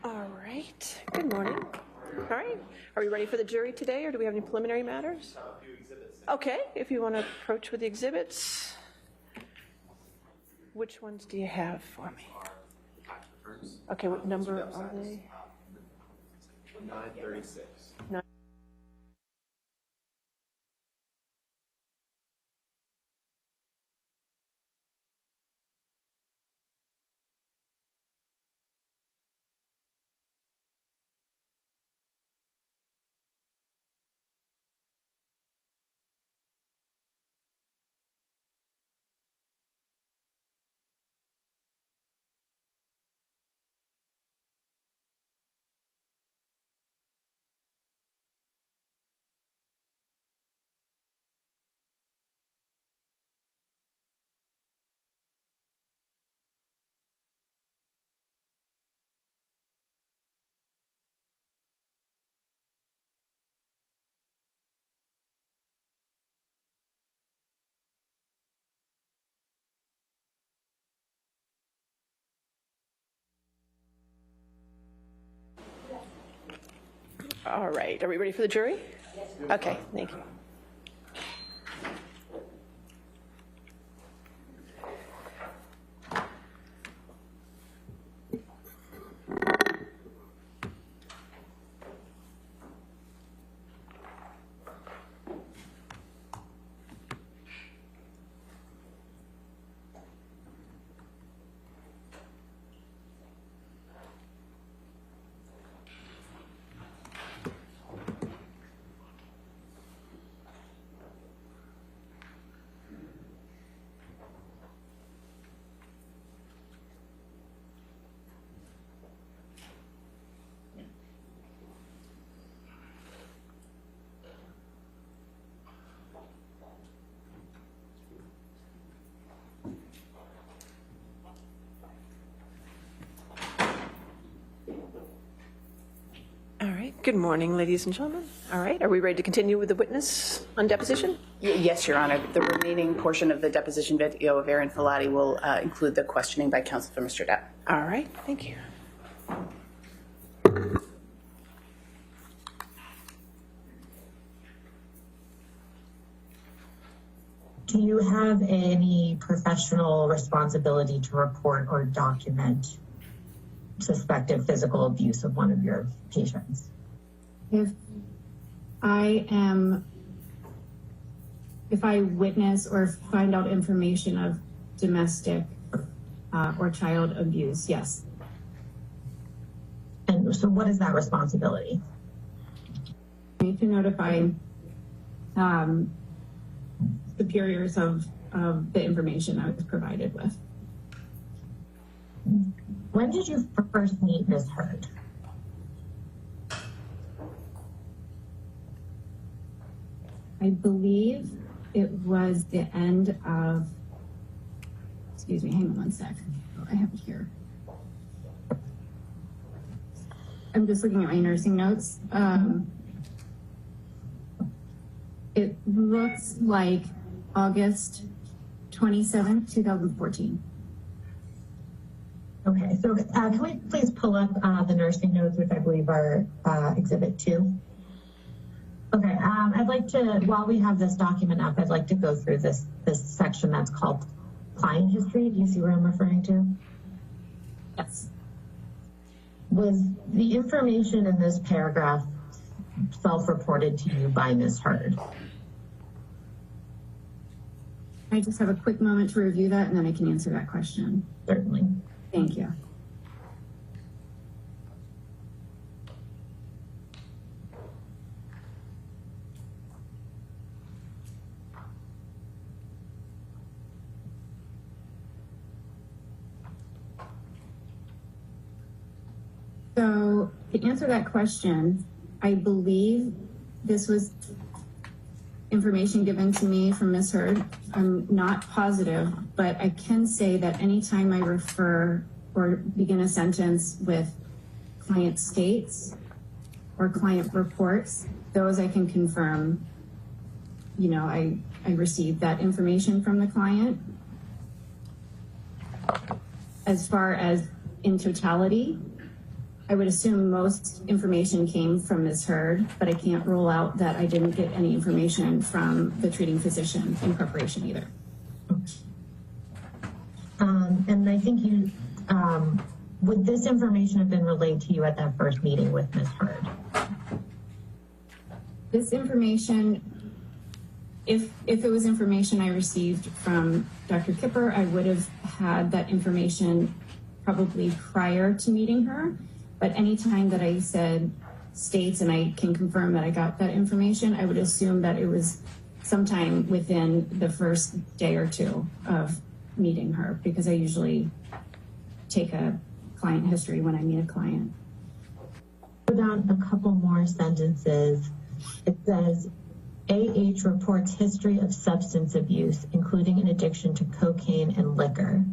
All right. Good morning. All right. Are we ready for the jury today, or do we have any preliminary matters? Okay. If you want to approach with the exhibits. Which ones do you have for me? Okay. What number are they? 936. All right. Are we ready for the jury? Yes. Okay. Thank you. All right. Good morning, ladies and gentlemen. All right. Are we ready to continue with the witness on deposition? Yes, Your Honor. The remaining portion of the deposition video of Aaron Filati will include the questioning by counsel for Mr. Depp. All right. Thank you. Do you have any professional responsibility to report or document suspected physical abuse of one of your patients? If I witness or find out information of domestic or child abuse, yes. And so what is that responsibility? I need to notify superiors of the information I was provided with. When did you first meet Ms. Heard? I believe it was the end of, excuse me, hang on one sec. Oh, I have it here. I'm just looking at my nursing notes. It looks like August 27th, 2014. Okay, so can we please pull up the nursing notes, which I believe are Exhibit 2? Okay, I'd like to, while we have this document up, I'd like to go through this section that's called client history. Do you see what I'm referring to? Yes. Was the information in this paragraph self-reported to you by Ms. Heard? I just have a quick moment to review that, and then I can answer that question. Certainly. Thank you. So to answer that question, I believe this was information given to me from Ms. Heard. I'm not positive, but I can say that anytime I refer or begin a sentence with client states or client reports, those I can confirm, you know, I received that information from the client. As far as in totality, I would assume most information came from Ms. Heard, but I can't rule out that I didn't get any information from the treating physician in preparation either. And I think you, would this information have been relayed to you at that first meeting with Ms. Heard? This information, if it was information I received from Dr. Kipper, I would have had that information probably prior to meeting her. But anytime that I said states and I can confirm that I got that information, I would assume that it was sometime within the first day or two of meeting her, because I usually take a client history when I meet a client. Go down a couple more sentences. It says, AH reports history of substance abuse, including an addiction to cocaine and liquor.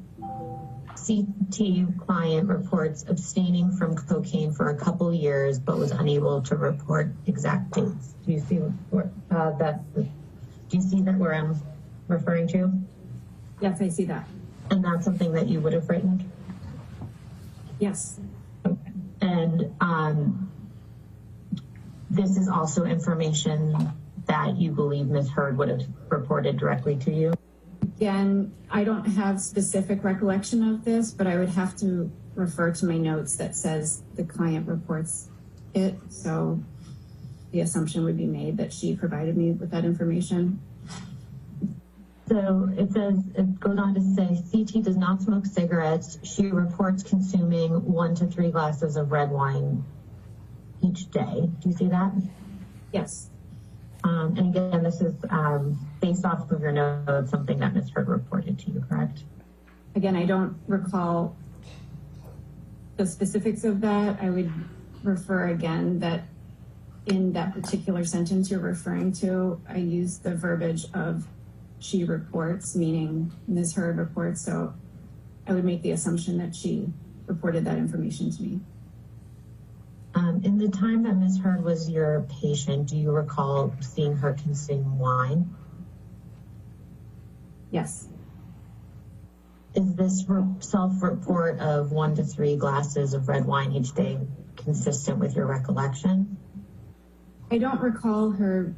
CT client reports abstaining from cocaine for a couple years, but was unable to report exact dates. Do you see that? Do you see that where I'm referring to? Yes, I see that. And that's something that you would have written? Yes. Okay. And this is also information that you believe Ms. Heard would have reported directly to you? Again, I don't have specific recollection of this, but I would have to refer to my notes that says the client reports it. So the assumption would be made that she provided me with that information. So it says, it goes on to say, CT does not smoke cigarettes. She reports consuming 1 to 3 glasses of red wine each day. Do you see that? Yes. And again, this is based off of your notes, something that Ms. Heard reported to you, correct? Again, I don't recall the specifics of that. I would refer again that in that particular sentence you're referring to, I use the verbiage of she reports, meaning Ms. Heard reports. So I would make the assumption that she reported that information to me. In the time that Ms. Heard was your patient, do you recall seeing her consume wine? Yes. Is this self-report of 1 to 3 glasses of red wine each day consistent with your recollection? I don't recall her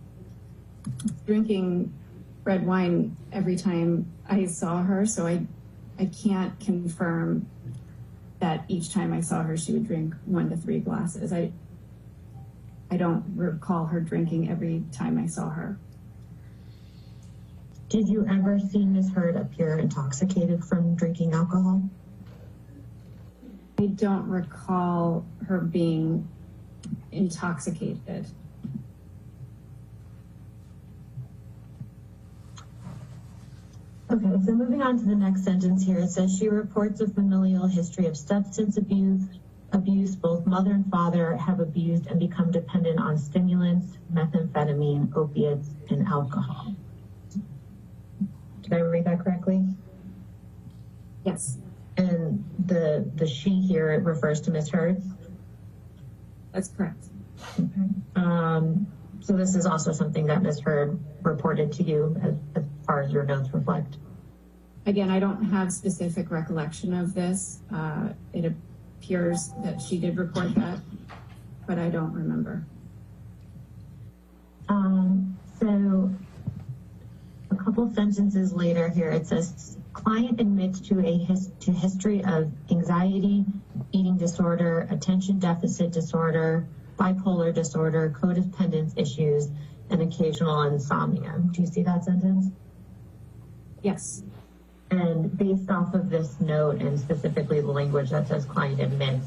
drinking red wine every time I saw her, so I can't confirm that each time I saw her she would drink 1 to 3 glasses. I don't recall her drinking every time I saw her. Did you ever see Ms. Heard appear intoxicated from drinking alcohol? I don't recall her being intoxicated. Okay, so moving on to the next sentence here, it says she reports a familial history of substance abuse. Both mother and father have abused and become dependent on stimulants, methamphetamine, opiates, and alcohol. Did I read that correctly? Yes. And the she here, it refers to Ms. Heard? That's correct. Okay. So this is also something that Ms. Heard reported to you as far as your notes reflect? Again, I don't have specific recollection of this. It appears that she did report that, but I don't remember. So a couple sentences later here, it says, client admits to history of anxiety, eating disorder, attention deficit disorder, bipolar disorder, codependence issues, and occasional insomnia. Do you see that sentence? Yes. And based off of this note and specifically the language that says client admits,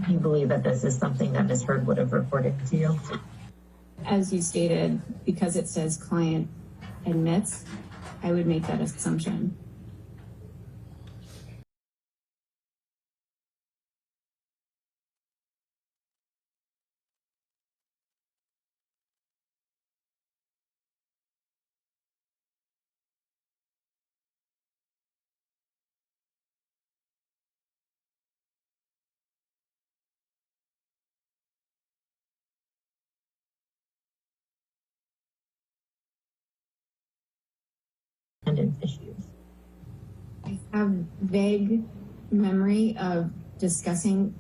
you believe that this is something that Ms. Heard would have reported to you? As you stated, because it says client admits, I would make that assumption. Dependence issues. I have vague memory of discussing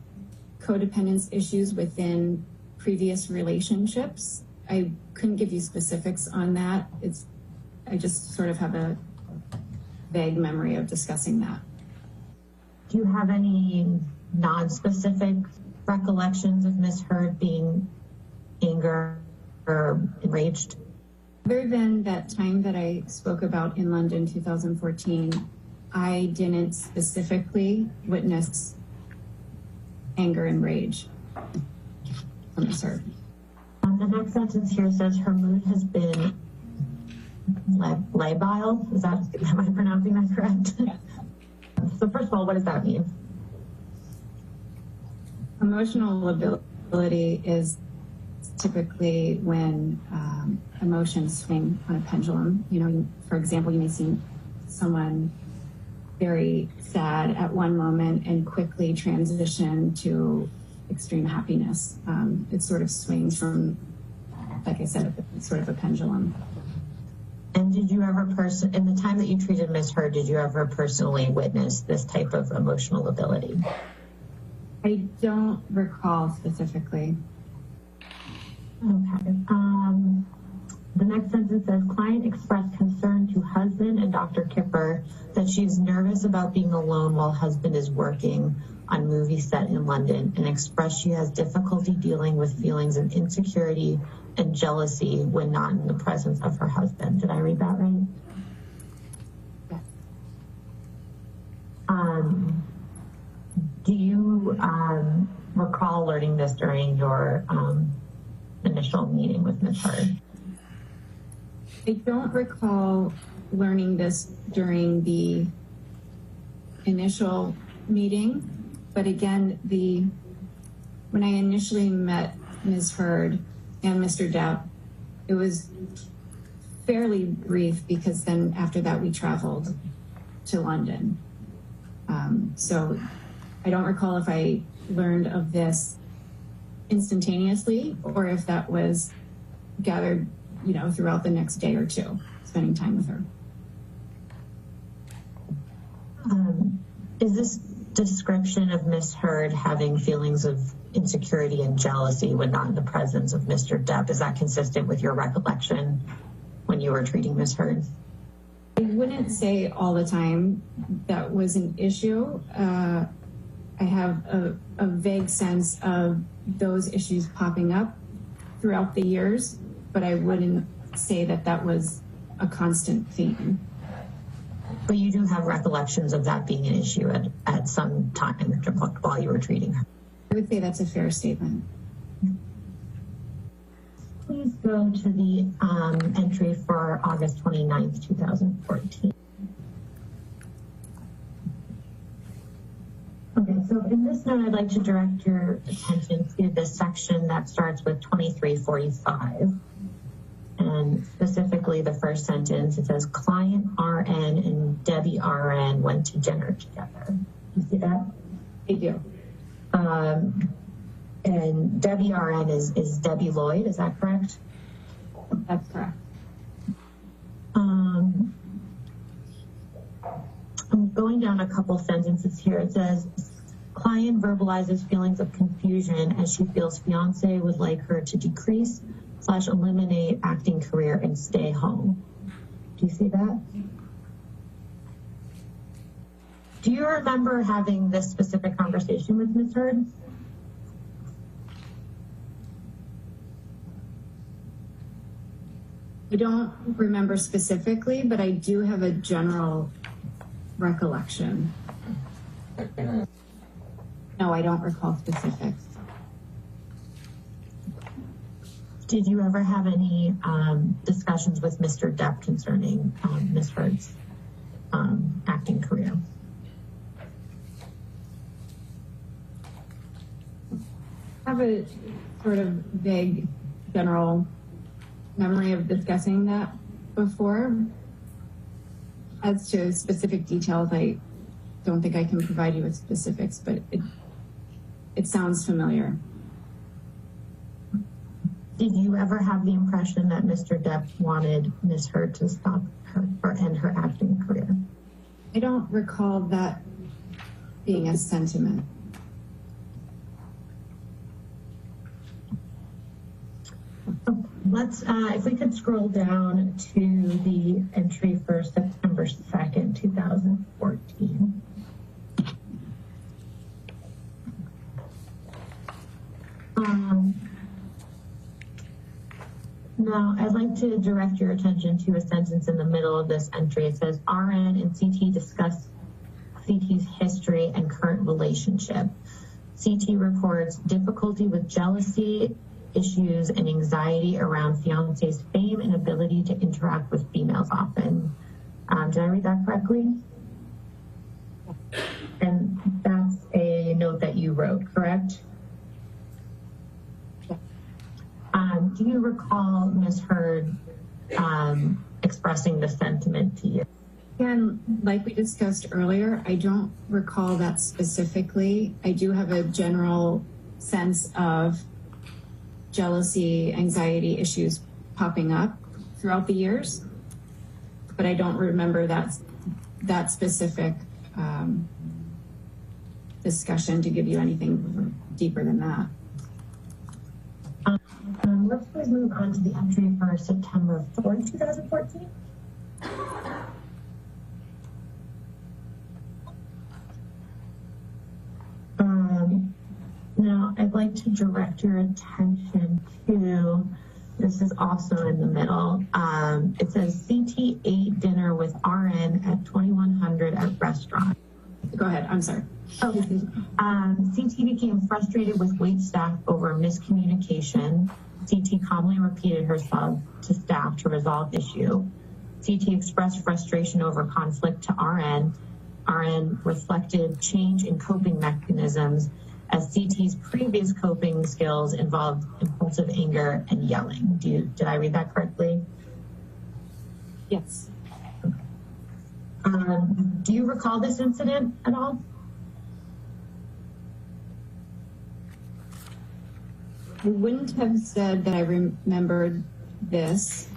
codependence issues within previous relationships. I couldn't give you specifics on that. I just sort of have a vague memory of discussing that. Do you have any non-specific recollections of Ms. Heard being angry or enraged? Other than that time that I spoke about in London 2014, I didn't specifically witness anger and rage from Ms. Heard. The next sentence here says her mood has been labile. Am I pronouncing that correct? Yes. So first of all, what does that mean? Emotional ability is typically when emotions swing on a pendulum. You know, for example, you may see someone very sad at one moment and quickly transition to extreme happiness. It sort of swings from, like I said, sort of a pendulum. And did you ever in the time that you treated Ms. Heard, did you ever personally witness this type of emotional ability? I don't recall specifically. Okay. The next sentence says, client expressed concern to husband and Dr. Kipper that she's nervous about being alone while husband is working on movie set in London, and expressed she has difficulty dealing with feelings of insecurity and jealousy when not in the presence of her husband. Did I read that right? Yes. Do you recall learning this during your initial meeting with Ms. Heard? I don't recall learning this during the initial meeting, but again, when I initially met Ms. Heard and Mr. Depp, it was fairly brief because then after that we traveled to London. So I don't recall if I learned of this instantaneously or if that was gathered, throughout the next day or two, spending time with her. Is this description of Ms. Heard having feelings of insecurity and jealousy when not in the presence of Mr. Depp, is that consistent with your recollection when you were treating Ms. Heard? I wouldn't say all the time that was an issue. I have a vague sense of those issues popping up throughout the years, but I wouldn't say that was a constant theme. But you do have recollections of that being an issue at some time while you were treating her. I would say that's a fair statement. Please go to the entry for August 29th, 2014. Okay, so in this note, I'd like to direct your attention to this section that starts with 2345. And specifically the first sentence, it says, client RN and Debbie RN went to dinner together. You see that? I do. And Debbie RN is Debbie Lloyd, is that correct? That's correct. I'm going down a couple sentences here. It says, client verbalizes feelings of confusion as she feels fiance would like her to decrease / eliminate acting career and stay home. Do you see that? Do you remember having this specific conversation with Ms. Heard? I don't remember specifically, but I do have a general recollection. No, I don't recall specifics. Did you ever have any discussions with Mr. Depp concerning Ms. Heard's acting career? I have a sort of vague general memory of discussing that before. As to specific details, I don't think I can provide you with specifics, but it sounds familiar. Did you ever have the impression that Mr. Depp wanted Ms. Heard to stop her or end her acting career? I don't recall that being a sentiment. Let's, if we could scroll down to the entry for September 2nd, 2014. Now, I'd like to direct your attention to a sentence in the middle of this entry. It says, RN and CT discuss CT's history and current relationship. CT reports difficulty with jealousy, issues, and anxiety around fiance's fame and ability to interact with females often. Did I read that correctly? And that's a note that you wrote, correct? Do you recall Ms. Heard expressing the sentiment to you? Again, like we discussed earlier, I don't recall that specifically. I do have a general sense of jealousy, anxiety issues popping up throughout the years, but I don't remember that specific discussion to give you anything deeper than that. Let's please move on to the entry for September 4th, 2014. Now, I'd like to direct your attention to, this is also in the middle. It says CT ate dinner with RN at 2100 at restaurant. Go ahead, I'm sorry. Oh, CT became frustrated with wait staff over miscommunication. CT calmly repeated herself to staff to resolve issue. CT expressed frustration over conflict to RN. RN reflected change in coping mechanisms as CT's previous coping skills involved impulsive anger and yelling. Did I read that correctly? Yes. Do you recall this incident at all? I wouldn't have said that I remembered this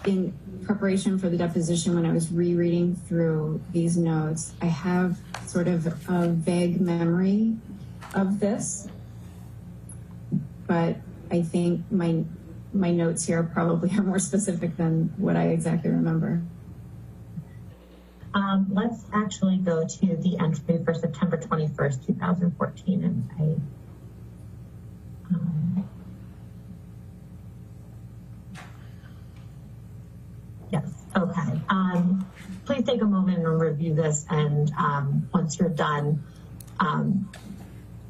in preparation for the deposition. When I was rereading through these notes, I have sort of a vague memory of this, but I think my notes here probably are more specific than what I exactly remember. Let's actually go to the entry for September 21st, 2014, and yes, okay. Please take a moment and review this, and once you're done,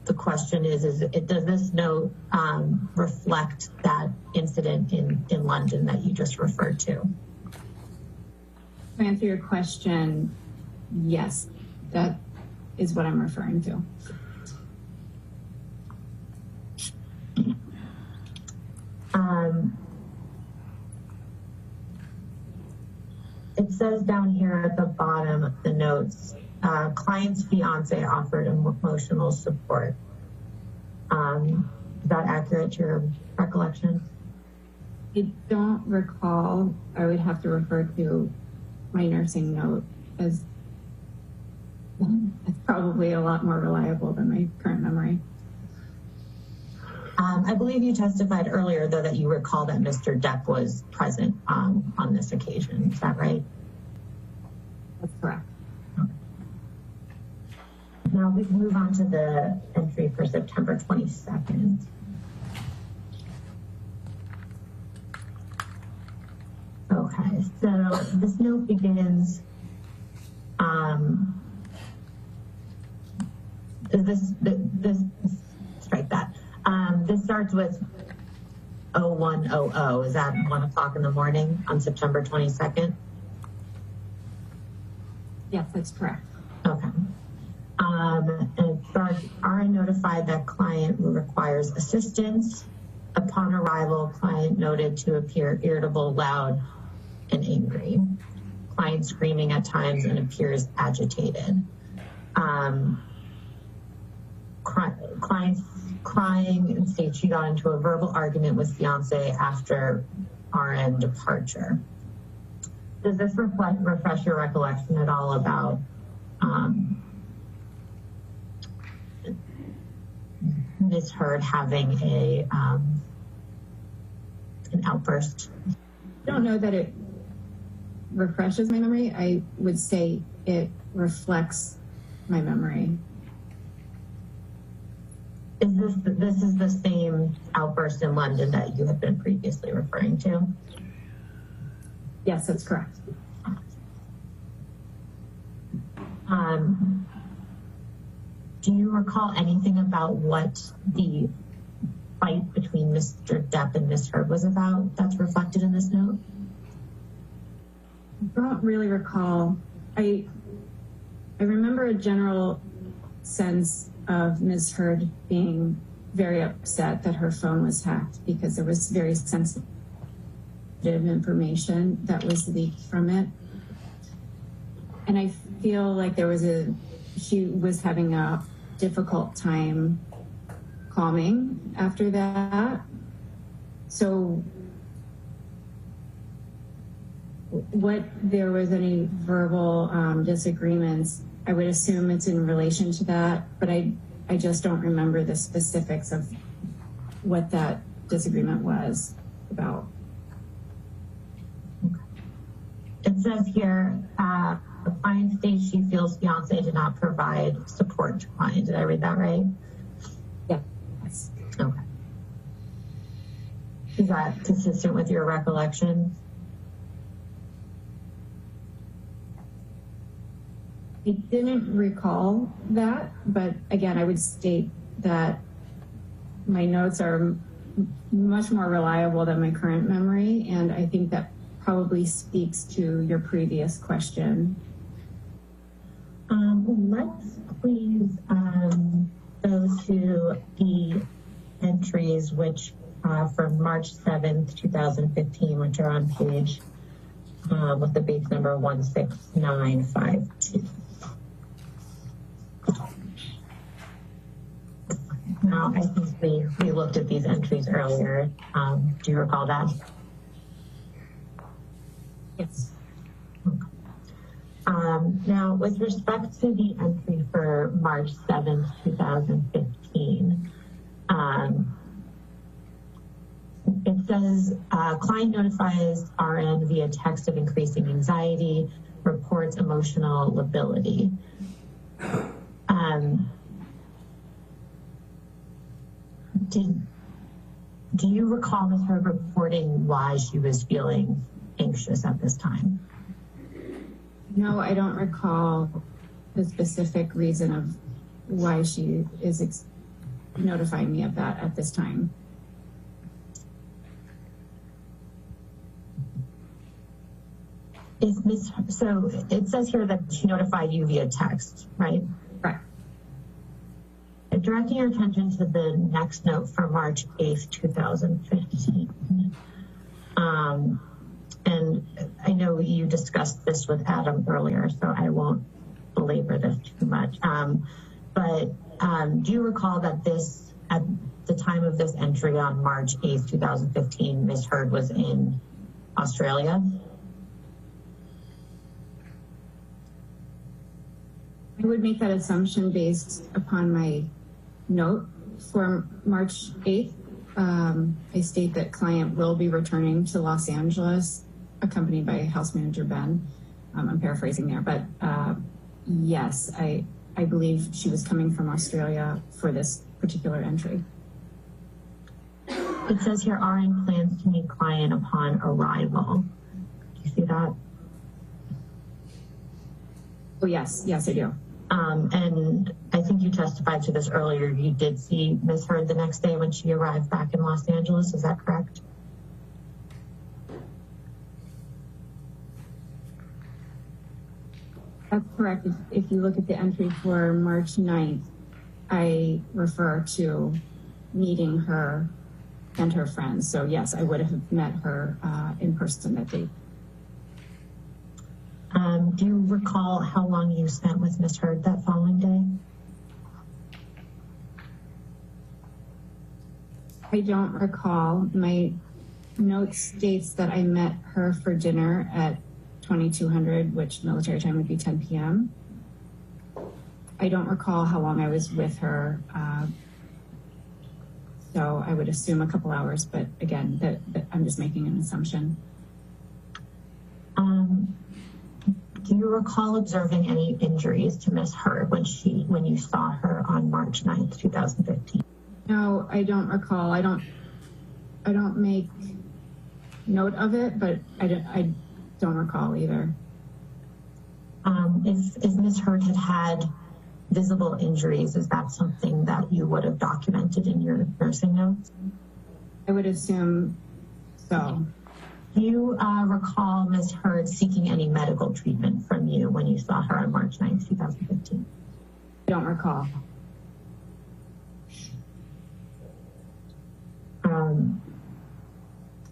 the question is does this note reflect that incident in London that you just referred to? To answer your question, yes, that is what I'm referring to. It says down here at the bottom of the notes, client's fiance offered emotional support. Is that accurate to your recollection? I don't recall. I would have to refer to my nursing note, as it's probably a lot more reliable than my current memory. I believe you testified earlier, though, that you recall that Mr. Depp was present on this occasion. Is that right? That's correct. Okay. Now we can move on to the entry for September 22nd. Okay, so this note begins, strike that. This starts with 0100. Is that 1 o'clock in the morning on September 22nd? Yes, that's correct. Okay. And it starts, RN notified that client who requires assistance. Upon arrival, client noted to appear irritable, loud, and angry. Client screaming at times and appears agitated. Client crying and states she got into a verbal argument with fiance after RN departure. Does this refresh your recollection at all about Ms. Heard having an outburst? I don't know that it refreshes my memory. I would say it reflects my memory. This is the same outburst in London that you had been previously referring to? Yes, that's correct. Do you recall anything about what the fight between Mr. Depp and Ms. Heard was about that's reflected in this note? I don't really recall. I remember a general sense of Ms. Heard being very upset that her phone was hacked because there was very sensitive information that was leaked from it. And I feel like she was having a difficult time calming after that. So what there was any verbal disagreements, I would assume it's in relation to that, but I just don't remember the specifics of what that disagreement was about. It says here, the client states she feels fiance did not provide support to client. Did I read that right? Yeah. Yes. Okay. Is that consistent with your recollection? I didn't recall that, but again, I would state that my notes are much more reliable than my current memory, and I think that probably speaks to your previous question. Let's please go to the entries which from March 7th, 2015, which are on page with the base number 16952. Now, I think we looked at these entries earlier. Do you recall that? Yes. Okay. Now, with respect to the entry for March 7th, 2015, it says client notifies RN via text of increasing anxiety, reports emotional lability. Do you recall Ms. Heard reporting why she was feeling anxious at this time? No, I don't recall the specific reason of why she is notifying me of that at this time. So it says here that she notified you via text, right? Right. Directing your attention to the next note from March 8th, 2015. And I know you discussed this with Adam earlier, so I won't belabor this too much. But do you recall that at the time of this entry on March 8th, 2015, Ms. Heard was in Australia? I would make that assumption based upon my note for March 8th. I state that client will be returning to Los Angeles, accompanied by House Manager Ben. I'm paraphrasing there, but yes, I believe she was coming from Australia for this particular entry. It says here, RN plans to meet client upon arrival. Do you see that? Oh, yes, I do. And I think you testified to this earlier. You did see Ms. Heard the next day when she arrived back in Los Angeles. Is that correct? That's correct. If you look at the entry for March 9th, I refer to meeting her and her friends. So yes, I would have met her in person that day. Do you recall how long you spent with Ms. Heard that following day? I don't recall. My note states that I met her for dinner at 2200, which military time would be 10 p.m. I don't recall how long I was with her. So I would assume a couple hours, but again, that I'm just making an assumption. Do you recall observing any injuries to Ms. Heard when you saw her on March 9th, 2015? No, I don't recall. I don't make note of it, but I don't recall either. If Ms. Heard had visible injuries, is that something that you would have documented in your nursing notes? I would assume so. Do you recall Ms. Heard seeking any medical treatment from you when you saw her on March 9th, 2015? I don't recall.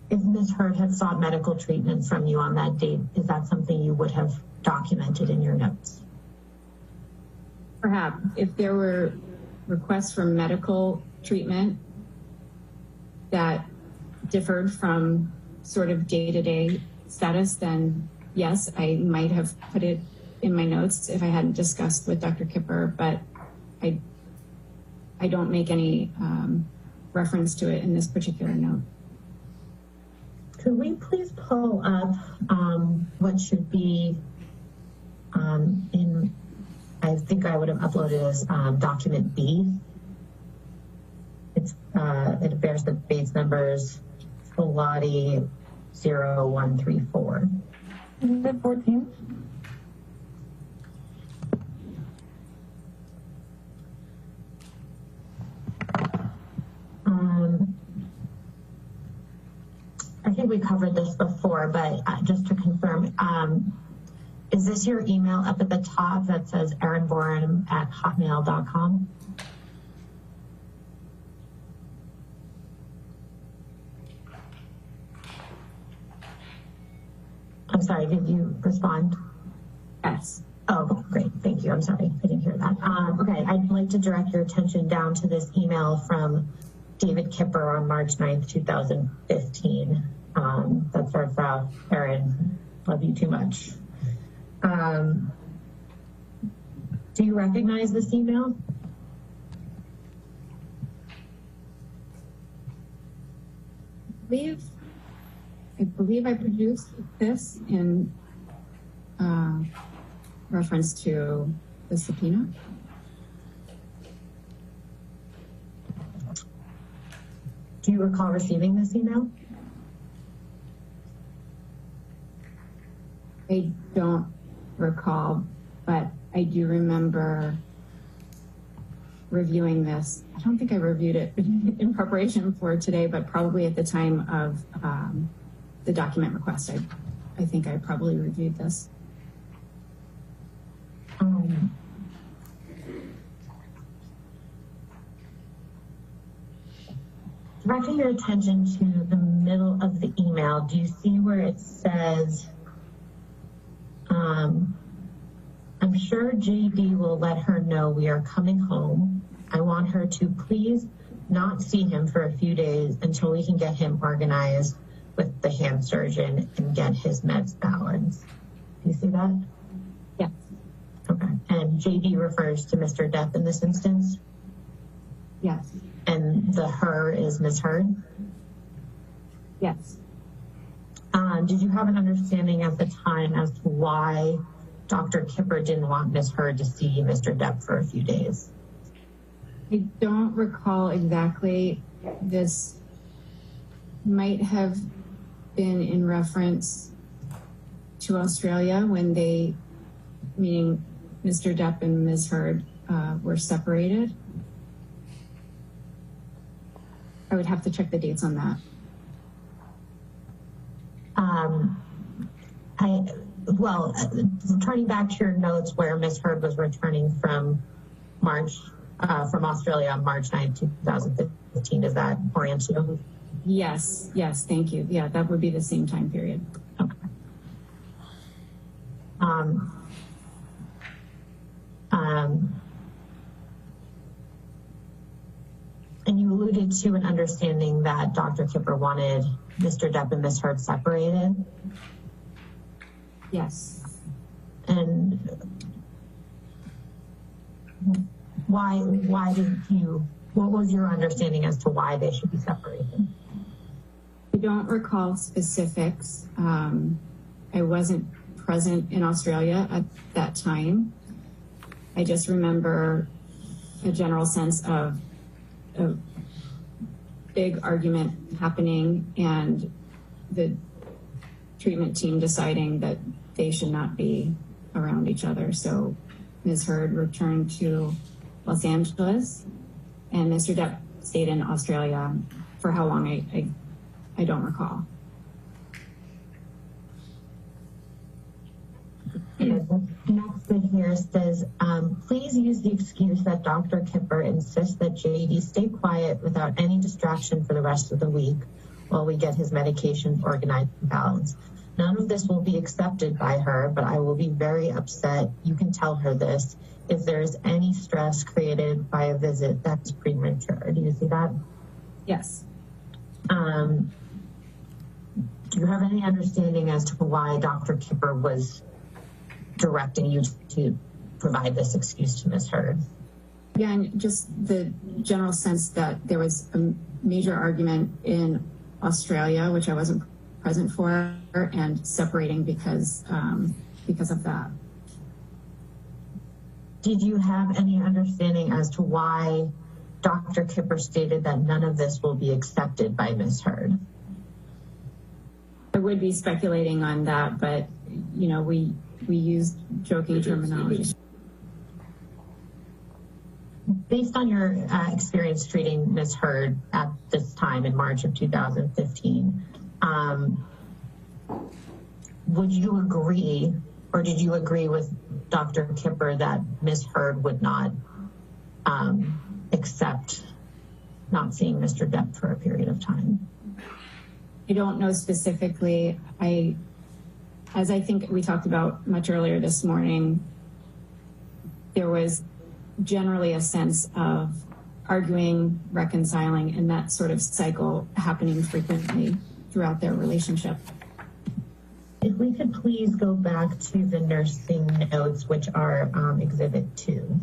If Ms. Heard had sought medical treatment from you on that date, is that something you would have documented in your notes? Perhaps if there were requests for medical treatment that differed from sort of day-to-day status, then yes, I might have put it in my notes if I hadn't discussed with Dr. Kipper, but I don't make any reference to it in this particular note. Could we please pull up what should be in, I think I would have uploaded as document B. It bears the base numbers Filati 0134. Is it 14? I think we covered this before, but just to confirm, is this your email up at the top that says erinboren@hotmail.com? I'm sorry, did you respond? Yes. Oh, great. Thank you. I'm sorry. I didn't hear that. Okay. I'd like to direct your attention down to this email from David Kipper on March 9th, 2015. That starts out, Erin, love you too much. Do you recognize this email? I believe I produced this in reference to the subpoena. Do you recall receiving this email? I don't recall, but I do remember reviewing this. I don't think I reviewed it in preparation for today, but probably at the time of the document request. I think I probably reviewed this. Directing your attention to the middle of the email, do you see where it says, I'm sure JD will let her know we are coming home. I want her to please not see him for a few days until we can get him organized with the hand surgeon and get his meds balanced. Do you see that? Yes. Okay. And JD refers to Mr. Depp in this instance? Yes. And the her is Ms. Heard? Yes. Did you have an understanding at the time as to why Dr. Kipper didn't want Ms. Heard to see Mr. Depp for a few days? I don't recall exactly. This might have been in reference to Australia when they, meaning Mr. Depp and Ms. Heard, were separated. I would have to check the dates on that. Turning back to your notes where Ms. Heard was returning from Australia on March 9th, 2015, does that orient you? Yes, thank you. Yeah, that would be the same time period. Okay. And you alluded to an understanding that Dr. Kipper wanted Mr. Depp and Ms. Heard separated? Yes. And why didn't you, what was your understanding as to why they should be separated? I don't recall specifics. I wasn't present in Australia at that time. I just remember a general sense of a big argument happening and the treatment team deciding that they should not be around each other. So Ms. Heard returned to Los Angeles and Mr. Depp stayed in Australia. For how long, I don't recall. Next bit here says, please use the excuse that Dr. Kipper insists that JD stay quiet without any distraction for the rest of the week while we get his medications organized and balanced. None of this will be accepted by her, but I will be very upset. You can tell her this if there is any stress created by a visit that's premature. Do you see that? Yes. Do you have any understanding as to why Dr. Kipper was directing you to provide this excuse to Ms. Heard? Yeah, and just the general sense that there was a major argument in Australia, which I wasn't present for, and separating because of that. Did you have any understanding as to why Dr. Kipper stated that none of this will be accepted by Ms. Heard? I would be speculating on that, but you know, we used joking terminology. Based on your experience treating Ms. Heard at this time in March of 2015, would you agree, or did you agree with Dr. Kipper that Ms. Heard would not accept not seeing Mr. Depp for a period of time? I don't know specifically. As I think we talked about much earlier this morning, there was generally a sense of arguing, reconciling, and that sort of cycle happening frequently throughout their relationship. If we could please go back to the nursing notes, which are Exhibit 2.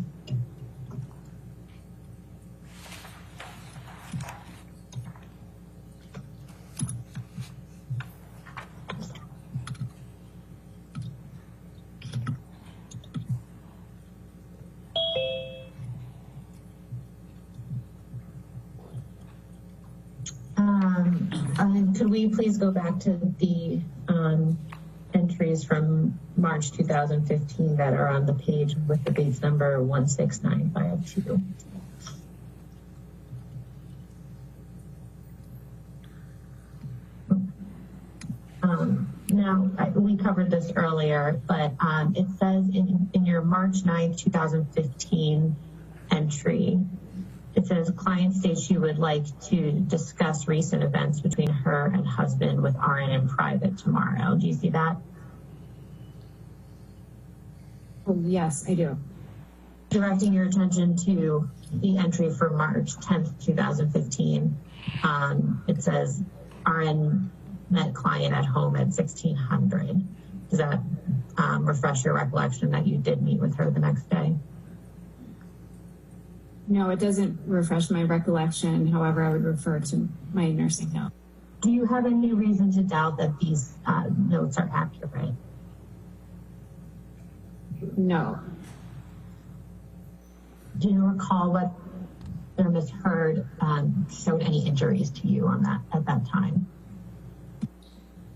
Could we please go back to the entries from March 2015 that are on the page with the base number 16952? Now, we covered this earlier, but it says in your March 9, 2015 entry, it says client states she would like to discuss recent events between her and husband with RN in private tomorrow. Do you see that? Oh, yes, I do. Directing your attention to the entry for March 10th, 2015, it says RN met client at home at 1600. Does that refresh your recollection that you did meet with her the next day? No, it doesn't refresh my recollection. However, I would refer to my nursing note. Do you have any reason to doubt that these notes are accurate? No. Do you recall what Ms. Heard showed any injuries to you on that at that time?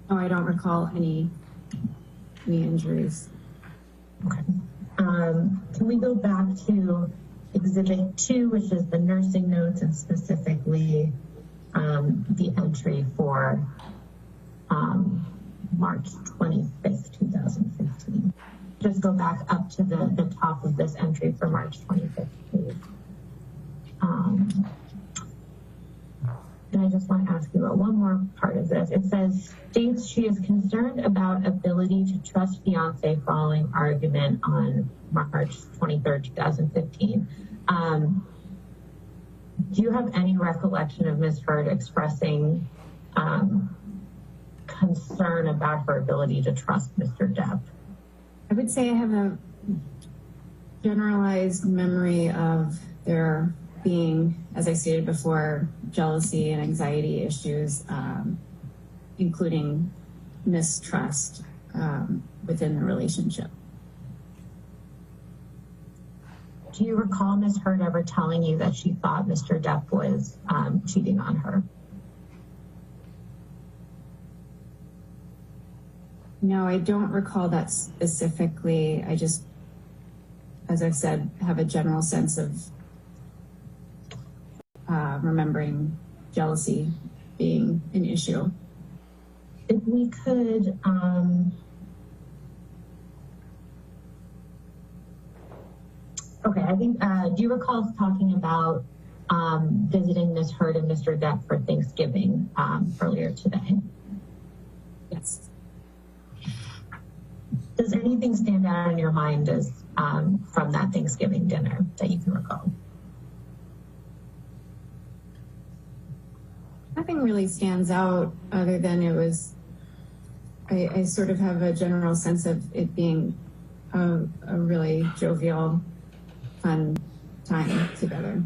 No, I don't recall any injuries. Okay. Can we go back to Exhibit 2, which is the nursing notes, and specifically the entry for March 25th, 2015. Just go back up to the top of this entry for March 25th, please. And I just want to ask you about one more part of this. It says, states she is concerned about ability to trust fiance following argument on March 23rd, 2015. Do you have any recollection of Ms. Heard expressing concern about her ability to trust Mr. Depp? I would say I have a generalized memory of there being, as I stated before, jealousy and anxiety issues, including mistrust within the relationship. Do you recall Ms. Heard ever telling you that she thought Mr. Depp was cheating on her? No, I don't recall that specifically. I just, as I've said, have a general sense of remembering jealousy being an issue. If we could, okay, I think, do you recall talking about visiting Ms. Heard and Mr. Depp for Thanksgiving earlier today? Yes. Does anything stand out in your mind as from that Thanksgiving dinner that you can recall? Nothing really stands out other than it was, I sort of have a general sense of it being a really jovial, fun time together.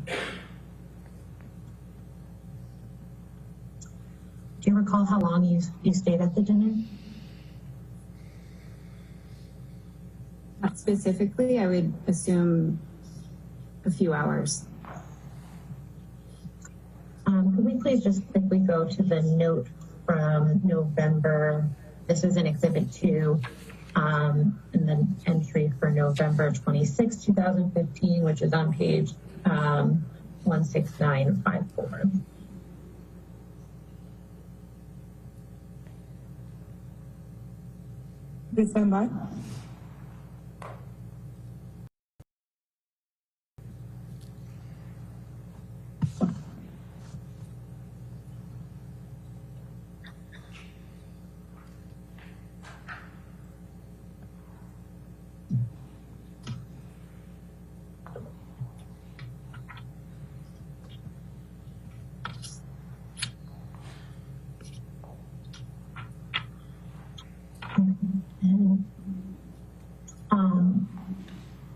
Do you recall how long you stayed at the dinner? Not specifically, I would assume a few hours. Could we please just quickly go to the note from November? This is in Exhibit 2, and then entry for November 26, 2015, which is on page 16954. Please stand by.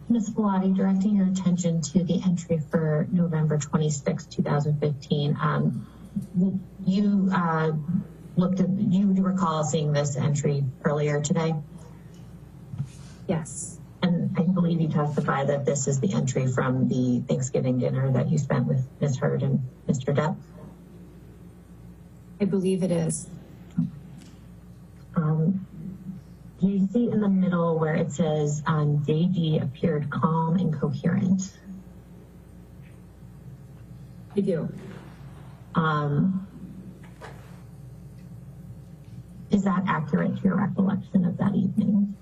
Ms. Filati, directing your attention to the entry for November 26, 2015. You recall seeing this entry earlier today? Yes. And I believe you testified that this is the entry from the Thanksgiving dinner that you spent with Ms. Heard and Mr. Depp? I believe it is. Do you see in the middle where it says JD appeared calm and coherent? I do. Is that accurate to your recollection of that evening?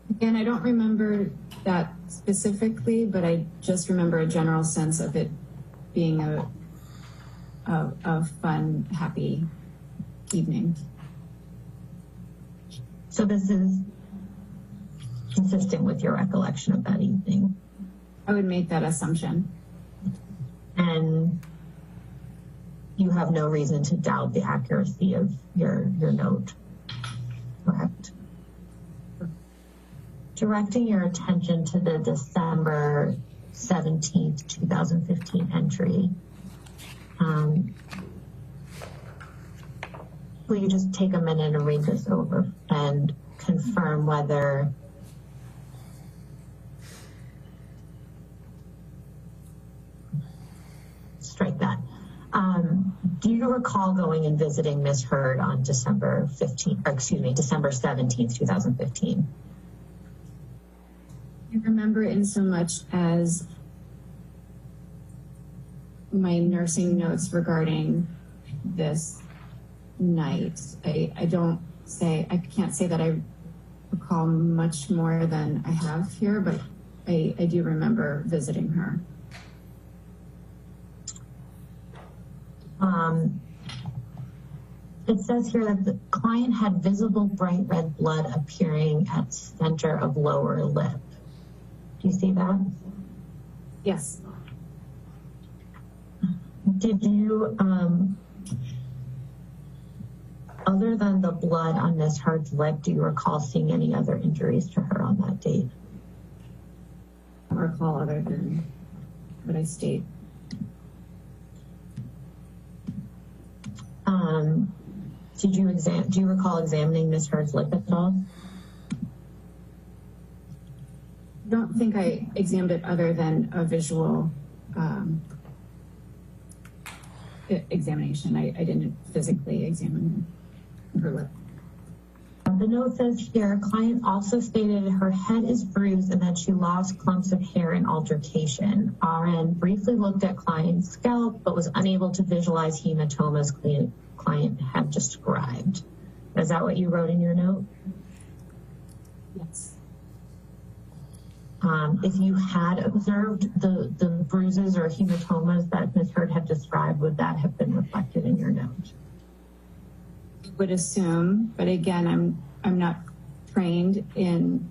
Again, I don't remember that specifically, but I just remember a general sense of it being a fun, happy evening. So this is consistent with your recollection of that evening? I would make that assumption. And you have no reason to doubt the accuracy of your note, correct? Directing your attention to the December 17th, 2015 entry, will you just take a minute and read this over and confirm whether strike that. Do you recall going and visiting Ms. Heard on December 17th, 2015? I remember in so much as my nursing notes regarding this night. I can't say that I recall much more than I have here, but I do remember visiting her. It says here that the client had visible bright red blood appearing at center of lower lip. Do you see that? Yes. Did you, other than the blood on Ms. Heard's lip, do you recall seeing any other injuries to her on that date? recall other than what I state. Do you recall examining Ms. Heard's lip at all? I don't think I examined it other than a visual examination. I didn't physically examine her lip. The note says here, client also stated her head is bruised and that she lost clumps of hair in altercation. RN briefly looked at client's scalp, but was unable to visualize hematomas client had described. Is that what you wrote in your note? Yes. If you had observed the bruises or hematomas that Ms. Heard had described, would that have been reflected in your note? Would assume, but again, I'm not trained in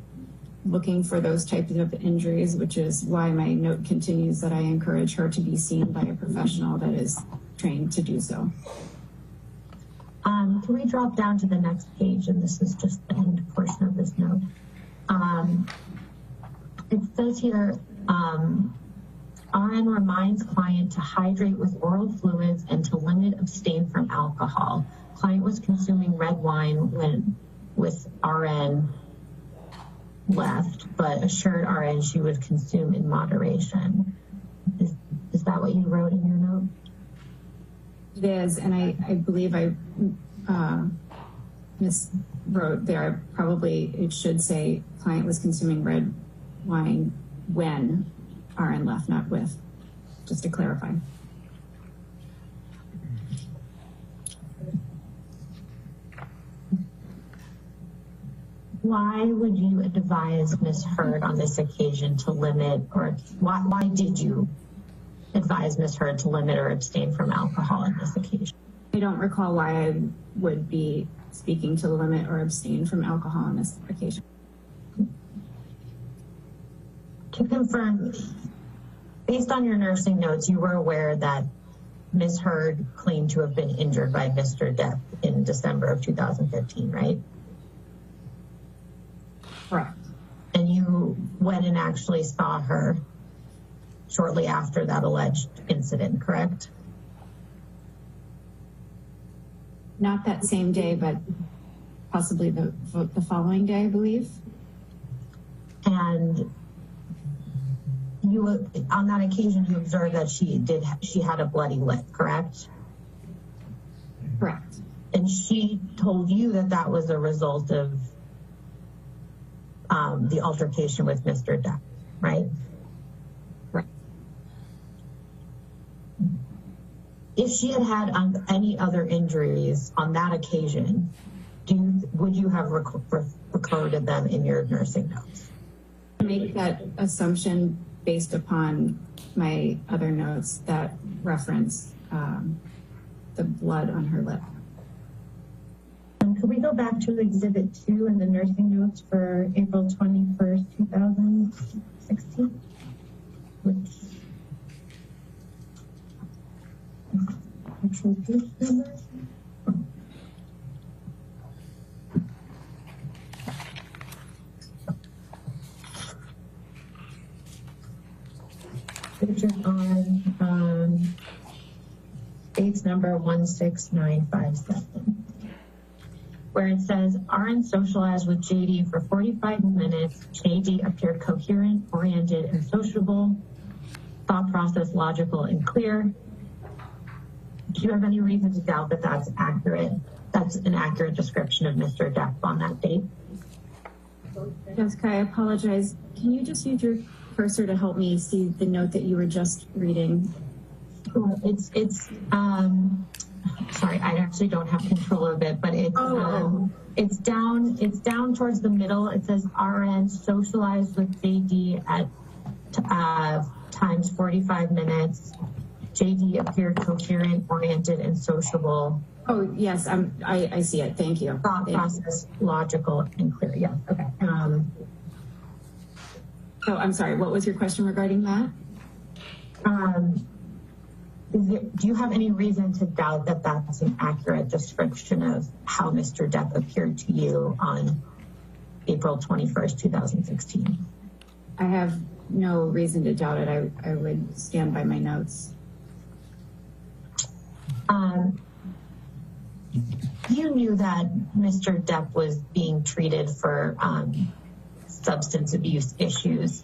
looking for those types of injuries, which is why my note continues that I encourage her to be seen by a professional that is trained to do so. Can we drop down to the next page? And this is just the end portion of this note. It says here, RN reminds client to hydrate with oral fluids and to limit abstain from alcohol. Client was consuming red wine when with RN left, but assured RN she would consume in moderation. Is that what you wrote in your note? It is, and I believe I miswrote there. Probably it should say client was consuming red wine when RN left, not with, just to clarify. Why would you advise Ms. Heard on this occasion to limit, or why did you advise Ms. Heard to limit or abstain from alcohol on this occasion? I don't recall why I would be speaking to limit or abstain from alcohol on this occasion. To confirm, based on your nursing notes, you were aware that Ms. Heard claimed to have been injured by Mr. Depp in December of 2015, right? Correct. And you went and actually saw her shortly after that alleged incident, correct? Not that same day, but possibly the following day, I believe. And you, on that occasion, you observed that she had a bloody lip, correct? Correct. And she told you that that was a result of the altercation with Mr. Depp, right? Right. If she had had any other injuries on that occasion, would you have recorded them in your nursing notes? I make that assumption based upon my other notes that reference the blood on her lip. Could we go back to Exhibit 2 in the nursing notes for April 21st, 2016? Which actual page number? Which is on case number 16957. Where it says, RN socialized with JD for 45 minutes. JD appeared coherent, oriented, and sociable, thought process logical and clear. Do you have any reason to doubt that that's accurate? That's an accurate description of Mr. Depp on that date? Jessica, I apologize. Can you just use your cursor to help me see the note that you were just reading? Sorry, I actually don't have control of it, but it's down towards the middle. It says RN socialized with JD at times 45 minutes. JD appeared coherent, oriented, and sociable. Oh, yes, I see it. Thank you. Thought process logical and clear. Yes. Okay. Oh, I'm sorry. What was your question regarding that? Do you have any reason to doubt that that's an accurate description of how Mr. Depp appeared to you on April 21st, 2016? I have no reason to doubt it. I would stand by my notes. You knew that Mr. Depp was being treated for substance abuse issues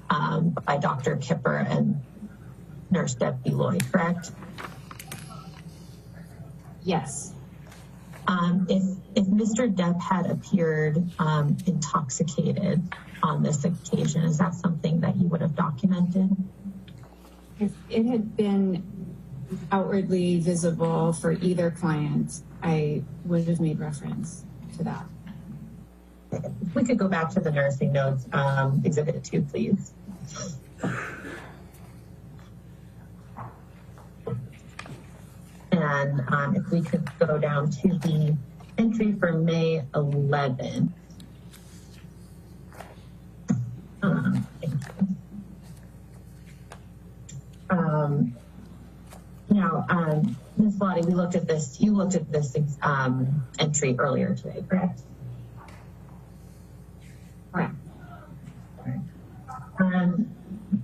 by Dr. Kipper and Nurse Debbie Lloyd, correct? Yes. If Mr. Depp had appeared intoxicated on this occasion, is that something that you would have documented? If it had been outwardly visible for either client, I would have made reference to that. If we could go back to the nursing notes, Exhibit 2, please. And if we could go down to the entry for May 11th. Thank you. Now, Ms. Lottie, we looked at this. You looked at this entry earlier today, correct? Correct.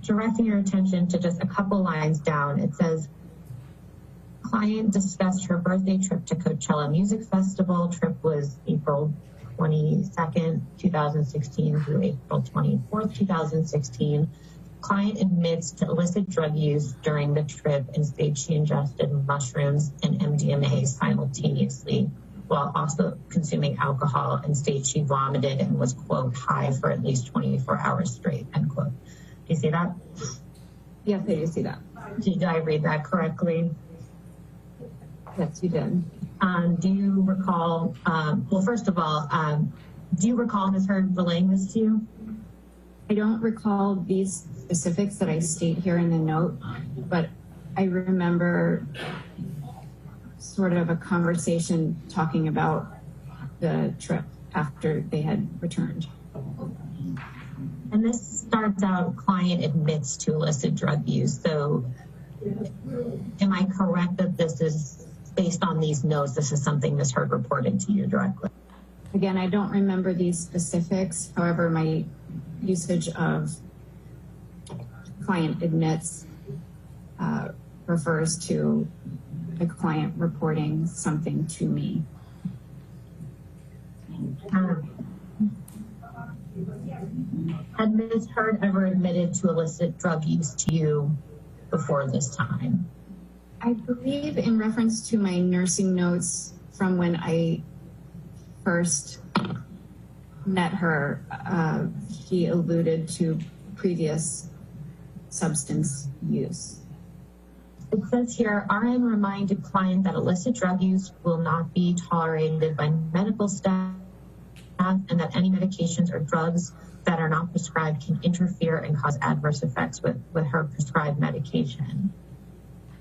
Directing your attention to just a couple lines down, it says, client discussed her birthday trip to Coachella Music Festival. Trip was April 22nd, 2016 through April 24th, 2016. Client admits to illicit drug use during the trip and states she ingested mushrooms and MDMA simultaneously while also consuming alcohol, and states she vomited and was, quote, high for at least 24 hours straight, end quote. Do you see that? Yes, I do see that. Did I read that correctly? Yes, you did. Do you recall, well, first of all, do you recall Ms. Heard relaying this to you? I don't recall these specifics that I state here in the note, but I remember sort of a conversation talking about the trip after they had returned. And this starts out, client admits to illicit drug use. So am I correct that this is based on these notes, this is something Ms. Heard reported to you directly? Again, I don't remember these specifics. However, my usage of client admits refers to the client reporting something to me. Had Ms. Heard ever admitted to illicit drug use to you before this time? I believe in reference to my nursing notes from when I first met her, she alluded to previous substance use. It says here, RN reminded client that illicit drug use will not be tolerated by medical staff and that any medications or drugs that are not prescribed can interfere and cause adverse effects with her prescribed medication.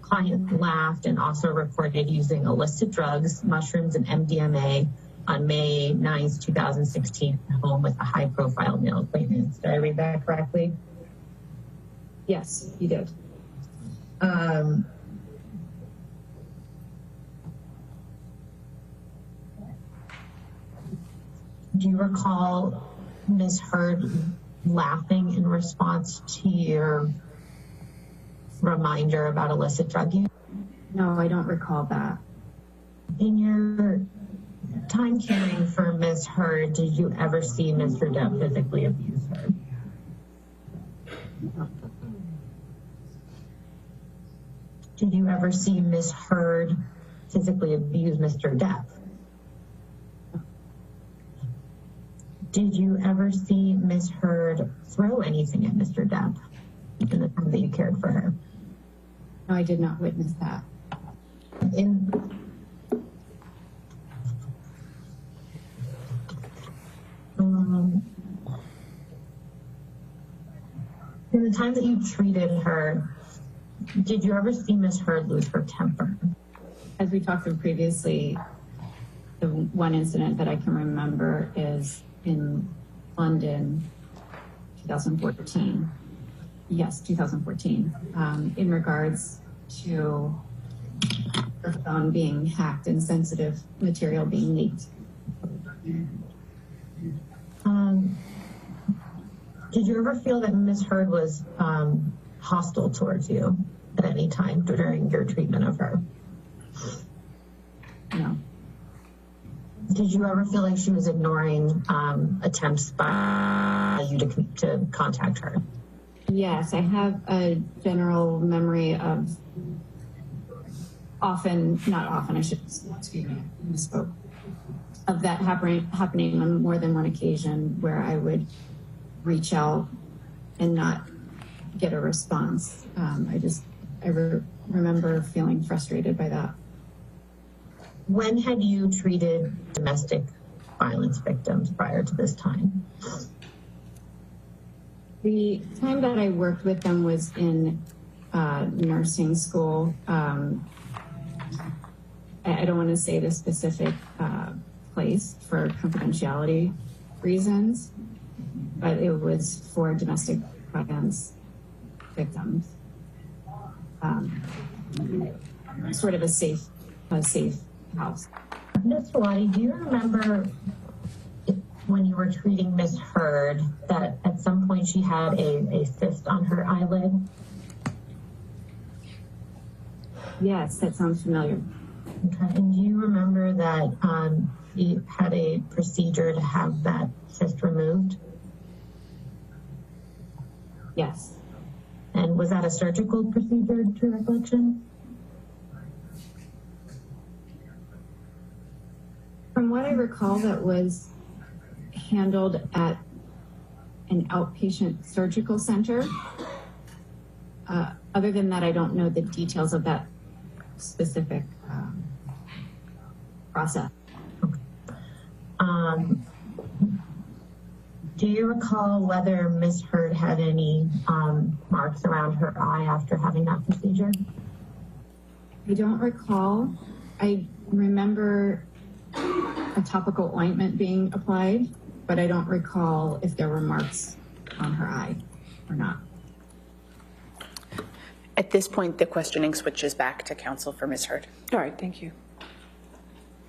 Client laughed and also reported using illicit drugs, mushrooms, and MDMA on May 9th, 2016, at home with a high-profile male acquaintance. Did I read that correctly? Yes, you did. Do you recall Ms. Heard laughing in response to your reminder about illicit drug use? No, I don't recall that. In your time caring for Ms. Heard, did you ever see Mr. Depp physically abuse her? Did you ever see Ms. Heard physically abuse Mr. Depp? Did you ever see Ms. Heard throw anything at Mr. Depp in the time that you cared for her? No, I did not witness that. In the time that you treated her, did you ever see Ms. Heard lose her temper? As we talked about previously, the one incident that I can remember is in London, 2014. Yes, 2014. In regards to her phone being hacked and sensitive material being leaked. Did you ever feel that Ms. Heard was hostile towards you at any time during your treatment of her? No. Did you ever feel like she was ignoring attempts by you to contact her? Yes, I have a general memory of not often, excuse me, I misspoke, of that happening on more than one occasion where I would reach out and not get a response. I remember feeling frustrated by that. When had you treated domestic violence victims prior to this time? The time that I worked with them was in nursing school. I don't want to say the specific place for confidentiality reasons, but it was for domestic violence victims. Sort of a safe house. Ms. Filati, do you remember when you were treating Ms. Heard that at some point she had a cyst on her eyelid? Yes, that sounds familiar. Okay. And do you remember that you had a procedure to have that cyst removed? Yes. And was that a surgical procedure to your recollection? From what I recall, that was handled at an outpatient surgical center. Other than that, I don't know the details of that specific process. Do you recall whether Ms. Heard had any marks around her eye after having that procedure? I don't recall. I remember a topical ointment being applied, but I don't recall if there were marks on her eye or not. At this point, the questioning switches back to counsel for Ms. Heard. All right, thank you.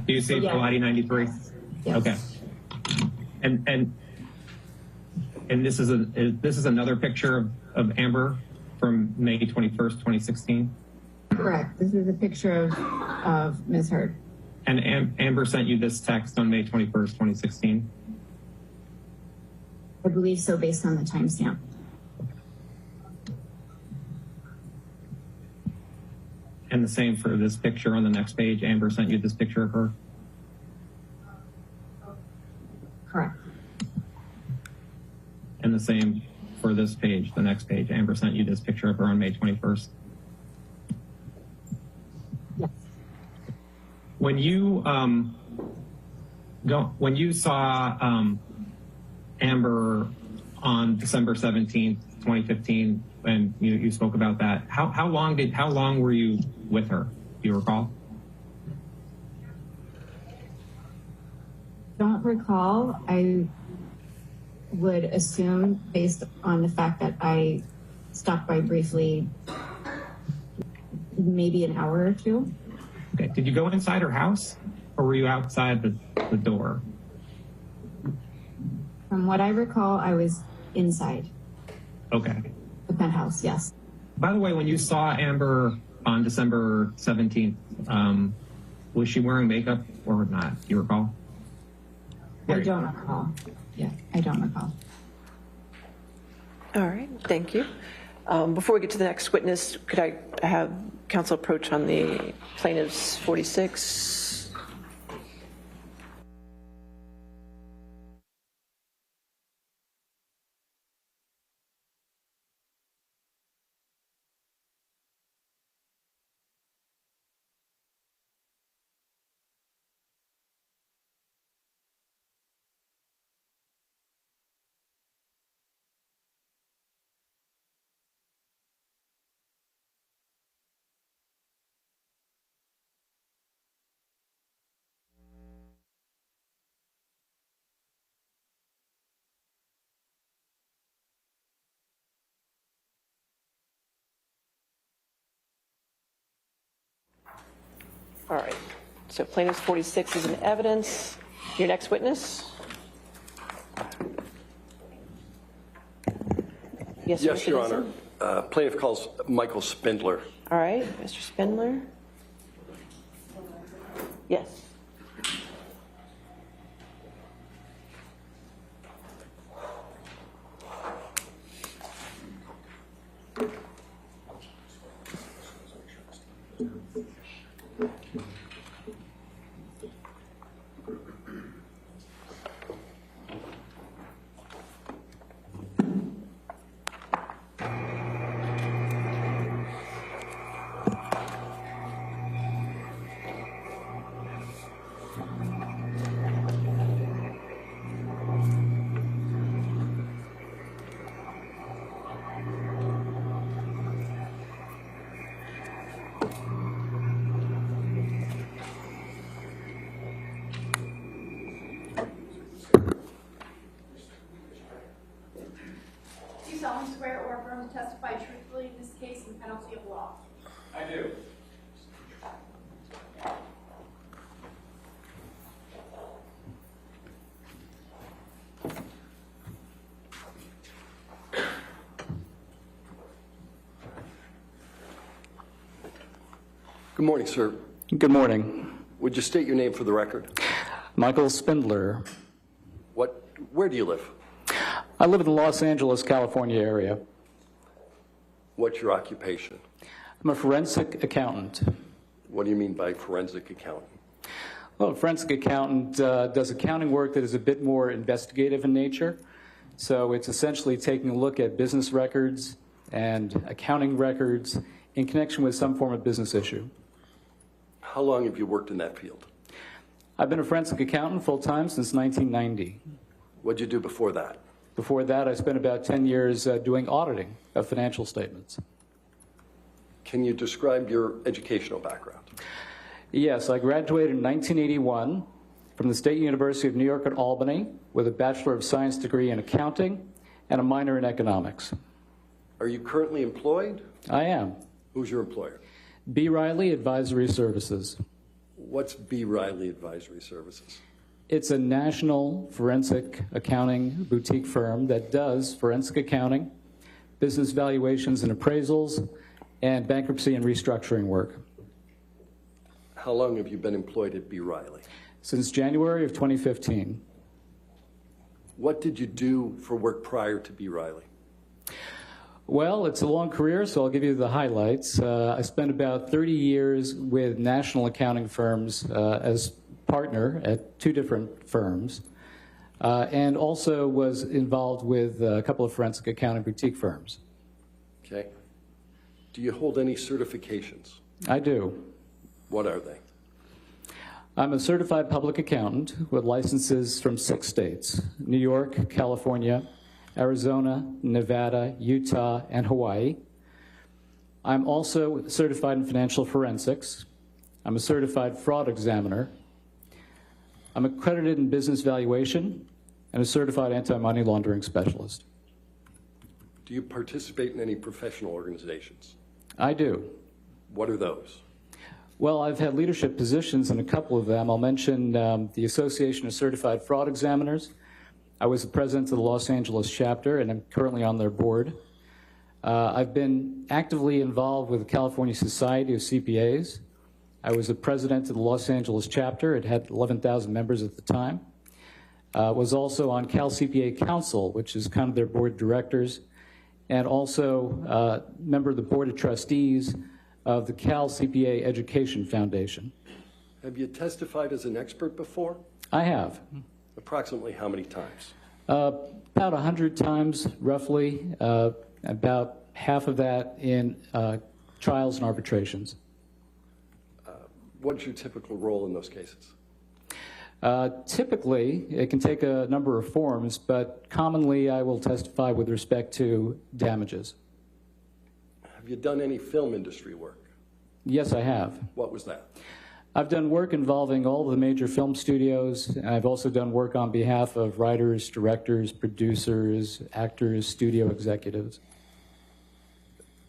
Do you say Yeah. Pilati 93? Yes. Okay. And this is another picture of Amber from May 21st, 2016. Correct. This is a picture of Ms. Heard. And Amber sent you this text on May 21st, 2016. I believe so, based on the timestamp. And the same for this picture on the next page. Amber sent you this picture of her. Correct. And the same for this page, the next page. Amber sent you this picture of her on May 21st. Yes. When you saw Amber on December 17th, 2015, and you spoke about that, how long were you with her? Do you recall? Don't recall. I would assume, based on the fact that I stopped by briefly, maybe an hour or two. Okay. Did you go inside her house, or were you outside the door? From what I recall, I was inside Okay. the penthouse, yes. By the way, when you saw Amber on December 17th, was she wearing makeup or not? Do you recall? I don't recall. Yeah, I don't recall. All right, thank you. Before we get to the next witness, could I have counsel approach on the plaintiff's 46? All right, so plaintiff's 46 is in evidence. Your next witness? Yes, Yes, Mr. Your Dixon? Honor. Plaintiff calls Michael Spindler. All right, Mr. Spindler? Yes. Do you solemnly swear or affirm to testify truthfully in this case and penalty of law? I do. Good morning, sir. Good morning. Would you state your name for the record? Michael Spindler. Where do you live? I live in the Los Angeles, California area. What's your occupation? I'm a forensic accountant. What do you mean by forensic accountant? Well, a forensic accountant does accounting work that is a bit more investigative in nature. So it's essentially taking a look at business records and accounting records in connection with some form of business issue. How long have you worked in that field? I've been a forensic accountant full-time since 1990. What did you do before that? Before that, I spent about 10 years doing auditing of financial statements. Can you describe your educational background? Yes, I graduated in 1981 from the State University of New York at Albany with a Bachelor of Science degree in accounting and a minor in economics. Are you currently employed? I am. Who's your employer? B. Riley Advisory Services. What's B. Riley Advisory Services? It's a national forensic accounting boutique firm that does forensic accounting, business valuations and appraisals, and bankruptcy and restructuring work. How long have you been employed at B. Riley? Since January of 2015. What did you do for work prior to B. Riley? Well, it's a long career, so I'll give you the highlights. I spent about 30 years with national accounting firms as partner at 2 different firms, and also was involved with a couple of forensic accounting boutique firms. Okay. Do you hold any certifications? I do. What are they? I'm a certified public accountant with licenses from 6 states: New York, California, Arizona, Nevada, Utah, and Hawaii. I'm also certified in financial forensics. I'm a certified fraud examiner. I'm accredited in business valuation and a certified anti-money laundering specialist. Do you participate in any professional organizations? I do. What are those? Well, I've had leadership positions in a couple of them. I'll mention the Association of Certified Fraud Examiners. I was the president of the Los Angeles chapter, and I'm currently on their board. I've been actively involved with the California Society of CPAs. I was the president of the Los Angeles chapter. It had 11,000 members at the time. Was also on Cal CPA Council, which is kind of their board of directors, and also member of the board of trustees of the Cal CPA Education Foundation. Have you testified as an expert before? I have. Approximately how many times? About 100 times, roughly. About half of that in trials and arbitrations. What's your typical role in those cases? Typically, it can take a number of forms, but commonly I will testify with respect to damages. Have you done any film industry work? Yes, I have. What was that? I've done work involving all the major film studios, and I've also done work on behalf of writers, directors, producers, actors, studio executives.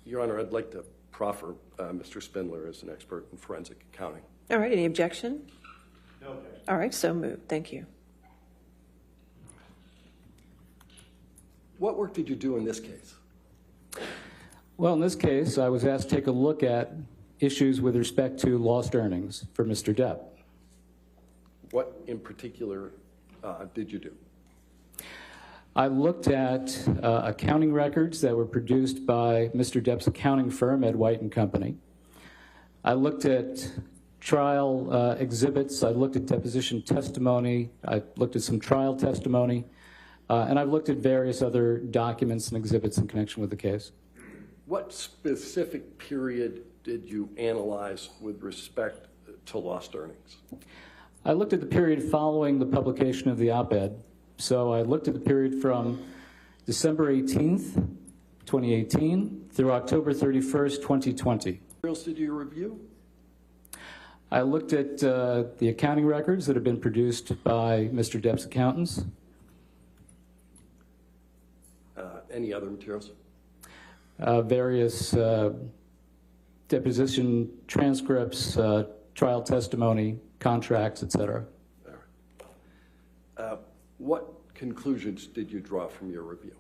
Your Honor, I'd like to proffer Mr. Spindler as an expert in forensic accounting. All right, any objection? No objection. All right, so moved. Thank you. What work did you do in this case? Well, in this case, I was asked to take a look at issues with respect to lost earnings for Mr. Depp. What in particular did you do? I looked at accounting records that were produced by Mr. Depp's accounting firm, Ed White and Company. I looked at trial exhibits. I looked at deposition testimony. I looked at some trial testimony. And I've looked at various other documents and exhibits in connection with the case. What specific period did you analyze with respect to lost earnings? I looked at the period following the publication of the op-ed. So I looked at the period from December 18th, 2018 through October 31st, 2020. What else did you review? I looked at the accounting records that have been produced by Mr. Depp's accountants. Any other materials? Various deposition transcripts, trial testimony, contracts, etc. What conclusions did you draw from your review?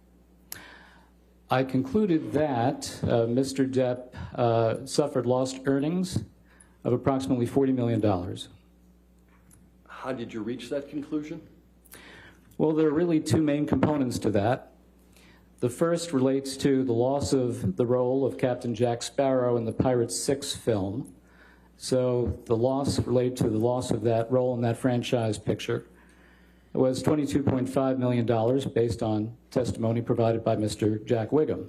I concluded that Mr. Depp suffered lost earnings of approximately $40 million. How did you reach that conclusion? Well, there are really two main components to that. The first relates to the loss of the role of Captain Jack Sparrow in the Pirates 6 film. So the loss related to the loss of that role in that franchise picture was $22.5 million based on testimony provided by Mr. Jack Wiggum.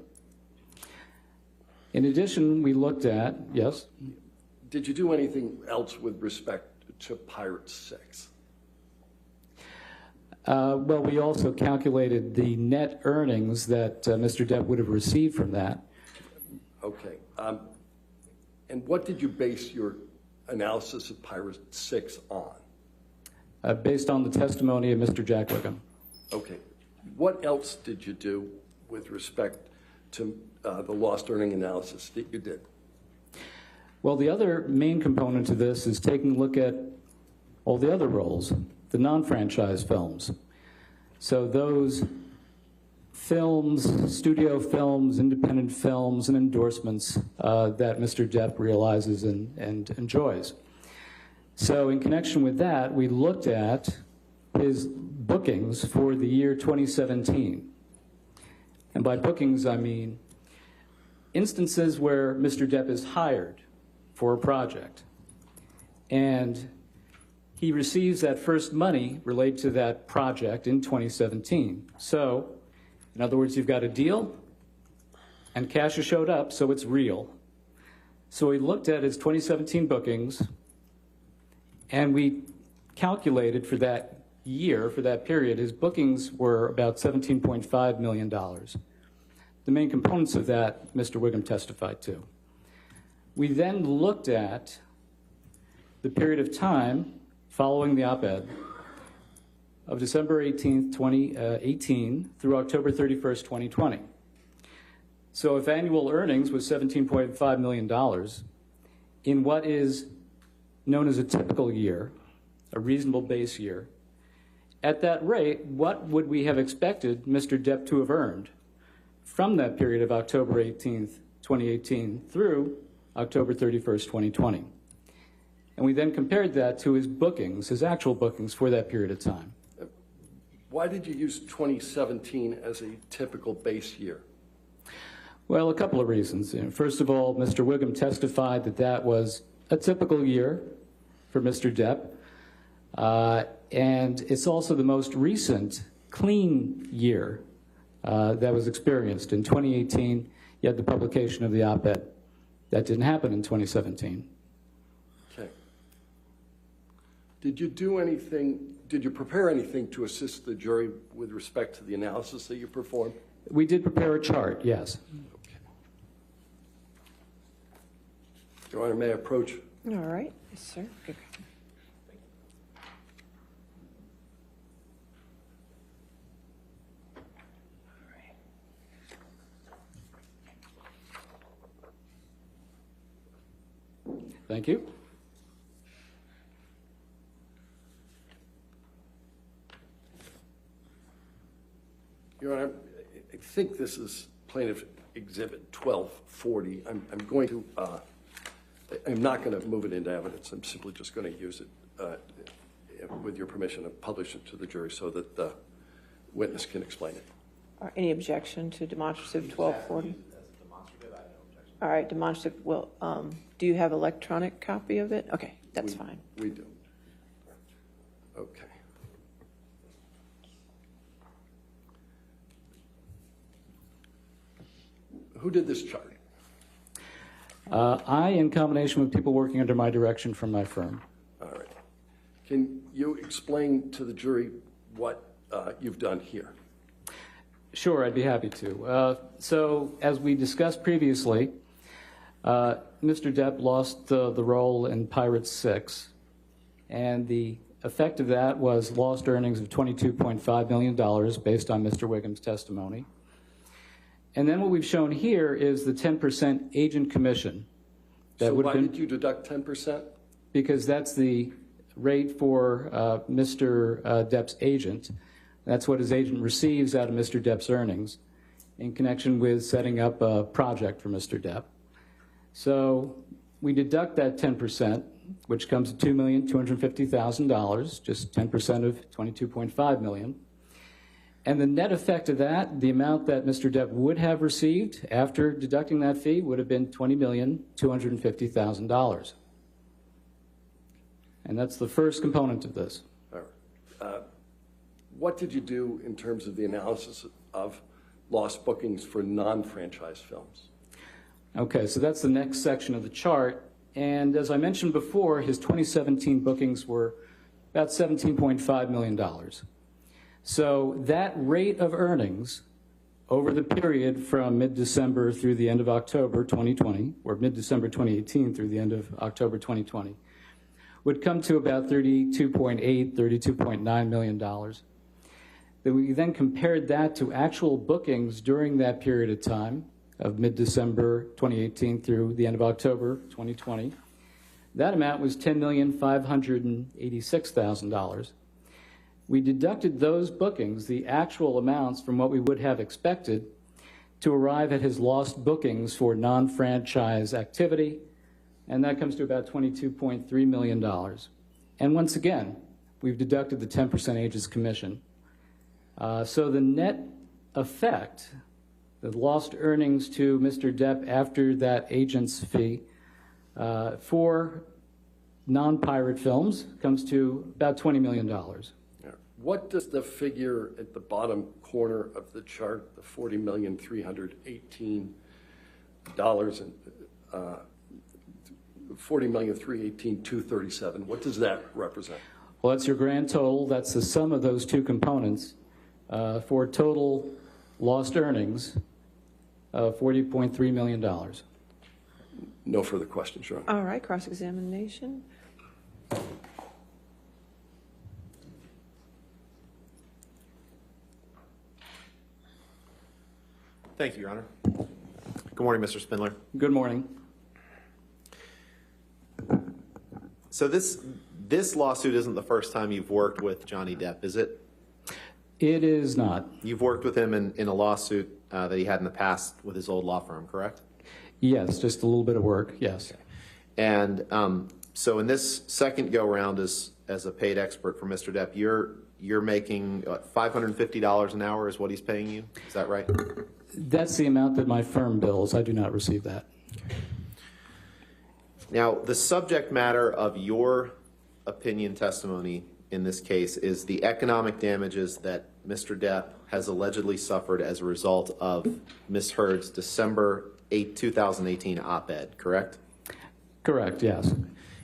In addition, we looked at, yes? Did you do anything else with respect to Pirates 6? Well, we also calculated the net earnings that Mr. Depp would have received from that. Okay. And what did you base your analysis of Pirates 6 on? Based on the testimony of Mr. Jack Wiggum. Okay. What else did you do with respect to the lost earning analysis that you did? Well, the other main component to this is taking a look at all the other roles, the non-franchise films. So those films, studio films, independent films, and endorsements that Mr. Depp realizes and enjoys. So in connection with that, we looked at his bookings for the year 2017. And by bookings, I mean instances where Mr. Depp is hired for a project, and he receives that first money related to that project in 2017. So, in other words, you've got a deal, and cash has showed up, so it's real. So we looked at his 2017 bookings, and we calculated for that year, for that period, his bookings were about $17.5 million. The main components of that, Mr. Wiggum testified to. We then looked at the period of time following the op-ed of December 18th, 2018 through October 31st, 2020. So if annual earnings was $17.5 million, in what is known as a typical year, a reasonable base year, at that rate, what would we have expected Mr. Depp to have earned from that period of October 18th, 2018 through October 31st, 2020? And we then compared that to his bookings, his actual bookings for that period of time. Why did you use 2017 as a typical base year? Well, a couple of reasons. First of all, Mr. Wiggum testified that that was a typical year for Mr. Depp. And it's also the most recent clean year that was experienced. In 2018, you had the publication of the op-ed. That didn't happen in 2017. Okay. Did you do anything, did you prepare anything to assist the jury with respect to the analysis that you performed? We did prepare a chart, yes. Okay. Your Honor, may I approach? All right. Yes, sir. Good. Thank you. Your Honor, I think this is plaintiff Exhibit 1240. I'm going to, I'm not going to move it into evidence. I'm simply just going to use it, with your permission, and publish it to the jury so that the witness can explain it. Any objection to demonstrative 1240? All right, demonstrative, well, do you have electronic copy of it? Okay, that's fine. We do. Okay. Who did this chart? I, in combination with people working under my direction from my firm. All right. Can you explain to the jury what you've done here? Sure, I'd be happy to. So, as we discussed previously, Mr. Depp lost the role in Pirates 6, and the effect of that was lost earnings of $22.5 million based on Mr. Wiggum's testimony. And then what we've shown here is the 10% agent commission. So why did you deduct 10%? Because that's the rate for Mr. Depp's agent. That's what his agent receives out of Mr. Depp's earnings in connection with setting up a project for Mr. Depp. So we deduct that 10%, which comes to $2,250,000, just 10% of $22.5 million. And the net effect of that, the amount that Mr. Depp would have received after deducting that fee, would have been $20,250,000. And that's the first component of this. All right. What did you do in terms of the analysis of lost bookings for non-franchise films? Okay, so that's the next section of the chart. And as I mentioned before, his 2017 bookings were about $17.5 million. So that rate of earnings over the period from mid-December through the end of October 2020, or mid-December 2018 through the end of October 2020, would come to about $32.8, $32.9 million. We then compared that to actual bookings during that period of time of mid-December 2018 through the end of October 2020. That amount was $10,586,000. We deducted those bookings, the actual amounts, from what we would have expected to arrive at his lost bookings for non-franchise activity, and that comes to about $22.3 million. And once again, we've deducted the 10% agent's commission. So the net effect, the lost earnings to Mr. Depp after that agent's fee for non-pirate films comes to about $20 million. What does the figure at the bottom corner of the chart, the $40,318,237, what does that represent? Well, that's your grand total. That's the sum of those two components for total lost earnings of $40.3 million. No further questions, Your Honor. All right, cross-examination. Thank you, Your Honor. Good morning, Mr. Spindler. Good morning. So this lawsuit isn't the first time you've worked with Johnny Depp, is it? It is not. You've worked with him in a lawsuit that he had in the past with his old law firm, correct? Yes, just a little bit of work, yes. Okay. And so in this second go-round as a paid expert for Mr. Depp, you're making $550 an hour is what he's paying you? Is that right? That's the amount that my firm bills. I do not receive that. Okay. Now, the subject matter of your opinion testimony in this case is the economic damages that Mr. Depp has allegedly suffered as a result of Ms. Heard's December 8, 2018 op-ed, correct? Correct, yes.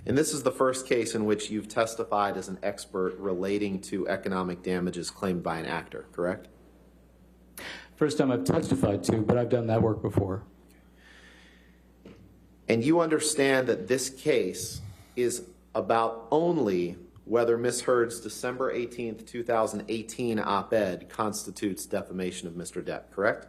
And this is the first case in which you've testified as an expert relating to economic damages claimed by an actor, correct? First time I've testified to, but I've done that work before. And you understand that this case is about only whether Ms. Heard's December 18th, 2018 op-ed constitutes defamation of Mr. Depp, correct?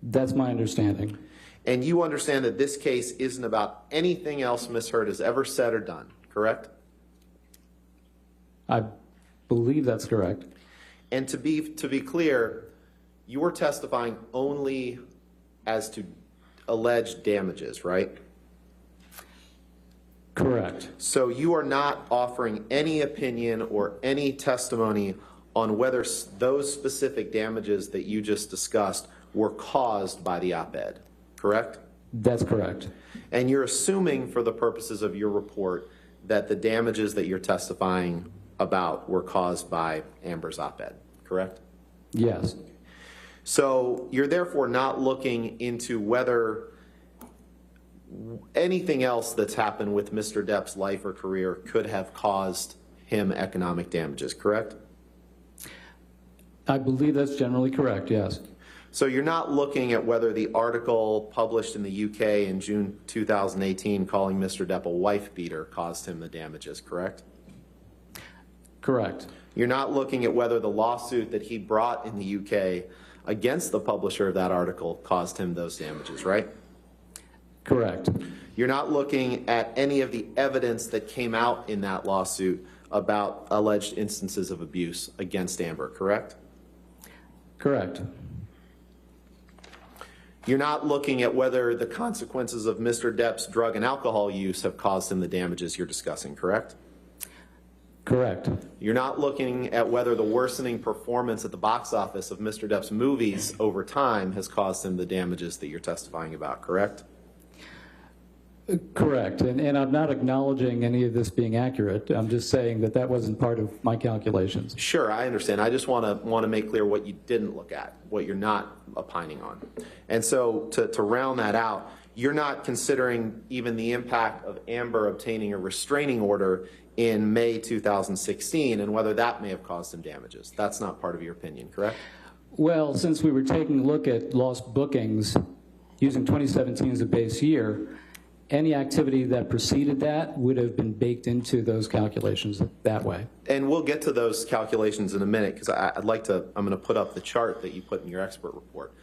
That's my understanding. And you understand that this case isn't about anything else Ms. Heard has ever said or done, correct? I believe that's correct. And to be clear, you are testifying only as to alleged damages, right? Correct. So you are not offering any opinion or any testimony on whether those specific damages that you just discussed were caused by the op-ed, correct? That's correct. And you're assuming for the purposes of your report that the damages that you're testifying about were caused by Amber's op-ed, correct? Yes. So you're therefore not looking into whether anything else that's happened with Mr. Depp's life or career could have caused him economic damages, correct? I believe that's generally correct, yes. So you're not looking at whether the article published in the UK in June 2018 calling Mr. Depp a wife beater caused him the damages, correct? Correct. You're not looking at whether the lawsuit that he brought in the UK against the publisher of that article caused him those damages, right? Correct. You're not looking at any of the evidence that came out in that lawsuit about alleged instances of abuse against Amber, correct? Correct. You're not looking at whether the consequences of Mr. Depp's drug and alcohol use have caused him the damages you're discussing, correct? Correct. You're not looking at whether the worsening performance at the box office of Mr. Depp's movies over time has caused him the damages that you're testifying about, correct? Correct. And I'm not acknowledging any of this being accurate. I'm just saying that that wasn't part of my calculations. Sure, I understand. I just want to make clear what you didn't look at, what you're not opining on. And so to round that out, you're not considering even the impact of Amber obtaining a restraining order in May 2016 and whether that may have caused him damages. That's not part of your opinion, correct? Well, since we were taking a look at lost bookings using 2017 as a base year, any activity that preceded that would have been baked into those calculations that way. And we'll get to those calculations in a minute because I'm going to put up the chart that you put in your expert report.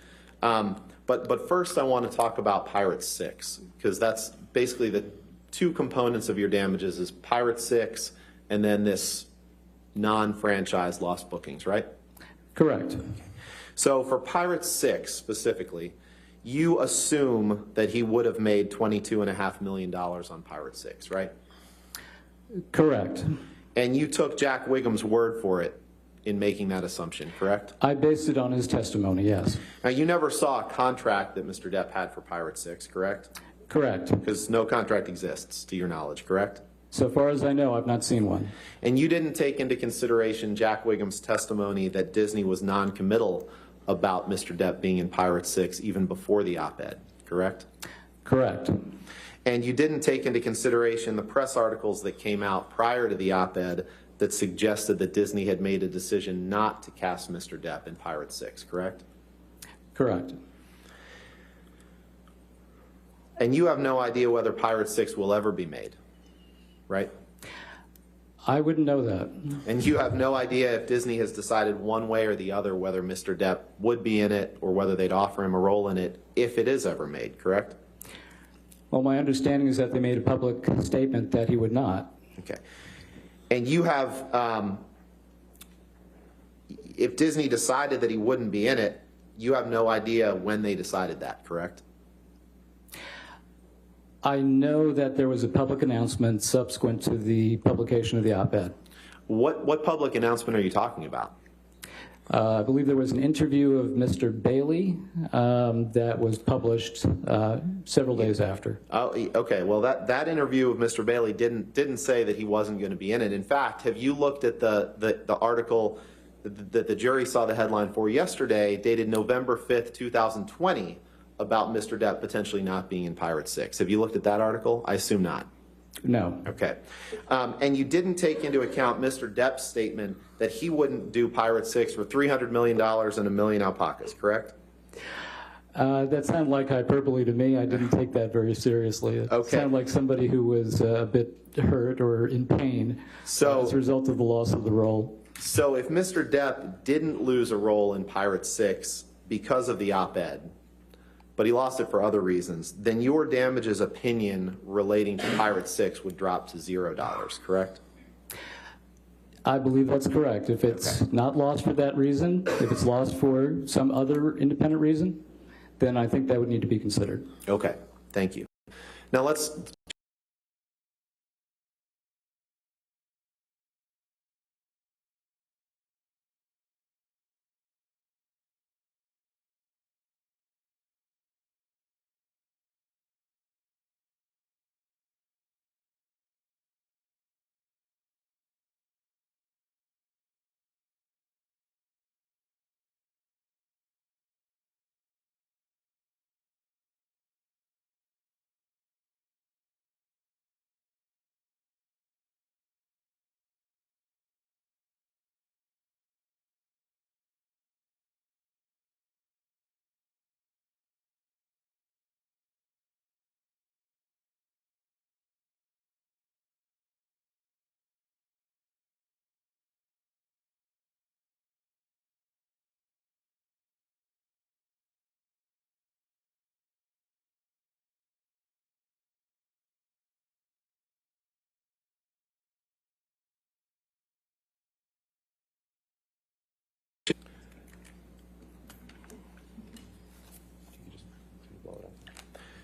But first I want to talk about Pirate 6 because that's basically the two components of your damages is Pirate 6 and then this non-franchise lost bookings, right? Correct. So for Pirate 6 specifically, you assume that he would have made $22.5 million on Pirate 6, right? Correct. And you took Jack Wiggum's word for it in making that assumption, correct? I based it on his testimony, yes. Now, you never saw a contract that Mr. Depp had for Pirate 6, correct? Correct. Because no contract exists, to your knowledge, correct? So far as I know, I've not seen one. And you didn't take into consideration Jack Wiggum's testimony that Disney was non-committal about Mr. Depp being in Pirate 6 even before the op-ed, correct? Correct. And you didn't take into consideration the press articles that came out prior to the op-ed that suggested that Disney had made a decision not to cast Mr. Depp in Pirate 6, correct? Correct. And you have no idea whether Pirate 6 will ever be made, right? I wouldn't know that. And you have no idea if Disney has decided one way or the other whether Mr. Depp would be in it or whether they'd offer him a role in it if it is ever made, correct? Well, my understanding is that they made a public statement that he would not. Okay. And you have, if Disney decided that he wouldn't be in it, you have no idea when they decided that, correct? I know that there was a public announcement subsequent to the publication of the op-ed. What public announcement are you talking about? I believe there was an interview of Mr. Bailey that was published several days after. Oh, okay. Well, that interview of Mr. Bailey didn't say that he wasn't going to be in it. In fact, have you looked at the article that the jury saw the headline for yesterday, dated November 5th, 2020, about Mr. Depp potentially not being in Pirate 6? Have you looked at that article? I assume not. No. Okay. And you didn't take into account Mr. Depp's statement that he wouldn't do Pirate 6 for $300 million and a million alpacas, correct? That sounded like hyperbole to me. I didn't take that very seriously. It Okay. sounded like somebody who was a bit hurt or in pain as a result of the loss of the role. So if Mr. Depp didn't lose a role in Pirate 6 because of the op-ed, but he lost it for other reasons, then your damages opinion relating to Pirate 6 would drop to $0, correct? I believe that's correct. If it's not lost for that reason, if it's lost for some other independent reason, then I think that would need to be considered. Okay, thank you. Now let's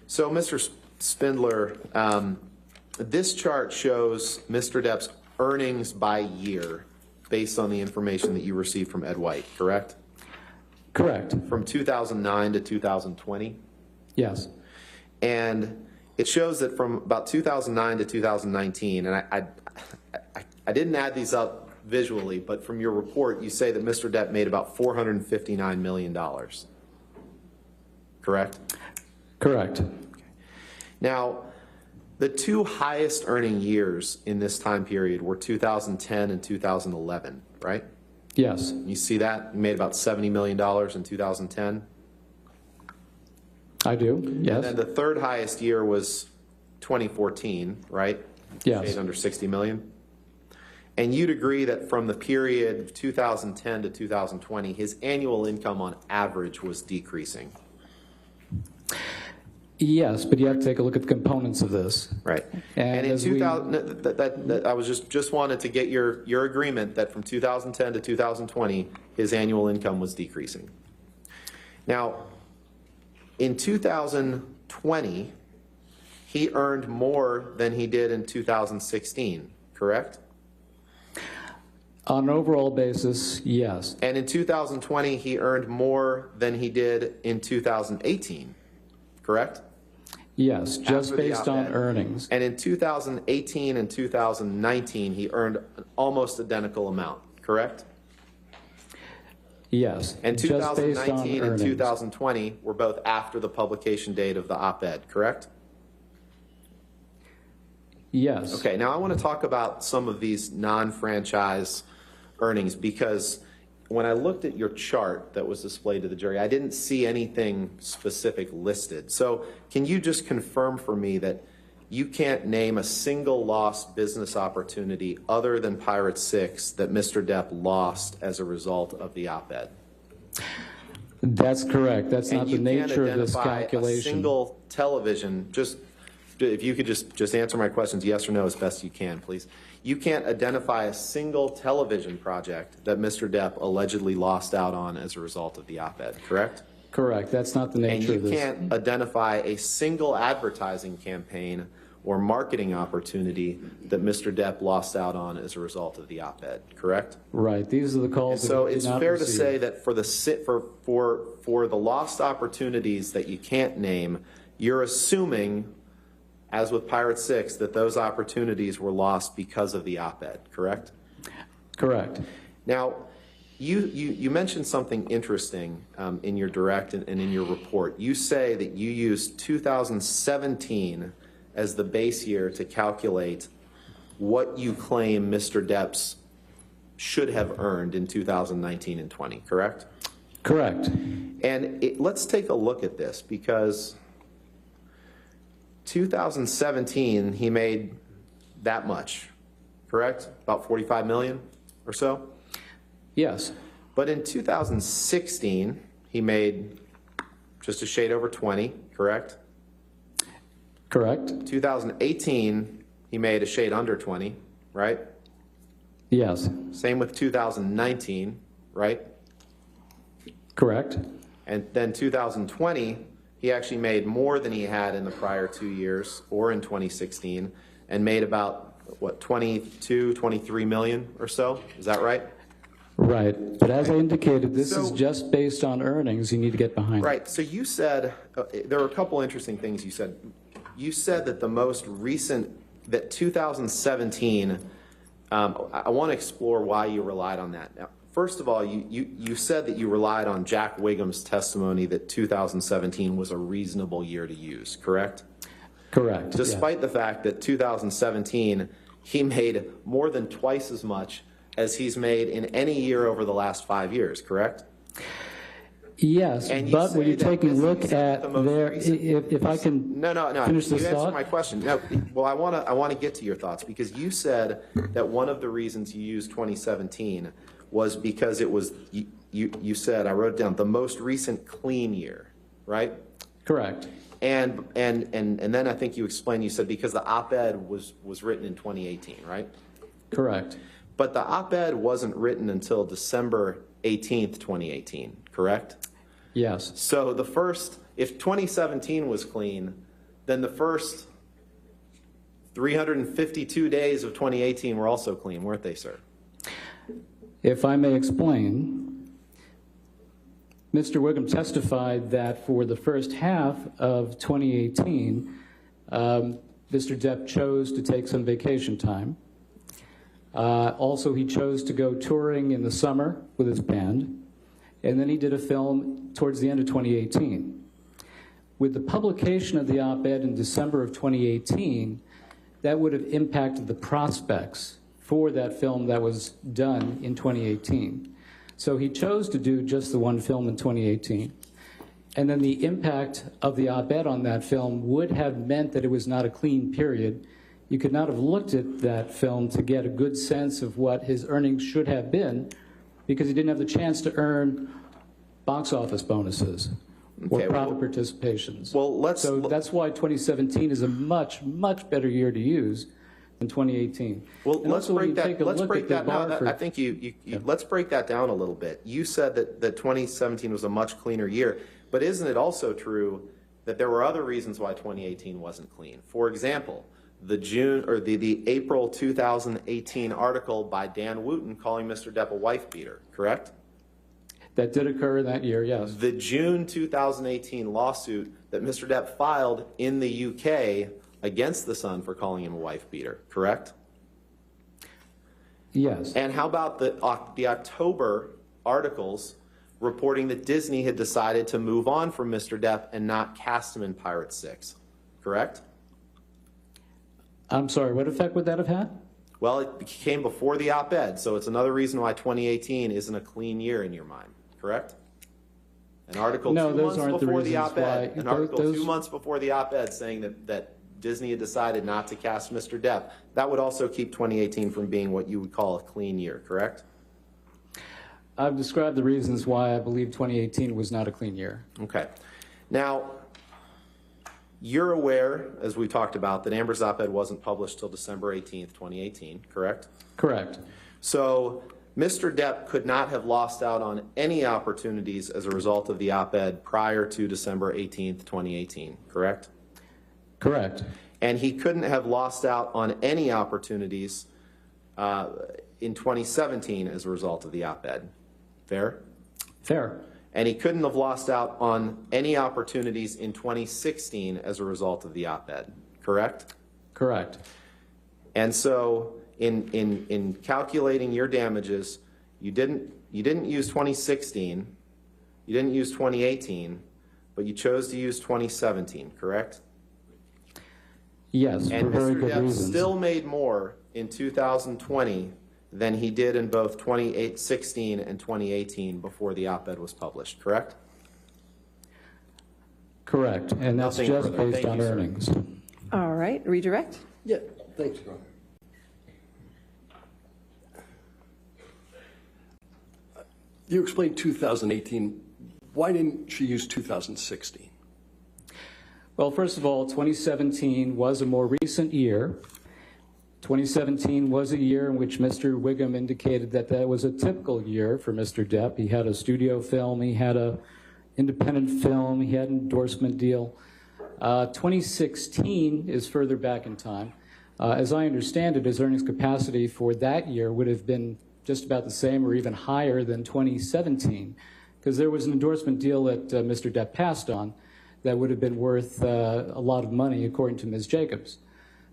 So, Mr. Spindler, this chart shows Mr. Depp's earnings by year based on the information that you received from Ed White, correct? Correct. From 2009 to 2020? Yes. And it shows that from about 2009 to 2019, and I didn't add these up visually, but from your report, you say that Mr. Depp made about $459 million. Correct? Correct. Now, the two highest earning years in this time period were 2010 and 2011, right? Yes. You see that? You made about $70 million in 2010. I do, yes. And then the third highest year was 2014, right? Yes. Made under 60 million. And you'd agree that from the period 2010 to 2020, his annual income on average was decreasing. Yes, but you have to take a look at the components of this. Right. And in as 2000, I was just wanted to get your agreement that from 2010 to 2020, his annual income was decreasing. Now, in 2020, he earned more than he did in 2016, correct? On an overall basis, yes. And in 2020, he earned more than he did in 2018, correct? Yes, just After the based on op-ed. earnings. And in 2018 and 2019, he earned an almost identical amount, correct? Yes, And just based on 2019 and earnings. 2020 were both after the publication date of the op-ed, correct? Yes. Okay, now I want to talk about some of these non-franchise earnings because when I looked at your chart that was displayed to the jury, I didn't see anything specific listed. So can you just confirm for me that you can't name a single lost business opportunity other than Pirate 6 that Mr. Depp lost as a result of the op-ed? That's correct. That's not the nature of this A calculation. single television, just if you could just answer my questions yes or no as best you can, please. You can't identify a single television project that Mr. Depp allegedly lost out on as a result of the op-ed, correct? Correct. That's not the And nature you of this. can't identify a single advertising campaign or marketing opportunity that Mr. Depp lost out on as a result of the op-ed, correct? Right. These are the calls that So we did it's not fair to receive. say that for the lost opportunities that you can't name, you're assuming, as with Pirate 6, that those opportunities were lost because of the op-ed, correct? Correct. Now, you mentioned something interesting in your direct and in your report. You say that you used 2017 as the base year to calculate what you claim Mr. Depp's should have earned in 2019 and 20, correct? Correct. And let's take a look at this because 2017 he made that much, correct? About 45 million or so? Yes. But in 2016 he made just a shade over 20, correct? Correct. 2018 he made a shade under 20, right? Yes. Same with 2019, right? Correct. And then 2020, he actually made more than he had in the prior 2 years or in 2016 and made about, what, 22, 23 million or so? Is that right? Right. But as I indicated, this is just based on earnings. You need to get behind it. Right. So you said, there were a couple interesting things you said. You said that the most recent, that 2017, I want to explore why you relied on that. Now, first of all, you said that you relied on Jack Wiggum's testimony that 2017 was a reasonable year to use, correct? Correct. Despite the fact that 2017, he made more than twice as much as he's made in any year over the last 5 years, correct? Yes, but when you take a look at their, if I can finish this you thought. Answer my question. No, well, I want to get to your thoughts because you said that one of the reasons you used 2017 was because it was, you said, I wrote it down, the most recent clean year, right? Correct. And then I think you explained, you said because the op-ed was written in 2018, right? Correct. But the op-ed wasn't written until December 18th, 2018, correct? Yes. So the first, if 2017 was clean, then the first 352 days of 2018 were also clean, weren't they, sir? If I may explain, Mr. Wiggum testified that for the first half of 2018, Mr. Depp chose to take some vacation time. Also, he chose to go touring in the summer with his band, and then he did a film towards the end of 2018. With the publication of the op-ed in December of 2018, that would have impacted the prospects for that film that was done in 2018. So he chose to do just the one film in 2018. And then the impact of the op-ed on that film would have meant that it was not a clean period. You could not have looked at that film to get a good sense of what his earnings should have been because he didn't have the chance to earn box office bonuses or profit participations. So that's why 2017 is a much, much better year to use than 2018. Well, and let's break that. Let's break that down. I think let's break that down a little bit. You said that 2017 was a much cleaner year, but isn't it also true that there were other reasons why 2018 wasn't clean? For example, the April 2018 article by Dan Wooten calling Mr. Depp a wife beater, correct? That did occur in that year, yes. The June 2018 lawsuit that Mr. Depp filed in the UK against the Sun for calling him a wife beater, correct? Yes. And how about the October articles reporting that Disney had decided to move on from Mr. Depp and not cast him in Pirates 6, correct? I'm sorry, what effect would that have had? Well, it came before the op-ed, so it's another reason why 2018 isn't a clean year in your mind, correct? An article no, 2 those months aren't before the the reasons why. op-ed, an article 2 months before the op-ed saying that Disney had decided not to cast Mr. Depp. That would also keep 2018 from being what you would call a clean year, correct? I've described the reasons why I believe 2018 was not a clean year. Okay. Now, you're aware, as we talked about, that Amber's op-ed wasn't published till December 18th, 2018, correct? Correct. So Mr. Depp could not have lost out on any opportunities as a result of the op-ed prior to December 18th, 2018, correct? Correct. And he couldn't have lost out on any opportunities in 2017 as a result of the op-ed. Fair? Fair. And he couldn't have lost out on any opportunities in 2016 as a result of the op-ed, correct? Correct. And so in calculating your damages, you didn't use 2016, you didn't use 2018, but you chose to use 2017, correct? Yes, and for very Mr. good Depp reasons. still made more in 2020 than he did in both 2016 and 2018 before the op-ed was published, correct? Correct, and that's Nothing just further. based Thank on you, sir. earnings. All right, redirect. Yeah, thanks, Ron. You explained 2018. Why didn't she use 2016? Well, first of all, 2017 was a more recent year. 2017 was a year in which Mr. Wiggum indicated that that was a typical year for Mr. Depp. He had a studio film, he had a independent film. He had an endorsement deal. 2016 is further back in time. As I understand it, his earnings capacity for that year would have been just about the same or even higher than 2017, because there was an endorsement deal that Mr. Depp passed on that would have been worth a lot of money, according to Ms. Jacobs.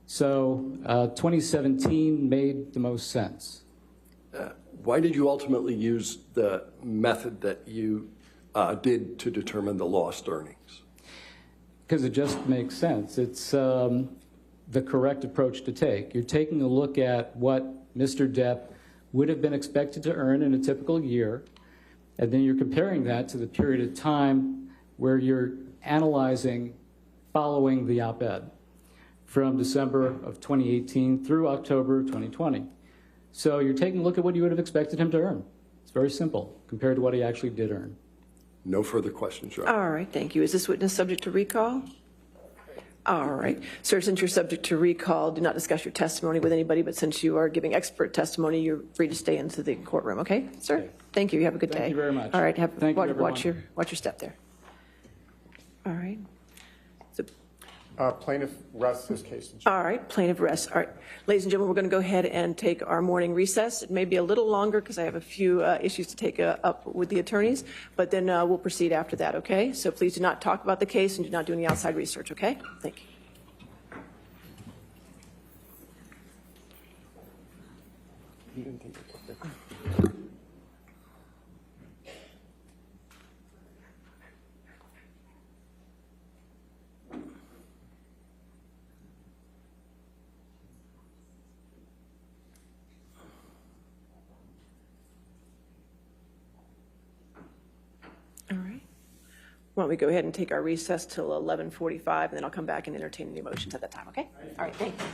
So 2017 made the most sense. Why did you ultimately use the method that you did to determine the lost earnings? Because it just makes sense. It's the correct approach to take. You're taking a look at what Mr. Depp would have been expected to earn in a typical year, and then you're comparing that to the period of time where you're analyzing following the op-ed from December of 2018 through October of 2020. So you're taking a look at what you would have expected him to earn. It's very simple compared to what he actually did earn. No further questions, Your Honor. All right, thank you. Is this witness subject to recall? All right. Sir, since you're subject to recall, do not discuss your testimony with anybody, but since you are giving expert testimony, you're free to stay into the courtroom, okay, sir? Okay. Thank you. You have a good day. Thank you very much. All right, Thank you, everyone. watch your step there. All right. So, Plaintiff rests his case. all right, plaintiff rests. All right, ladies and gentlemen, we're going to go ahead and take our morning recess. It may be a little longer because I have a few issues to take up with the attorneys, but then we'll proceed after that, okay? So please do not talk about the case and do not do any outside research, okay? Thank you. All right. Why don't we go ahead and take our recess till 11:45, and then I'll come back and entertain any motions at that time, okay? All right, thank you.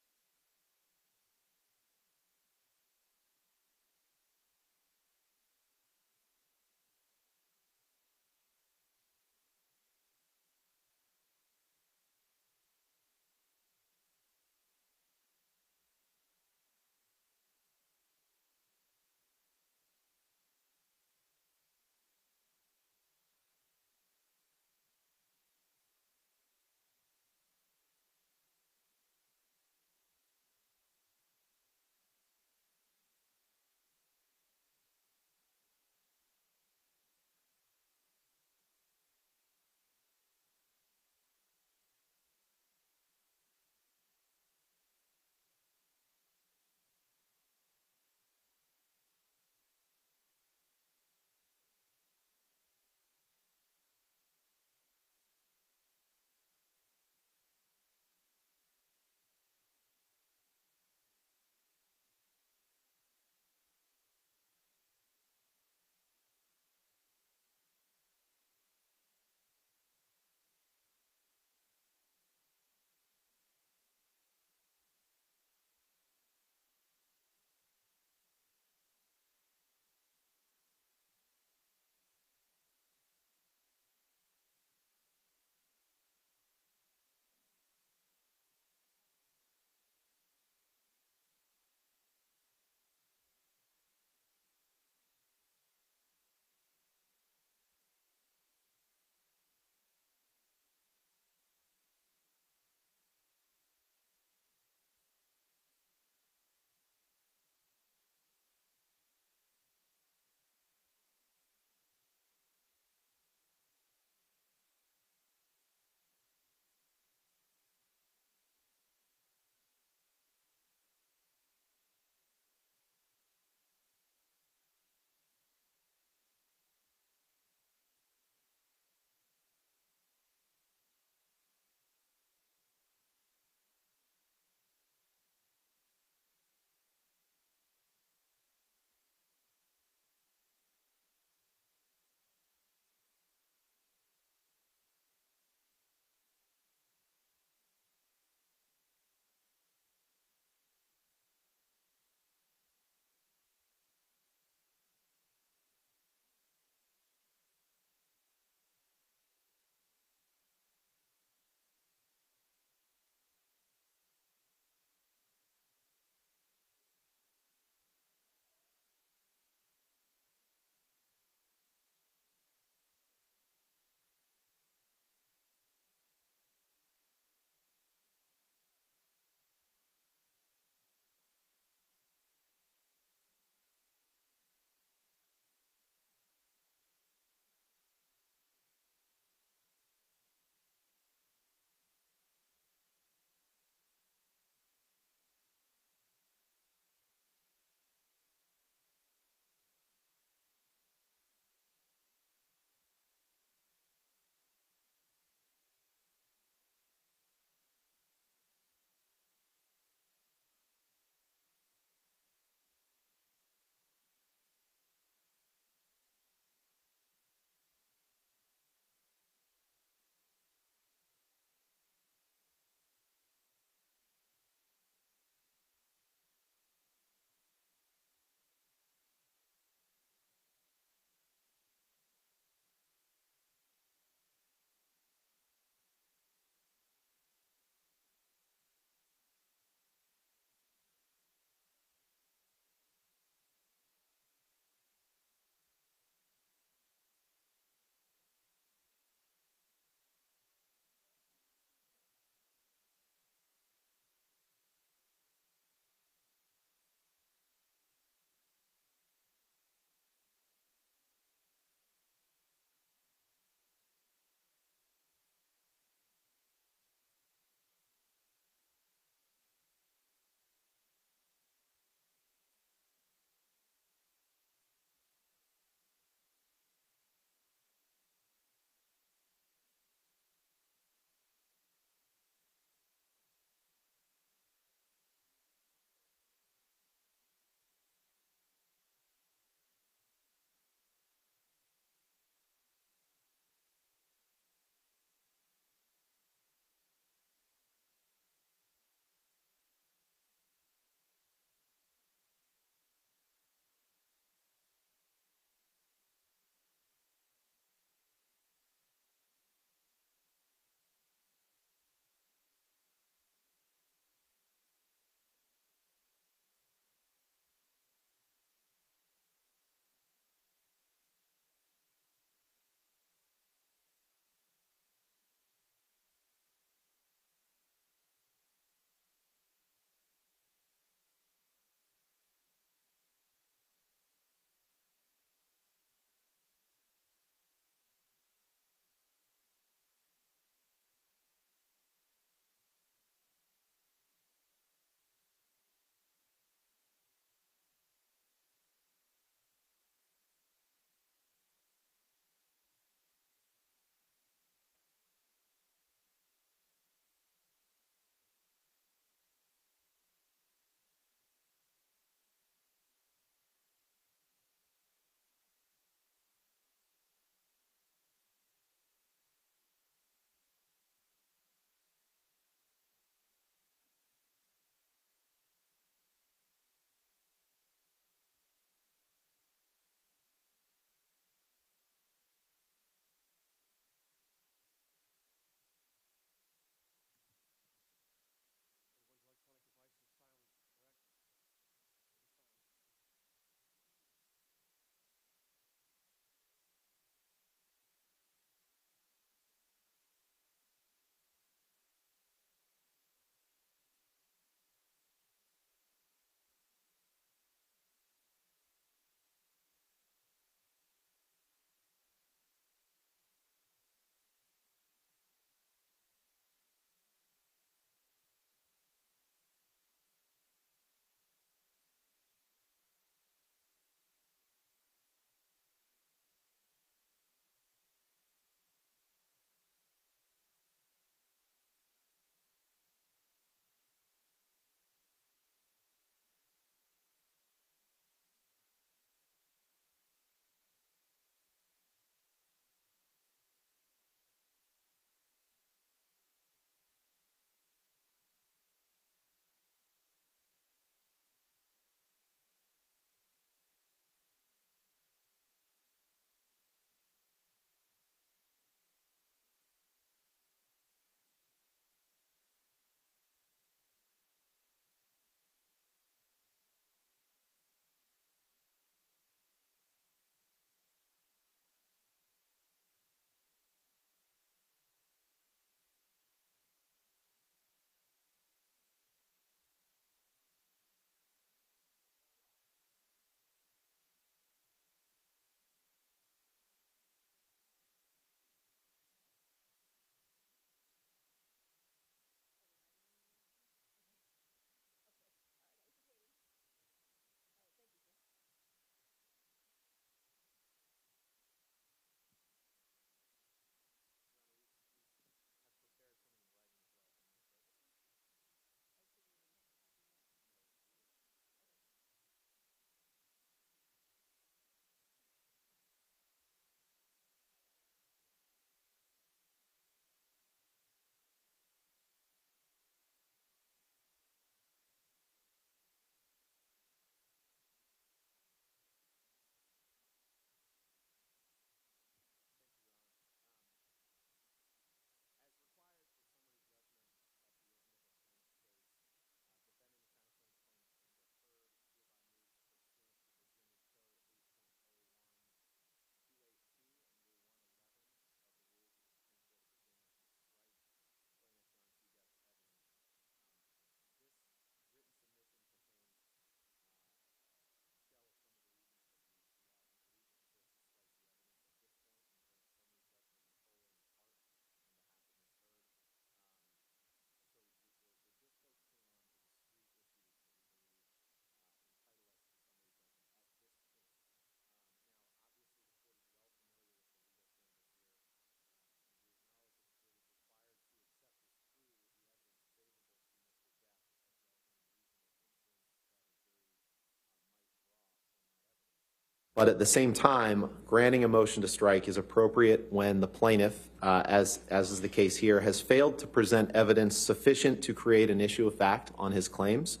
But at the same time, granting a motion to strike is appropriate when the plaintiff, as is the case here, has failed to present evidence sufficient to create an issue of fact on his claims.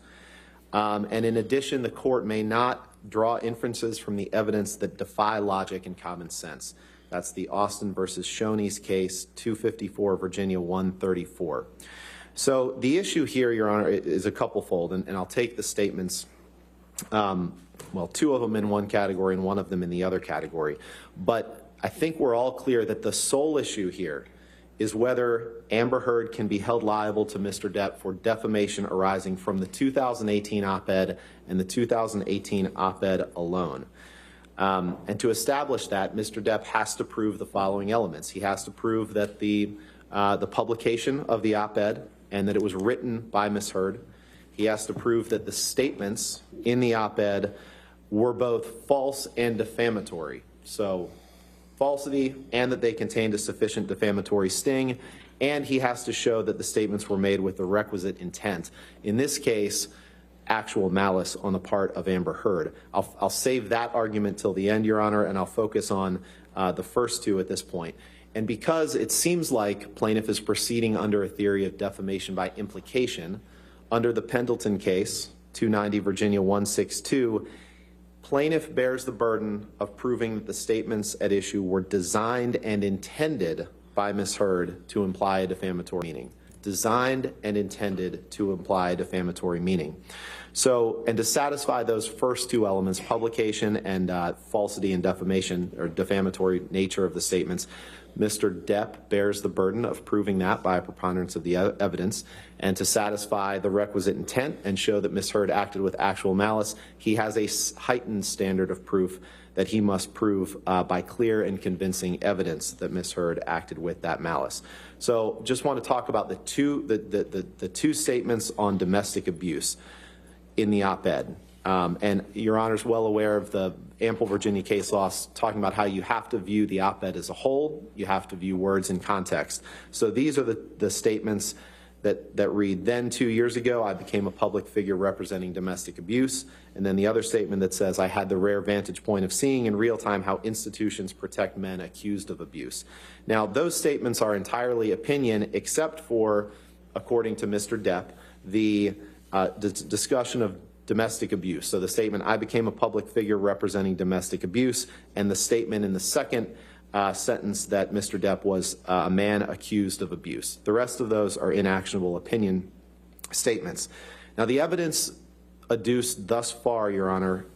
And in addition, the court may not draw inferences from the evidence that defy logic and common sense. That's the Austin versus Shoney's case, 254 Virginia 134. So the issue here, Your Honor, is a couple-fold, and I'll take the statements, well, two of them in one category and one of them in the other category. But I think we're all clear that the sole issue here is whether Amber Heard can be held liable to Mr. Depp for defamation arising from the 2018 op-ed and the 2018 op-ed alone. And to establish that, Mr. Depp has to prove the following elements. He has to prove that the publication of the op-ed and that it was written by Ms. Heard. He has to prove that the statements in the op-ed were both false and defamatory. So falsity, and that they contained a sufficient defamatory sting, and he has to show that the statements were made with the requisite intent. In this case, actual malice on the part of Amber Heard. I'll save that argument till the end, Your Honor, and I'll focus on the first two at this point. And because it seems like plaintiff is proceeding under a theory of defamation by implication, under the Pendleton case, 290 Virginia 162, plaintiff bears the burden of proving that the statements at issue were designed and intended by Ms. Heard to imply a defamatory meaning. Designed and intended to imply a defamatory meaning. So, and to satisfy those first two elements, publication and falsity and defamation or defamatory nature of the statements, Mr. Depp bears the burden of proving that by a preponderance of the evidence. And to satisfy the requisite intent and show that Ms. Heard acted with actual malice, he has a heightened standard of proof that he must prove by clear and convincing evidence that Ms. Heard acted with that malice. So just want to talk about the two statements on domestic abuse in the op-ed. And Your Honor's well aware of the ample Virginia case law talking about how you have to view the op-ed as a whole, you have to view words in context. So these are the statements that read, then 2 years ago, I became a public figure representing domestic abuse. And then the other statement that says, I had the rare vantage point of seeing in real time how institutions protect men accused of abuse. Now, those statements are entirely opinion, except for, according to Mr. Depp, the discussion of domestic abuse. So the statement, I became a public figure representing domestic abuse, and the statement in the second sentence that Mr. Depp was a man accused of abuse. The rest of those are inactionable opinion statements. Now, the evidence adduced thus far, Your Honor,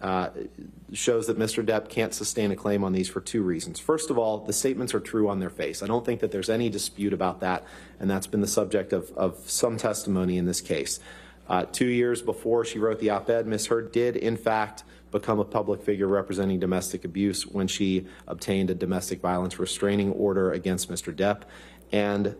shows that Mr. Depp can't sustain a claim on these for two reasons. First of all, the statements are true on their face. I don't think that there's any dispute about that, and that's been the subject of some testimony in this case. 2 years before she wrote the op-ed, Ms. Heard did, in fact, become a public figure representing domestic abuse when she obtained a domestic violence restraining order against Mr. Depp, and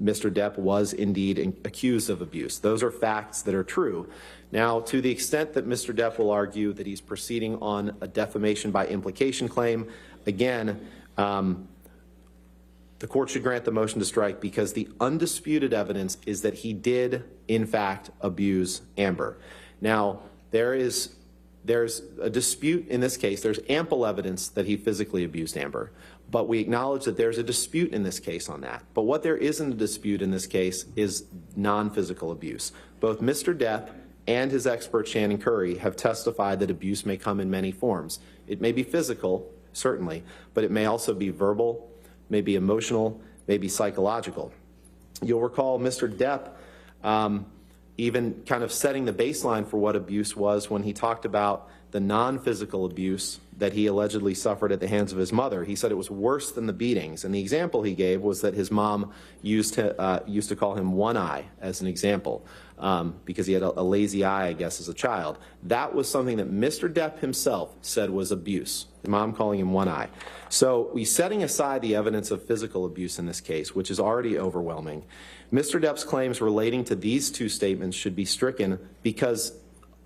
Mr. Depp was indeed accused of abuse. Those are facts that are true. Now, to the extent that Mr. Depp will argue that he's proceeding on a defamation by implication claim, again, the court should grant the motion to strike because the undisputed evidence is that he did, in fact, abuse Amber. Now, there's a dispute in this case. There's ample evidence that he physically abused Amber, but we acknowledge that there's a dispute in this case on that. But what there isn't a dispute in this case is non-physical abuse. Both Mr. Depp and his expert Shannon Curry have testified that abuse may come in many forms. It may be physical, certainly, but it may also be verbal, may be emotional, may be psychological. You'll recall Mr. Depp even kind of setting the baseline for what abuse was when he talked about the non-physical abuse that he allegedly suffered at the hands of his mother. He said it was worse than the beatings, and the example he gave was that his mom used to call him One Eye as an example because he had a lazy eye, I guess, as a child. That was something that Mr. Depp himself said was abuse, the mom calling him One Eye. So we setting aside the evidence of physical abuse in this case, which is already overwhelming, Mr. Depp's claims relating to these two statements should be stricken because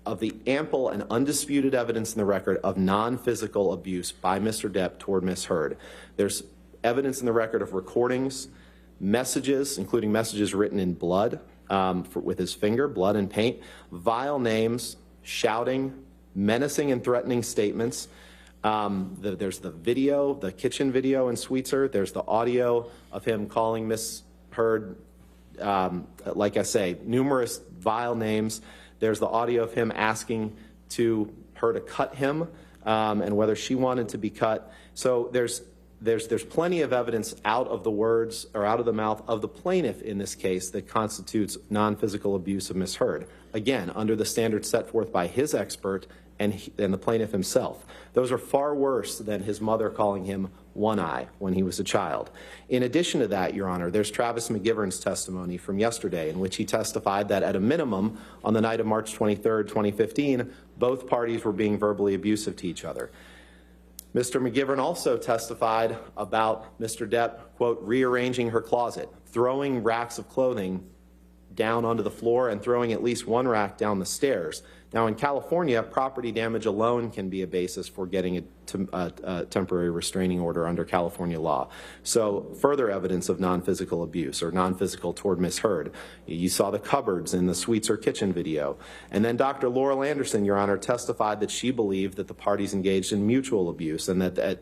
of the ample and undisputed evidence in the record of non-physical abuse by Mr. Depp toward Ms. Heard. There's evidence in the record of recordings, messages, including messages written in blood with his finger, blood and paint, vile names, shouting, menacing and threatening statements, There's the video, the kitchen video in Sweetser. There's the audio of him calling Miss Heard, like I say, numerous vile names. There's the audio of him asking her to cut him and whether she wanted to be cut. So there's plenty of evidence out of the words or out of the mouth of the plaintiff in this case that constitutes non-physical abuse of Miss Heard. Again, under the standards set forth by his expert and the plaintiff himself. Those are far worse than his mother calling him one eye when he was a child. In addition to that, Your Honor, there's Travis McGivern's testimony from yesterday in which he testified that at a minimum on the night of March 23rd, 2015, both parties were being verbally abusive to each other. Mr. McGivern also testified about Mr. Depp, quote, rearranging her closet, throwing racks of clothing down onto the floor and throwing at least one rack down the stairs. Now, in California, property damage alone can be a basis for getting a temporary restraining order under California law. So further evidence of non-physical abuse or non-physical toward Miss Heard. You saw the cupboards in the Sweetser kitchen video. And then Dr. Laurel Anderson, Your Honor, testified that she believed that the parties engaged in mutual abuse and that at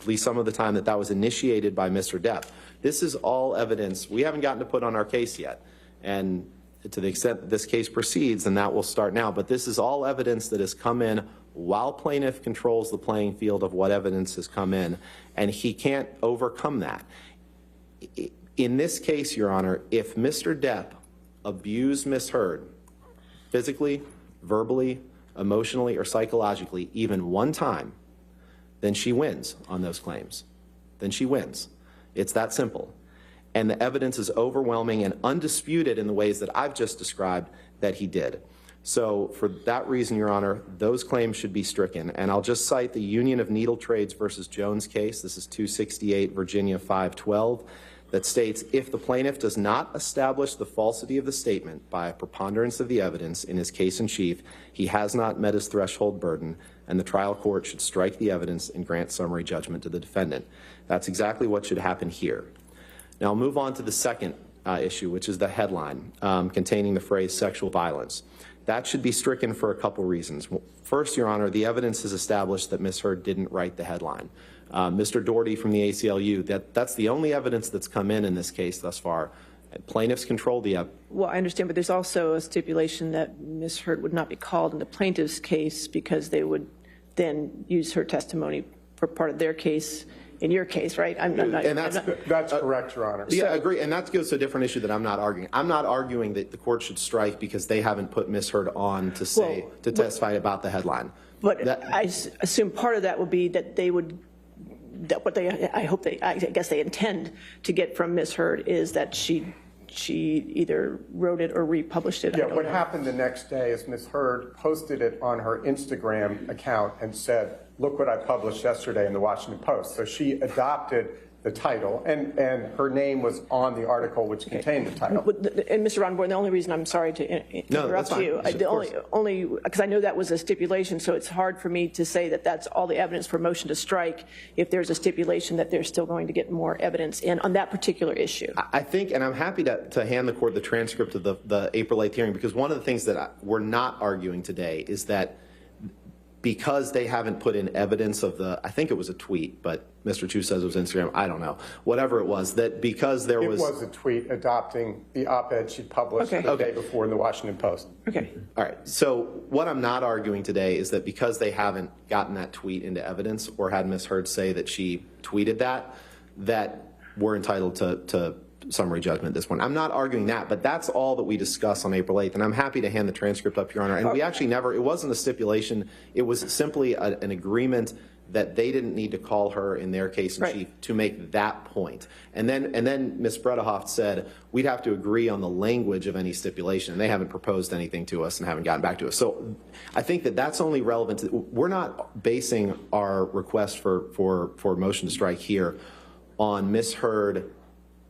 least some of the time that was initiated by Mr. Depp. This is all evidence. We haven't gotten to put on our case yet. And to the extent that this case proceeds, and that will start now, but this is all evidence that has come in while plaintiff controls the playing field of what evidence has come in, and he can't overcome that. In this case, Your Honor, if Mr. Depp abused Miss Heard physically, verbally, emotionally, or psychologically even one time, then she wins on those claims. Then she wins. It's that simple. And the evidence is overwhelming and undisputed in the ways that I've just described that he did. So for that reason, Your Honor, those claims should be stricken. And I'll just cite the Union of Needle Trades versus Jones case. This is 268 Virginia 512 that states, if the plaintiff does not establish the falsity of the statement by a preponderance of the evidence in his case in chief, he has not met his threshold burden, and the trial court should strike the evidence and grant summary judgment to the defendant. That's exactly what should happen here. Now I'll move on to the second issue, which is the headline containing the phrase sexual violence. That should be stricken for a couple reasons. First, Your Honor, the evidence has established that Ms. Heard didn't write the headline. Mr. Doherty from the ACLU, that's the only evidence that's come in this case thus far. Plaintiffs control the evidence. Well, I understand, but there's also a stipulation that Ms. Heard would not be called in the plaintiff's case because they would then use her testimony for part of their case. In your case, right? That's correct, Your Honor. Yeah, I agree, and that goes to a different issue that I'm not arguing. I'm not arguing that the court should strike because they haven't put Ms. Heard on to testify about the headline. But I assume part of that would be that they would, I guess they intend to get from Ms. Heard is that she either wrote it or republished it. Yeah, what happened the next day is Ms. Heard posted it on her Instagram account and said, look what I published yesterday in the Washington Post. So she adopted the title, and her name was on the article which contained the title. And Mr. Ronborn, the only reason I'm sorry to interrupt you, only because I know that was a stipulation, so it's hard for me to say that that's all the evidence for motion to strike if there's a stipulation that they're still going to get more evidence in on that particular issue. I think, and I'm happy to hand the court the transcript of the April 8th hearing, because one of the things that we're not arguing today is that because they haven't put in evidence of I think it was a tweet, but Mr. Chu says it was Instagram, I don't know, whatever it was, that because there was... It was a tweet adopting the op-ed she published the day before in the Washington Post. Okay. All right, so what I'm not arguing today is that because they haven't gotten that tweet into evidence or had Ms. Heard say that she tweeted that we're entitled to summary judgment at this point. I'm not arguing that, but that's all that we discussed on April 8th, and I'm happy to hand the transcript up, Your Honor. And we actually it wasn't a stipulation, it was simply an agreement that they didn't need to call her in their case in chief to make that point. And then Ms. Bredehoft said, we'd have to agree on the language of any stipulation, and they haven't proposed anything to us and haven't gotten back to us. So I think that that's only relevant we're not basing our request for motion to strike here on Ms. Heard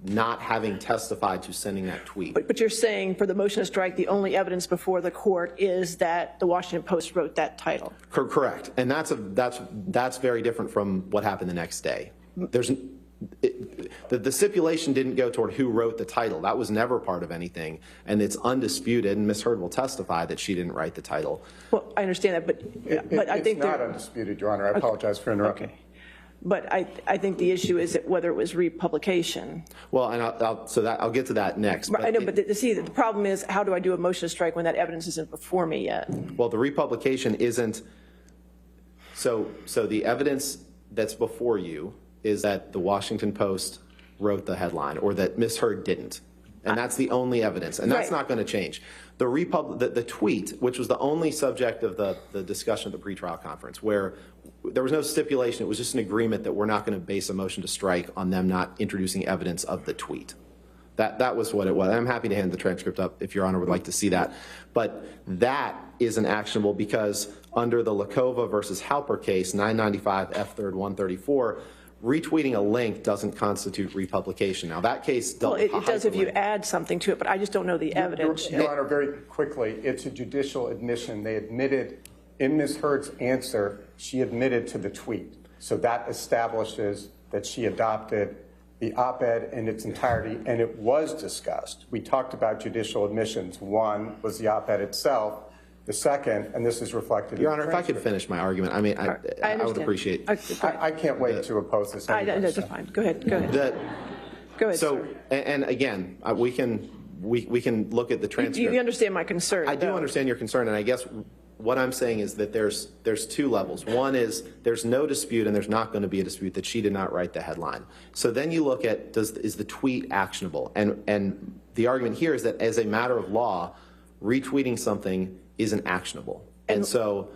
not having testified to sending that tweet. But you're saying for the motion to strike, the only evidence before the court is that the Washington Post wrote that title. Correct, and that's very different from what happened the next day. the stipulation didn't go toward who wrote the title. That was never part of anything, and it's undisputed, and Ms. Heard will testify that she didn't write the title. Well, I understand that, but I think it's not undisputed, Your Honor. I apologize for interrupting. Okay. But I think the issue is that whether it was republication. Well, and I'll get to that next. I know, but the problem is, how do I do a motion to strike when that evidence isn't before me yet? Well, the republication isn't. So the evidence that's before you is that the Washington Post wrote the headline, or that Ms. Heard didn't, and that's the only evidence, and that's not going to change. The tweet, which was the only subject of the discussion at the pretrial conference, where there was no stipulation, it was just an agreement that we're not going to base a motion to strike on them not introducing evidence of the tweet. That was what it was. I'm happy to hand the transcript up if Your Honor would like to see that. But that isn't actionable because under the Lakova versus Halper case, 995 F3rd 134, retweeting a link doesn't constitute republication. Now, that case dealt with it does if you add something to it, but I just don't know the evidence. Your Honor, very quickly, it's a judicial admission. They admitted in Ms. Heard's answer, she admitted to the tweet. So that establishes that she adopted the op-ed in its entirety, and it was discussed. We talked about judicial admissions. One was the op-ed itself. The second, and this is reflected Your in Honor, if I could finish my argument, I mean, I would appreciate. I can't wait to oppose this. That's fine. Go ahead. Go ahead. Go ahead. So, and again, we can look at the transcript. You understand my concern. I do understand your concern, and I guess what I'm saying is that there's two levels. One is there's no dispute, and there's not going to be a dispute that she did not write the headline. So then you look at is the tweet actionable? And the argument here is that as a matter of law, retweeting something isn't actionable. And so,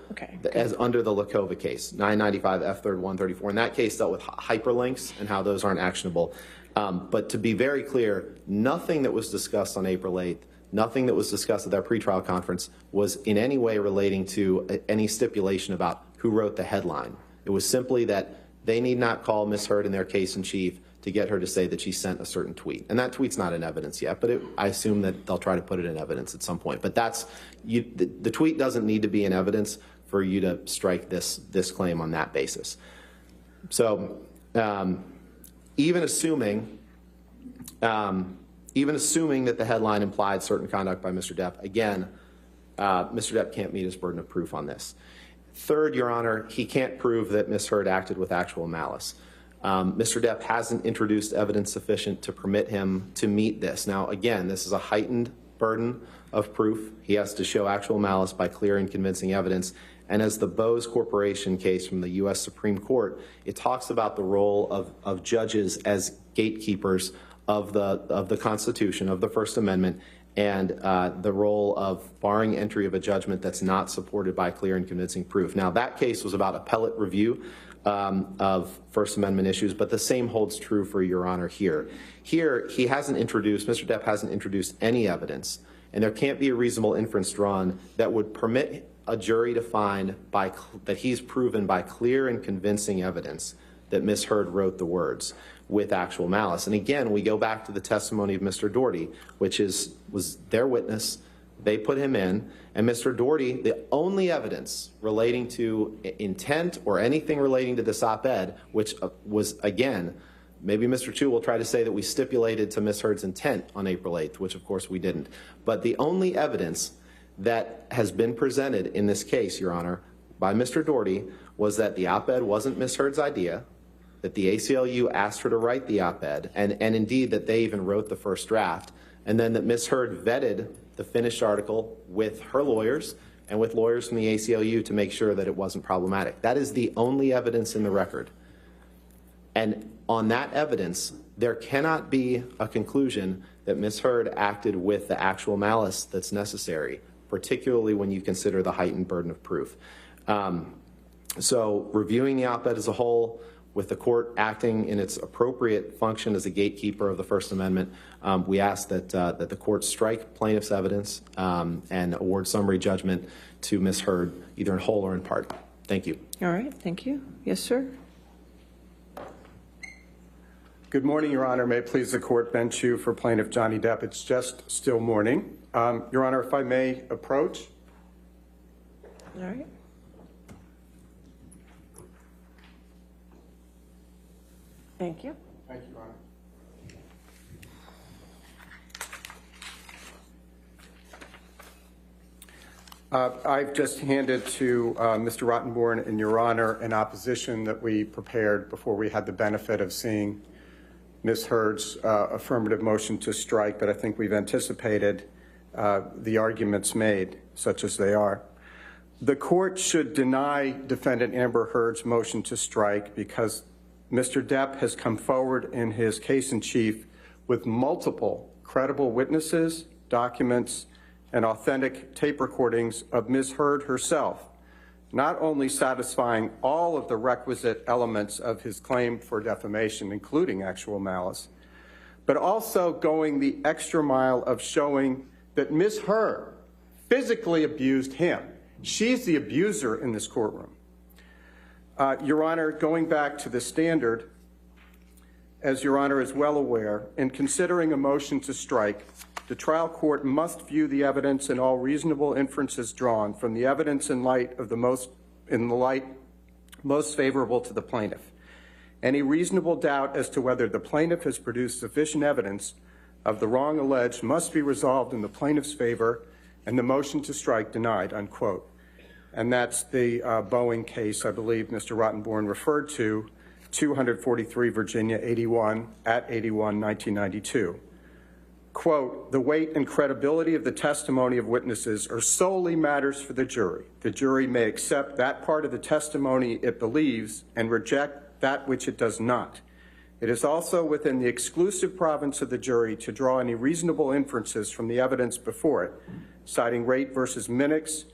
as under the Lakova case, 995 F3rd 134, and that case dealt with hyperlinks and how those aren't actionable. But to be very clear, nothing that was discussed on April 8th, nothing that was discussed at that pretrial conference was in any way relating to any stipulation about who wrote the headline. It was simply that they need not call Ms. Heard in their case in chief to get her to say that she sent a certain tweet. And that tweet's not in evidence yet, but I assume that they'll try to put it in evidence at some point. But the tweet doesn't need to be in evidence for you to strike this claim on that basis. So even assuming that the headline implied certain conduct by Mr. Depp, again, Mr. Depp can't meet his burden of proof on this. Third, Your Honor, he can't prove that Ms. Heard acted with actual malice. Mr. Depp hasn't introduced evidence sufficient to permit him to meet this. Now, again, this is a heightened burden of proof. He has to show actual malice by clear and convincing evidence. And as the Bose Corporation case from the U.S. Supreme Court, it talks about the role of judges as gatekeepers of the Constitution, of the First Amendment, and the role of barring entry of a judgment that's not supported by clear and convincing proof. Now, that case was about appellate review of First Amendment issues, but the same holds true for Your Honor here. Here, Mr. Depp hasn't introduced any evidence, and there can't be a reasonable inference drawn that would permit a jury to find that he's proven by clear and convincing evidence that Ms. Heard wrote the words with actual malice. And again, we go back to the testimony of Mr. Doherty, which was their witness. They put him in, and Mr. Doherty, the only evidence relating to intent or anything relating to this op-ed, which was, again, maybe Mr. Chu will try to say that we stipulated to Ms. Heard's intent on April 8th, which of course we didn't. But the only evidence that has been presented in this case, Your Honor, by Mr. Doherty was that the op-ed wasn't Ms. Heard's idea, that the ACLU asked her to write the op-ed, and indeed that they even wrote the first draft, and then that Ms. Heard vetted the finished article with her lawyers and with lawyers from the ACLU to make sure that it wasn't problematic. That is the only evidence in the record. And on that evidence, there cannot be a conclusion that Ms. Heard acted with the actual malice that's necessary, particularly when you consider the heightened burden of proof. So reviewing the op-ed as a whole, with the court acting in its appropriate function as a gatekeeper of the First Amendment, we ask that the court strike plaintiff's evidence and award summary judgment to Ms. Heard, either in whole or in part. Thank you. All right. Thank you. Yes, sir. Good morning, Your Honor. May it please the court, Ben Chu for Plaintiff Johnny Depp. It's just still morning. Your Honor, if I may approach. All right. Thank you. Thank you, Your Honor. I've just handed to Mr. Rottenborn and Your Honor an opposition that we prepared before we had the benefit of seeing Ms. Heard's affirmative motion to strike, but I think we've anticipated the arguments made, such as they are. The court should deny defendant Amber Heard's motion to strike because Mr. Depp has come forward in his case in chief with multiple credible witnesses, documents, and authentic tape recordings of Ms. Heard herself, not only satisfying all of the requisite elements of his claim for defamation, including actual malice, but also going the extra mile of showing that Ms. Heard physically abused him. She's the abuser in this courtroom. Your Honor, going back to the standard, as Your Honor is well aware, in considering a motion to strike, the trial court must view the evidence and all reasonable inferences drawn from the evidence in the light most favorable to the plaintiff. Any reasonable doubt as to whether the plaintiff has produced sufficient evidence of the wrong alleged must be resolved in the plaintiff's favor and the motion to strike denied, unquote. And that's the Boeing case, I believe Mr. Rottenborn referred to, 243 Virginia 81 at 81, 1992. Quote, the weight and credibility of the testimony of witnesses are solely matters for the jury. The jury may accept that part of the testimony it believes and reject that which it does not. It is also within the exclusive province of the jury to draw any reasonable inferences from the evidence before it, citing Rate versus Minix,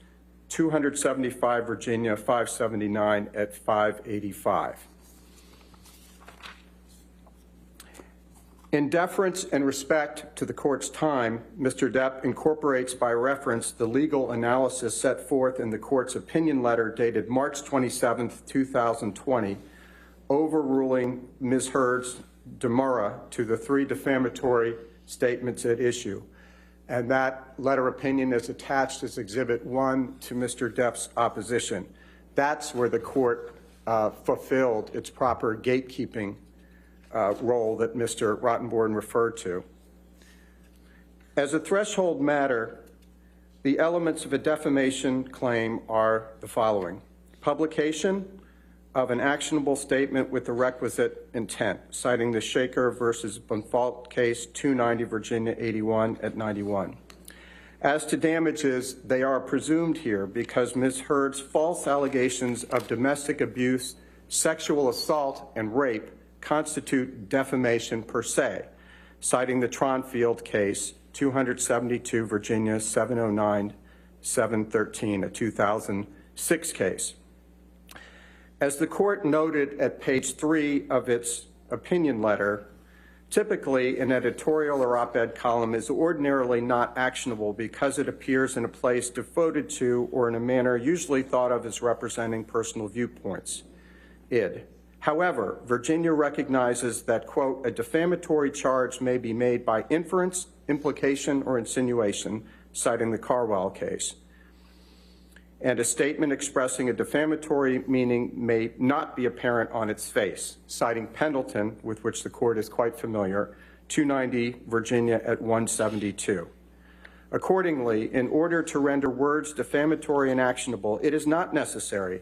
275 Virginia 579 at 585. In deference and respect to the court's time, Mr. Depp incorporates by reference the legal analysis set forth in the court's opinion letter dated March 27, 2020, overruling Ms. Heard's demurrer to the 3 defamatory statements at issue. And that letter opinion is attached as Exhibit 1 to Mr. Depp's opposition. That's where the court fulfilled its proper gatekeeping role that Mr. Rottenborn referred to. As a threshold matter, the elements of a defamation claim are the following: publication of an actionable statement with the requisite intent, citing the Shaker versus Bonfault case, 290 Virginia 81 at 91. As to damages, they are presumed here because Ms. Heard's false allegations of domestic abuse, sexual assault, and rape constitute defamation per se, citing the Tronfield case, 272 Virginia 709 713, a 2006 case. As the court noted at page 3 of its opinion letter, typically an editorial or op-ed column is ordinarily not actionable because it appears in a place devoted to or in a manner usually thought of as representing personal viewpoints. However, Virginia recognizes that, quote, a defamatory charge may be made by inference, implication, or insinuation, citing the Carwell case. And a statement expressing a defamatory meaning may not be apparent on its face, citing Pendleton, with which the court is quite familiar, 290 Virginia at 172. Accordingly, in order to render words defamatory and actionable, it is not necessary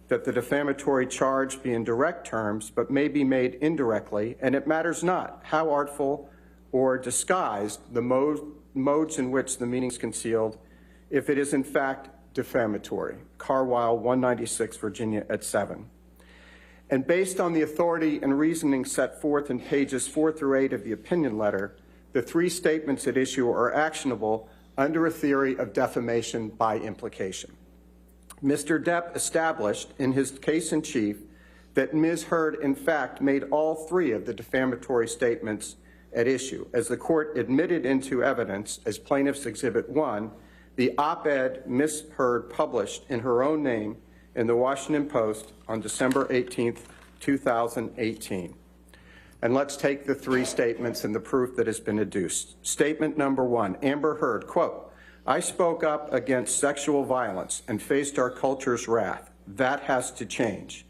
that the defamatory charge be in direct terms, but may be made indirectly, and it matters not how artful or disguised the modes in which the meaning is concealed, if it is in fact defamatory. Carwell, 196 Virginia at 7. And based on the authority and reasoning set forth in pages 4 through 8 of the opinion letter, the 3 statements at issue are actionable under a theory of defamation by implication. Mr. Depp established in his case in chief that Ms. Heard in fact made all 3 of the defamatory statements at issue. As the court admitted into evidence as Plaintiff's Exhibit 1, the op-ed Ms. Heard published in her own name in the Washington Post on December 18, 2018. And let's take the 3 statements and the proof that has been adduced. Statement number 1, Amber Heard, quote, I spoke up against sexual violence and faced our culture's wrath. That has to change.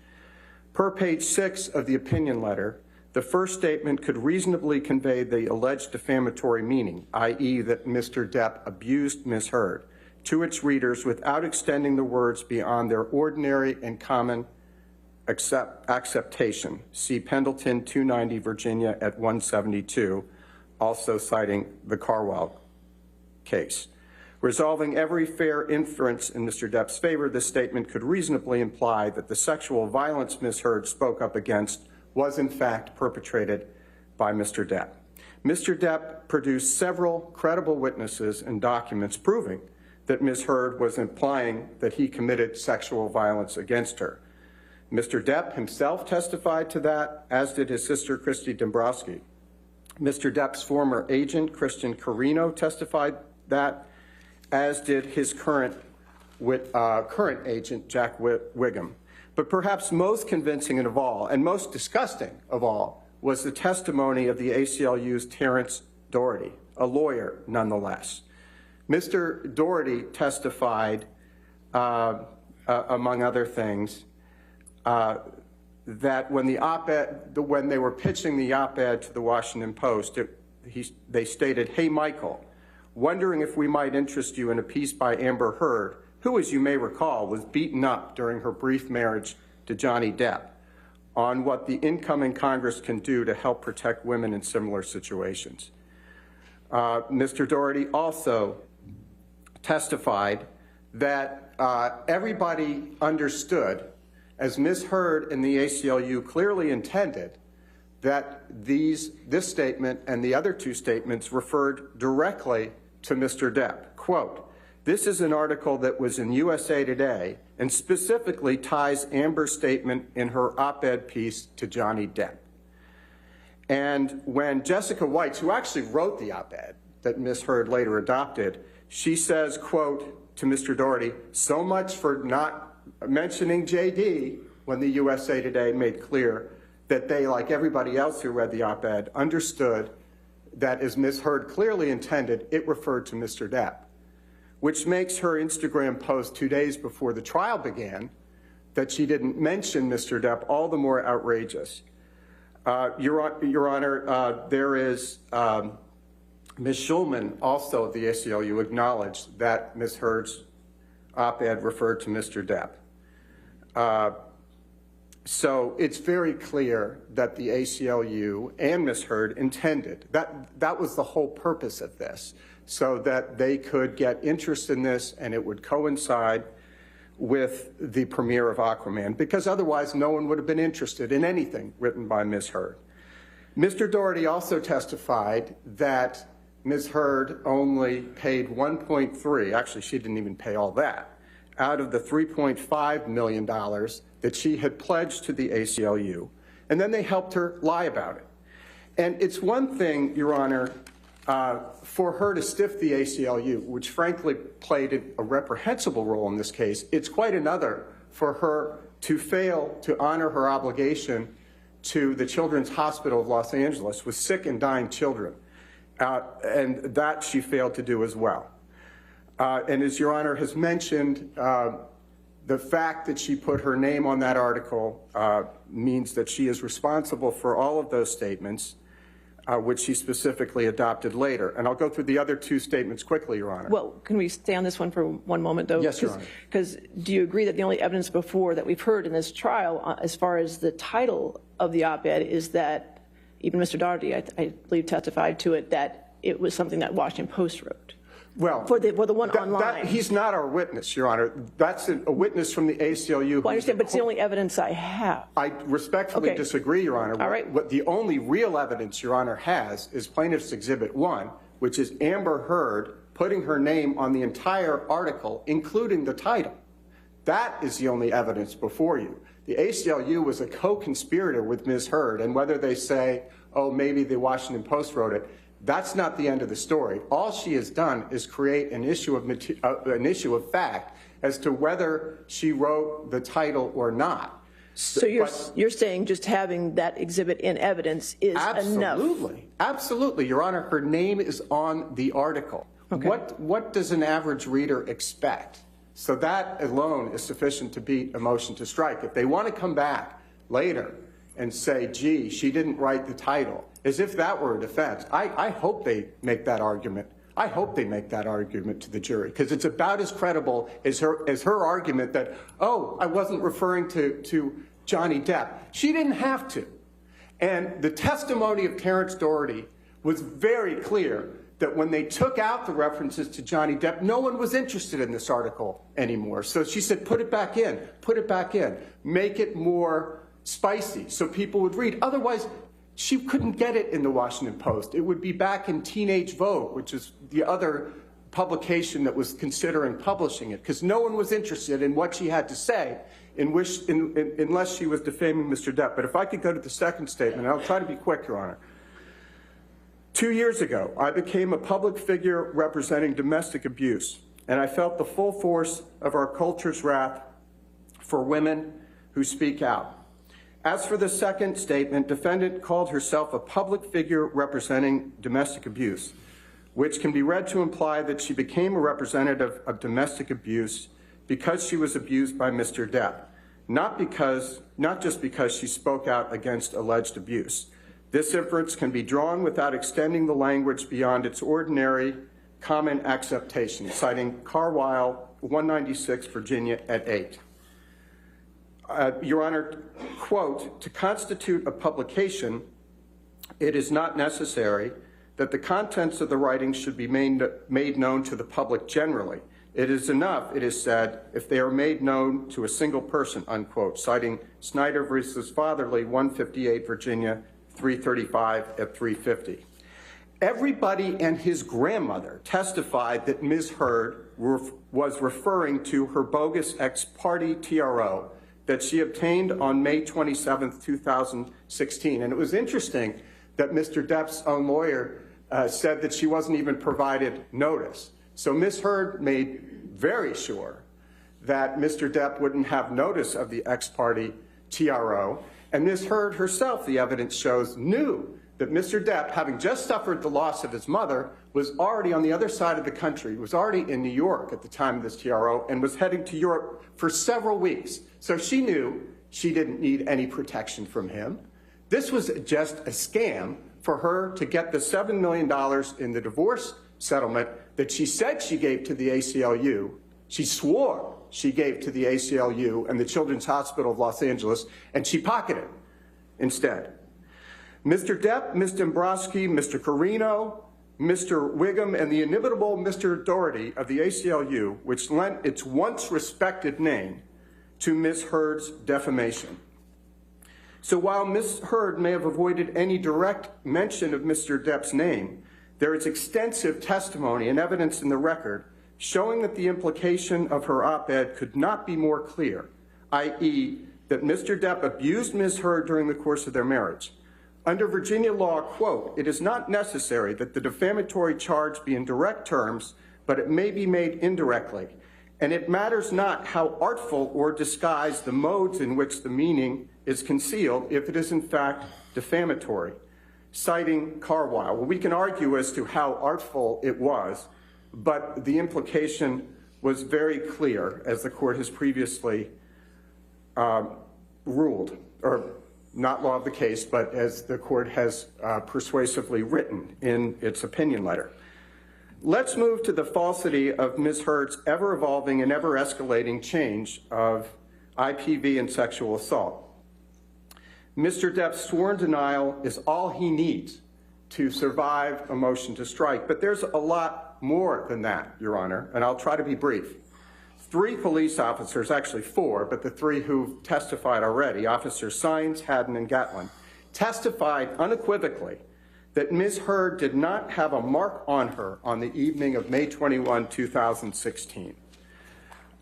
Per page 6 of the opinion letter, The first statement could reasonably convey the alleged defamatory meaning, i.e. that Mr. Depp abused Ms. Heard, to its readers without extending the words beyond their ordinary and common acceptation. See Pendleton 290, Virginia at 172, also citing the Carwell case. Resolving every fair inference in Mr. Depp's favor, this statement could reasonably imply that the sexual violence Ms. Heard spoke up against was in fact perpetrated by Mr. Depp. Mr. Depp produced several credible witnesses and documents proving that Ms. Heard was implying that he committed sexual violence against her. Mr. Depp himself testified to that, as did his sister, Christy Dombrowski. Mr. Depp's former agent, Christian Carino, testified that, as did his current agent, Jack Wiggum. But perhaps most convincing of all, and most disgusting of all, was the testimony of the ACLU's Terrence Doherty, a lawyer nonetheless. Mr. Doherty testified, among other things, that when when they were pitching the op-ed to the Washington Post, they stated, "Hey, Michael, wondering if we might interest you in a piece by Amber Heard, who, as you may recall, was beaten up during her brief marriage to Johnny Depp, on what the incoming Congress can do to help protect women in similar situations." Mr. Doherty also testified that everybody understood, as Ms. Heard and the ACLU clearly intended, that this statement and the other two statements referred directly to Mr. Depp. Quote, "This is an article that was in USA Today and specifically ties Amber's statement in her op-ed piece to Johnny Depp." And when Jessica Weitz, who actually wrote the op-ed that Ms. Heard later adopted, she says, quote, to Mr. Doherty, "So much for not mentioning JD," when the USA Today made clear that they, like everybody else who read the op-ed, understood that, as Ms. Heard clearly intended, it referred to Mr. Depp, which makes her Instagram post 2 days before the trial began, that she didn't mention Mr. Depp, all the more outrageous. Your Honor, there is Ms. Schulman, also of the ACLU, acknowledged that Ms. Heard's op-ed referred to Mr. Depp. So it's very clear that the ACLU and Ms. Heard intended, that was the whole purpose of this, so that they could get interest in this and it would coincide with the premiere of Aquaman, because otherwise no one would have been interested in anything written by Ms. Heard. Mr. Doherty also testified that Ms. Heard only paid 1.3, actually she didn't even pay all that, out of the $3.5 million that she had pledged to the ACLU, and then they helped her lie about it. And it's one thing, Your Honor, for her to stiff the ACLU, which frankly played a reprehensible role in this case. It's quite another for her to fail to honor her obligation to the Children's Hospital of Los Angeles with sick and dying children, and that she failed to do as well. And as Your Honor has mentioned, the fact that she put her name on that article means that she is responsible for all of those statements, which she specifically adopted later. And I'll go through the other two statements quickly, Your Honor. Well, can we stay on this one for one moment, though? Yes, Your Honor. Because do you agree that the only evidence before that we've heard in this trial, as far as the title of the op-ed, is that even Mr. Doherty, I believe, testified to it, that it was something that Washington Post wrote? Well, for the one online. He's not our witness, Your Honor. That's a witness from the ACLU. Well, I understand, but it's the only evidence I have. I respectfully disagree, Your Honor. All right. What the only real evidence Your Honor has is Plaintiff's Exhibit 1, which is Amber Heard putting her name on the entire article, including the title. That is the only evidence before you. The ACLU was a co-conspirator with Ms. Heard, and whether they say, oh, maybe the Washington Post wrote it, that's not the end of the story. All she has done is create an issue of fact as to whether she wrote the title or not. So you're saying just having that exhibit in evidence is enough? Absolutely, Your Honor. Her name is on the article. Okay. What does an average reader expect? So that alone is sufficient to beat a motion to strike. If they want to come back later and say, gee, she didn't write the title, as if that were a defense. I hope they make that argument. I hope they make that argument to the jury, because it's about as credible as her argument that, oh, I wasn't referring to Johnny Depp. She didn't have to. And the testimony of Terrence Doherty was very clear that when they took out the references to Johnny Depp, no one was interested in this article anymore. So she said, put it back in, put it back in, make it more spicy so people would read. Otherwise, she couldn't get it in the Washington Post. It would be back in Teenage Vogue, which is the other publication that was considering publishing it, because no one was interested in what she had to say unless she was defaming Mr. Depp. But if I could go to the second statement, and I'll try to be quick, Your Honor. 2 years ago, I became a public figure representing domestic abuse, and I felt the full force of our culture's wrath for women who speak out. As for the second statement, defendant called herself a public figure representing domestic abuse, which can be read to imply that she became a representative of domestic abuse because she was abused by Mr. Depp, not just because she spoke out against alleged abuse. This inference can be drawn without extending the language beyond its ordinary common acceptation, citing Carlisle, 196, Virginia at 8. Your Honor, quote, to constitute a publication, it is not necessary that the contents of the writing should be made known to the public generally. It is enough, it is said, if they are made known to a single person, unquote, citing Snyder versus Fatherly, 158, Virginia, 335 at 350. Everybody and his grandmother testified that Ms. Heard was referring to her bogus ex-parte TRO that she obtained on May 27, 2016. And it was interesting that Mr. Depp's own lawyer said that she wasn't even provided notice. So Ms. Heard made very sure that Mr. Depp wouldn't have notice of the ex-parte TRO. And Ms. Heard herself, the evidence shows, knew that Mr. Depp, having just suffered the loss of his mother, was already on the other side of the country, was already in New York at the time of this TRO, and was heading to Europe for several weeks. So she knew she didn't need any protection from him. This was just a scam for her to get the $7 million in the divorce settlement that she said she gave to the ACLU. She swore she gave to the ACLU and the Children's Hospital of Los Angeles, and she pocketed instead. Mr. Depp, Ms. Dombrowski, Mr. Carino, Mr. Wiggum, and the inimitable Mr. Doherty of the ACLU, which lent its once respected name to Ms. Heard's defamation. So while Ms. Heard may have avoided any direct mention of Mr. Depp's name, there is extensive testimony and evidence in the record showing that the implication of her op-ed could not be more clear, i.e., that Mr. Depp abused Ms. Heard during the course of their marriage. Under Virginia law, quote, it is not necessary that the defamatory charge be in direct terms, but it may be made indirectly. And it matters not how artful or disguised the modes in which the meaning is concealed if it is in fact defamatory. Citing Carlisle, well, we can argue as to how artful it was, but the implication was very clear, as the court has previously ruled, or not law of the case, but as the court has persuasively written in its opinion letter. Let's move to the falsity of Ms. Heard's ever-evolving and ever-escalating change of IPV and sexual assault. Mr. Depp's sworn denial is all he needs to survive a motion to strike, but there's a lot more than that, Your Honor, and I'll try to be brief. 3 police officers, actually 4, but the 3 who testified already, Officers Sines, Haddon, and Gatlin, testified unequivocally that Ms. Heard did not have a mark on her on the evening of May 21, 2016.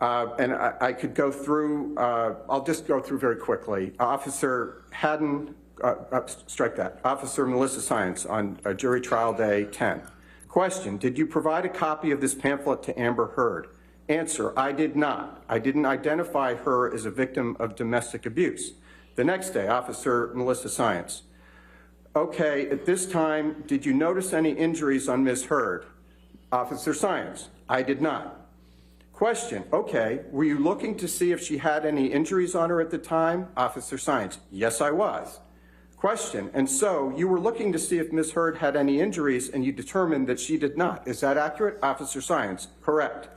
And I could go through, I'll just go through very quickly. Officer Haddon, strike that, Officer Melissa Sines on jury trial day 10. Question, did you provide a copy of this pamphlet to Amber Heard? Answer, I did not. I didn't identify her as a victim of domestic abuse. The next day, Officer Melissa Sines. Okay, at this time, did you notice any injuries on Ms. Heard? Officer Sines, I did not. Question, okay, were you looking to see if she had any injuries on her at the time? Officer Sines, yes, I was. Question, and so you were looking to see if Ms. Heard had any injuries and you determined that she did not. Is that accurate? Officer Science, correct.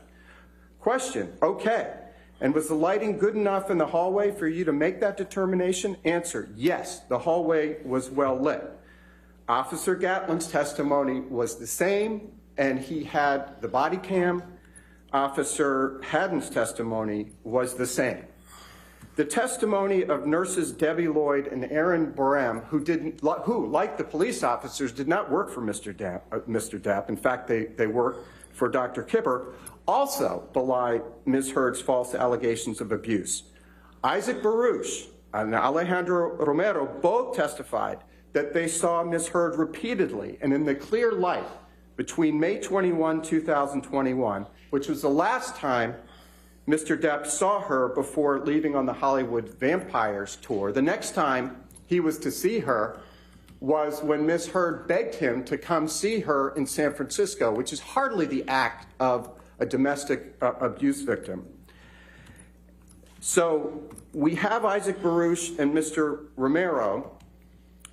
Question, okay. And was the lighting good enough in the hallway for you to make that determination? Answer, yes, the hallway was well lit. Officer Gatlin's testimony was the same, and he had the body cam. Officer Haddon's testimony was the same. The testimony of nurses Debbie Lloyd and Erin Borem, who, like the police officers, did not work for Mr. Depp. In fact, they worked for Dr. Kipper, also belie Ms. Heard's false allegations of abuse. Isaac Baruch and Alejandro Romero both testified that they saw Ms. Heard repeatedly and in the clear light between May 21, 2021, which was the last time Mr. Depp saw her before leaving on the Hollywood Vampires tour. The next time he was to see her was when Ms. Heard begged him to come see her in San Francisco, which is hardly the act of a domestic abuse victim. So we have Isaac Baruch and Mr. Romero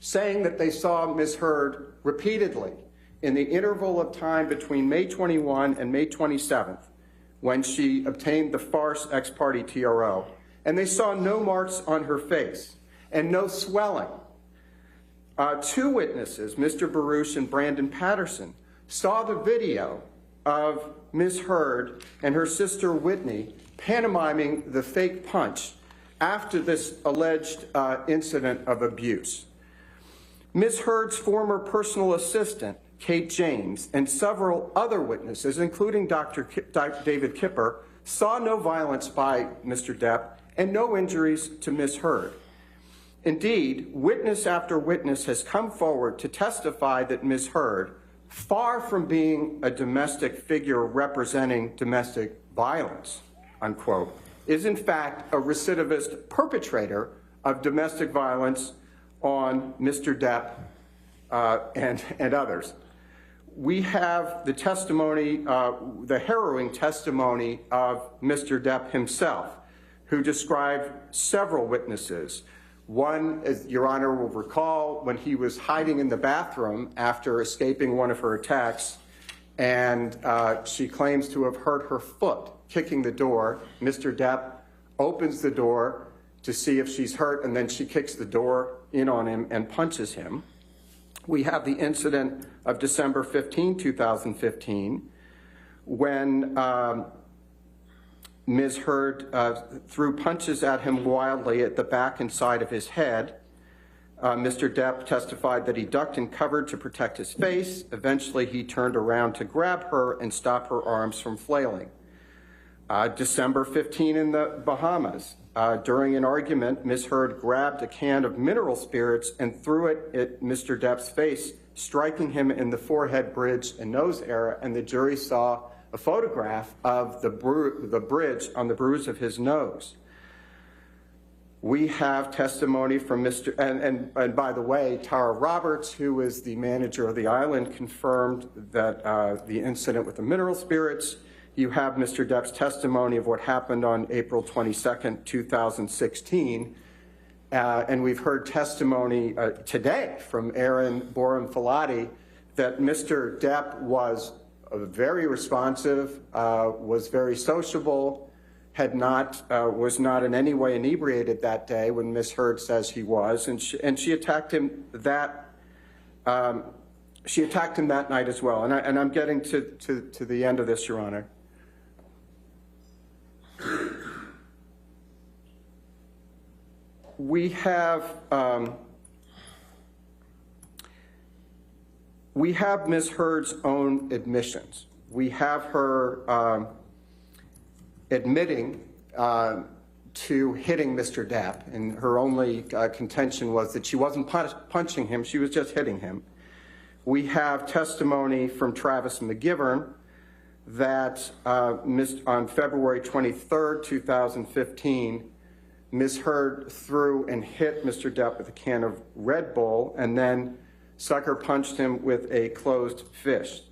saying that they saw Ms. Heard repeatedly in the interval of time between May 21 and May 27th, when she obtained the farce ex parte TRO, and they saw no marks on her face and no swelling. Two witnesses, Mr. Baruch and Brandon Patterson, saw the video of Ms. Heard and her sister Whitney pantomiming the fake punch after this alleged incident of abuse. Ms. Heard's former personal assistant, Kate James, and several other witnesses, including David Kipper, saw no violence by Mr. Depp and no injuries to Ms. Heard. Indeed, witness after witness has come forward to testify that Ms. Heard, far from being a domestic figure representing domestic violence, unquote, is in fact a recidivist perpetrator of domestic violence on Mr. Depp and others. We have the testimony, the harrowing testimony of Mr. Depp himself, who described several witnesses. One, as Your Honor will recall, when he was hiding in the bathroom after escaping one of her attacks, and she claims to have hurt her foot kicking the door. Mr. Depp opens the door to see if she's hurt, and then she kicks the door in on him and punches him. We have the incident of December 15, 2015, when Ms. Heard threw punches at him wildly at the back and side of his head. Mr. Depp testified that he ducked and covered to protect his face. Eventually, he turned around to grab her and stop her arms from flailing. December 15 in the Bahamas. During an argument, Ms. Heard grabbed a can of mineral spirits and threw it at Mr. Depp's face, striking him in the forehead, bridge, and nose area, and the jury saw a photograph of the bridge on the bruise of his nose. We have testimony from Mr. And by the way, Tara Roberts, who is the manager of the island, confirmed that the incident with the mineral spirits. You have Mr. Depp's testimony of what happened on April 22nd, 2016. And we've heard testimony today from Erin Borem-Filati that Mr. Depp was very responsive, was very sociable, was not in any way inebriated that day when Ms. Heard says he was, and she attacked him that night as well. And I'm getting to the end of this, Your Honor. We have Ms. Heard's own admissions. We have her admitting to hitting Mr. Depp, and her only contention was that she wasn't punching him, she was just hitting him. We have testimony from Travis McGivern that on February 23rd, 2015, Ms. Heard threw and hit Mr. Depp with a can of Red Bull and then sucker punched him with a closed fist.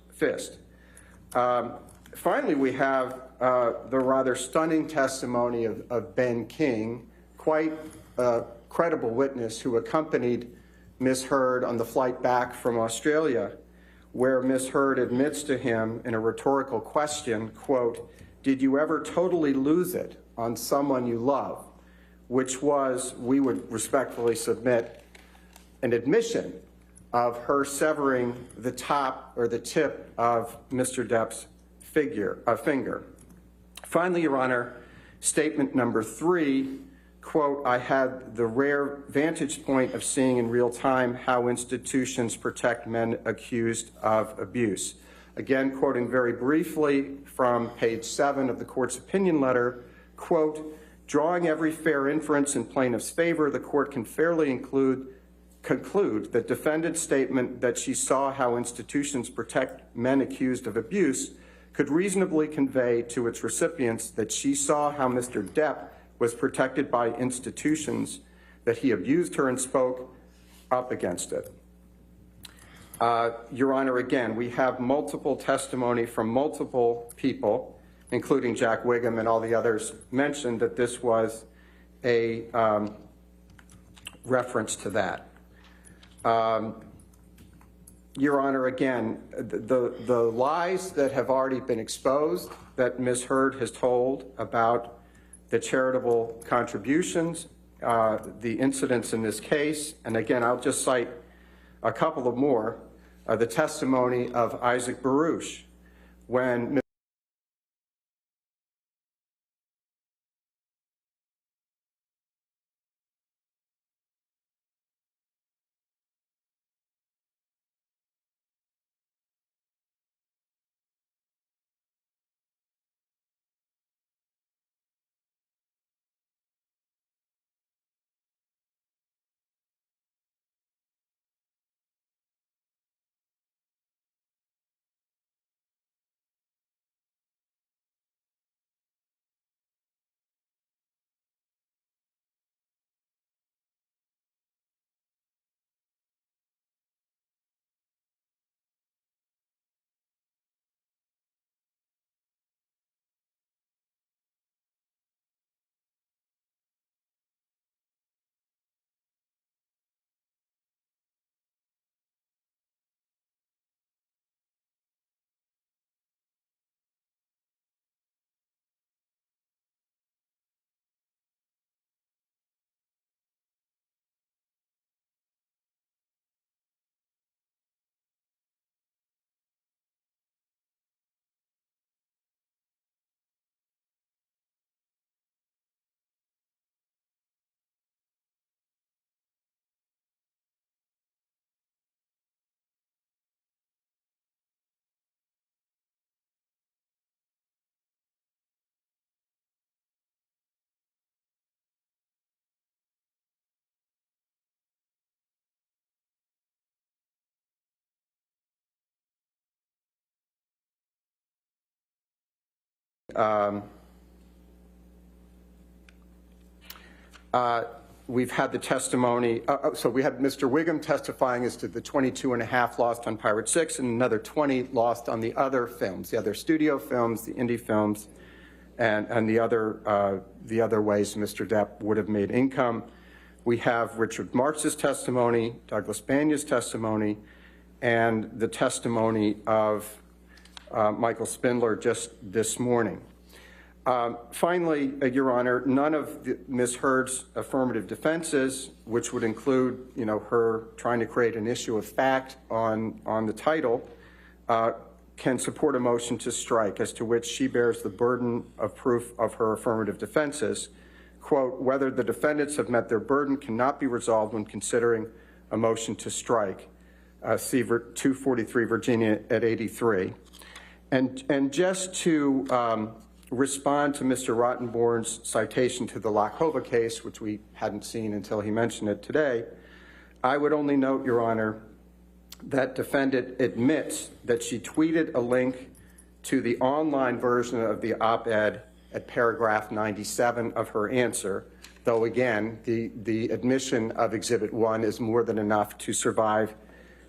Finally, we have the rather stunning testimony of Ben King, quite a credible witness who accompanied Ms. Heard on the flight back from Australia, where Ms. Heard admits to him in a rhetorical question, quote, "Did you ever totally lose it on someone you love?" Which was, we would respectfully submit, an admission of her severing the top or the tip of Mr. Depp's finger. Finally, Your Honor, statement number 3, quote, "I had the rare vantage point of seeing in real time how institutions protect men accused of abuse." Again, quoting very briefly from page 7 of the court's opinion letter, quote, "Drawing every fair inference in plaintiff's favor, the court can fairly conclude that defendant's statement that she saw how institutions protect men accused of abuse could reasonably convey to its recipients that she saw how Mr. Depp was protected by institutions, that he abused her and spoke up against it." Your Honor, again, we have multiple testimony from multiple people, including Jack Wiggum and all the others mentioned, that this was a reference to that. Your Honor, again, the lies that have already been exposed that Ms. Heard has told about the charitable contributions, the incidents in this case, and again, I'll just cite a couple of more, the testimony of Isaac Baruch, when we've had the testimony, so we had Mr. Wiggum testifying as to the 22.5 lost on Pirate 6 and another 20 lost on the other films, the other studio films, the indie films, and the other ways Mr. Depp would have made income. We have Richard Marx's testimony, Douglas Banya's testimony, and the testimony of Michael Spindler just this morning. Finally, Your Honor, none of Ms. Heard's affirmative defenses, which would include, her trying to create an issue of fact on the title, can support a motion to strike, as to which she bears the burden of proof of her affirmative defenses. Quote, "Whether the defendants have met their burden cannot be resolved when considering a motion to strike." See 243 Virginia at 83. And just to respond to Mr. Rottenborn's citation to the Lakova case, which we hadn't seen until he mentioned it today, I would only note, Your Honor, that defendant admits that she tweeted a link to the online version of the op-ed at paragraph 97 of her answer, though again, the admission of Exhibit 1 is more than enough to survive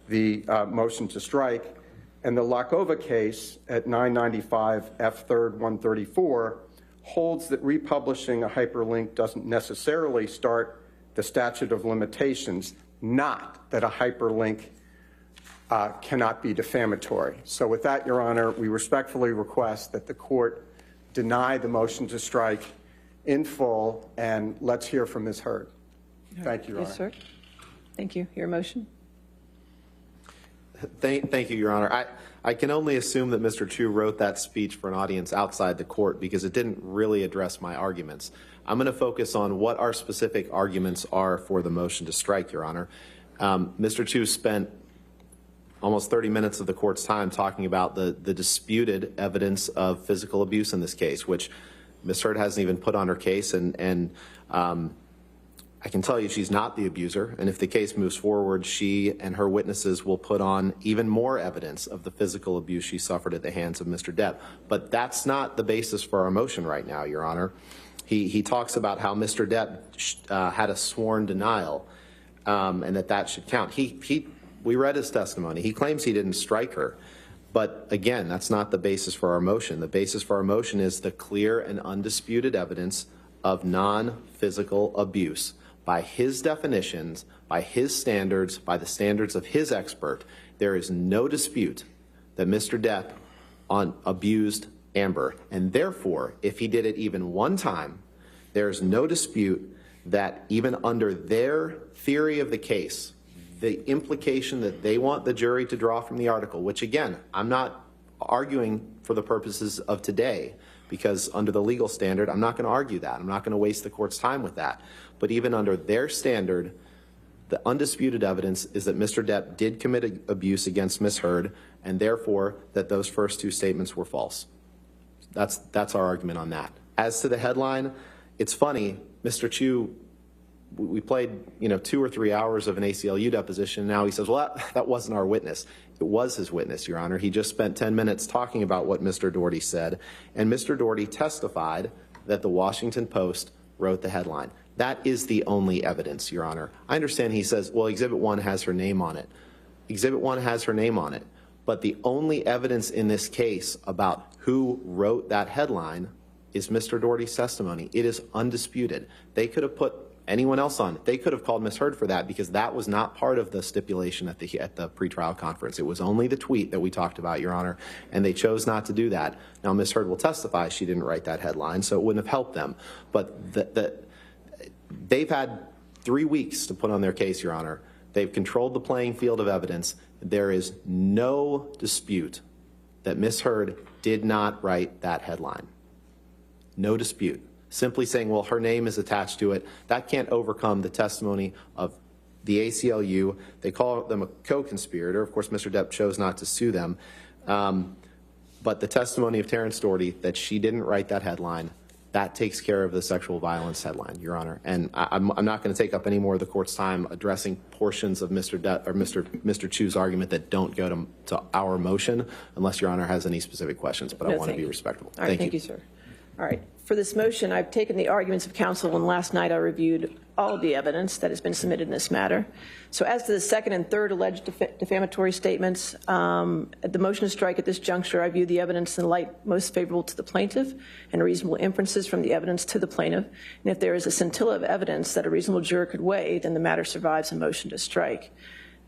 the motion to strike. And the Lakova case at 995 F3rd 134 holds that republishing a hyperlink doesn't necessarily start the statute of limitations. not that a hyperlink cannot be defamatory. So with that, Your Honor, we respectfully request that the court deny the motion to strike in full, and let's hear from Ms. Heard. Thank you, Your Honor. Yes, sir. Thank you. Your motion? Thank you, Your Honor. I can only assume that Mr. Chu wrote that speech for an audience outside the court because it didn't really address my arguments. I'm going to focus on what our specific arguments are for the motion to strike, Your Honor. Mr. Chu spent almost 30 minutes of the court's time talking about the disputed evidence of physical abuse in this case, which Ms. Heard hasn't even put on her case, and I can tell you she's not the abuser, and if the case moves forward, she and her witnesses will put on even more evidence of the physical abuse she suffered at the hands of Mr. Depp. But that's not the basis for our motion right now, Your Honor. He talks about how Mr. Depp had a sworn denial, and that should count. We read his testimony. He claims he didn't strike her. But again, that's not the basis for our motion. The basis for our motion is the clear and undisputed evidence of non-physical abuse. By his definitions, by his standards, by the standards of his expert, there is no dispute that Mr. Depp abused Amber. And therefore, if he did it even one time, there's no dispute that even under their theory of the case, the implication that they want the jury to draw from the article, which again, I'm not arguing for the purposes of today, because under the legal standard, I'm not going to argue that. I'm not going to waste the court's time with that. But even under their standard, the undisputed evidence is that Mr. Depp did commit abuse against Ms. Heard, and therefore that those first two statements were false. That's our argument on that. As to the headline, it's funny, Mr. Chu, we played 2 or 3 hours of an ACLU deposition. Now he says, well, that wasn't our witness. It was his witness, Your Honor. He just spent 10 minutes talking about what Mr. Doherty said, and Mr. Doherty testified that the Washington Post wrote the headline. That is the only evidence, Your Honor. I understand he says, well, Exhibit 1 has her name on it. Exhibit 1 has her name on it. But the only evidence in this case about who wrote that headline is Mr. Doherty's testimony. It is undisputed. They could have put anyone else on it. They could have called Ms. Heard for that because that was not part of the stipulation at the pretrial conference. It was only the tweet that we talked about, Your Honor, and they chose not to do that. Now, Ms. Heard will testify she didn't write that headline, so it wouldn't have helped them. But they've had 3 weeks to put on their case, Your Honor. They've controlled the playing field of evidence. There is no dispute that Ms. Heard did not write that headline. No dispute. Simply saying, well, her name is attached to it, that can't overcome the testimony of the ACLU. They call them a co-conspirator. Of course, Mr. Depp chose not to sue them. But the testimony of Terrence Doherty that she didn't write that headline, that takes care of the sexual violence headline, Your Honor. And I'm not going to take up any more of the court's time addressing portions of Mr. Chu's argument that don't go to our motion, unless Your Honor has any specific questions. But I want to be respectful. All right, thank you, sir. All right. For this motion, I've taken the arguments of counsel, and last night I reviewed all of the evidence that has been submitted in this matter. So as to the second and third alleged defamatory statements, the motion to strike at this juncture, I view the evidence in the light most favorable to the plaintiff and reasonable inferences from the evidence to the plaintiff. And if there is a scintilla of evidence that a reasonable juror could weigh, then the matter survives a motion to strike.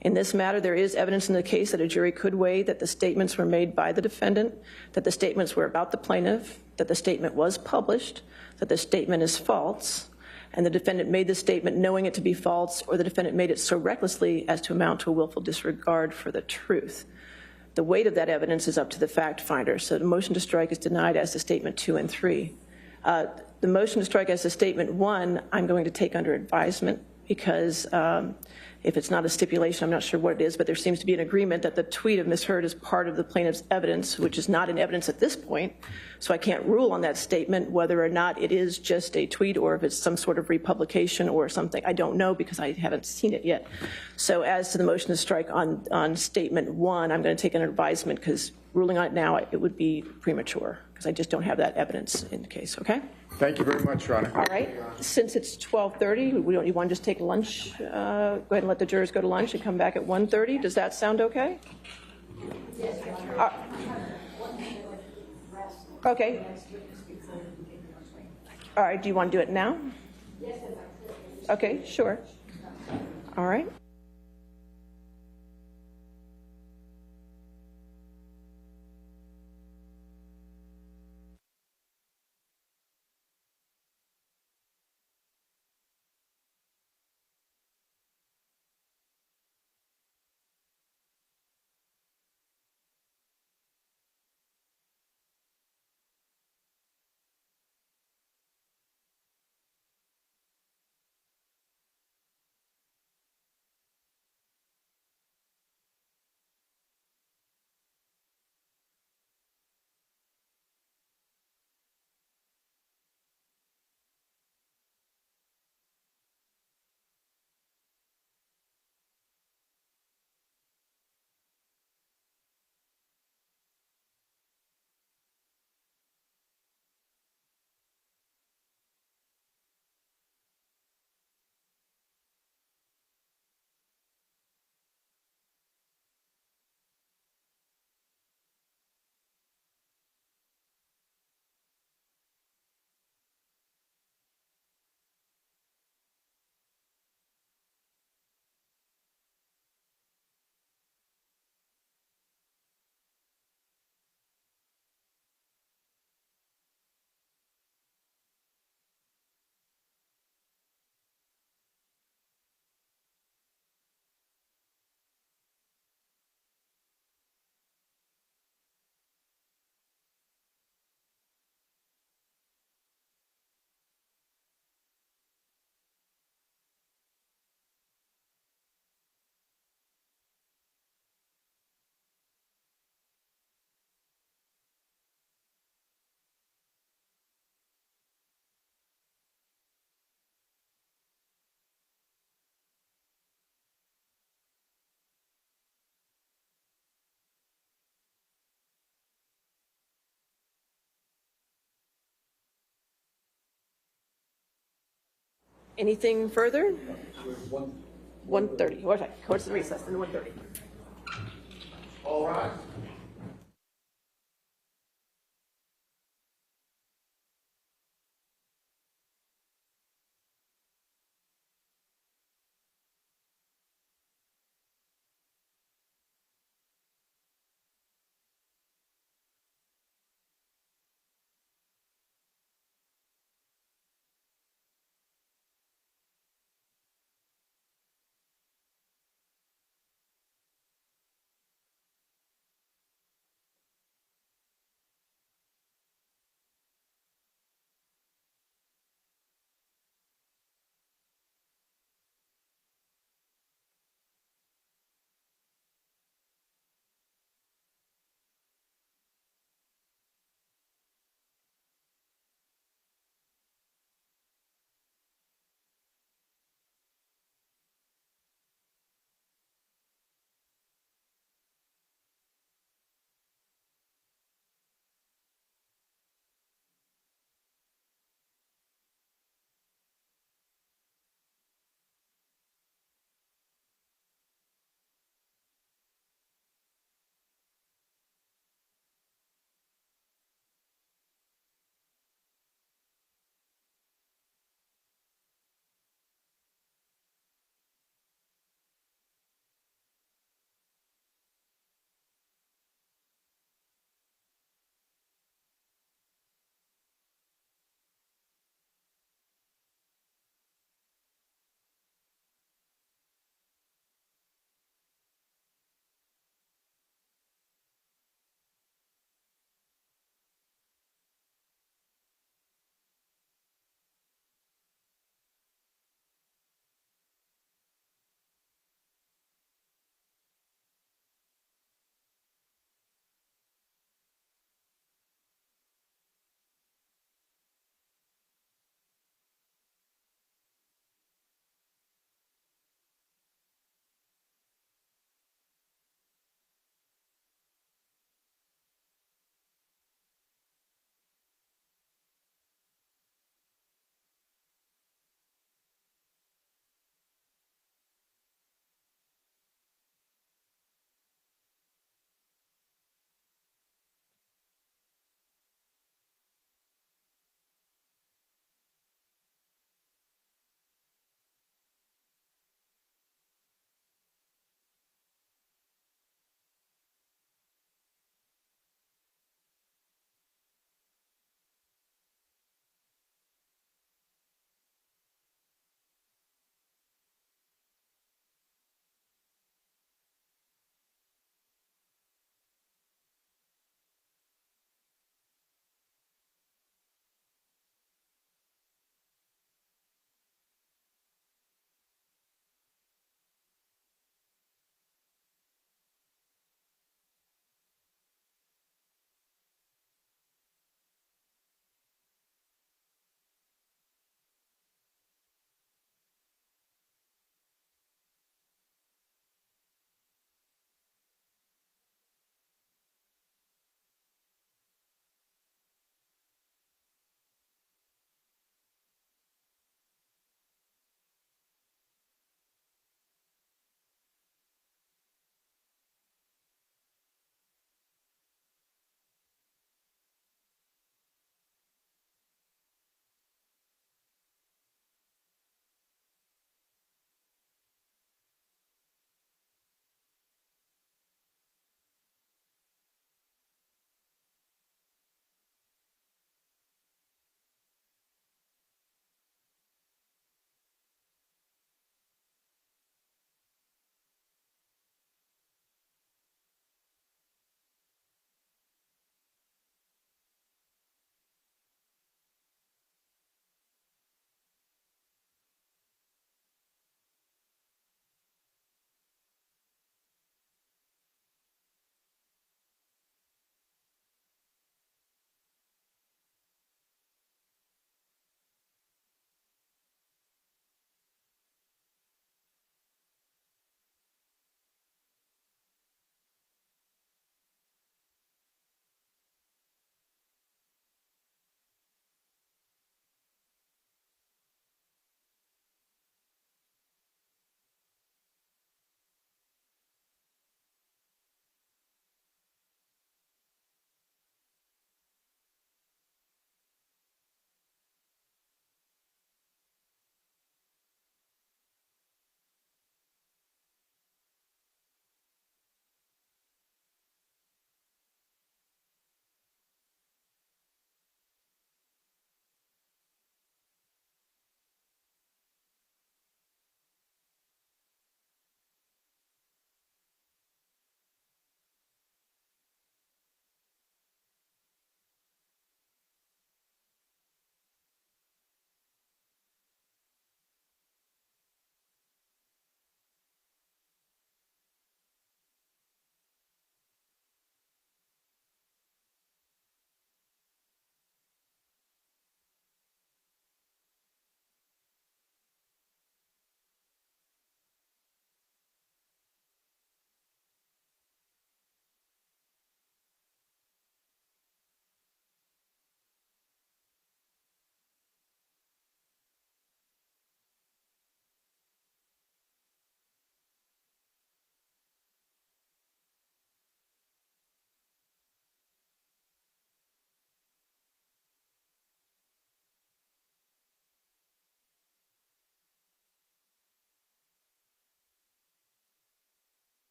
In this matter, there is evidence in the case that a jury could weigh that the statements were made by the defendant, that the statements were about the plaintiff, that the statement was published, that the statement is false, and the defendant made the statement knowing it to be false, or the defendant made it so recklessly as to amount to a willful disregard for the truth. The weight of that evidence is up to the fact finder. So the motion to strike is denied as to statement 2 and 3. The motion to strike as to statement 1, I'm going to take under advisement because if it's not a stipulation, I'm not sure what it is, but there seems to be an agreement that the tweet of Ms. Heard is part of the plaintiff's evidence, which is not in evidence at this point. So I can't rule on that statement whether or not it is just a tweet or if it's some sort of republication or something. I don't know because I haven't seen it yet. So as to the motion to strike on statement 1, I'm going to take under advisement because ruling on it now, it would be premature because I just don't have that evidence in the case, okay? Thank you very much, Your Honor. All right. Since it's 12:30, you want to just take lunch? Go ahead and let the jurors go to lunch and come back at 1:30. Does that sound okay? Yes. Okay. All right. Do you want to do it now? Yes. Okay, sure. All right. Anything further? 1:30. Okay, course of recess, and 1:30. All right.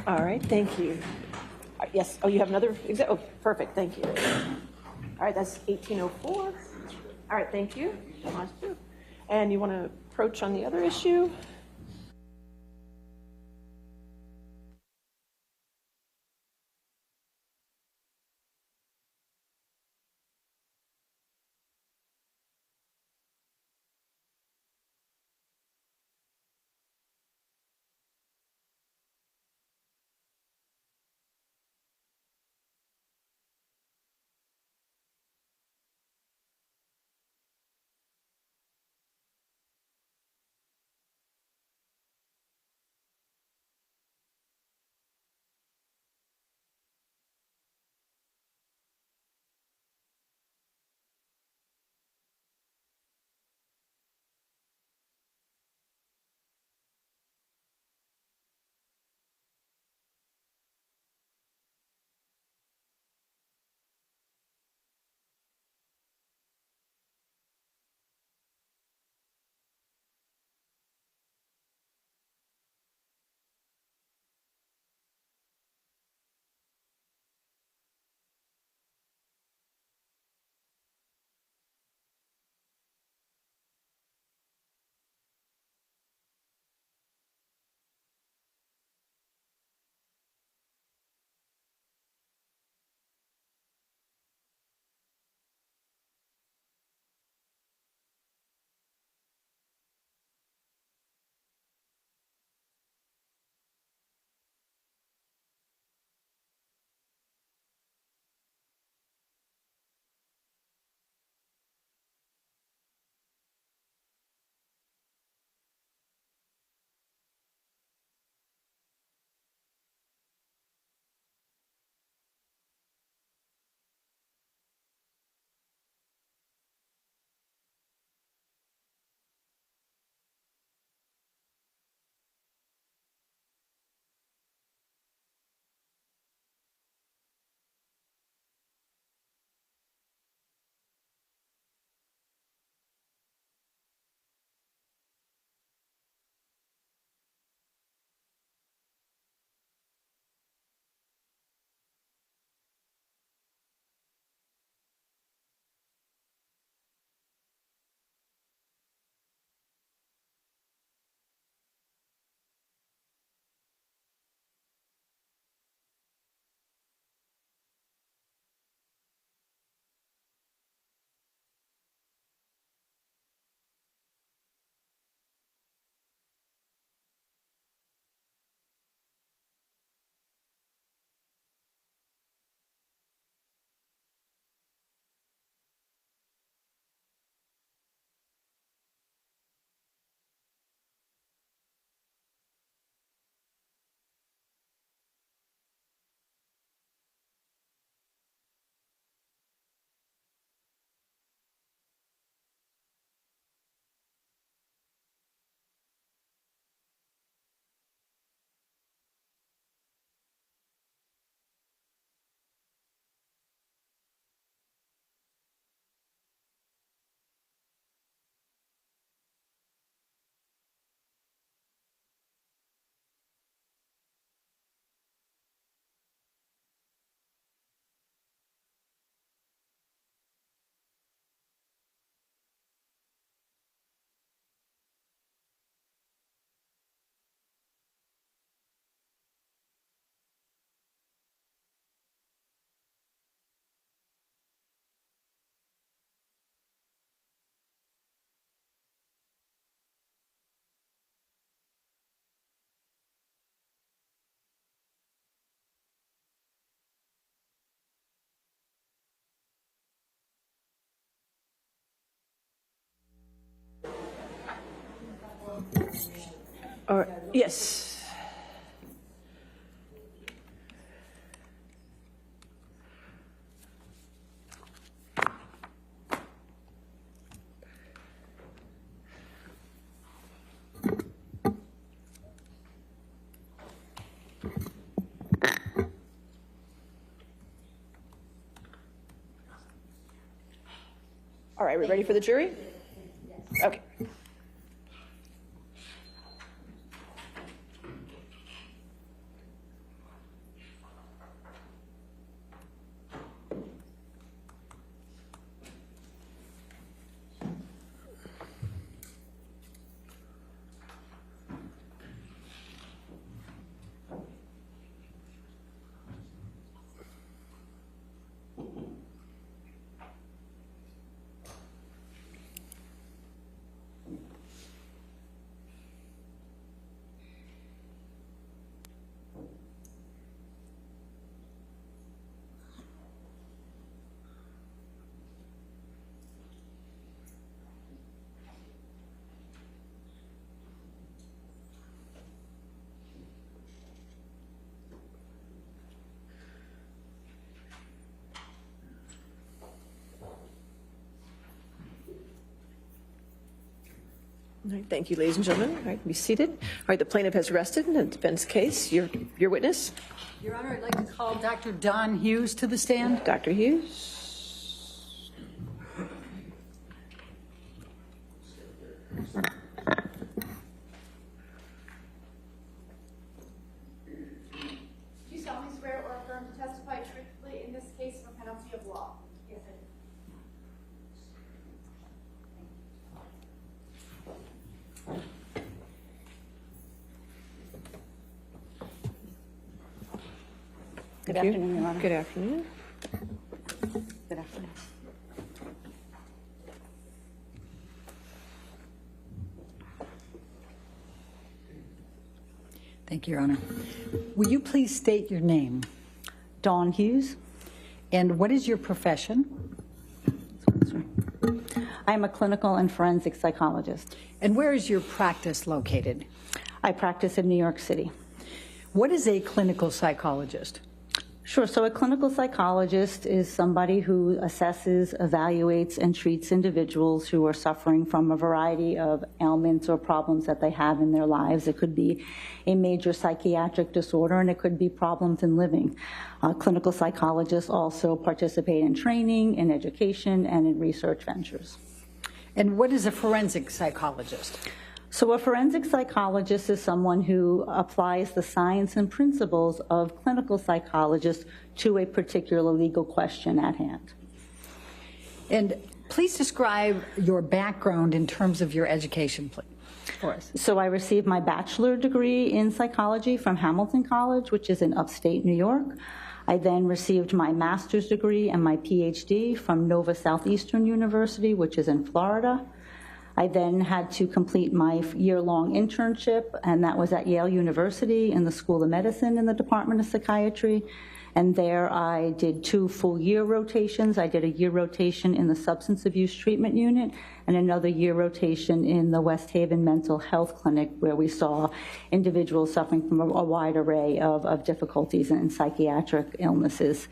All right, thank you. Yes, oh, you have another, oh, perfect, thank you. All right, that's 1804. All right, thank you. And you want to approach on the other issue? Or, yes. All right, we ready for the jury? Okay. All right, thank you, ladies and gentlemen. All right, be seated. All right, the plaintiff has rested in the defense case. Your witness, Your Honor, I'd like to call Dr. Don Hughes to the stand. Dr. Hughes. Do you solemnly swear or affirm to testify truthfully in this case for penalty of law? Yes, I do. Good afternoon, Your Honor. Good afternoon. Good afternoon. Thank you, Your Honor. Will you please state your name? Dawn Hughes. And what is your profession? I am a clinical and forensic psychologist. And where is your practice located? I practice in New York City. What is a clinical psychologist? Sure. So a clinical psychologist is somebody who assesses, evaluates, and treats individuals who are suffering from a variety of ailments or problems that they have in their lives. It could be a major psychiatric disorder, and it could be problems in living. Clinical psychologists also participate in training, in education, and in research ventures. And what is a forensic psychologist? So a forensic psychologist is someone who applies the science and principles of clinical psychologists to a particular legal question at hand. And please describe your background in terms of your education, please, for us. So I received my bachelor degree in psychology from Hamilton College, which is in upstate New York. I then received my master's degree and my PhD from Nova Southeastern University, which is in Florida. I then had to complete my year-long internship, and that was at Yale University in the School of Medicine in the Department of Psychiatry. And there I did 2 full-year rotations. I did a year rotation in the Substance Abuse Treatment Unit and another year rotation in the West Haven Mental Health Clinic, where we saw individuals suffering from a wide array of difficulties and psychiatric illnesses.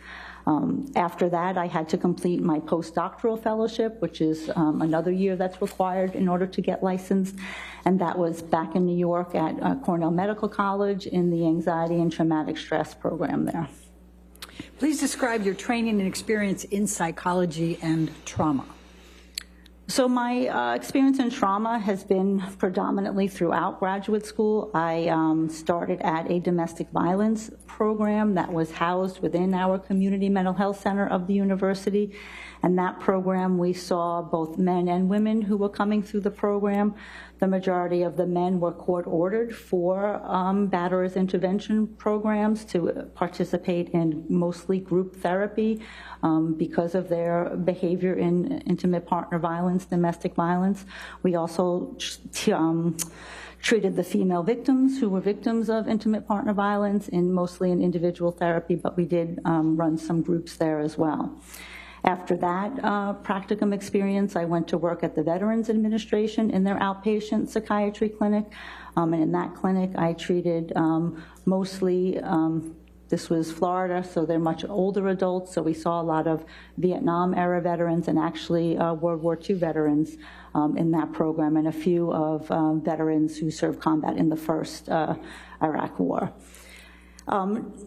After that, I had to complete my postdoctoral fellowship, which is another year that's required in order to get licensed. And that was back in New York at Cornell Medical College in the Anxiety and Traumatic Stress program there. Please describe your training and experience in psychology and trauma. So my experience in trauma has been predominantly throughout graduate school. I started at a domestic violence program that was housed within our community mental health center of the university. And that program, we saw both men and women who were coming through the program. The majority of the men were court-ordered for batterers intervention programs to participate in mostly group therapy because of their behavior in intimate partner violence, domestic violence. We also treated the female victims who were victims of intimate partner violence mostly in individual therapy, but we did run some groups there as well. After that practicum experience, I went to work at the Veterans Administration in their outpatient psychiatry clinic. And in that clinic, I treated mostly, this was Florida, so they're much older adults. So we saw a lot of Vietnam-era veterans and actually World War II veterans in that program, and a few of veterans who served combat in the first Iraq War.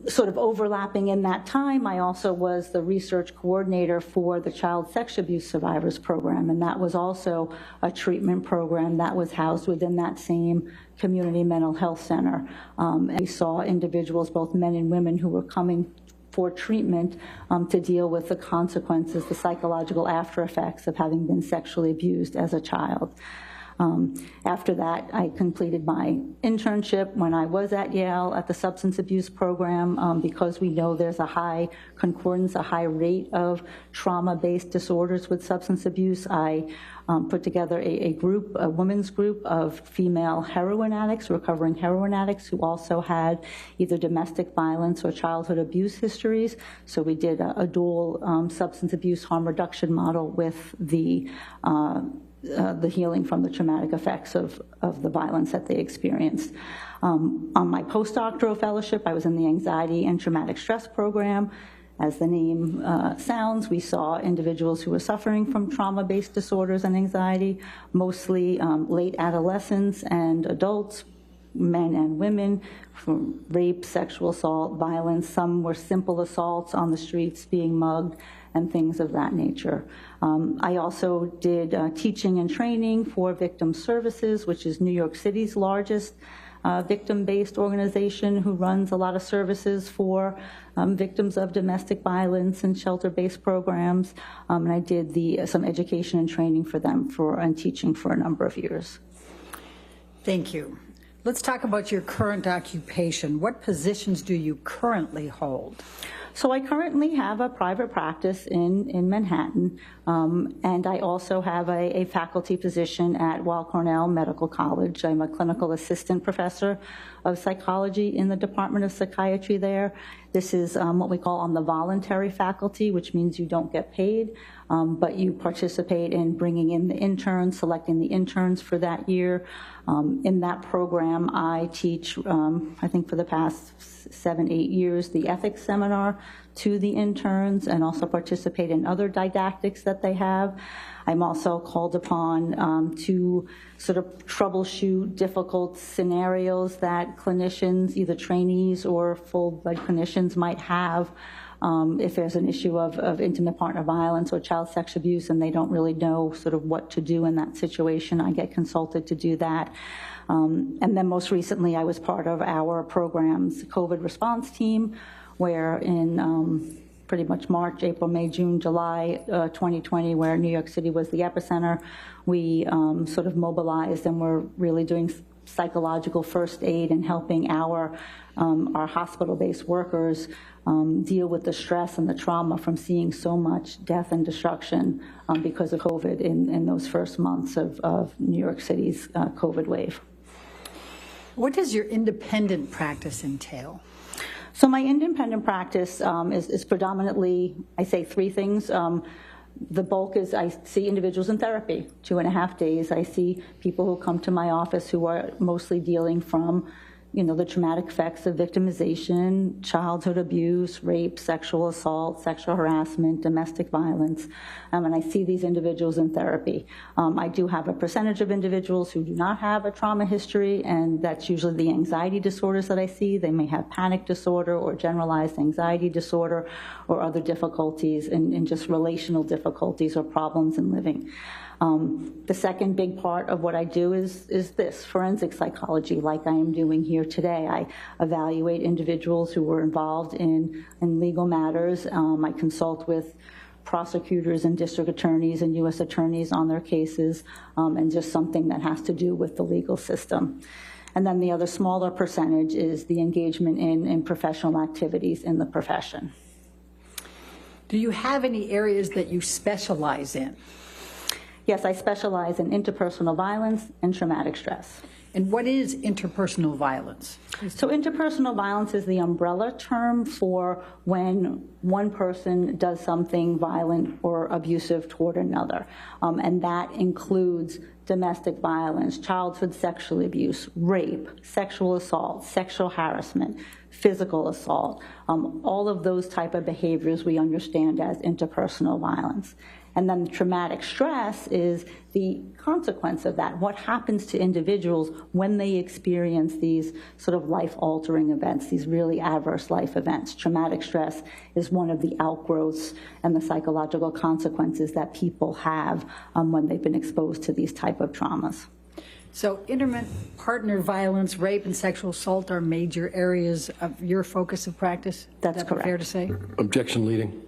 Sort of overlapping in that time, I also was the research coordinator for the Child Sex Abuse Survivors Program, and that was also a treatment program that was housed within that same community mental health center. And we saw individuals, both men and women, who were coming for treatment to deal with the consequences, the psychological after effects of having been sexually abused as a child. After that, I completed my internship when I was at Yale at the substance abuse program because we know there's a high concordance, a high rate of trauma-based disorders with substance abuse. I put together a group, a women's group of female heroin addicts, recovering heroin addicts who also had either domestic violence or childhood abuse histories. So we did a dual substance abuse harm reduction model with the healing from the traumatic effects of the violence that they experienced. On my postdoctoral fellowship, I was in the Anxiety and Traumatic Stress program. As the name sounds, we saw individuals who were suffering from trauma-based disorders and anxiety, mostly late adolescents and adults, men and women, from rape, sexual assault, violence. Some were simple assaults on the streets, being mugged, and things of that nature. I also did teaching and training for Victim Services, which is New York City's largest victim-based organization who runs a lot of services for victims of domestic violence and shelter-based programs. And I did some education and training for them and teaching for a number of years. Thank you. Let's talk about your current occupation. What positions do you currently hold? So I currently have a private practice in Manhattan, and I also have a faculty position at Weill Cornell Medical College. I'm a clinical assistant professor of psychology in the Department of Psychiatry there. This is what we call on the voluntary faculty, which means you don't get paid, but you participate in bringing in the interns, selecting the interns for that year. In that program, I teach, I think for the past 7-8 years, the ethics seminar to the interns, and also participate in other didactics that they have. I'm also called upon to sort of troubleshoot difficult scenarios that clinicians, either trainees or full-blood clinicians, might have. If there's an issue of intimate partner violence or child sex abuse and they don't really know sort of what to do in that situation, I get consulted to do that. And then most recently, I was part of our program's COVID response team, where in pretty much March, April, May, June, July 2020, where New York City was the epicenter, we sort of mobilized and were really doing psychological first aid and helping our hospital-based workers deal with the stress and the trauma from seeing so much death and destruction because of COVID in those first months of New York City's COVID wave. What does your independent practice entail? So my independent practice is predominantly, I say 3 things. The bulk is I see individuals in therapy, 2.5 days. I see people who come to my office who are mostly dealing from, the traumatic effects of victimization, childhood abuse, rape, sexual assault, sexual harassment, domestic violence, and I see these individuals in therapy. I do have a percentage of individuals who do not have a trauma history, and that's usually the anxiety disorders that I see. They may have panic disorder or generalized anxiety disorder or other difficulties and just relational difficulties or problems in living. The second big part of what I do is this, forensic psychology, like I am doing here today. I evaluate individuals who were involved in legal matters. I consult with prosecutors and district attorneys and U.S. attorneys on their cases, and just something that has to do with the legal system. And then the other smaller percentage is the engagement in professional activities in the profession. Do you have any areas that you specialize in? Yes, I specialize in interpersonal violence and traumatic stress. And what is interpersonal violence? So interpersonal violence is the umbrella term for when one person does something violent or abusive toward another. And that includes domestic violence, childhood sexual abuse, rape, sexual assault, sexual harassment, physical assault. All of those type of behaviors we understand as interpersonal violence. And then traumatic stress is the consequence of that. What happens to individuals when they experience these sort of life-altering events, these really adverse life events? Traumatic stress is one of the outgrowths and the psychological consequences that people have when they've been exposed to these type of traumas. So intimate partner violence, rape, and sexual assault are major areas of your focus of practice? That's correct. Fair to say? Objection leading.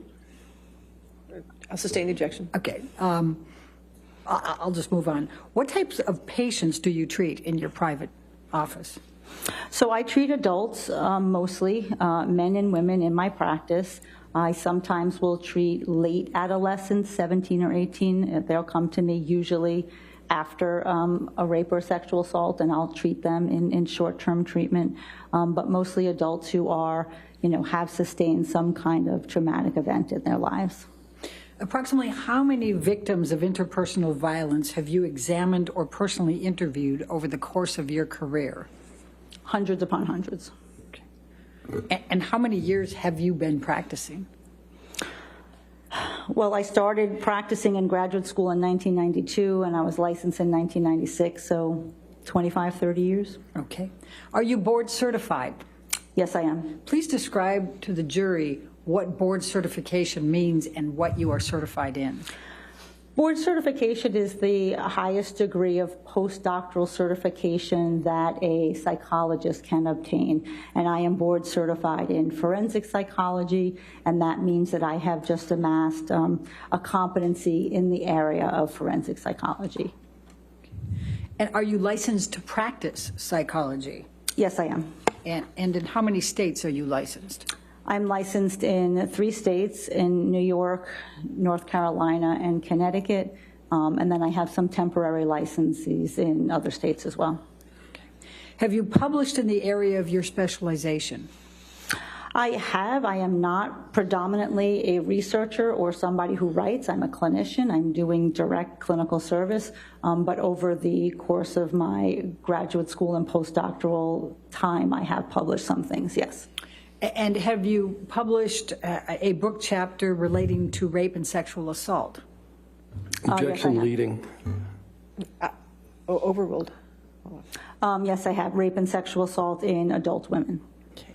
I'll sustain the objection. Okay. I'll just move on. What types of patients do you treat in your private office? So I treat adults mostly, men and women in my practice. I sometimes will treat late adolescents, 17 or 18. They'll come to me usually after a rape or sexual assault, and I'll treat them in short-term treatment. But mostly adults who are, have sustained some kind of traumatic event in their lives. Approximately how many victims of interpersonal violence have you examined or personally interviewed over the course of your career? Hundreds upon hundreds. Okay. And how many years have you been practicing? Well, I started practicing in graduate school in 1992, and I was licensed in 1996, so 25, 30 years. Okay. Are you board certified? Yes, I am. Please describe to the jury what board certification means and what you are certified in. Board certification is the highest degree of postdoctoral certification that a psychologist can obtain. And I am board certified in forensic psychology, and that means that I have just amassed a competency in the area of forensic psychology. And are you licensed to practice psychology? Yes, I am. And in how many states are you licensed? I'm licensed in 3 states, in New York, North Carolina, and Connecticut, and then I have some temporary licenses in other states as well. Okay. Have you published in the area of your specialization? I have. I am not predominantly a researcher or somebody who writes. I'm a clinician. I'm doing direct clinical service, but over the course of my graduate school and postdoctoral time, I have published some things, yes. And have you published a book chapter relating to rape and sexual assault? Objection yes, leading. Overruled. Yes, I have. Rape and sexual assault in adult women.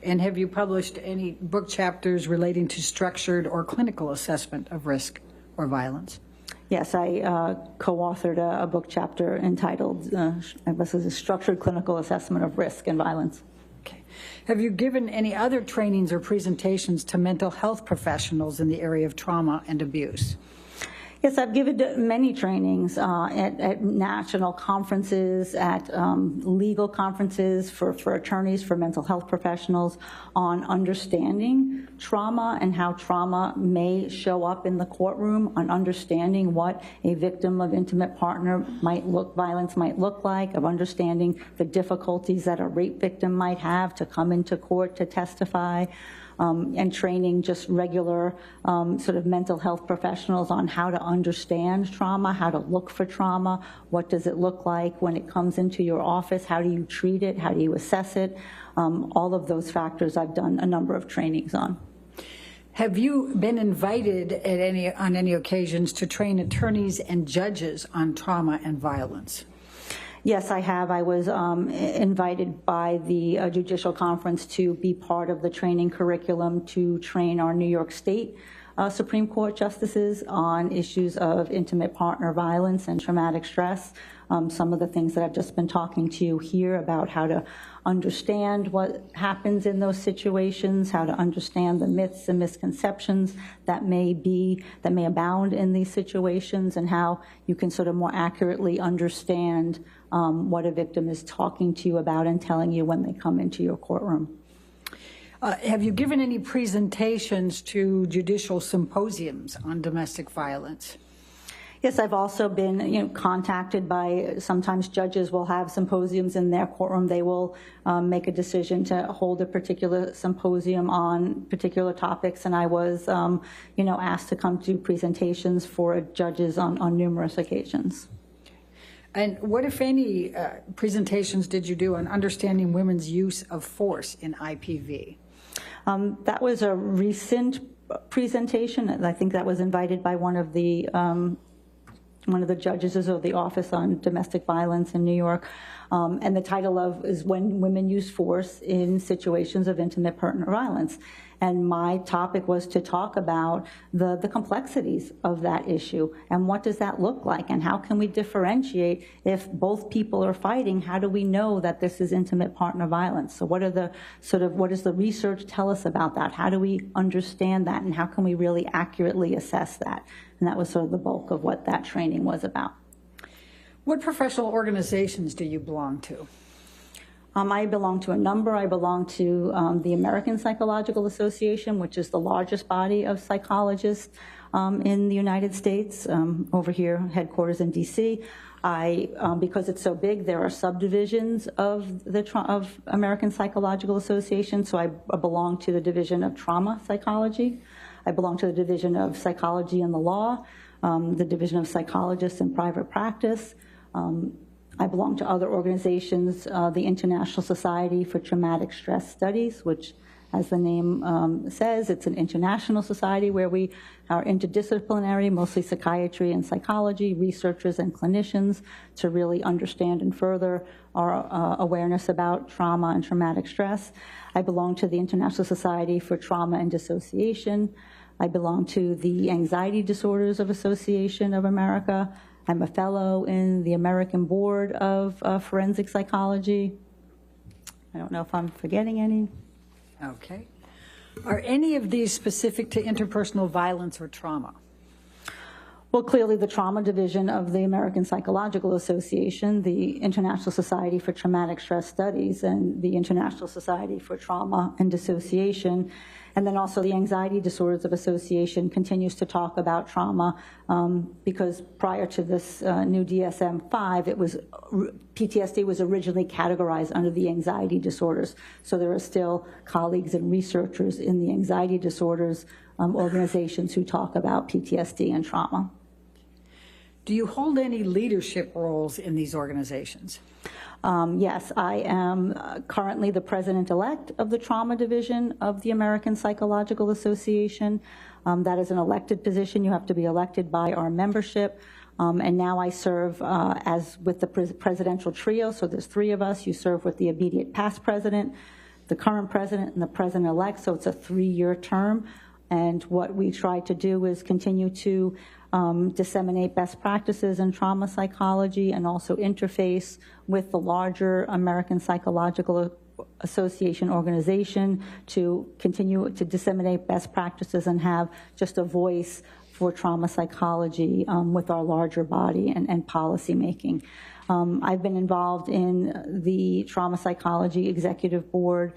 And have you published any book chapters relating to structured or clinical assessment of risk or violence? Yes, I co-authored a book chapter entitled, this is a Structured Clinical Assessment of Risk and Violence. Okay. Have you given any other trainings or presentations to mental health professionals in the area of trauma and abuse? Yes, I've given many trainings at national conferences, at legal conferences for attorneys, for mental health professionals, on understanding trauma and how trauma may show up in the courtroom, on understanding what a victim of intimate partner violence might look like, of understanding the difficulties that a rape victim might have to come into court to testify. And training just regular sort of mental health professionals on how to understand trauma, how to look for trauma, what does it look like when it comes into your office, how do you treat it, how do you assess it. All of those factors I've done a number of trainings on. Have you been invited on any occasions to train attorneys and judges on trauma and violence? Yes, I have. I was invited by the Judicial Conference to be part of the training curriculum to train our New York State Supreme Court justices on issues of intimate partner violence and traumatic stress. Some of the things that I've just been talking to you here about how to understand what happens in those situations, how to understand the myths and misconceptions that may abound in these situations, and how you can sort of more accurately understand what a victim is talking to you about and telling you when they come into your courtroom. Have you given any presentations to judicial symposiums on domestic violence? Yes, I've also been contacted by, sometimes judges will have symposiums in their courtroom. They will make a decision to hold a particular symposium on particular topics, and I was asked to come to presentations for judges on numerous occasions. And what, if any, presentations did you do on understanding women's use of force in IPV? That was a recent presentation. I think that was invited by one of the judges of the Office on Domestic Violence in New York. And the title is When Women Use Force in Situations of Intimate Partner Violence. And my topic was to talk about the complexities of that issue and what does that look like and how can we differentiate if both people are fighting. How do we know that this is intimate partner violence? So what does the research tell us about that? How do we understand that, and how can we really accurately assess that? And that was sort of the bulk of what that training was about. What professional organizations do you belong to? I belong to a number. I belong to the American Psychological Association, which is the largest body of psychologists in the United States, over here, headquarters in D.C. Because it's so big, there are subdivisions of American Psychological Association, so I belong to the Division of Trauma Psychology. I belong to the Division of Psychology and the Law, the Division of Psychologists in Private Practice. I belong to other organizations, the International Society for Traumatic Stress Studies, which As the name says, it's an international society where we are interdisciplinary, mostly psychiatry and psychology, researchers and clinicians, to really understand and further our awareness about trauma and traumatic stress. I belong to the International Society for Trauma and Dissociation. I belong to the Anxiety Disorders of Association of America. I'm a fellow in the American Board of Forensic Psychology. I don't know if I'm forgetting any. Okay. Are any of these specific to interpersonal violence or trauma? Well, clearly the trauma division of the American Psychological Association, the International Society for Traumatic Stress Studies, and the International Society for Trauma and Dissociation, and then also the Anxiety Disorders of Association continues to talk about trauma because prior to this new DSM-5, PTSD was originally categorized under the anxiety disorders. So there are still colleagues and researchers in the anxiety disorders organizations who talk about PTSD and trauma. Do you hold any leadership roles in these organizations? Yes, I am currently the president-elect of the Trauma Division of the American Psychological Association. That is an elected position. You have to be elected by our membership. And now I serve as with the presidential trio, so there's 3 of us. You serve with the immediate past president, the current president, and the president-elect, so it's a 3-year term. And what we try to do is continue to disseminate best practices in trauma psychology and also interface with the larger American Psychological Association organization to continue to disseminate best practices and have just a voice for trauma psychology with our larger body and policy making. I've been involved in the Trauma Psychology Executive Board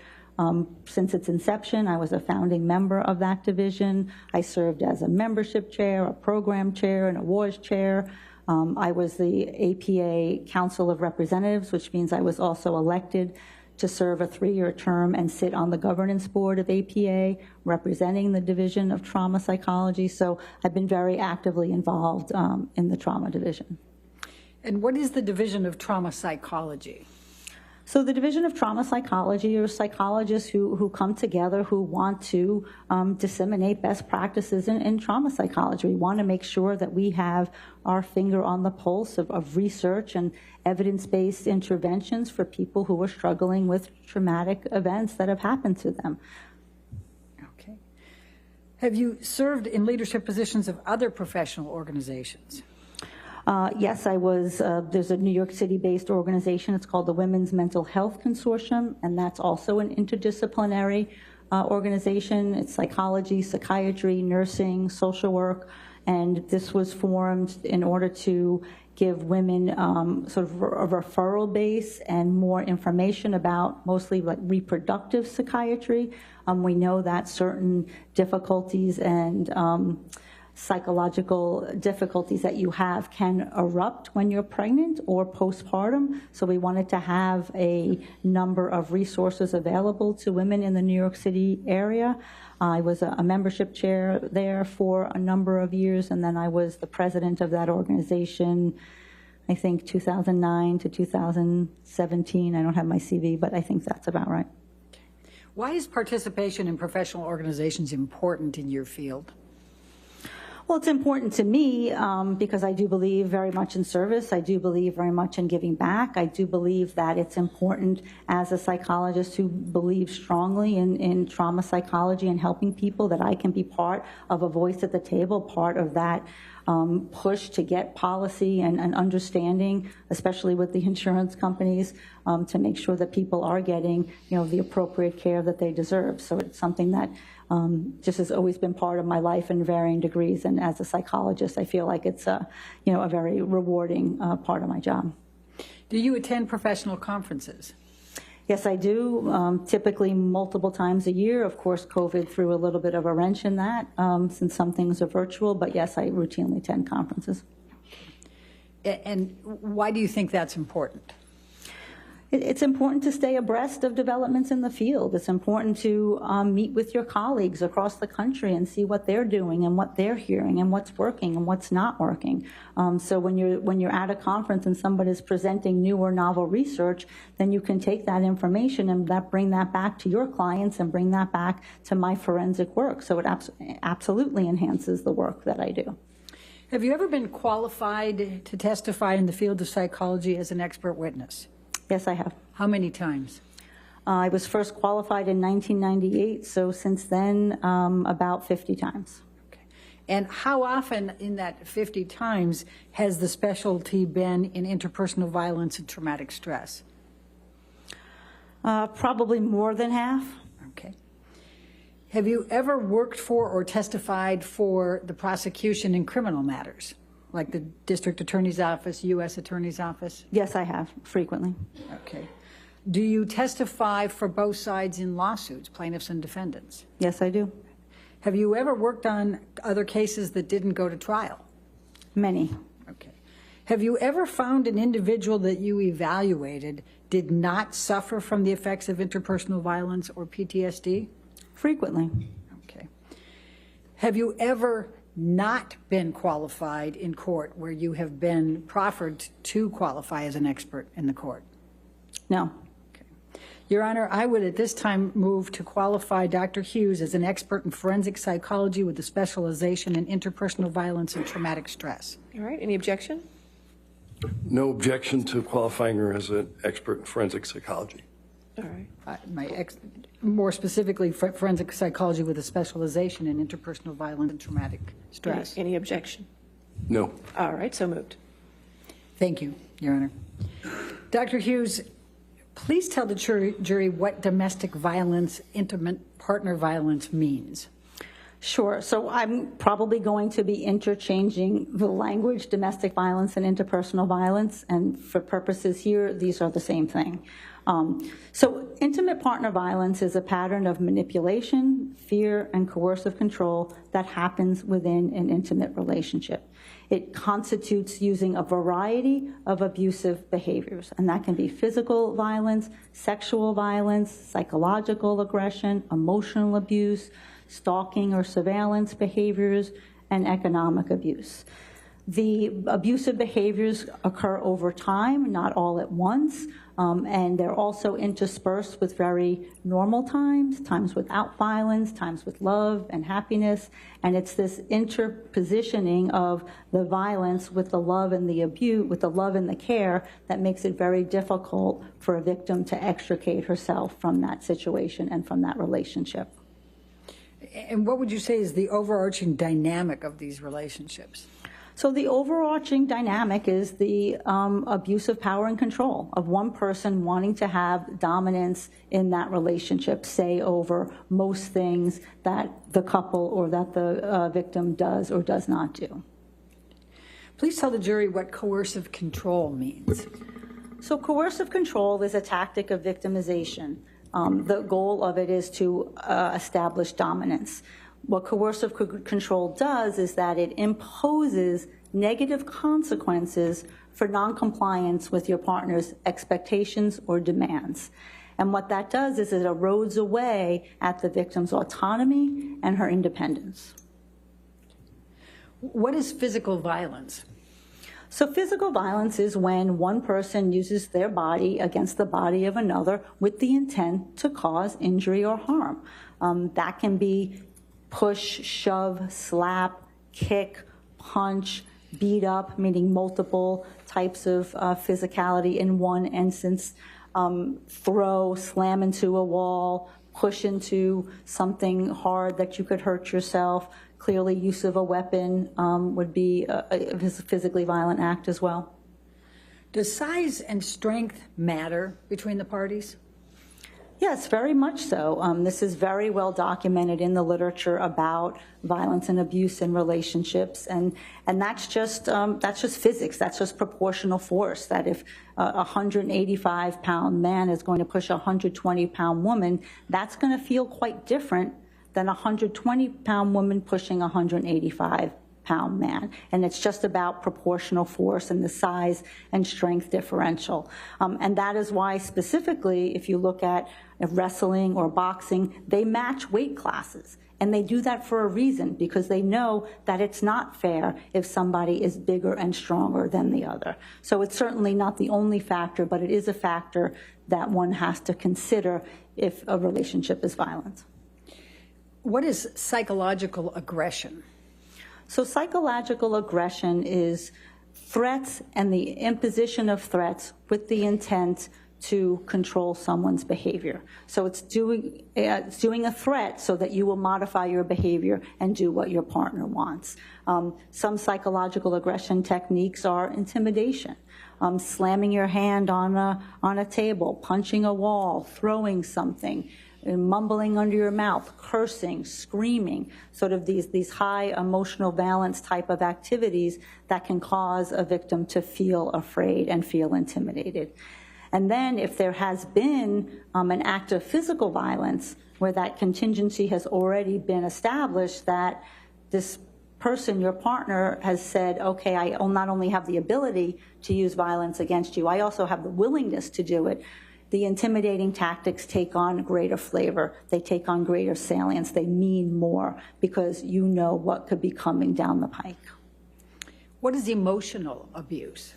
since its inception. I was a founding member of that division. I served as a membership chair, a program chair, an awards chair. I was the APA Council of Representatives, which means I was also elected to serve a 3-year term and sit on the governance board of APA, representing the Division of Trauma Psychology. So I've been very actively involved in the trauma division. And what is the Division of Trauma Psychology? So the Division of Trauma Psychology are psychologists who come together who want to disseminate best practices in trauma psychology. We want to make sure that we have our finger on the pulse of research and evidence-based interventions for people who are struggling with traumatic events that have happened to them. Okay. Have you served in leadership positions of other professional organizations? Yes, I was. There's a New York City-based organization. It's called the Women's Mental Health Consortium, and that's also an interdisciplinary organization. It's psychology, psychiatry, nursing, social work, and this was formed in order to give women sort of a referral base and more information about mostly like reproductive psychiatry. We know that certain difficulties and psychological difficulties that you have can erupt when you're pregnant or postpartum. So we wanted to have a number of resources available to women in the New York City area. I was a membership chair there for a number of years, and then I was the president of that organization, I think 2009 to 2017. I don't have my CV, but I think that's about right. Why is participation in professional organizations important in your field? Well, it's important to me because I do believe very much in service. I do believe very much in giving back. I do believe that it's important as a psychologist who believes strongly in trauma psychology and helping people that I can be part of a voice at the table, part of that push to get policy and understanding, especially with the insurance companies, to make sure that people are getting, the appropriate care that they deserve. So it's something that just has always been part of my life in varying degrees. And as a psychologist, I feel like it's a very rewarding part of my job. Do you attend professional conferences? Yes, I do, typically multiple times a year. Of course, COVID threw a little bit of a wrench in that since some things are virtual, but yes, I routinely attend conferences. And why do you think that's important? It's important to stay abreast of developments in the field. It's important to meet with your colleagues across the country and see what they're doing and what they're hearing and what's working and what's not working. So when you're at a conference and somebody's presenting new or novel research, then you can take that information and bring that back to your clients and bring that back to my forensic work. So it absolutely enhances the work that I do. Have you ever been qualified to testify in the field of psychology as an expert witness? Yes, I have. How many times? I was first qualified in 1998, so since then, about 50 times. Okay. And how often in that 50 times has the specialty been in interpersonal violence and traumatic stress? Probably more than half. Okay. Have you ever worked for or testified for the prosecution in criminal matters, like the District Attorney's Office, U.S. Attorney's Office? Yes, I have, frequently. Okay. Do you testify for both sides in lawsuits, plaintiffs and defendants? Yes, I do. Have you ever worked on other cases that didn't go to trial? Many. Okay. Have you ever found an individual that you evaluated did not suffer from the effects of interpersonal violence or PTSD? Frequently. Okay. Have you ever not been qualified in court where you have been proffered to qualify as an expert in the court? No. Okay. Your Honor, I would at this time move to qualify Dr. Hughes as an expert in forensic psychology with a specialization in interpersonal violence and traumatic stress. All right, any objection? No objection to qualifying her as an expert in forensic psychology. All right. More specifically, forensic psychology with a specialization in interpersonal violence and traumatic stress. Any objection? No. All right, so moved. Thank you, Your Honor. Dr. Hughes, please tell the jury what domestic violence, intimate partner violence means. Sure. So I'm probably going to be interchanging the language domestic violence and interpersonal violence, and for purposes here, these are the same thing. So intimate partner violence is a pattern of manipulation, fear, and coercive control that happens within an intimate relationship. It constitutes using a variety of abusive behaviors, and that can be physical violence, sexual violence, psychological aggression, emotional abuse, stalking or surveillance behaviors, and economic abuse. The abusive behaviors occur over time, not all at once, and they're also interspersed with very normal times, times without violence, times with love and happiness, and it's this interpositioning of the violence with the love and the abuse, with the love and the care, that makes it very difficult for a victim to extricate herself from that situation and from that relationship. And what would you say is the overarching dynamic of these relationships? So the overarching dynamic is the abuse of power and control of one person wanting to have dominance in that relationship, say over most things that the couple or that the victim does or does not do. Please tell the jury what coercive control means. So coercive control is a tactic of victimization. The goal of it is to establish dominance. What coercive control does is that it imposes negative consequences for noncompliance with your partner's expectations or demands. And what that does is it erodes away at the victim's autonomy and her independence. What is physical violence? So physical violence is when one person uses their body against the body of another with the intent to cause injury or harm. That can be push, shove, slap, kick, punch, beat up, meaning multiple types of physicality in one instance, throw, slam into a wall, push into something hard that you could hurt yourself. Clearly, use of a weapon would be a physically violent act as well. Does size and strength matter between the parties? Yes, very much so. This is very well documented in the literature about violence and abuse in relationships, and that's just physics. That's just proportional force. That if a 185-pound man is going to push a 120-pound woman, that's going to feel quite different than a 120-pound woman pushing a 185-pound pound man. And it's just about proportional force and the size and strength differential. And that is why specifically, if you look at wrestling or boxing, they match weight classes. And they do that for a reason, because they know that it's not fair if somebody is bigger and stronger than the other. So it's certainly not the only factor, but it is a factor that one has to consider if a relationship is violent. What is psychological aggression? So psychological aggression is threats and the imposition of threats with the intent to control someone's behavior. So it's doing a threat so that you will modify your behavior and do what your partner wants. Some psychological aggression techniques are intimidation, slamming your hand on a table, punching a wall, throwing something, mumbling under your mouth, cursing, screaming, sort of these high emotional balance type of activities that can cause a victim to feel afraid and feel intimidated. And then if there has been an act of physical violence where that contingency has already been established, that this person, your partner, has said, okay, I not only have the ability to use violence against you, I also have the willingness to do it, the intimidating tactics take on greater flavor. They take on greater salience. They mean more because you know what could be coming down the pike. What is emotional abuse?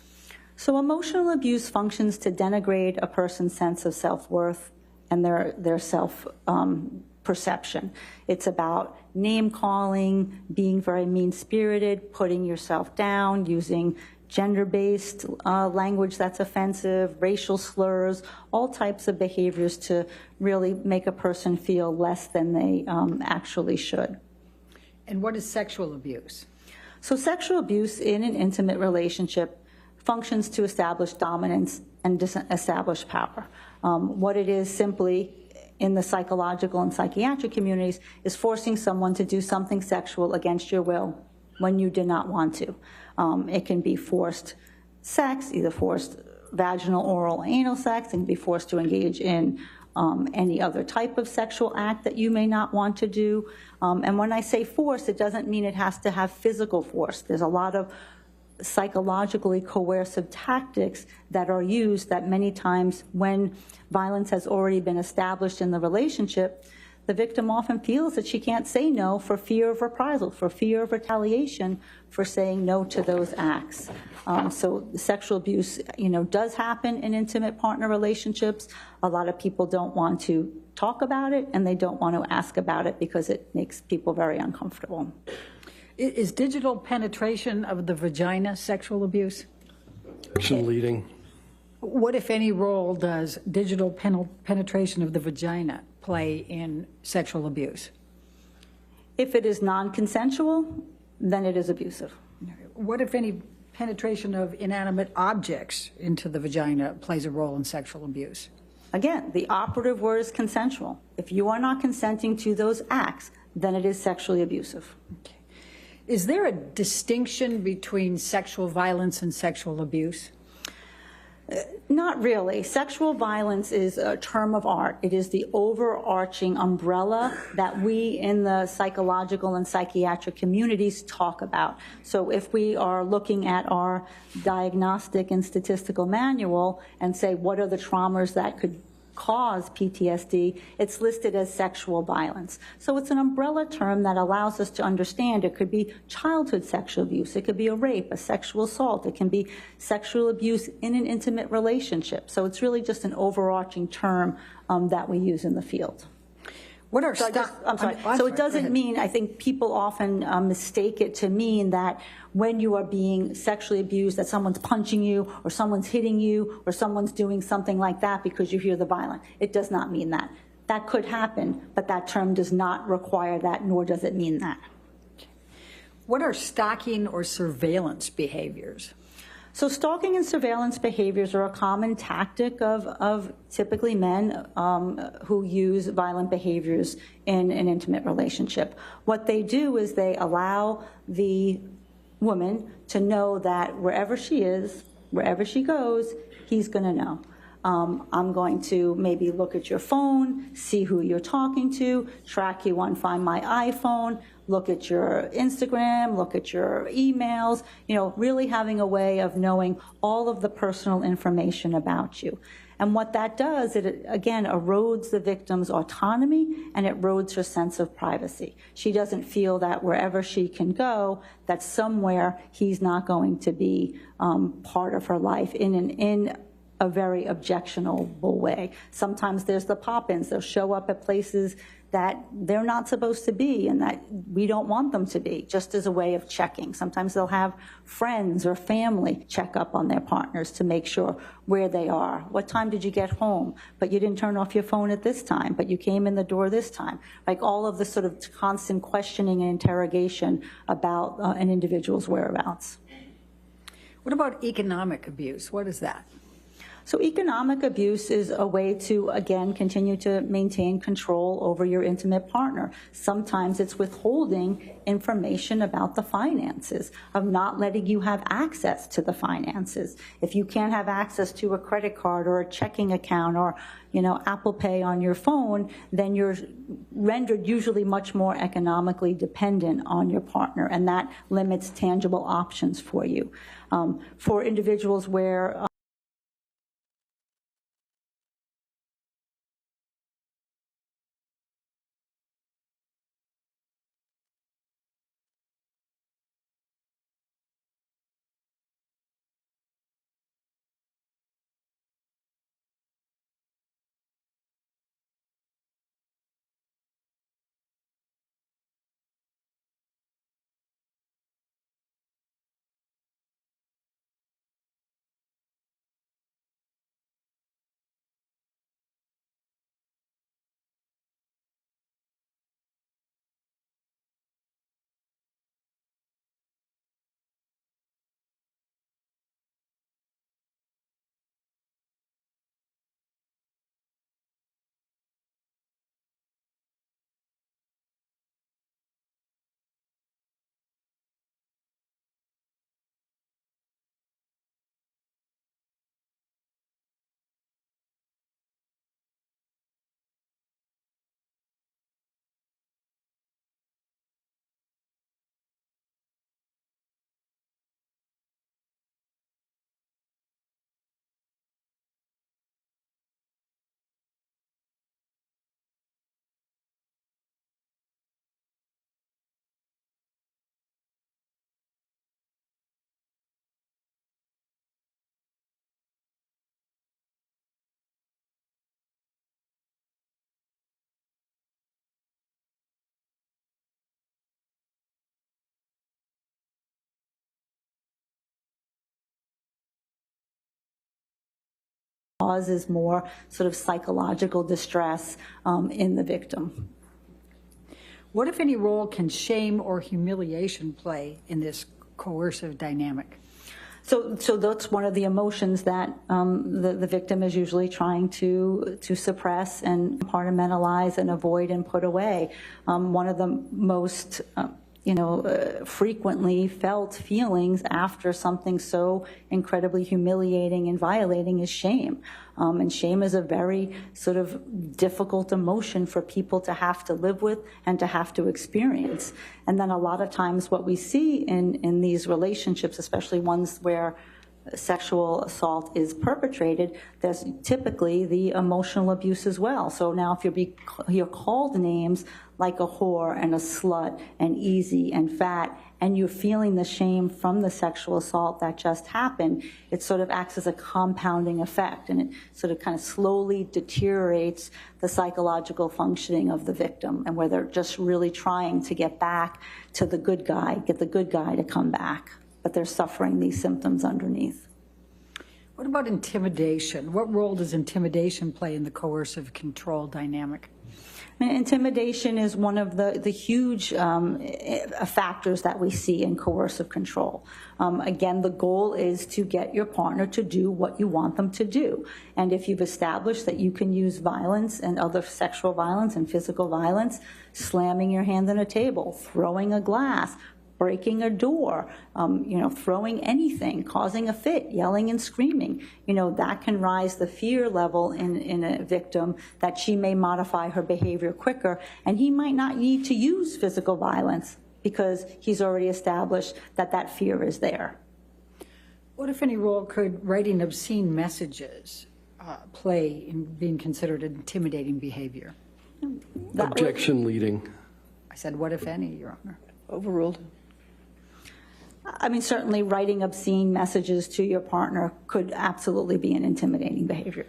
So emotional abuse functions to denigrate a person's sense of self-worth and their self-perception. It's about name-calling, being very mean-spirited, putting yourself down, using gender-based language that's offensive, racial slurs, all types of behaviors to really make a person feel less than they actually should. And what is sexual abuse? So sexual abuse in an intimate relationship functions to establish dominance and establish power. What it is simply in the psychological and psychiatric communities is forcing someone to do something sexual against your will when you did not want to. It can be forced sex, either forced vaginal, oral, anal sex. It can be forced to engage in any other type of sexual act that you may not want to do. And when I say force, it doesn't mean it has to have physical force. There's a lot of psychologically coercive tactics that are used that many times when violence has already been established in the relationship, the victim often feels that she can't say no for fear of reprisal, for fear of retaliation for saying no to those acts. So sexual abuse, does happen in intimate partner relationships. A lot of people don't want to talk about it and they don't want to ask about it because it makes people very uncomfortable. Is digital penetration of the vagina sexual abuse? Action leading. What, if any, role does digital penetration of the vagina play in sexual abuse? If it is non-consensual, then it is abusive. What, if any, penetration of inanimate objects into the vagina plays a role in sexual abuse? Again, the operative word is consensual. If you are not consenting to those acts, then it is sexually abusive. Okay. Is there a distinction between sexual violence and sexual abuse? Not really. Sexual violence is a term of art. It is the overarching umbrella that we in the psychological and psychiatric communities talk about. So if we are looking at our diagnostic and statistical manual and say what are the traumas that could cause PTSD, it's listed as sexual violence. So it's an umbrella term that allows us to understand it could be childhood sexual abuse, it could be a rape, a sexual assault, it can be sexual abuse in an intimate relationship. So it's really just an overarching term that we use in the field. What are So it doesn't mean, I think people often mistake it to mean that when you are being sexually abused, that someone's punching you or someone's hitting you or someone's doing something like that because you hear the violence. It does not mean that. That could happen, but that term does not require that, nor does it mean that. What are stalking or surveillance behaviors? So stalking and surveillance behaviors are a common tactic of typically men who use violent behaviors in an intimate relationship. What they do is they allow the woman to know that wherever she is, wherever she goes, he's going to know. I'm going to maybe look at your phone, see who you're talking to, track you on Find My iPhone, look at your Instagram, look at your emails, really having a way of knowing all of the personal information about you. And what that does, it again erodes the victim's autonomy and it erodes her sense of privacy. She doesn't feel that wherever she can go, that somewhere he's not going to be part of her life in a very objectionable way. Sometimes there's the pop-ins. They'll show up at places that they're not supposed to be and that we don't want them to be, just as a way of checking. Sometimes they'll have friends or family check up on their partners to make sure where they are. What time did you get home? But you didn't turn off your phone at this time, but you came in the door this time. Like all of the sort of constant questioning and interrogation about an individual's whereabouts. What about economic abuse? What is that? So economic abuse is a way to, again, continue to maintain control over your intimate partner. Sometimes it's withholding information about the finances, of not letting you have access to the finances. If you can't have access to a credit card or a checking account or, Apple Pay on your phone, then you're rendered usually much more economically dependent on your partner, and that limits tangible options for you. For individuals where causes more sort of psychological distress in the victim. What, if any, role can shame or humiliation play in this coercive dynamic? So that's one of the emotions that the victim is usually trying to suppress and compartmentalize and avoid and put away. One of the most frequently felt feelings after something so incredibly humiliating and violating is shame. And shame is a very sort of difficult emotion for people to have to live with and to have to experience. And then a lot of times what we see in these relationships, especially ones where sexual assault is perpetrated, there's typically the emotional abuse as well. So now if you're called names like a whore and a slut and easy and fat, and you're feeling the shame from the sexual assault that just happened, it sort of acts as a compounding effect, and it sort of kind of slowly deteriorates the psychological functioning of the victim, and where they're just really trying to get back to the good guy, get the good guy to come back, but they're suffering these symptoms underneath. What about intimidation? What role does intimidation play in the coercive control dynamic? Intimidation is one of the huge factors that we see in coercive control. Again, the goal is to get your partner to do what you want them to do. And if you've established that you can use violence and other sexual violence and physical violence, slamming your hand on a table, throwing a glass, breaking a door, throwing anything, causing a fit, yelling and screaming. That can rise the fear level in a victim that she may modify her behavior quicker, and he might not need to use physical violence because he's already established that fear is there. What, if any, role could writing obscene messages play in being considered intimidating behavior? Objection leading. I said, what, if any, Your Honor? Overruled. I mean, certainly writing obscene messages to your partner could absolutely be an intimidating behavior.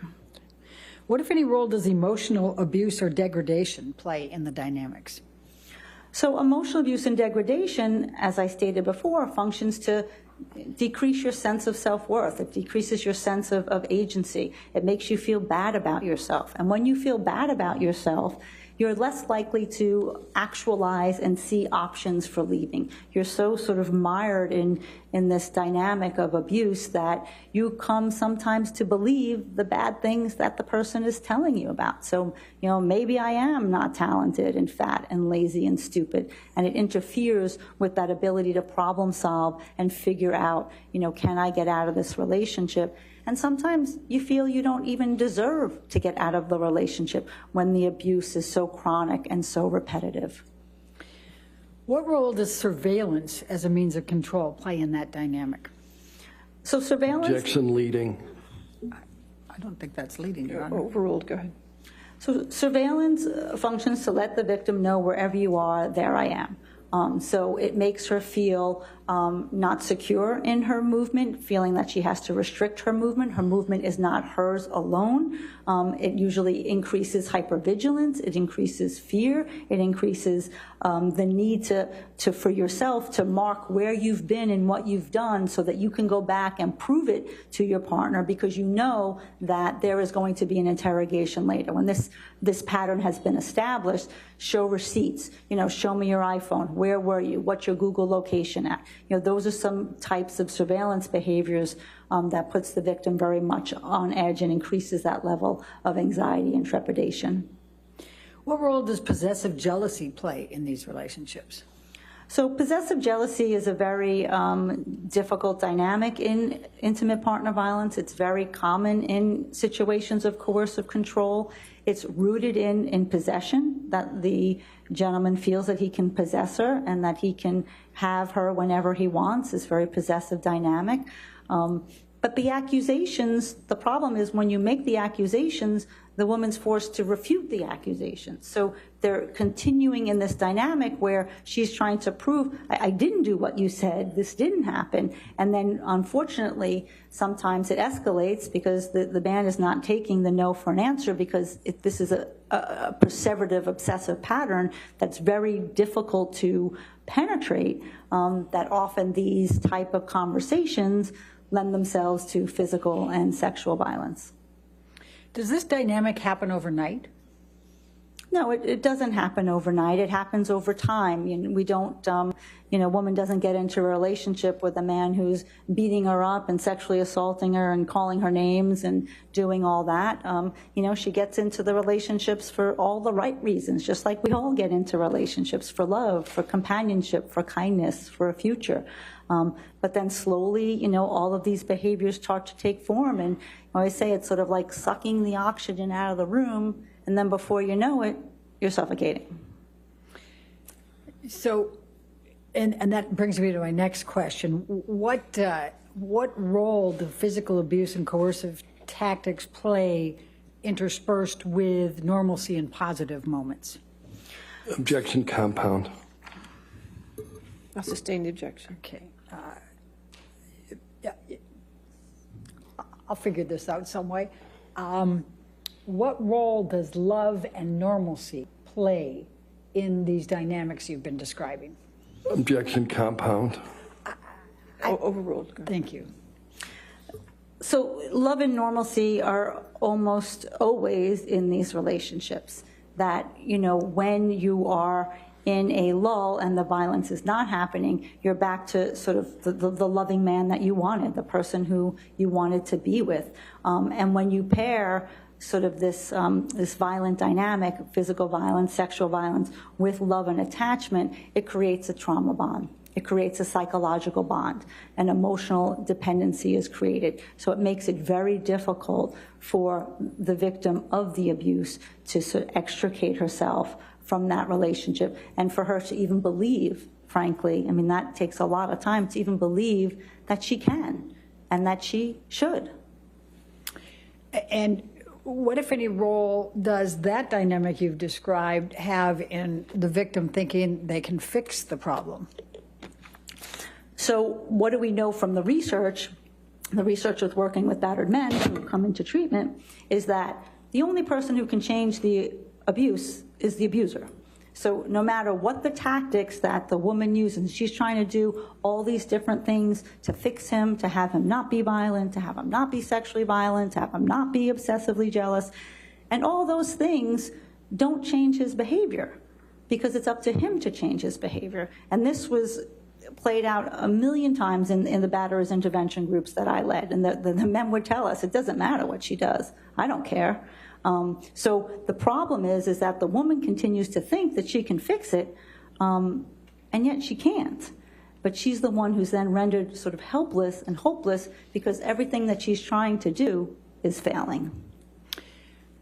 What, if any, role does emotional abuse or degradation play in the dynamics? So emotional abuse and degradation, as I stated before, functions to decrease your sense of self-worth. It decreases your sense of agency. It makes you feel bad about yourself. And when you feel bad about yourself, you're less likely to actualize and see options for leaving. You're so sort of mired in this dynamic of abuse that you come sometimes to believe the bad things that the person is telling you about. So, maybe I am not talented and fat and lazy and stupid, and it interferes with that ability to problem solve and figure out, can I get out of this relationship? And sometimes you feel you don't even deserve to get out of the relationship when the abuse is so chronic and so repetitive. What role does surveillance as a means of control play in that dynamic? So surveillance... Objection leading. I don't think that's leading, Your Honor. Overruled. Go ahead. So surveillance functions to let the victim know wherever you are, there I am. So it makes her feel not secure in her movement, feeling that she has to restrict her movement. Her movement is not hers alone. It usually increases hypervigilance. It increases fear. It increases the need for yourself to mark where you've been and what you've done so that you can go back and prove it to your partner, because you know that there is going to be an interrogation later. When this pattern has been established, show receipts, show me your iPhone. Where were you? What's your Google location at? Those are some types of surveillance behaviors that puts the victim very much on edge and increases that level of anxiety and trepidation. What role does possessive jealousy play in these relationships? So possessive jealousy is a very difficult dynamic in intimate partner violence. It's very common in situations of coercive control. It's rooted in possession, that the gentleman feels that he can possess her and that he can have her whenever he wants. It's a very possessive dynamic. But the accusations, the problem is when you make the accusations, the woman's forced to refute the accusations. So they're continuing in this dynamic where she's trying to prove, I didn't do what you said, this didn't happen. And then unfortunately, sometimes it escalates because the man is not taking the no for an answer, because this is a perseverative, obsessive pattern that's very difficult to penetrate, that often these type of conversations lend themselves to physical and sexual violence. Does this dynamic happen overnight? No, it doesn't happen overnight. It happens over time. We don't, a woman doesn't get into a relationship with a man who's beating her up and sexually assaulting her and calling her names and doing all that. She gets into the relationships for all the right reasons, just like we all get into relationships for love, for companionship, for kindness, for a future. But then slowly, all of these behaviors start to take form. And I say it's sort of like sucking the oxygen out of the room, and then before you know it, you're suffocating. So, and that brings me to my next question. What role do physical abuse and coercive tactics play interspersed with normalcy and positive moments? Objection compound. I'll sustain the objection. Okay. I'll figure this out some way. What role does love and normalcy play in these dynamics you've been describing? Objection compound. Overruled. Thank you. So love and normalcy are almost always in these relationships. That, when you are in a lull and the violence is not happening, you're back to sort of the loving man that you wanted, the person who you wanted to be with. And when you pair sort of this violent dynamic, physical violence, sexual violence, with love and attachment, it creates a trauma bond. It creates a psychological bond. An emotional dependency is created. So it makes it very difficult for the victim of the abuse to sort of extricate herself from that relationship, and for her to even believe, frankly, I mean, that takes a lot of time to even believe that she can and that she should. And what, if any, role does that dynamic you've described have in the victim thinking they can fix the problem? So what do we know from the research? The research with working with battered men who come into treatment is that the only person who can change the abuse is the abuser. So no matter what the tactics that the woman uses, she's trying to do all these different things to fix him, to have him not be violent, to have him not be sexually violent, to have him not be obsessively jealous. And all those things don't change his behavior because it's up to him to change his behavior. And this was played out a million times in the batterers intervention groups that I led. And the men would tell us, it doesn't matter what she does. I don't care. So the problem is that the woman continues to think that she can fix it, and yet she can't. But she's the one who's then rendered sort of helpless and hopeless because everything that she's trying to do is failing.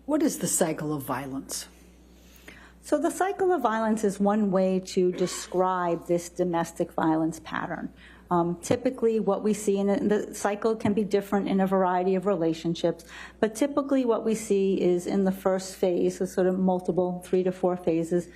What is the cycle of violence? So the cycle of violence is one way to describe this domestic violence pattern. Typically what we see, and the cycle can be different in a variety of relationships, but typically what we see is in the first phase, so sort of multiple 3 to 4 phases.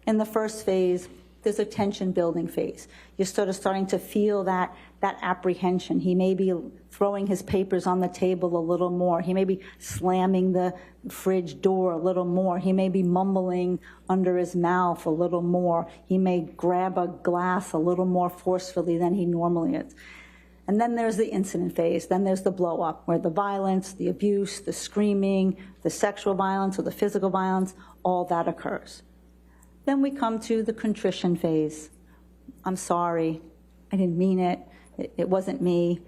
In the first phase, there's a tension building phase. You're sort of starting to feel that apprehension. He may be throwing his papers on the table a little more. He may be slamming the fridge door a little more. He may be mumbling under his mouth a little more. He may grab a glass a little more forcefully than he normally is. And then there's the incident phase. Then there's the blow up, where the violence, the abuse, the screaming, the sexual violence or the physical violence, all that occurs. Then we come to the contrition phase. I'm sorry, I didn't mean it. It wasn't me.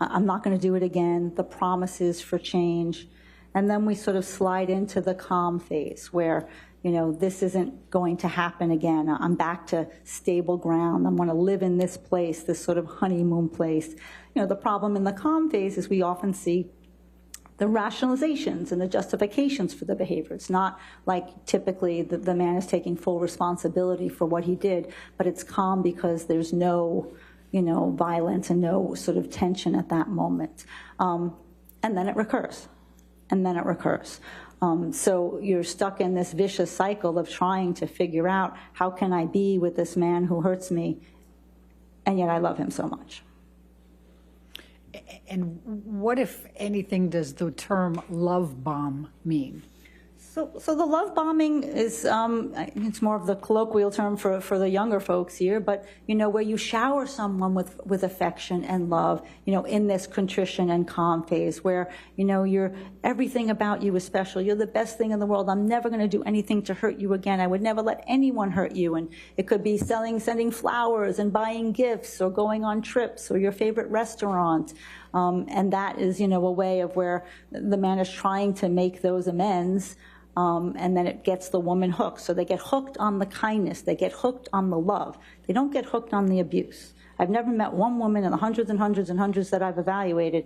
I'm not going to do it again. The promises for change. And then we sort of slide into the calm phase where, this isn't going to happen again. I'm back to stable ground. I'm going to live in this place, this sort of honeymoon place. The problem in the calm phase is we often see the rationalizations and the justifications for the behavior. It's not like typically the man is taking full responsibility for what he did, but it's calm because there's no, violence and no sort of tension at that moment. And then it recurs. And then it recurs. So you're stuck in this vicious cycle of trying to figure out, how can I be with this man who hurts me, and yet I love him so much. And what, if anything, does the term love bomb mean? So the love bombing is, it's more of the colloquial term for the younger folks here, but, where you shower someone with affection and love, in this contrition and calm phase where, you're, everything about you is special. You're the best thing in the world. I'm never going to do anything to hurt you again. I would never let anyone hurt you. And it could be sending flowers and buying gifts or going on trips or your favorite restaurant. And that is, a way of where the man is trying to make those amends. And then it gets the woman hooked. So they get hooked on the kindness. They get hooked on the love. They don't get hooked on the abuse. I've never met one woman in the hundreds and hundreds and hundreds that I've evaluated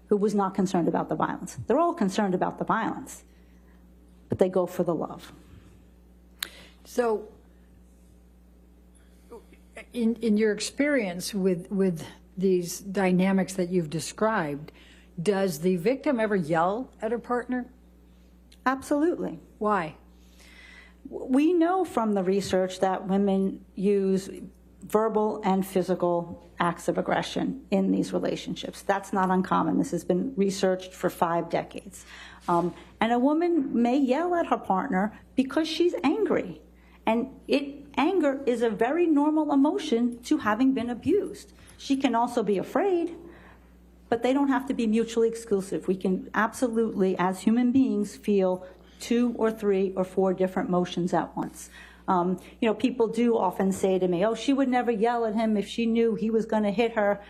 who was not concerned about the violence. They're all concerned about the violence, but they go for the love. So in your experience with these dynamics that you've described, does the victim ever yell at her partner? Absolutely. Why? We know from the research that women use verbal and physical acts of aggression in these relationships. That's not uncommon. This has been researched for 5 decades. And a woman may yell at her partner because she's angry. And anger is a very normal emotion to having been abused. She can also be afraid, but they don't have to be mutually exclusive. We can absolutely, as human beings, feel 2 or 3 or 4 different emotions at once. People do often say to me, oh, she would never yell at him if she knew he was going to hit her.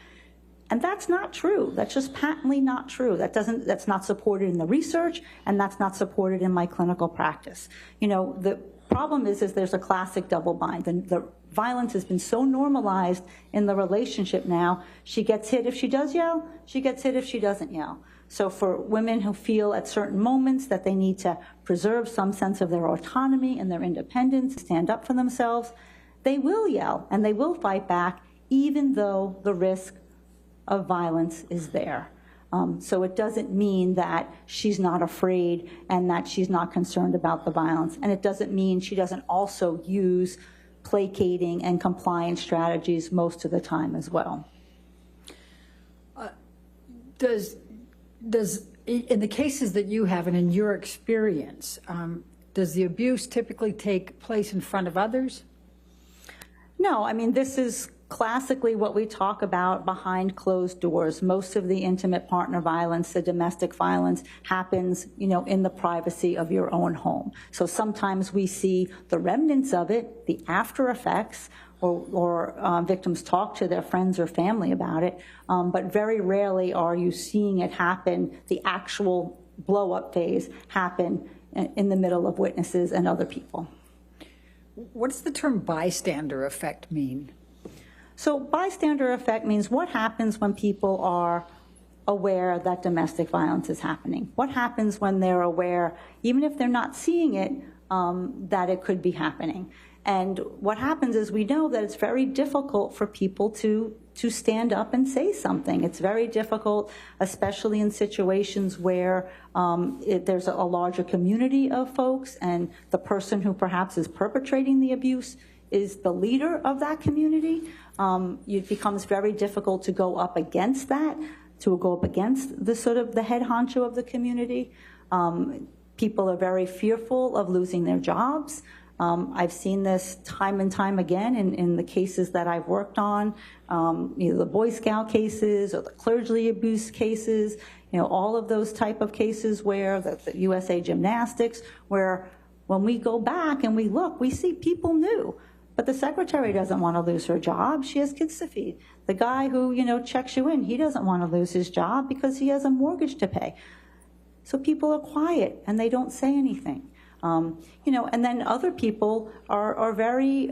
And that's not true. That's just patently not true. That's not supported in the research, and that's not supported in my clinical practice. The problem is there's a classic double bind. The violence has been so normalized in the relationship now, she gets hit if she does yell, she gets hit if she doesn't yell. So for women who feel at certain moments that they need to preserve some sense of their autonomy and their independence, stand up for themselves, they will yell and they will fight back, even though the risk of violence is there. So it doesn't mean that she's not afraid and that she's not concerned about the violence. And it doesn't mean she doesn't also use placating and compliance strategies most of the time as well. Does in the cases that you have and in your experience, does the abuse typically take place in front of others? No, I mean, this is classically what we talk about behind closed doors. Most of the intimate partner violence, the domestic violence, happens, in the privacy of your own home. So sometimes we see the remnants of it, the after effects, or victims talk to their friends or family about it, but very rarely are you seeing it happen, the actual blow-up phase happen in the middle of witnesses and other people. What does the term bystander effect mean? So bystander effect means what happens when people are aware that domestic violence is happening. What happens when they're aware, even if they're not seeing it, that it could be happening. And what happens is we know that it's very difficult for people to stand up and say something. It's very difficult, especially in situations where there's a larger community of folks and the person who perhaps is perpetrating the abuse is the leader of that community. It becomes very difficult to go up against that, to go up against the sort of the head honcho of the community. People are very fearful of losing their jobs. I've seen this time and time again in the cases that I've worked on, either the Boy Scout cases or the clergy abuse cases, all of those type of cases where the USA Gymnastics, where when we go back and we look, we see people knew. But the secretary doesn't want to lose her job. She has kids to feed. The guy who, checks you in, he doesn't want to lose his job because he has a mortgage to pay. So people are quiet and they don't say anything. And then other people are very,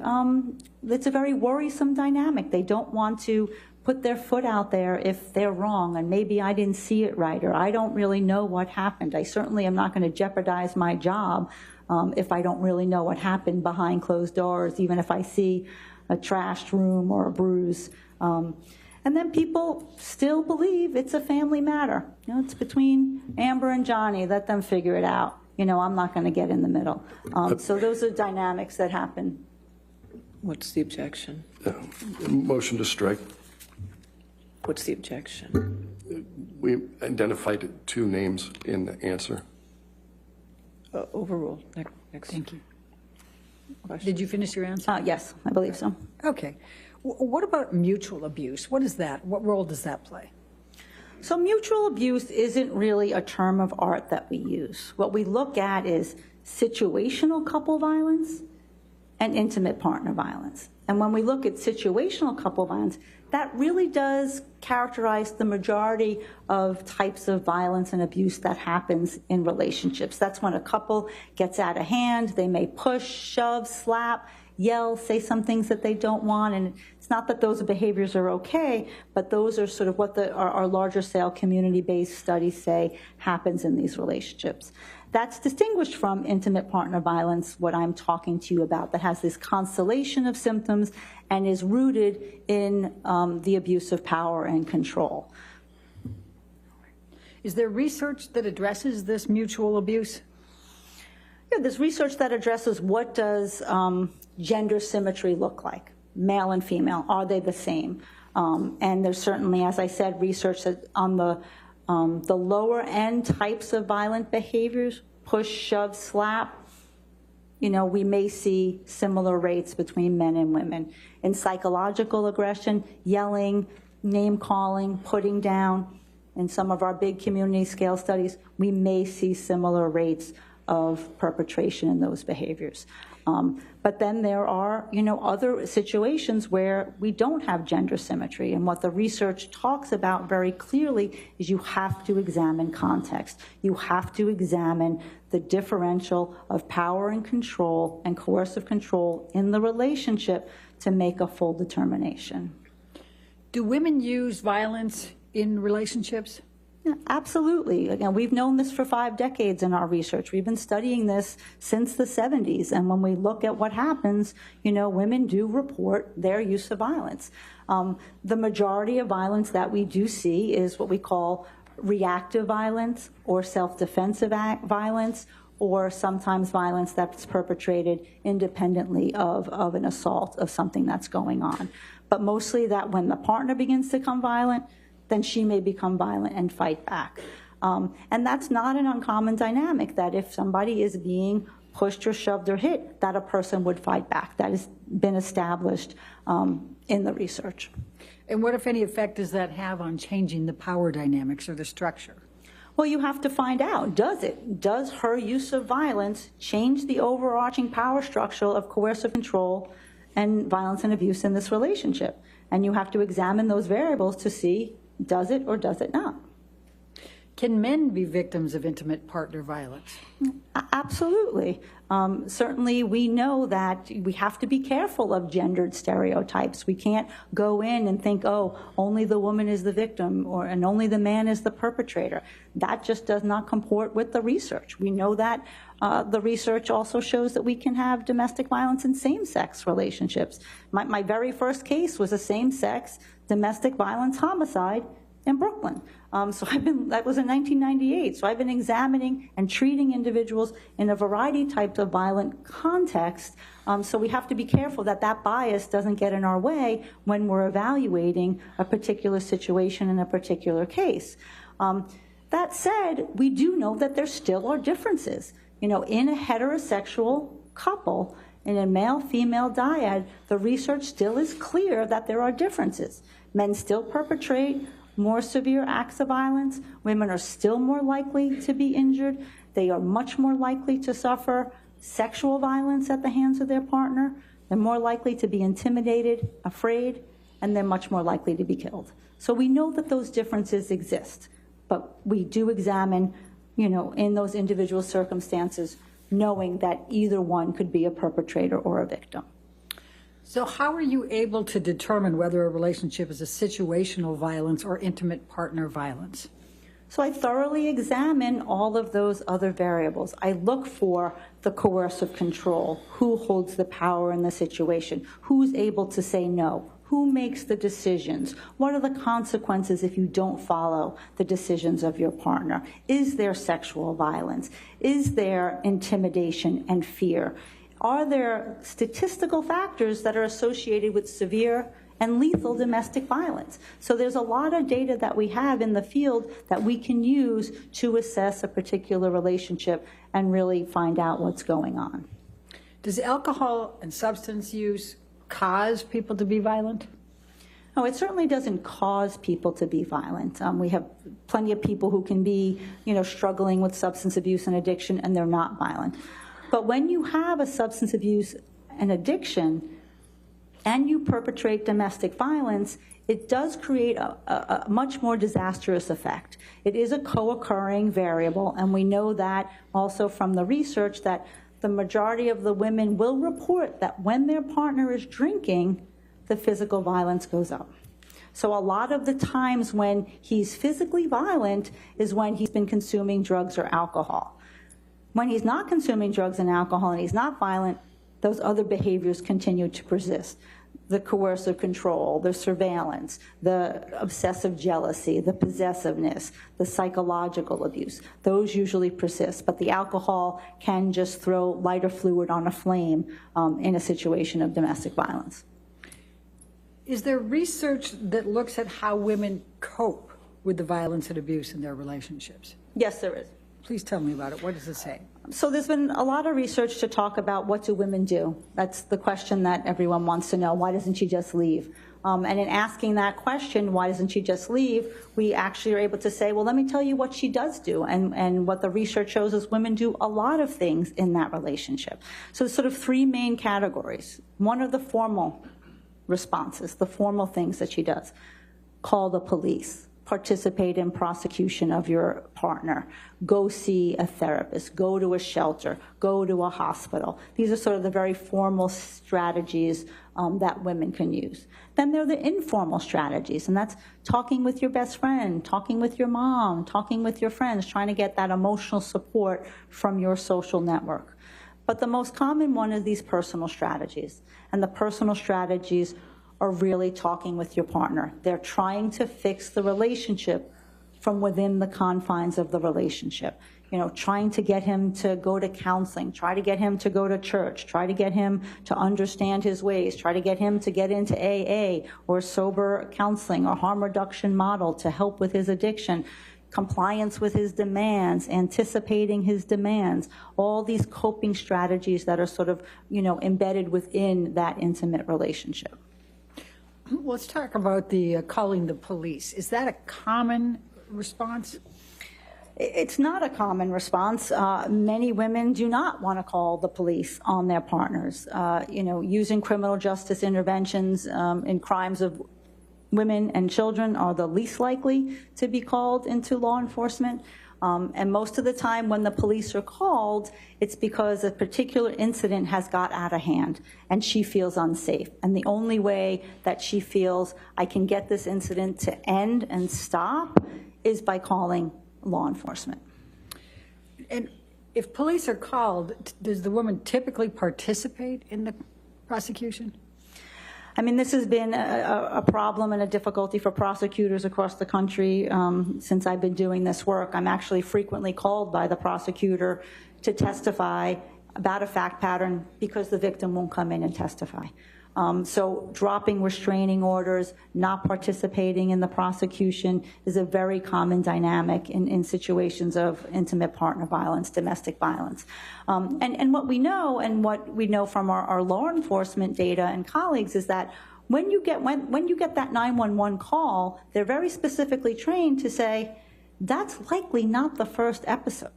it's a very worrisome dynamic. They don't want to put their foot out there if they're wrong, and maybe I didn't see it right, or I don't really know what happened. I certainly am not going to jeopardize my job if I don't really know what happened behind closed doors, even if I see a trashed room or a bruise. And then people still believe it's a family matter. It's between Amber and Johnny. Let them figure it out. I'm not going to get in the middle. So those are dynamics that happen. What's the objection? Motion to strike. What's the objection? We identified 2 names in the answer. Overruled. Next. Thank you. Did you finish your answer? Yes, I believe so. Okay. What about mutual abuse? What is that? What role does that play? So mutual abuse isn't really a term of art that we use. What we look at is situational couple violence and intimate partner violence. And when we look at situational couple violence, that really does characterize the majority of types of violence and abuse that happens in relationships. That's when a couple gets out of hand. They may push, shove, slap, yell, say some things that they don't want. And it's not that those behaviors are okay, but those are sort of what our larger scale community-based studies say happens in these relationships. That's distinguished from intimate partner violence, what I'm talking to you about, that has this constellation of symptoms and is rooted in the abuse of power and control. Is there research that addresses this mutual abuse? Yeah, there's research that addresses what does gender symmetry look like, male and female. Are they the same? And there's certainly, as I said, research that on the lower end types of violent behaviors, push, shove, slap, we may see similar rates between men and women. In psychological aggression, yelling, name calling, putting down, in some of our big community scale studies, we may see similar rates of perpetration in those behaviors. But then there are, other situations where we don't have gender symmetry. And what the research talks about very clearly is you have to examine context. You have to examine the differential of power and control and coercive control in the relationship to make a full determination. Do women use violence in relationships? Yeah, absolutely. Again, we've known this for 5 decades in our research. We've been studying this since the 70s. And when we look at what happens, women do report their use of violence. The majority of violence that we do see is what we call reactive violence or self-defensive violence, or sometimes violence that's perpetrated independently of an assault, of something that's going on. But mostly that when the partner begins to become violent, then she may become violent and fight back. And that's not an uncommon dynamic, that if somebody is being pushed or shoved or hit, that a person would fight back. That has been established in the research. And what, if any, effect does that have on changing the power dynamics or the structure? Well, you have to find out, does it? Does her use of violence change the overarching power structure of coercive control and violence and abuse in this relationship? And you have to examine those variables to see, does it or does it not? Can men be victims of intimate partner violence? Absolutely. Certainly, we know that we have to be careful of gendered stereotypes. We can't go in and think, oh, only the woman is the victim and only the man is the perpetrator. That just does not comport with the research. We know that the research also shows that we can have domestic violence in same-sex relationships. My very first case was a same-sex domestic violence homicide in Brooklyn. That was in 1998. So I've been examining and treating individuals in a variety of types of violent contexts. So we have to be careful that that bias doesn't get in our way when we're evaluating a particular situation in a particular case. That said, we do know that there still are differences. In a heterosexual couple, in a male-female dyad, the research still is clear that there are differences. Men still perpetrate more severe acts of violence. Women are still more likely to be injured. They are much more likely to suffer sexual violence at the hands of their partner. They're more likely to be intimidated, afraid, and they're much more likely to be killed. So we know that those differences exist, but we do examine, in those individual circumstances, knowing that either one could be a perpetrator or a victim. So how are you able to determine whether a relationship is a situational violence or intimate partner violence? So I thoroughly examine all of those other variables. I look for the coercive control, who holds the power in the situation, who's able to say no, who makes the decisions, what are the consequences if you don't follow the decisions of your partner, is there sexual violence, is there intimidation and fear? Are there statistical factors that are associated with severe and lethal domestic violence? So there's a lot of data that we have in the field that we can use to assess a particular relationship and really find out what's going on. Does alcohol and substance use cause people to be violent? No, it certainly doesn't cause people to be violent. We have plenty of people who can be, struggling with substance abuse and addiction, and they're not violent. But when you have a substance abuse and addiction and you perpetrate domestic violence, it does create a much more disastrous effect. It is a co-occurring variable, and we know that also from the research that the majority of the women will report that when their partner is drinking, the physical violence goes up. So a lot of the times when he's physically violent is when he's been consuming drugs or alcohol. When he's not consuming drugs and alcohol and he's not violent, those other behaviors continue to persist. The coercive control, the surveillance, the obsessive jealousy, the possessiveness, the psychological abuse, those usually persist. But the alcohol can just throw lighter fluid on a flame in a situation of domestic violence. Is there research that looks at how women cope with the violence and abuse in their relationships? Yes, there is. Please tell me about it. What does it say? So there's been a lot of research to talk about what do women do. That's the question that everyone wants to know. Why doesn't she just leave? And in asking that question, why doesn't she just leave, we actually are able to say, well, let me tell you what she does do. And what the research shows is women do a lot of things in that relationship. So there's sort of 3 main categories. One are the formal responses, the formal things that she does. Call the police, participate in prosecution of your partner. Go see a therapist, go to a shelter, go to a hospital. These are sort of the very formal strategies that women can use. Then there are the informal strategies, and that's talking with your best friend, talking with your mom, talking with your friends, trying to get that emotional support from your social network. But the most common one is these personal strategies, and the personal strategies are really talking with your partner. They're trying to fix the relationship from within the confines of the relationship. You know, trying to get him to go to counseling, try to get him to go to church, try to get him to understand his ways, try to get him to get into AA or sober counseling or harm reduction model to help with his addiction, compliance with his demands, anticipating his demands, all these coping strategies that are sort of, you know, embedded within that intimate relationship. Let's talk about the calling the police. Is that a common response? It's not a common response. Many women do not want to call the police on their partners. You know, using criminal justice interventions in crimes of women and children are the least likely to be called into law enforcement. And most of the time when the police are called, it's because a particular incident has got out of hand and she feels unsafe. And the only way that she feels I can get this incident to end and stop is by calling law enforcement. And if police are called, does the woman typically participate in the prosecution? I mean, this has been a problem and a difficulty for prosecutors across the country since I've been doing this work. I'm actually frequently called by the prosecutor to testify about a fact pattern because the victim won't come in and testify. So dropping restraining orders, not participating in the prosecution is a very common dynamic in situations of intimate partner violence, domestic violence. And what we know from our law enforcement data and colleagues is that when you get that 911 call, they're very specifically trained to say, that's likely not the first episode.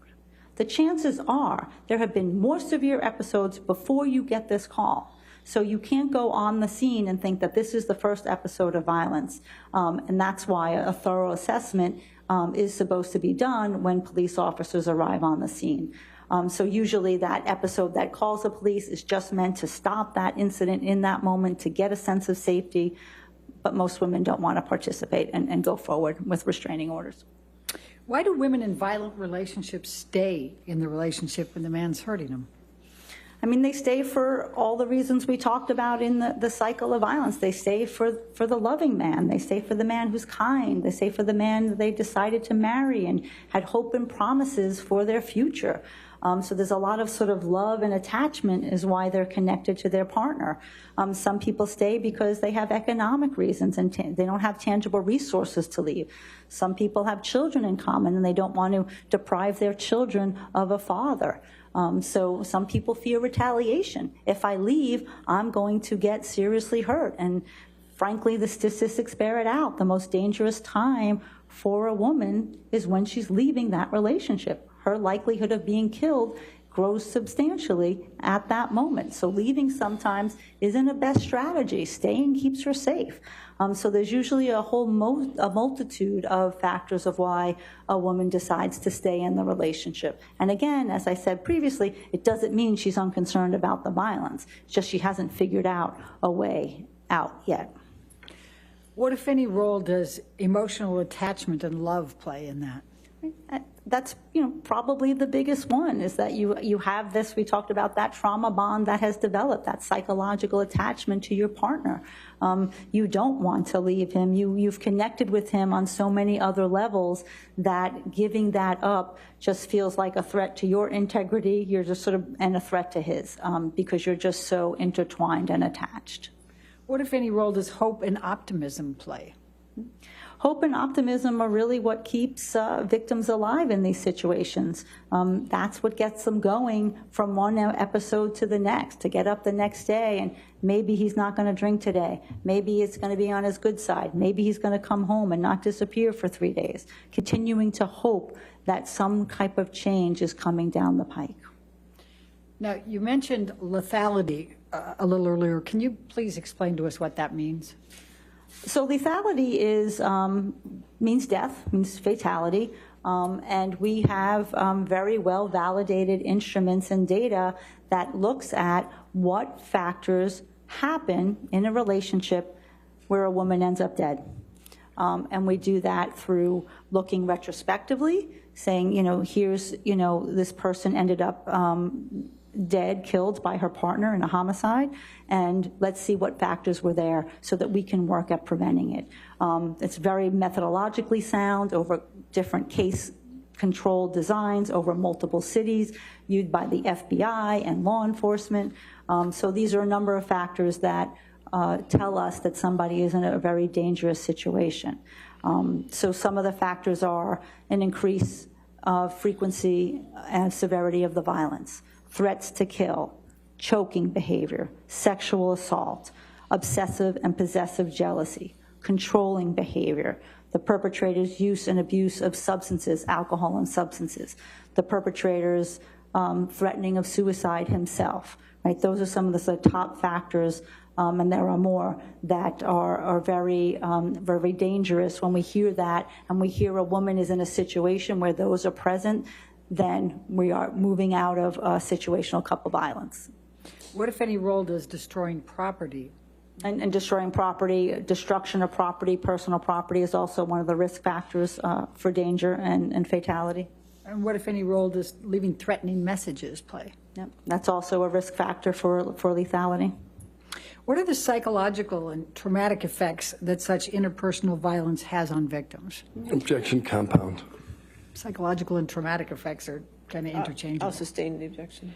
The chances are there have been more severe episodes before you get this call. So you can't go on the scene and think that this is the first episode of violence. And that's why a thorough assessment is supposed to be done when police officers arrive on the scene. So usually that episode that calls the police is just meant to stop that incident in that moment, to get a sense of safety. But most women don't want to participate and go forward with restraining orders. Why do women in violent relationships stay in the relationship when the man's hurting them? I mean, they stay for all the reasons we talked about in the cycle of violence. They stay for the loving man. They stay for the man who's kind. They stay for the man that they decided to marry and had hope and promises for their future. So there's a lot of sort of love and attachment is why they're connected to their partner. Some people stay because they have economic reasons and they don't have tangible resources to leave. Some people have children in common and they don't want to deprive their children of a father. So some people fear retaliation. If I leave, I'm going to get seriously hurt. And frankly, the statistics bear it out. The most dangerous time for a woman is when she's leaving that relationship. Her likelihood of being killed grows substantially at that moment. So leaving sometimes isn't a best strategy. Staying keeps her safe. So there's usually a multitude of factors of why a woman decides to stay in the relationship. And again, as I said previously, it doesn't mean she's unconcerned about the violence. It's just she hasn't figured out a way out yet. What, if any, role does emotional attachment and love play in that? That's, probably the biggest one is that you have this, we talked about that trauma bond that has developed, that psychological attachment to your partner. You don't want to leave him. You've connected with him on so many other levels that giving that up just feels like a threat to your integrity. You're just and a threat to his because you're just so intertwined and attached. What, if any, role does hope and optimism play? Hope and optimism are really what keeps victims alive in these situations. That's what gets them going from one episode to the next, to get up the next day and maybe he's not going to drink today. Maybe it's going to be on his good side. Maybe he's going to come home and not disappear for 3 days. Continuing to hope that some type of change is coming down the pike. Now, you mentioned lethality a little earlier. Can you please explain to us what that means? So lethality is means death, means fatality, and we have very well validated instruments and data that looks at what factors happen in a relationship where a woman ends up dead. And we do that through looking retrospectively, saying, here's, this person ended up dead, killed by her partner in a homicide, and let's see what factors were there so that we can work at preventing it. It's very methodologically sound over different case control designs over multiple cities, used by the FBI and law enforcement. So these are a number of factors that tell us that somebody is in a very dangerous situation. So some of the factors are an increase of frequency and severity of the violence, threats to kill, choking behavior, sexual assault, obsessive and possessive jealousy, controlling behavior, the perpetrator's use and abuse of substances, alcohol and substances, the perpetrator's threatening of suicide himself, right? Those are some of the top factors, and there are more that are very, very dangerous. When we hear that and we hear a woman is in a situation where those are present, then we are moving out of situational couple violence. What, if any, role does destroying property? And destroying property, destruction of property, personal property is also one of the risk factors for danger and fatality. And what, if any, role does leaving threatening messages play? Yep. That's also a risk factor for lethality. What are the psychological and traumatic effects that such interpersonal violence has on victims? Objection compound. Psychological and traumatic effects are kind of interchangeable. I'll sustain the objection.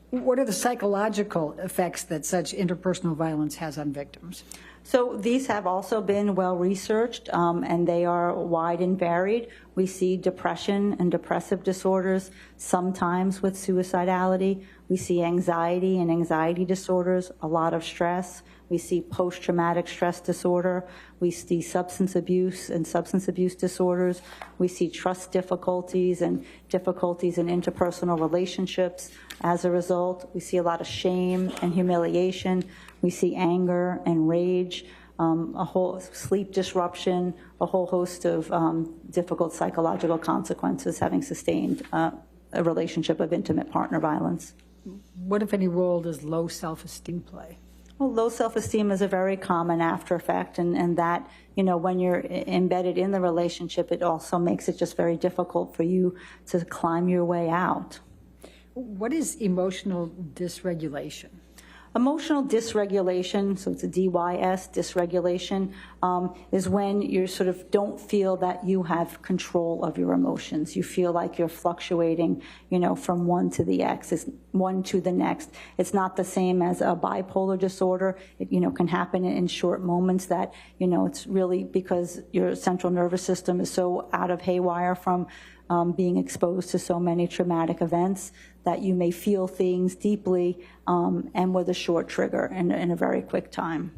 What are the psychological effects that such interpersonal violence has on victims? So these have also been well researched, and they are wide and varied. We see depression and depressive disorders, sometimes with suicidality. We see anxiety and anxiety disorders, a lot of stress. We see post-traumatic stress disorder. We see substance abuse and substance abuse disorders. We see trust difficulties and difficulties in interpersonal relationships. As a result, we see a lot of shame and humiliation. We see anger and rage, a whole sleep disruption, a whole host of difficult psychological consequences having sustained a relationship of intimate partner violence. What, if any, role does low self-esteem play? Well, low self-esteem is a very common after effect, and that, when you're embedded in the relationship, it also makes it just very difficult for you to climb your way out. What is emotional dysregulation? Emotional dysregulation, so it's a DYS, dysregulation, is when you sort of don't feel that you have control of your emotions. You feel like you're fluctuating, from one to the next. It's not the same as a bipolar disorder. It, can happen in short moments that, it's really because your central nervous system is so out of haywire from being exposed to so many traumatic events that you may feel things deeply and with a short trigger in a very quick time.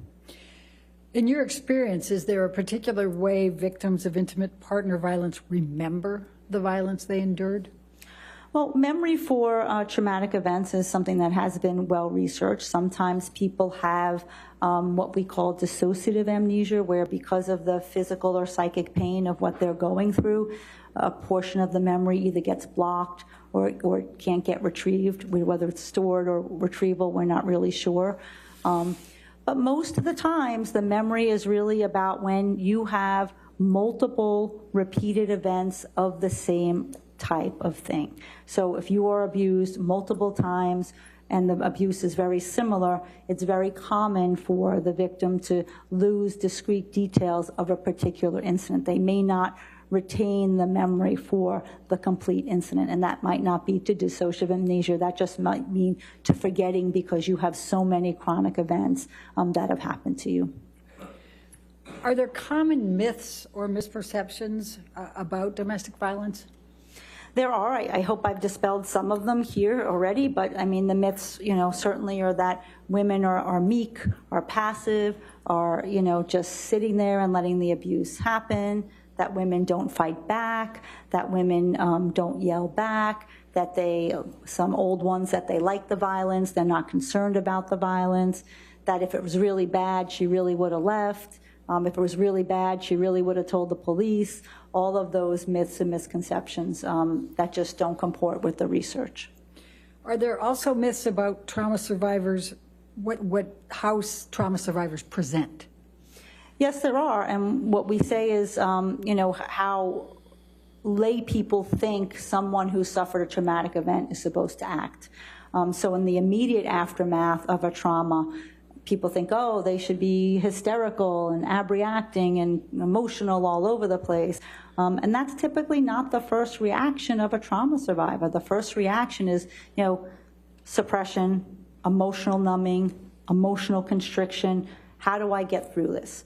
In your experience, is there a particular way victims of intimate partner violence remember the violence they endured? Well, memory for traumatic events is something that has been well researched. Sometimes people have what we call dissociative amnesia, where because of the physical or psychic pain of what they're going through, a portion of the memory either gets blocked or can't get retrieved. Whether it's stored or retrieval, we're not really sure. But most of the times, the memory is really about when you have multiple repeated events of the same type of thing. So if you are abused multiple times and the abuse is very similar, it's very common for the victim to lose discrete details of a particular incident. They may not retain the memory for the complete incident, and that might not be to dissociative amnesia. That just might mean to forgetting because you have so many chronic events that have happened to you. Are there common myths or misperceptions about domestic violence? There are. I hope I've dispelled some of them here already, but I mean, the myths, certainly are that women are meek, are passive, are, just sitting there and letting the abuse happen, that women don't fight back, that women don't yell back, that some old ones, that they like the violence, they're not concerned about the violence, that if it was really bad, she really would have left, If it was really bad, she really would have told the police. All of those myths and misconceptions that just don't comport with the research. Are there also myths about trauma survivors, how trauma survivors present? Yes, there are. And what we say is, how lay people think someone who suffered a traumatic event is supposed to act. So in the immediate aftermath of a trauma, people think, oh, they should be hysterical and abreacting and emotional all over the place. And that's typically not the first reaction of a trauma survivor. The first reaction is, suppression, emotional numbing, emotional constriction. How do I get through this?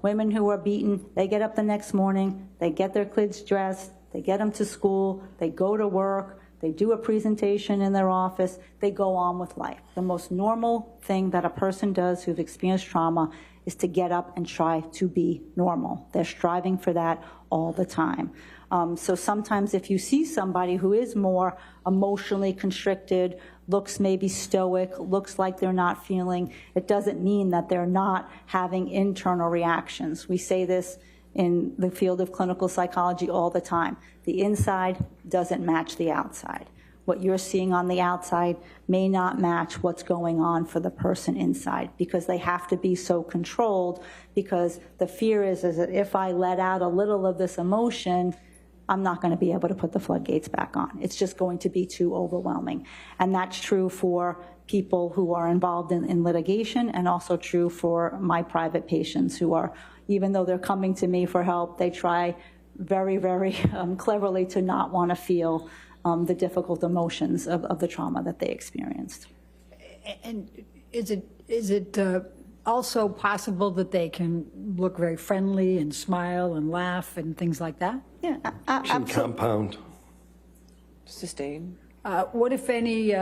Women who are beaten, they get up the next morning, they get their kids dressed, they get them to school, they go to work, they do a presentation in their office, they go on with life. The most normal thing that a person does who's experienced trauma is to get up and try to be normal. They're striving for that all the time. So sometimes if you see somebody who is more emotionally constricted, looks maybe stoic, looks like they're not feeling, it doesn't mean that they're not having internal reactions. We say this in the field of clinical psychology all the time. The inside doesn't match the outside. What you're seeing on the outside may not match what's going on for the person inside, because they have to be so controlled, because the fear is that if I let out a little of this emotion, I'm not going to be able to put the floodgates back on. It's just going to be too overwhelming. And that's true for people who are involved in litigation, and also true for my private patients who are, even though they're coming to me for help, they try very, very cleverly to not want to feel the difficult emotions of the trauma that they experienced. And is it also possible that they can look very friendly and smile and laugh and things like that? Yeah, absolutely. Compound. Sustain. What, if any,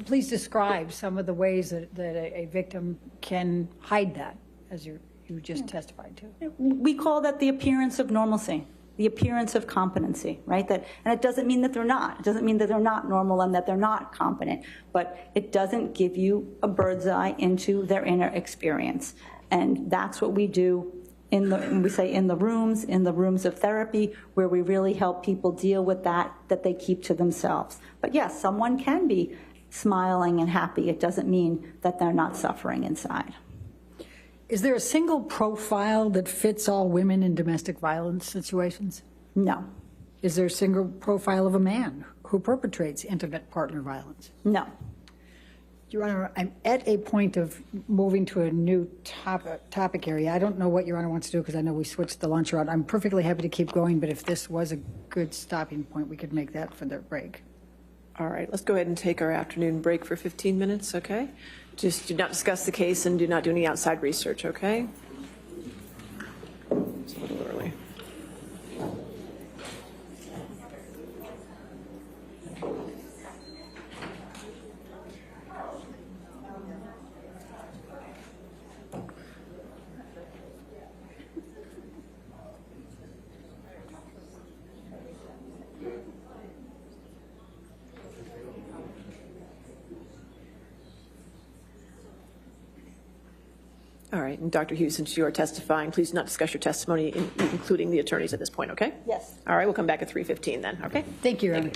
please describe some of the ways that a victim can hide that, as you just testified to. We call that the appearance of normalcy, the appearance of competency, right? And it doesn't mean that they're not. It doesn't mean that they're not normal and that they're not competent, but it doesn't give you a bird's eye into their inner experience. And that's what we do in the rooms of therapy, where we really help people deal with that they keep to themselves. But yes, someone can be smiling and happy. It doesn't mean that they're not suffering inside. Is there a single profile that fits all women in domestic violence situations? No. Is there a single profile of a man who perpetrates intimate partner violence? No. Your Honor, I'm at a point of moving to a new topic area. I don't know what Your Honor wants to do, because I know we switched the lunch around. I'm perfectly happy to keep going, but if this was a good stopping point, we could make that for the break. All right, let's go ahead and take our afternoon break for 15 minutes, okay? Just do not discuss the case and do not do any outside research, okay? It's a little early. All right, and Dr. Hughes, since you are testifying, please do not discuss your testimony, including the attorneys at this point, okay? Yes. All right, we'll come back at 3:15 then, okay? Thank you, Your Honor.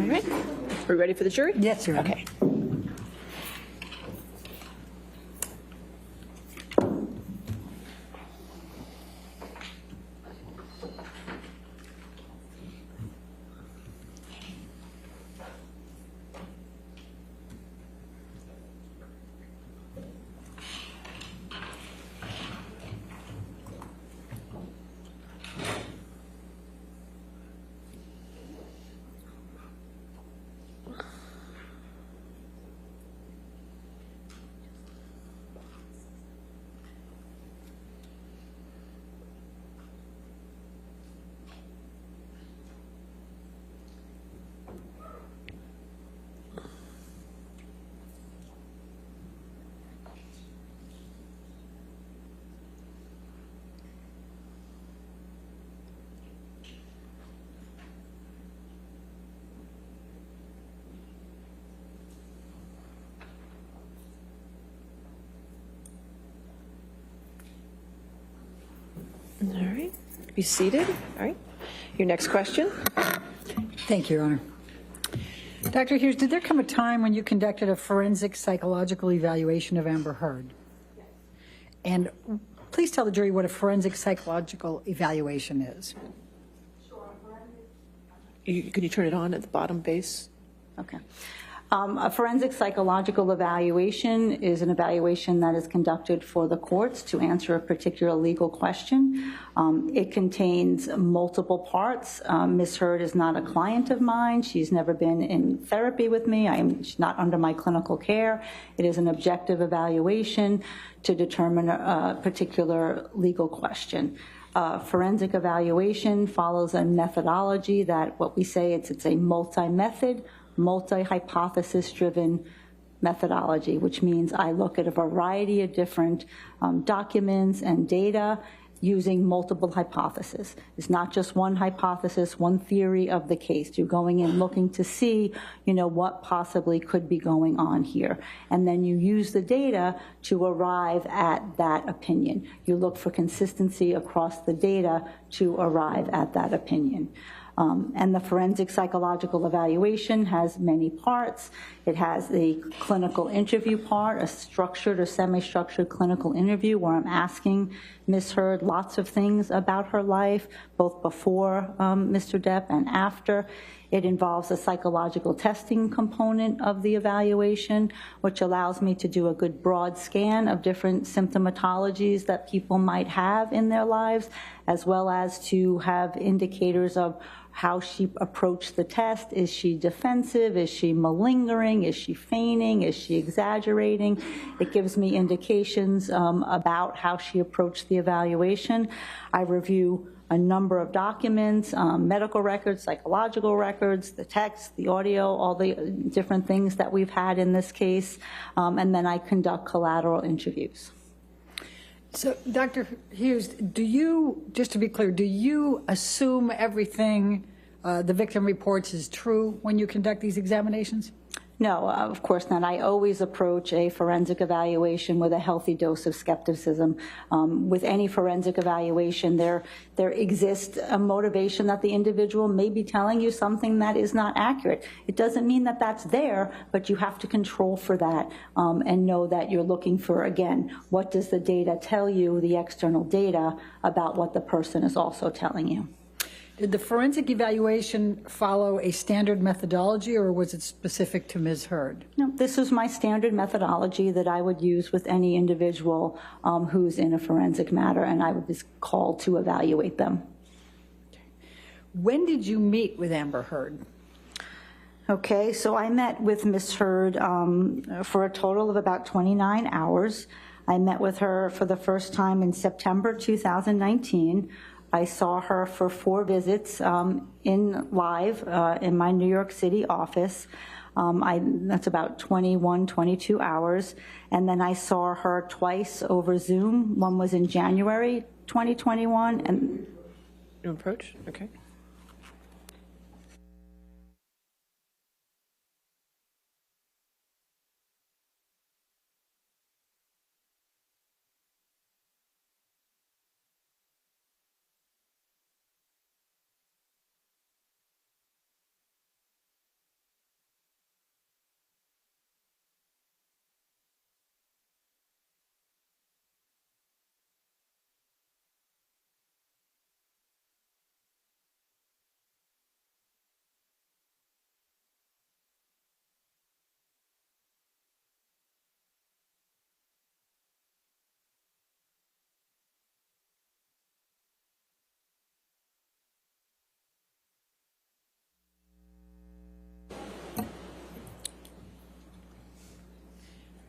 right. Are we ready for the jury? Yes, Your Honor. Okay. All right. Be seated. All right. Your next question. Thank you, Your Honor. Dr. Hughes, did there come a time when you conducted a forensic psychological evaluation of Amber Heard? And please tell the jury what a forensic psychological evaluation is. Could you turn it on at the bottom base? Okay. A forensic psychological evaluation is an evaluation that is conducted for the courts to answer a particular legal question. It contains multiple parts. Ms. Heard is not a client of mine. She's never been in therapy with me. She's not under my clinical care. It is an objective evaluation to determine a particular legal question. Forensic evaluation follows a methodology that what we say it's a multi-method, multi-hypothesis-driven methodology, which means I look at a variety of different documents and data using multiple hypotheses. It's not just one hypothesis, one theory of the case. You're going in looking to see, what possibly could be going on here. And then you use the data to arrive at that opinion. You look for consistency across the data to arrive at that opinion. And the forensic psychological evaluation has many parts. It has the clinical interview part, a structured or semi-structured clinical interview where I'm asking Ms. Heard lots of things about her life, both before Mr. Depp and after. It involves a psychological testing component of the evaluation, which allows me to do a good broad scan of different symptomatologies that people might have in their lives, as well as to have indicators of how she approached the test. Is she defensive? Is she malingering? Is she feigning? Is she exaggerating? It gives me indications about how she approached the evaluation. I review a number of documents, medical records, psychological records, the text, the audio, all the different things that we've had in this case, and then I conduct collateral interviews. So, Dr. Hughes, just to be clear, do you assume everything the victim reports is true when you conduct these examinations? No, of course not. I always approach a forensic evaluation with a healthy dose of skepticism. With any forensic evaluation, there exists a motivation that the individual may be telling you something that is not accurate. It doesn't mean that that's there, but you have to control for that and know that you're looking for, again, what does the data tell you, the external data, about what the person is also telling you. Did the forensic evaluation follow a standard methodology, or was it specific to Ms. Heard? No, this is my standard methodology that I would use with any individual who's in a forensic matter, and I would be called to evaluate them. When did you meet with Amber Heard? Okay, so I met with Ms. Heard for a total of about 29 hours. I met with her for the first time in September 2019. I saw her for 4 visits in my New York City office. That's about 21, 22 hours. And then I saw her twice over Zoom. One was in January 2021. And New approach? Okay.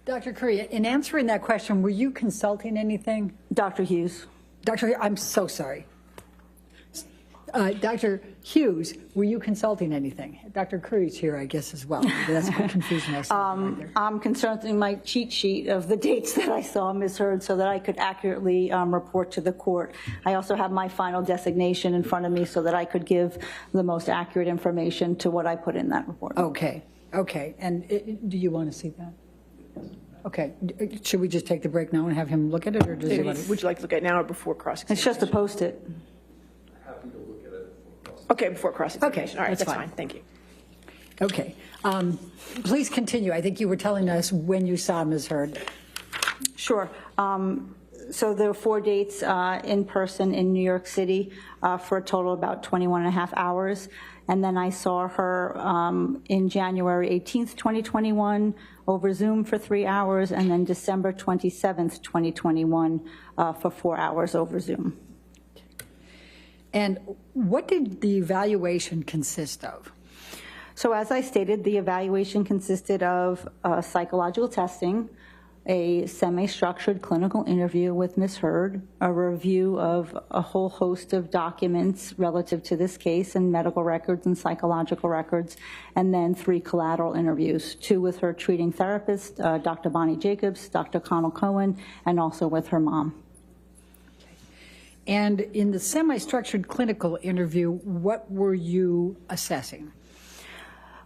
Dr. Curry, in answering that question, were you consulting anything? Dr. Hughes. Dr. I'm so sorry. Dr. Hughes, were you consulting anything? Dr. Curry's here, I guess, as well. That's what confused myself. I'm consulting my cheat sheet of the dates that I saw Ms. Heard so that I could accurately report to the court. I also have my final designation in front of me so that I could give the most accurate information to what I put in that report. Okay, okay. And do you want to see that? Okay. Should we just take the break now and have him look at it, or does he want to? Would you like to look at it now or before cross-examination? It's just to post it. Okay, before cross-examination. Okay, All right, that's that's fine. fine. Thank you. Okay. Please continue. I think you were telling us when you saw Ms. Heard. Sure. So there were 4 dates in person in New York City for a total of about 21 and a half hours. And then I saw her in January 18th, 2021 over Zoom for 3 hours, and then December 27th, 2021 for 4 hours over Zoom. And what did the evaluation consist of? So as I stated, the evaluation consisted of psychological testing, a semi-structured clinical interview with Ms. Heard, a review of a whole host of documents relative to this case and medical records and psychological records, and then 3 collateral interviews, 2 with her treating therapist, Dr. Bonnie Jacobs, Dr. Connell Cohen, and also with her mom. And in the semi-structured clinical interview, what were you assessing?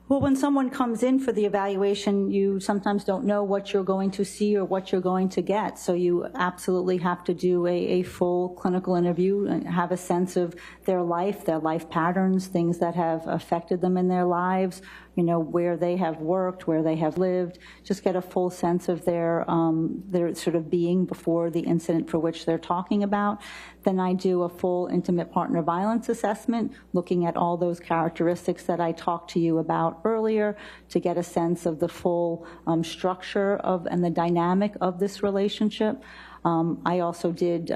Well, when someone comes in for the evaluation, you sometimes don't know what you're going to see or what you're going to get. So you absolutely have to do a full clinical interview and have a sense of their life patterns, things that have affected them in their lives, you know, where they have worked, where they have lived, just get a full sense of their sort of being before the incident for which they're talking about. Then I do a full intimate partner violence assessment, looking at all those characteristics that I talked to you about earlier to get a sense of the full structure of and the dynamic of this relationship. I also did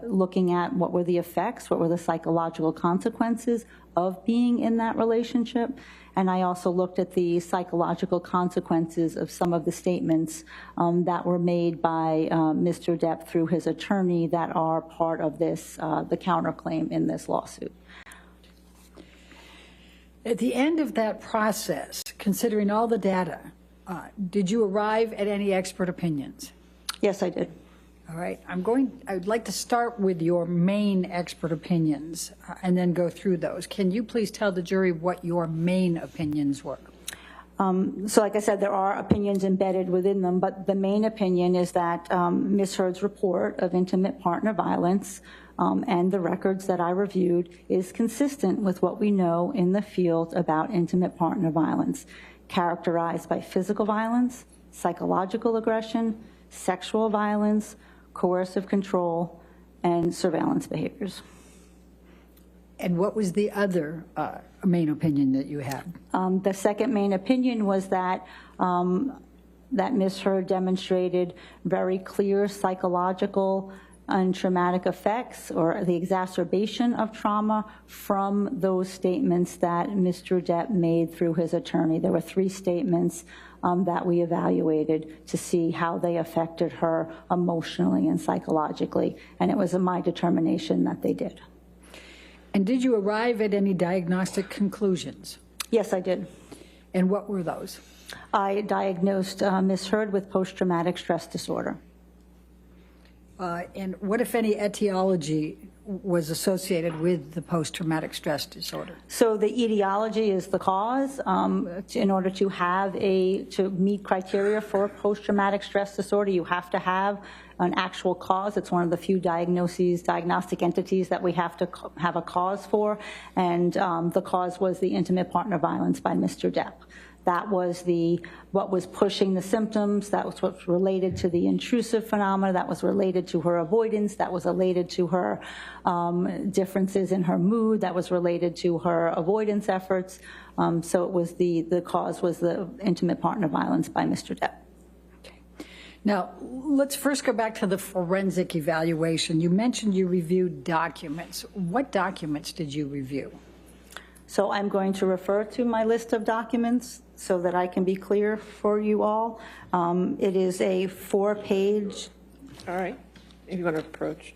looking at what were the effects, what were the psychological consequences of being in that relationship. And I also looked at the psychological consequences of some of the statements that were made by Mr. Depp through his attorney that are part of this, the counterclaim in this lawsuit. At the end of that process, considering all the data, did you arrive at any expert opinions? Yes, I did. All right. I'd like to start with your main expert opinions and then go through those. Can you please tell the jury what your main opinions were? So like I said, there are opinions embedded within them, but the main opinion is that Ms. Heard's report of intimate partner violence and the records that I reviewed is consistent with what we know in the field about intimate partner violence, characterized by physical violence, psychological aggression, sexual violence, coercive control, and surveillance behaviors. And what was the other main opinion that you had? The second main opinion was that that Ms. Heard demonstrated very clear psychological and traumatic effects or the exacerbation of trauma from those statements that Mr. Depp made through his attorney. There were 3 statements that we evaluated to see how they affected her emotionally and psychologically, and it was my determination that they did. And did you arrive at any diagnostic conclusions? Yes, I did. And what were those? I diagnosed Ms. Heard with post-traumatic stress disorder. And what, if any, etiology was associated with the post-traumatic stress disorder? So the etiology is the cause. In order to have to meet criteria for post-traumatic stress disorder, you have to have an actual cause. It's one of the few diagnostic entities that we have to have a cause for, and the cause was the intimate partner violence by Mr. Depp. That was what was pushing the symptoms. That was what's related to the intrusive phenomena. That was related to her avoidance. That was related to her differences in her mood. That was related to her avoidance efforts. So it was the cause was the intimate partner violence by Mr. Depp. Okay. Now, let's first go back to the forensic evaluation. You mentioned you reviewed documents. What documents did you review? So I'm going to refer to my list of documents so that I can be clear for you all. It is a 4-page. All right, if you want to approach.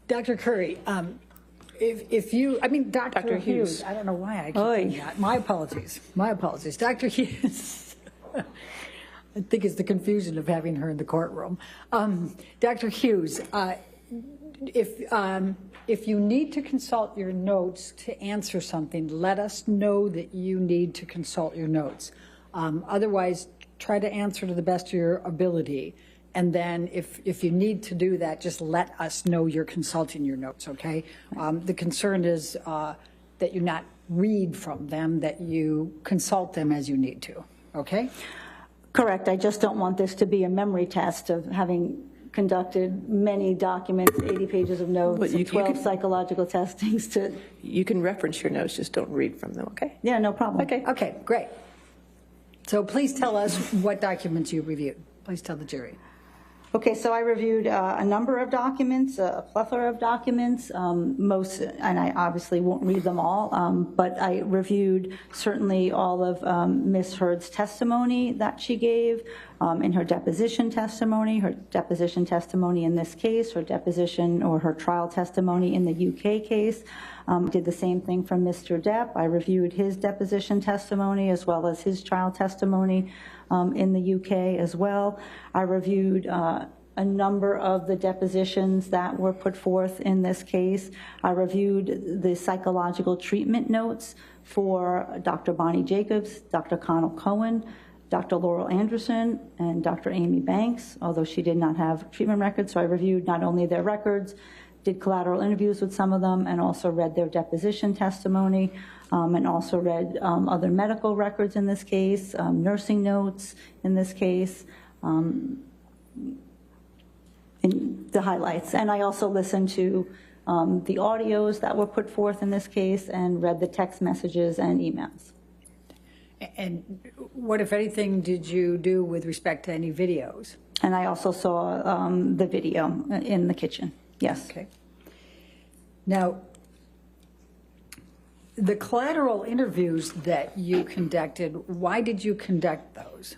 Dr. Curry, if you, I mean, Dr. Hughes, I don't know why I keep saying that. My apologies. My apologies. Dr. Hughes, I think it's the confusion of having her in the courtroom. Dr. Hughes, if you need to consult your notes to answer something, let us know that you need to consult your notes. Otherwise, try to answer to the best of your ability. And then if you need to do that, just let us know you're consulting your notes, okay? The concern is that you not read from them, that you consult them as you need to, okay? Correct. I just don't want this to be a memory test of having conducted many documents, 80 pages of notes, and 12 psychological testings to... You can reference your notes, just don't read from them, okay? Yeah, no problem. Okay, great. So please tell us what documents you reviewed. Please tell the jury. Okay, so I reviewed a number of documents, a plethora of documents, most, and I obviously won't read them all, but I reviewed certainly all of Ms. Heard's testimony that she gave in her deposition testimony in this case, her deposition or her trial testimony in the UK case. Did the same thing from Mr. Depp. I reviewed his deposition testimony as well as his trial testimony in the UK as well. I reviewed a number of the depositions that were put forth in this case. I reviewed the psychological treatment notes for Dr. Bonnie Jacobs, Dr. Connell Cohen, Dr. Laurel Anderson, and Dr. Amy Banks, although she did not have treatment records. So I reviewed not only their records, did collateral interviews with some of them, and also read their deposition testimony, and also read other medical records in this case, nursing notes in this case, in the highlights. And I also listened to the audios that were put forth in this case and read the text messages and emails. And what, if anything, did you do with respect to any videos? And I also saw the video in the kitchen, yes. Okay. Now, the collateral interviews that you conducted, why did you conduct those?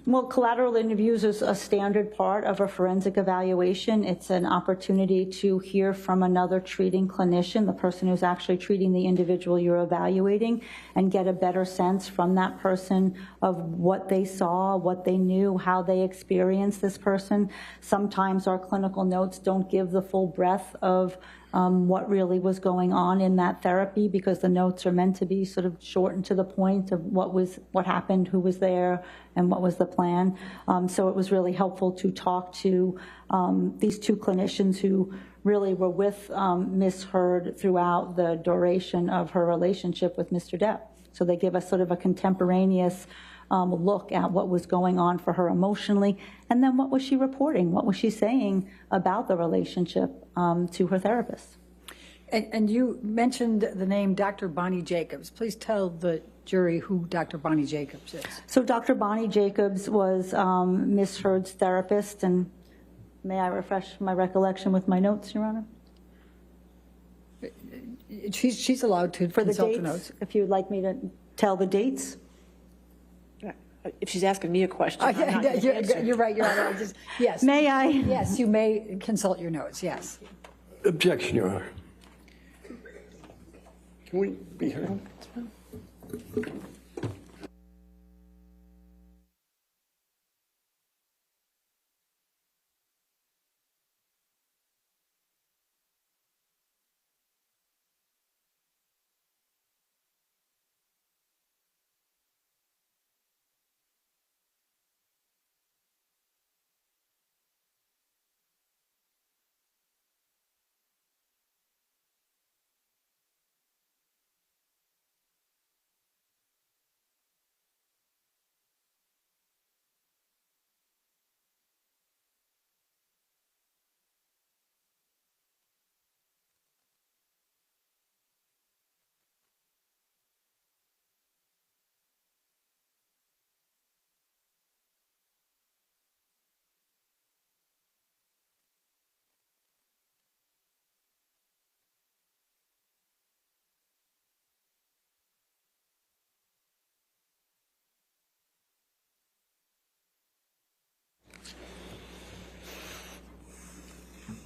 Well, collateral interviews is a standard part of a forensic evaluation. It's an opportunity to hear from another treating clinician, the person who's actually treating the individual you're evaluating, and get a better sense from that person of what they saw, what they knew, how they experienced this person. Sometimes our clinical notes don't give the full breadth of what really was going on in that therapy, because the notes are meant to be sort of short and to the point of what happened, who was there, and what was the plan. So it was really helpful to talk to these two clinicians who really were with Ms. Heard throughout the duration of her relationship with Mr. Depp. So they give us sort of a contemporaneous look at what was going on for her emotionally, and then what was she reporting, what was she saying about the relationship to her therapist. And you mentioned the name Dr. Bonnie Jacobs. Please tell the jury who Dr. Bonnie Jacobs is. So Dr. Bonnie Jacobs was Ms. Heard's therapist, and may I refresh my recollection with my notes, Your Honor? She's allowed to For the consult dates, the notes. if you'd like me to tell the dates. If she's asking me a question, I'm not going to answer. You're right, Your Honor. Yes. May I? Yes, you may consult your notes, yes. Objection, Your Honor. Can we be heard?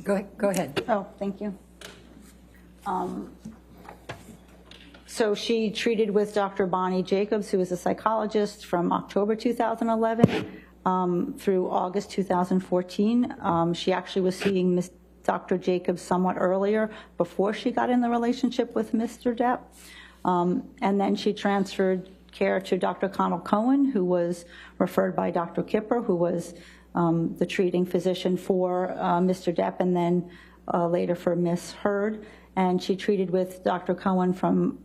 Go ahead. Oh, thank you. So she treated with Dr. Bonnie Jacobs, who is a psychologist, from October 2011 through August 2014. She actually was seeing Dr. Jacobs somewhat earlier, before she got in the relationship with Mr. Depp. And then she transferred care to Dr. Connell Cohen, who was referred by Dr. Kipper, who was the treating physician for Mr. Depp, and then later for Ms. Heard. And she treated with Dr. Cohen from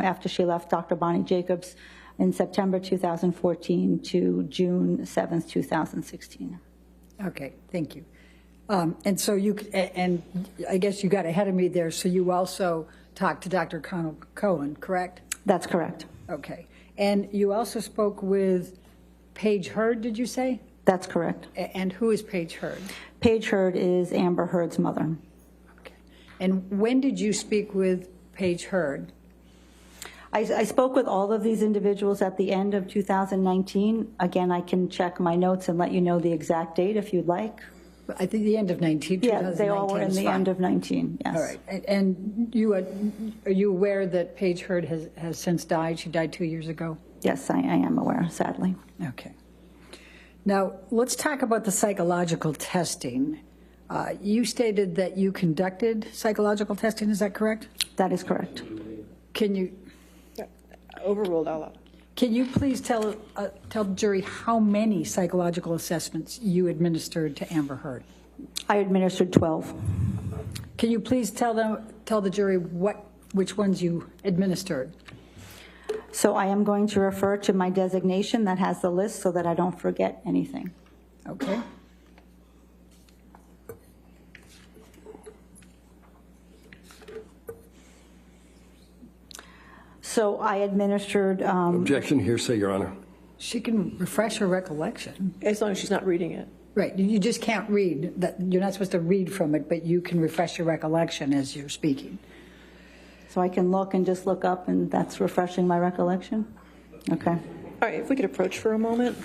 after she left Dr. Bonnie Jacobs in September 2014 to June 7th, 2016. Okay, thank you. And so and I guess you got ahead of me there, so you also talked to Dr. Connell Cohen, correct? That's correct. Okay. And you also spoke with Paige Heard, did you say? That's correct. And who is Paige Heard? Paige Heard is Amber Heard's mother. Okay. And when did you speak with Paige Heard? I spoke with all of these individuals at the end of 2019. Again, I can check my notes and let you know the exact date if you'd like. I think the end of 19. Yeah, they all were in the end of 19, yes. All right. And are you aware that Paige Heard has since died? She died 2 years ago? Yes, I am aware, sadly. Okay. Now, let's talk about the psychological testing. You stated that you conducted psychological testing, is that correct? That is correct. Can you... Overruled, I'll allow. Can you please tell the jury how many psychological assessments you administered to Amber Heard? I administered 12. Can you please tell the jury which ones you administered? So I am going to refer to my designation that has the list so that I don't forget anything. Okay. So I administered. Objection, hearsay, Your Honor. She can refresh her recollection. As long as she's not reading it. Right, you just can't read, that. You're not supposed to read from it, but you can refresh your recollection as you're speaking. So I can look and just look up, and that's refreshing my recollection? Okay. All right, if we could approach for a moment.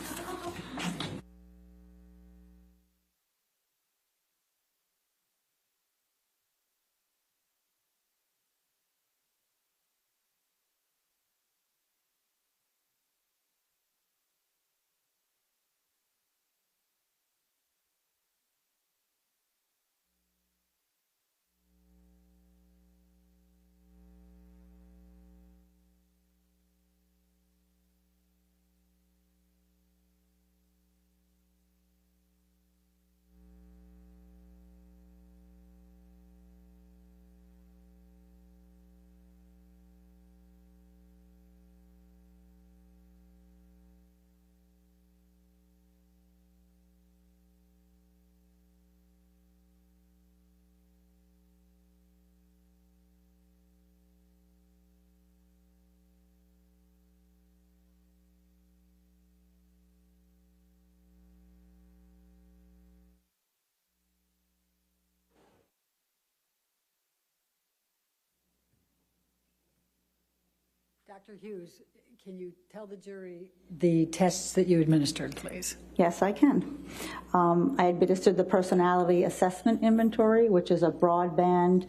Dr. Hughes, can you tell the jury the tests that you administered, please? Yes, I can. I administered the personality assessment inventory, which is a broadband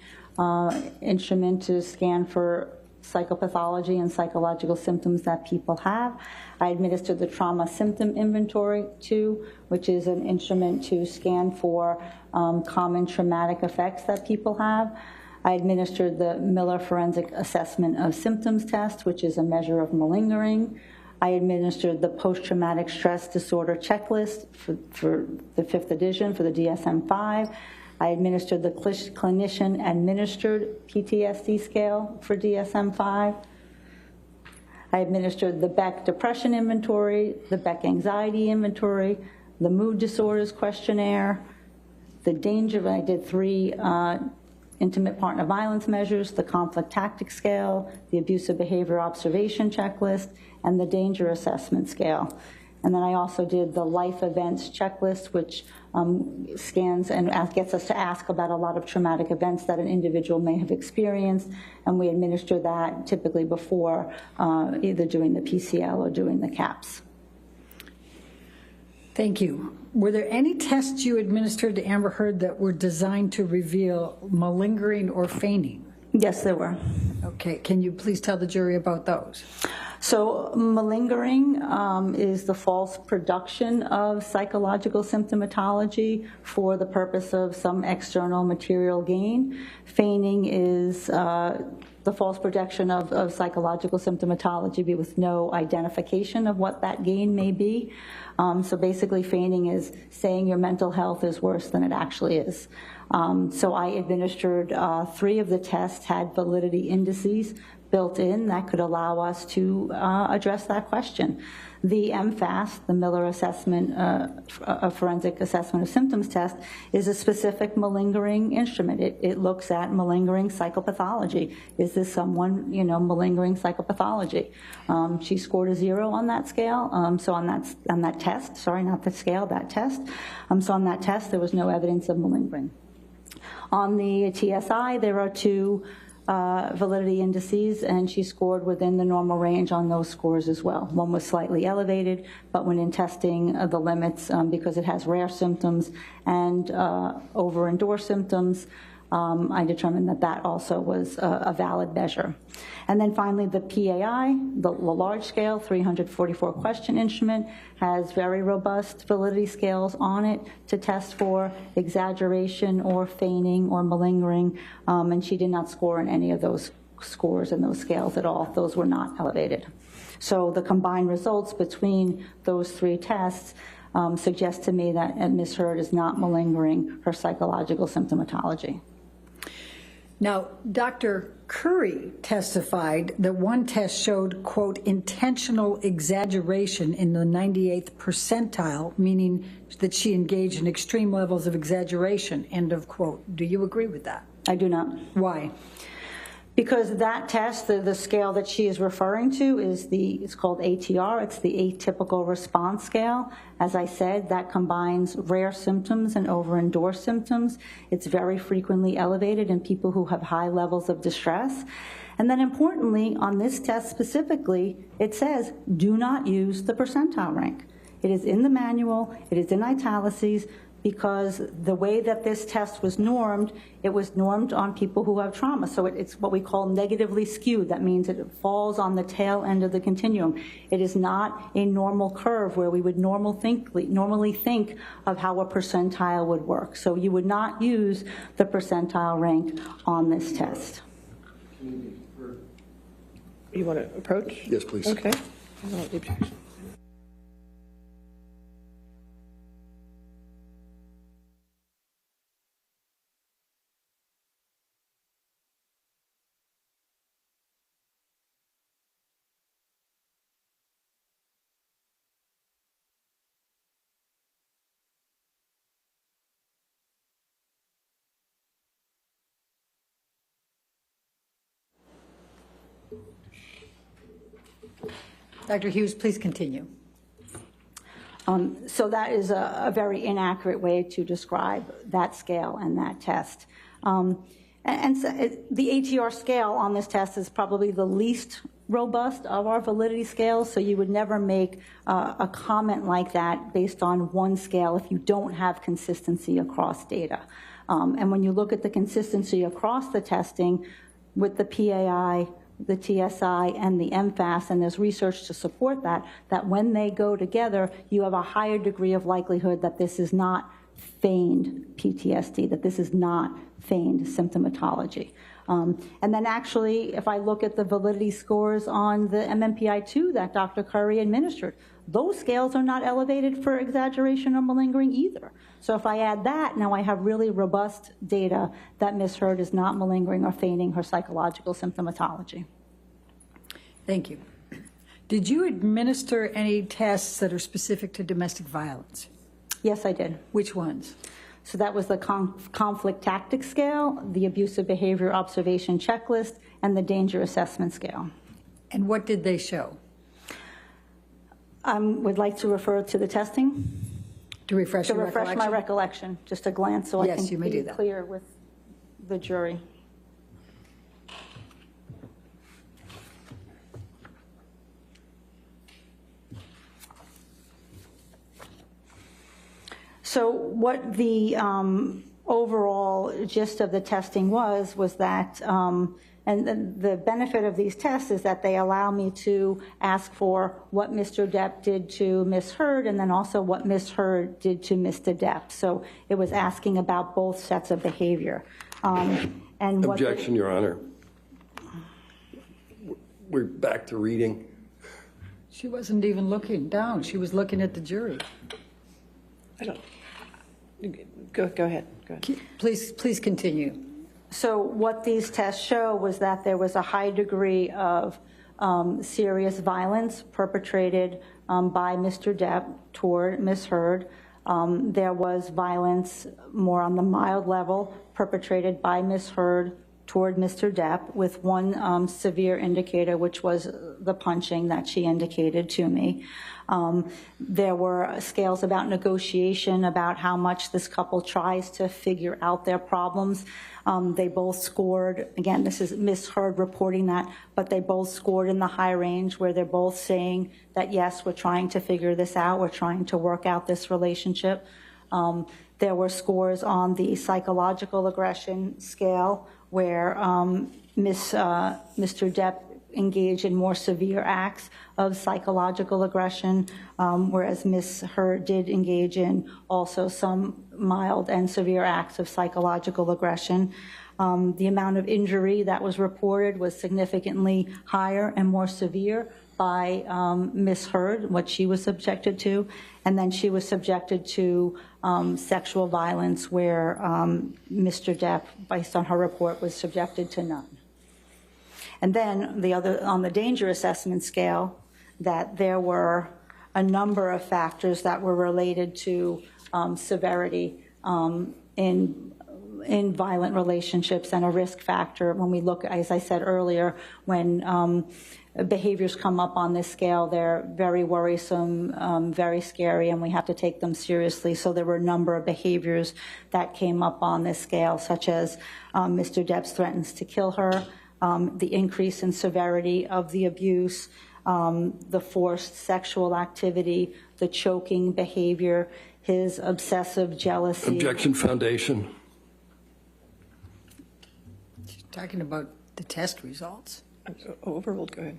instrument to scan for psychopathology and psychological symptoms that people have. I administered the trauma symptom inventory, too, which is an instrument to scan for common traumatic effects that people have. I administered the Miller Forensic Assessment of Symptoms test, which is a measure of malingering. I administered the Post-Traumatic Stress Disorder Checklist for the 5th edition for the DSM-5. I administered the clinician-administered PTSD scale for DSM-5. I administered the Beck Depression Inventory, the Beck Anxiety Inventory, the Mood Disorders Questionnaire, the danger, I did 3 intimate partner violence measures, the conflict tactic scale, the abusive behavior observation checklist, and the danger assessment scale. And then I also did the life events checklist, which scans and gets us to ask about a lot of traumatic events that an individual may have experienced, and we administer that typically before either doing the PCL or doing the CAPS. Thank you. Were there any tests you administered to Amber Heard that were designed to reveal malingering or feigning? Yes, there were. Okay, can you please tell the jury about those? So malingering is the false production of psychological symptomatology for the purpose of some external material gain. Feigning is the false projection of psychological symptomatology with no identification of what that gain may be. So basically feigning is saying your mental health is worse than it actually is. So I administered 3 of the tests, had validity indices built in that could allow us to address that question. The MFAS, the Miller Assessment, Forensic Assessment of Symptoms test, is a specific malingering instrument. It looks at malingering psychopathology. Is this someone, malingering psychopathology? She scored a 0 on that scale. So on that test, sorry, not the scale, that test. So on that test, there was no evidence of malingering. On the TSI, there are 2 validity indices, and she scored within the normal range on those scores as well. One was slightly elevated, but when in testing the limits, because it has rare symptoms and over-endorsed symptoms, I determined that also was a valid measure. And then finally, the PAI, the large scale 344 question instrument, has very robust validity scales on it to test for exaggeration or feigning or malingering, and she did not score in any of those scores and those scales at all. Those were not elevated. So the combined results between those 3 tests suggest to me that Ms. Heard is not malingering her psychological symptomatology. Now, Dr. Curry testified that one test showed, quote, intentional exaggeration in the 98th percentile, meaning that she engaged in extreme levels of exaggeration, end of quote. Do you agree with that? I do not. Why? Because that test, the scale that she is referring to it's called ATR, it's the atypical response scale. As I said, that combines rare symptoms and over-endorsed symptoms. It's very frequently elevated in people who have high levels of distress. And then importantly, on this test specifically, it says, do not use the percentile rank. It is in the manual, it is in italices, because the way that this test was normed, it was normed on people who have trauma. So it's what we call negatively skewed. That means it falls on the tail end of the continuum. It is not a normal curve where we would normally think of how a percentile would work. So you would not use the percentile rank on this test. You want to approach? Yes, please. Okay. I want the objection. Dr. Hughes, please continue. So that is a very inaccurate way to describe that scale and that test. And so the ATR scale on this test is probably the least robust of our validity scales, so you would never make a comment like that based on one scale if you don't have consistency across data. And when you look at the consistency across the testing with the PAI, the TSI, and the MFAS, and there's research to support that when they go together, you have a higher degree of likelihood that this is not feigned PTSD, that this is not feigned symptomatology. And then actually, if I look at the validity scores on the MMPI-2 that Dr. Curry administered, those scales are not elevated for exaggeration or malingering either. So if I add that, now I have really robust data that Ms. Heard is not malingering or feigning her psychological symptomatology. Thank you. Did you administer any tests that are specific to domestic violence? Yes, I did. Which ones? So that was the conflict tactics scale, the abusive behavior observation checklist, and the danger assessment scale. And what did they show? Would like to refer to the testing. To refresh your recollection? My recollection, just a glance so yes, I you can may be do that. clear with the jury. So what the overall gist of the testing was that, and the benefit of these tests is that they allow me to ask for what Mr. Depp did to Ms. Heard and then also what Ms. Heard did to Mr. Depp. So it was asking about both sets of behavior. And Objection, Your Honor. We're back to reading. She wasn't even looking down. She was looking at the jury. I don't. Go ahead. Go ahead. Please continue. So what these tests show was that there was a high degree of serious violence perpetrated by Mr. Depp toward Ms. Heard. There was violence more on the mild level perpetrated by Ms. Heard toward Mr. Depp, with one severe indicator, which was the punching that she indicated to me. There were scales about negotiation, about how much this couple tries to figure out their problems. They both scored, again, this is Ms. Heard reporting that, but they both scored in the high range where they're both saying that, yes, we're trying to figure this out, we're trying to work out this relationship. There were scores on the psychological aggression scale where Mr. Depp engaged in more severe acts of psychological aggression, whereas Ms. Heard did engage in also some mild and severe acts of psychological aggression. The amount of injury that was reported was significantly higher and more severe by Ms. Heard, what she was subjected to, and then she was subjected to sexual violence where Mr. Depp, based on her report, was subjected to none. And then on the danger assessment scale, that there were a number of factors that were related to severity in in violent relationships and a risk factor. When we look, as I said earlier, when behaviors come up on this scale, they're very worrisome, very scary, and we have to take them seriously. So there were a number of behaviors that came up on this scale, such as Mr. Depp threatens to kill her, the increase in severity of the abuse, the forced sexual activity, the choking behavior, his obsessive jealousy. Objection, foundation. She's talking about the test results. Overruled, go ahead.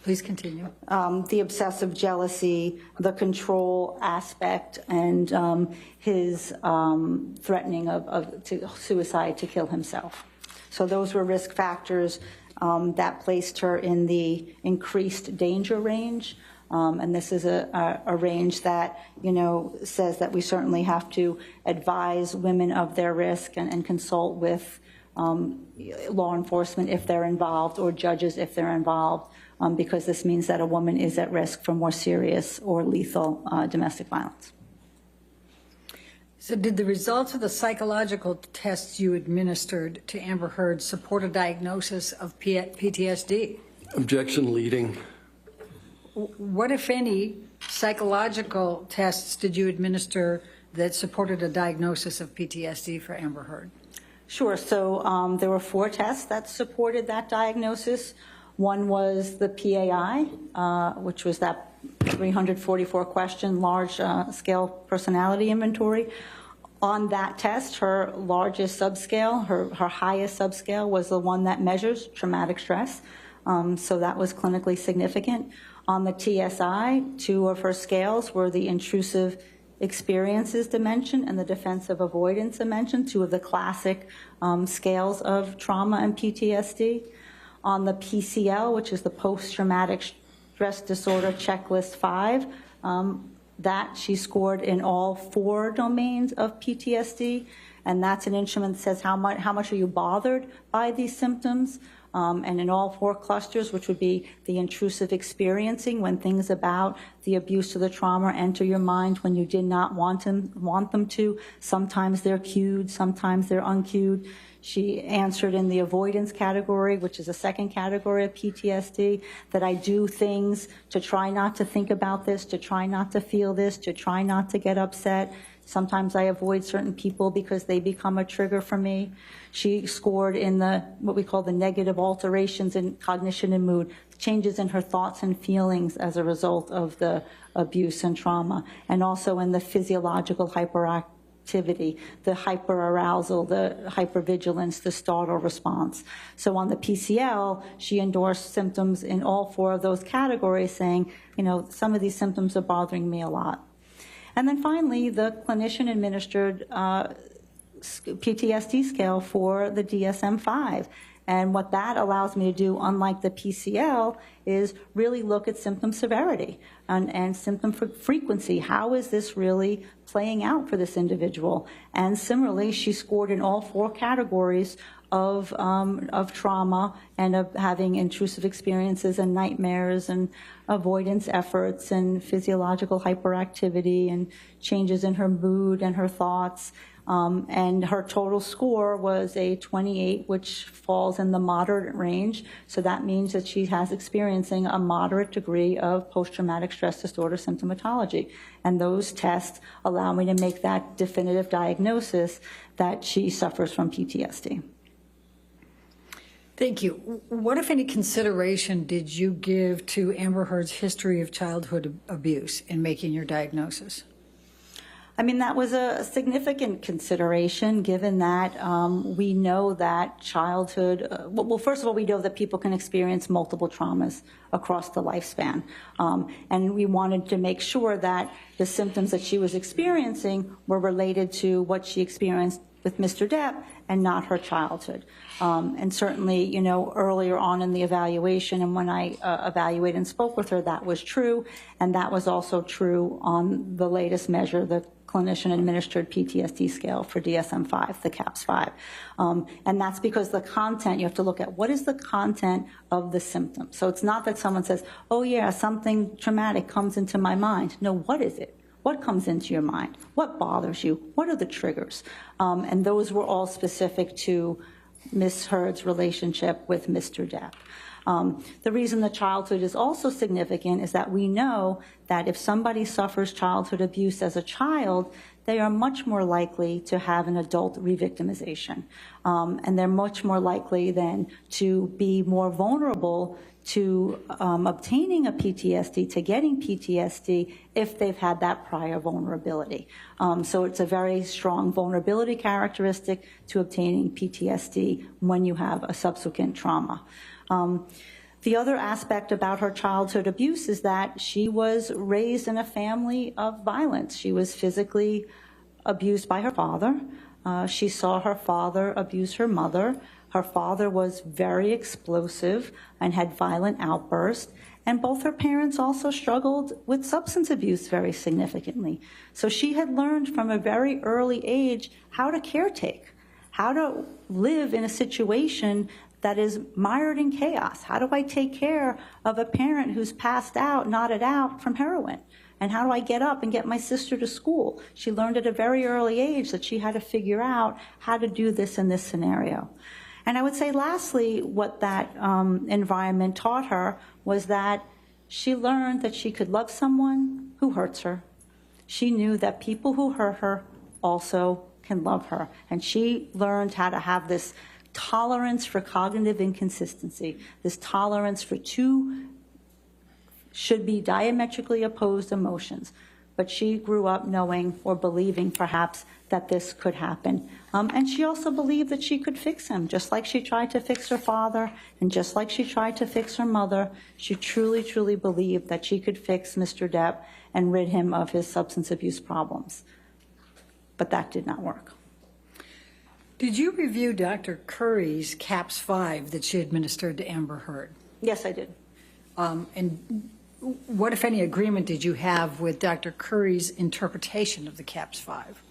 Please continue. The obsessive jealousy, the control aspect, and his threatening of suicide to kill himself. So those were risk factors that placed her in the increased danger range. And this is a range that, says that we certainly have to advise women of their risk and consult with law enforcement if they're involved, or judges if they're involved, because this means that a woman is at risk for more serious or lethal domestic violence. So did the results of the psychological tests you administered to Amber Heard support a diagnosis of PTSD? Objection, leading. What, if any, psychological tests did you administer that supported a diagnosis of PTSD for Amber Heard? Sure. So there were 4 tests that supported that diagnosis. One was the PAI, which was that 344 question large scale personality inventory. On that test, her largest subscale, her highest subscale was the one that measures traumatic stress. So that was clinically significant. On the TSI, 2 of her scales were the intrusive experiences dimension and the defensive avoidance dimension, 2 of the classic scales of trauma and PTSD. On the PCL, which is the post-traumatic stress disorder checklist 5, that she scored in all 4 domains of PTSD, and that's an instrument that says how much are you bothered by these symptoms. And in all 4 clusters, which would be the intrusive experiencing, when things about the abuse or the trauma enter your mind when you did not want them to. Sometimes they're cued, sometimes they're uncued. She answered in the avoidance category, which is a second category of PTSD, that I do things to try not to think about this, to try not to feel this, to try not to get upset. Sometimes I avoid certain people because they become a trigger for me. She scored in the what we call the negative alterations in cognition and mood, changes in her thoughts and feelings as a result of the abuse and trauma, and also in the physiological hyperactivity, the hyperarousal, the hypervigilance, the startle response. So on the PCL, she endorsed symptoms in all 4 of those categories, saying, some of these symptoms are bothering me a lot. And then finally, the clinician-administered PTSD scale for the DSM-5. And what that allows me to do, unlike the PCL, is really look at symptom severity and symptom frequency. How is this really playing out for this individual? And similarly, she scored in all 4 categories of trauma and of having intrusive experiences and nightmares and avoidance efforts and physiological hyperactivity and changes in her mood and her thoughts. And her total score was a 28, which falls in the moderate range. So that means that she has experiencing a moderate degree of post-traumatic stress disorder symptomatology. And those tests allow me to make that definitive diagnosis that she suffers from PTSD. Thank you. What, if any, consideration did you give to Amber Heard's history of childhood abuse in making your diagnosis? I mean, that was a significant consideration, given that we know that childhood, well, first of all, we know that people can experience multiple traumas across the lifespan. And we wanted to make sure that the symptoms that she was experiencing were related to what she experienced with Mr. Depp and not her childhood. And certainly, earlier on in the evaluation and when I evaluated and spoke with her, that was true. And that was also true on the latest measure, the clinician-administered PTSD scale for DSM-5, the CAPS-5. And that's because the content, you have to look at what is the content of the symptom. So it's not that someone says, oh yeah, something traumatic comes into my mind. No, what is it? What comes into your mind? What bothers you? What are the triggers? And those were all specific to Ms. Heard's relationship with Mr. Depp. The reason the childhood is also significant is that we know that if somebody suffers childhood abuse as a child, they are much more likely to have an adult re-victimization. And they're much more likely then to be more vulnerable to obtaining a PTSD, to getting PTSD, if they've had that prior vulnerability. So it's a very strong vulnerability characteristic to obtaining PTSD when you have a subsequent trauma. The other aspect about her childhood abuse is that she was raised in a family of violence. She was physically abused by her father. She saw her father abuse her mother. Her father was very explosive and had violent outbursts. And both her parents also struggled with substance abuse very significantly. So she had learned from a very early age how to caretake, how to live in a situation that is mired in chaos. How do I take care of a parent who's passed out, knotted out from heroin? And how do I get up and get my sister to school? She learned at a very early age that she had to figure out how to do this in this scenario. And I would say lastly, what that environment taught her was that she learned that she could love someone who hurts her. She knew that people who hurt her also can love her. And she learned how to have this tolerance for cognitive inconsistency, this tolerance for two should be diametrically opposed emotions. But she grew up knowing or believing perhaps that this could happen. And she also believed that she could fix him, just like she tried to fix her father and just like she tried to fix her mother. She truly, truly believed that she could fix Mr. Depp and rid him of his substance abuse problems. But that did not work. Did you review Dr. Curry's CAPS 5 that she administered to Amber Heard? Yes, I did. And what, if any, agreement did you have with Dr. Curry's interpretation of the CAPS 5?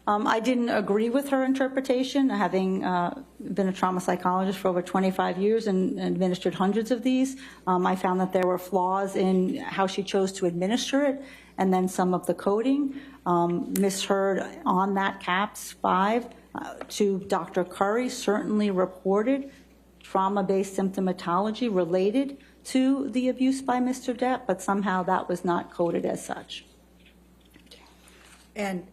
I didn't agree with her interpretation, having been a trauma psychologist for over 25 years and administered hundreds of these. I found that there were flaws in how she chose to administer it and then some of the coding. Ms. Heard on that CAPS 5 to Dr. Curry certainly reported trauma-based symptomatology related to the abuse by Mr. Depp, but somehow that was not coded as such. And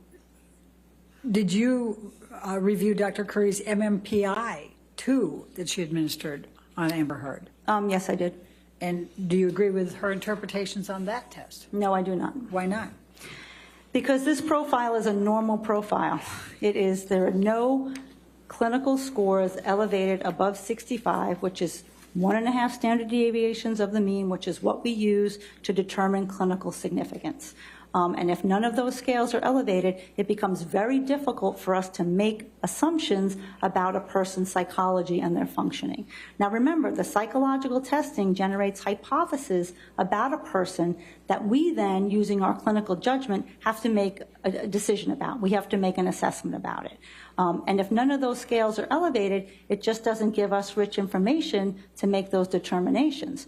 did you review Dr. Curry's MMPI, too, that she administered on Amber Heard? Yes, I did. And do you agree with her interpretations on that test? No, I do not. Why not? Because this profile is a normal profile. There are no clinical scores elevated above 65, which is 1.5 standard deviations of the mean, which is what we use to determine clinical significance. And if none of those scales are elevated, it becomes very difficult for us to make assumptions about a person's psychology and their functioning. Now remember, the psychological testing generates hypotheses about a person that we then, using our clinical judgment, have to make a decision about. We have to make an assessment about it. And if none of those scales are elevated, it just doesn't give us rich information to make those determinations.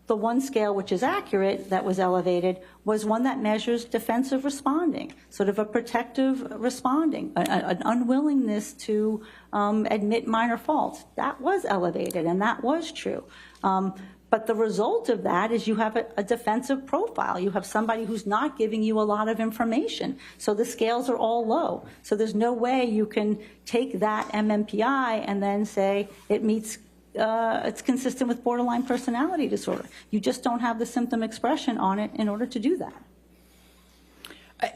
The one scale which is accurate that was elevated was one that measures defensive responding, sort of a protective responding, an unwillingness to admit minor faults. That was elevated, and that was true. But the result of that is you have a defensive profile. You have somebody who's not giving you a lot of information. So the scales are all low. So there's no way you can take that MMPI and then say it meets it's consistent with borderline personality disorder. You just don't have the symptom expression on it in order to do that.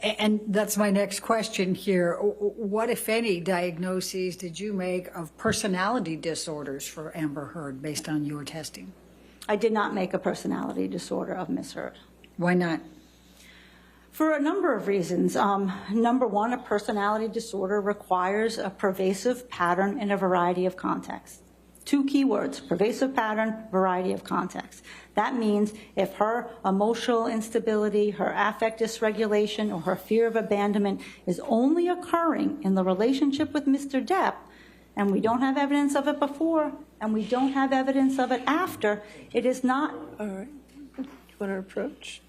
And that's my next question here. What, if any, diagnoses did you make of personality disorders for Amber Heard based on your testing? I did not make a personality disorder of Ms. Heard. Why not? For a number of reasons. Number one, a personality disorder requires a pervasive pattern in a variety of contexts. Two key words, pervasive pattern, variety of context. That means if her emotional instability, her affect dysregulation, or her fear of abandonment is only occurring in the relationship with Mr. Depp, and we don't have evidence of it before, and we don't have evidence of it after, it is not. All right. Do you want to approach?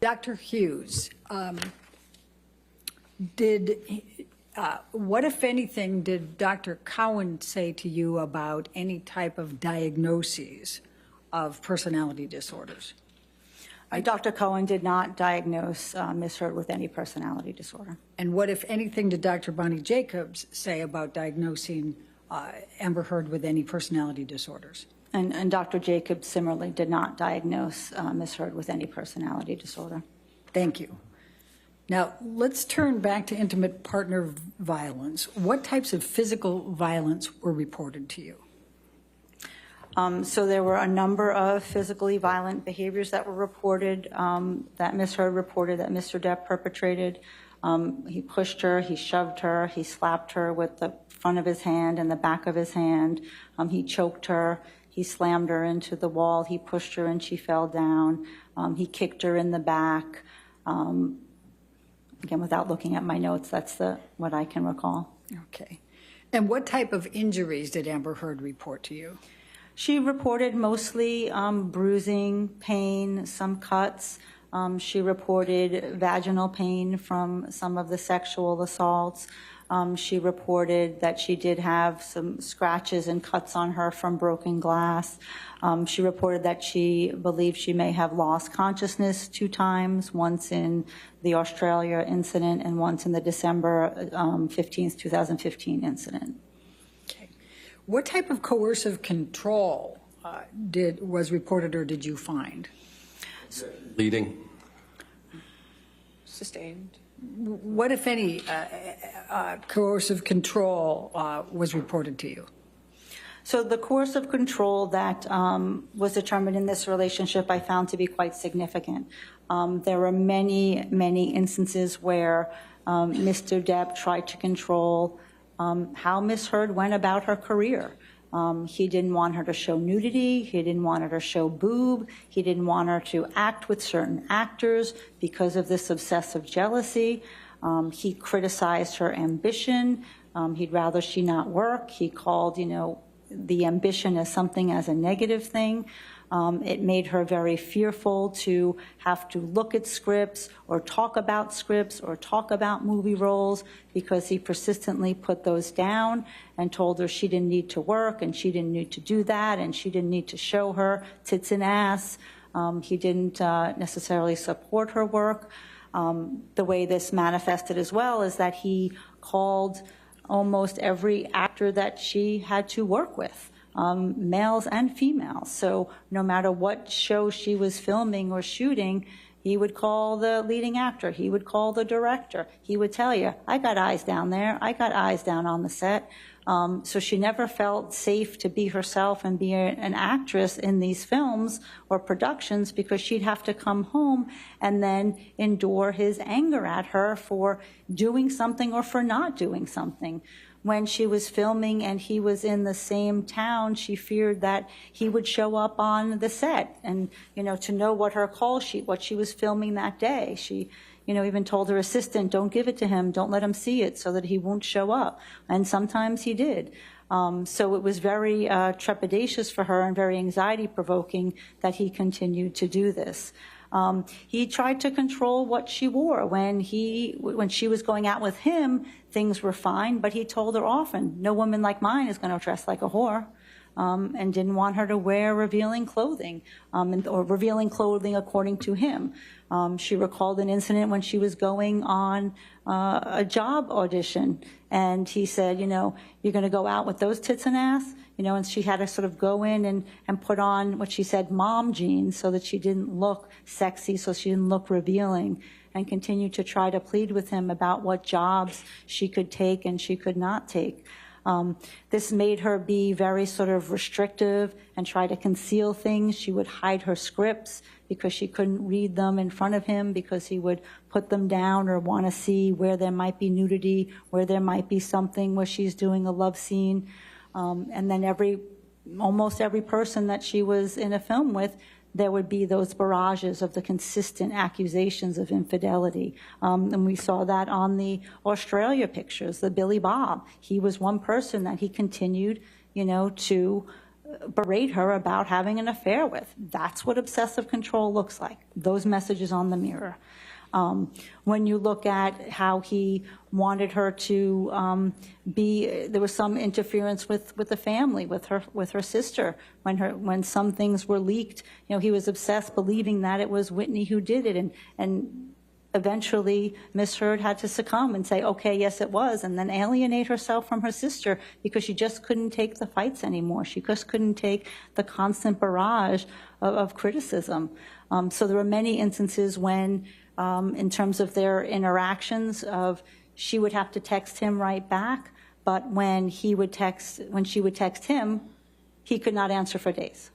Dr. Hughes, what, if anything, did Dr. Cowan say to you about any type of diagnoses of personality disorders? Dr. Cohen did not diagnose Ms. Heard with any personality disorder. And what, if anything, did Dr. Bonnie Jacobs say about diagnosing Amber Heard with any personality disorders? And Dr. Jacobs similarly did not diagnose Ms. Heard with any personality disorder. Thank you. Now, let's turn back to intimate partner violence. What types of physical violence were reported to you? So there were a number of physically violent behaviors that were reported, that Ms. Heard reported that Mr. Depp perpetrated. He pushed her, he shoved her, he slapped her with the front of his hand and the back of his hand. He choked her, he slammed her into the wall, he pushed her and she fell down. He kicked her in the back. Again, without looking at my notes, that's what I can recall. Okay. And what type of injuries did Amber Heard report to you? She reported mostly bruising, pain, some cuts. She reported vaginal pain from some of the sexual assaults. She reported that she did have some scratches and cuts on her from broken glass. She reported that she believed she may have lost consciousness 2 times, once in the Australia incident and once in the December 15th, 2015 incident. Okay. What type of coercive control was reported or did you find? Leading. Sustained. What, if any, coercive control was reported to you? So the coercive control that was determined in this relationship I found to be quite significant. There were many, many instances where Mr. Depp tried to control how Ms. Heard went about her career. He didn't want her to show nudity. He didn't want her to show boob. He didn't want her to act with certain actors because of this obsessive jealousy. He criticized her ambition. He'd rather she not work. He called, the ambition as something as a negative thing. It made her very fearful to have to look at scripts or talk about movie roles because he persistently put those down and told her she didn't need to work and she didn't need to do that and she didn't need to show her tits and ass. He didn't necessarily support her work. The way this manifested as well is that he called almost every actor that she had to work with. Males and females. So no matter what show she was filming or shooting, he would call the leading actor. He would call the director. He would tell you, I got eyes down there. I got eyes down on the set. So she never felt safe to be herself and be an actress in these films or productions because she'd have to come home and then endure his anger at her for doing something or for not doing something. When she was filming and he was in the same town, she feared that he would show up on the set and, to know what her call sheet, what she was filming that day. She, even told her assistant, don't give it to him, don't let him see it so that he won't show up. And sometimes he did. So it was very trepidatious for her and very anxiety-provoking that he continued to do this. He tried to control what she wore. When she was going out with him, things were fine, but he told her often, no woman like mine is going to dress like a whore, and didn't want her to wear revealing clothing, or revealing clothing according to him. She recalled an incident when she was going on a job audition, and he said, you're going to go out with those tits and ass? And she had to sort of go in and put on what she said, mom jeans, so that she didn't look sexy, so she didn't look revealing, and continued to try to plead with him about what jobs she could take and she could not take. This made her be very sort of restrictive and try to conceal things. She would hide her scripts because she couldn't read them in front of him because he would put them down or want to see where there might be nudity, where there might be something where she's doing a love scene. And then almost every person that she was in a film with, there would be those barrages of the consistent accusations of infidelity. And we saw that on the Australia pictures, the Billy Bob. He was one person that he continued, to berate her about having an affair with. That's what obsessive control looks like, those messages on the mirror. When you look at how he wanted her to there was some interference with the family, with her sister. When some things were leaked, he was obsessed, believing that it was Whitney who did it, and eventually Miss Heard had to succumb and say, okay, yes, it was, and then alienate herself from her sister because she just couldn't take the fights anymore. She just couldn't take the constant barrage of criticism. So there were many instances when, in terms of their interactions, she would have to text him right back, but when she would text him, he could not answer for days.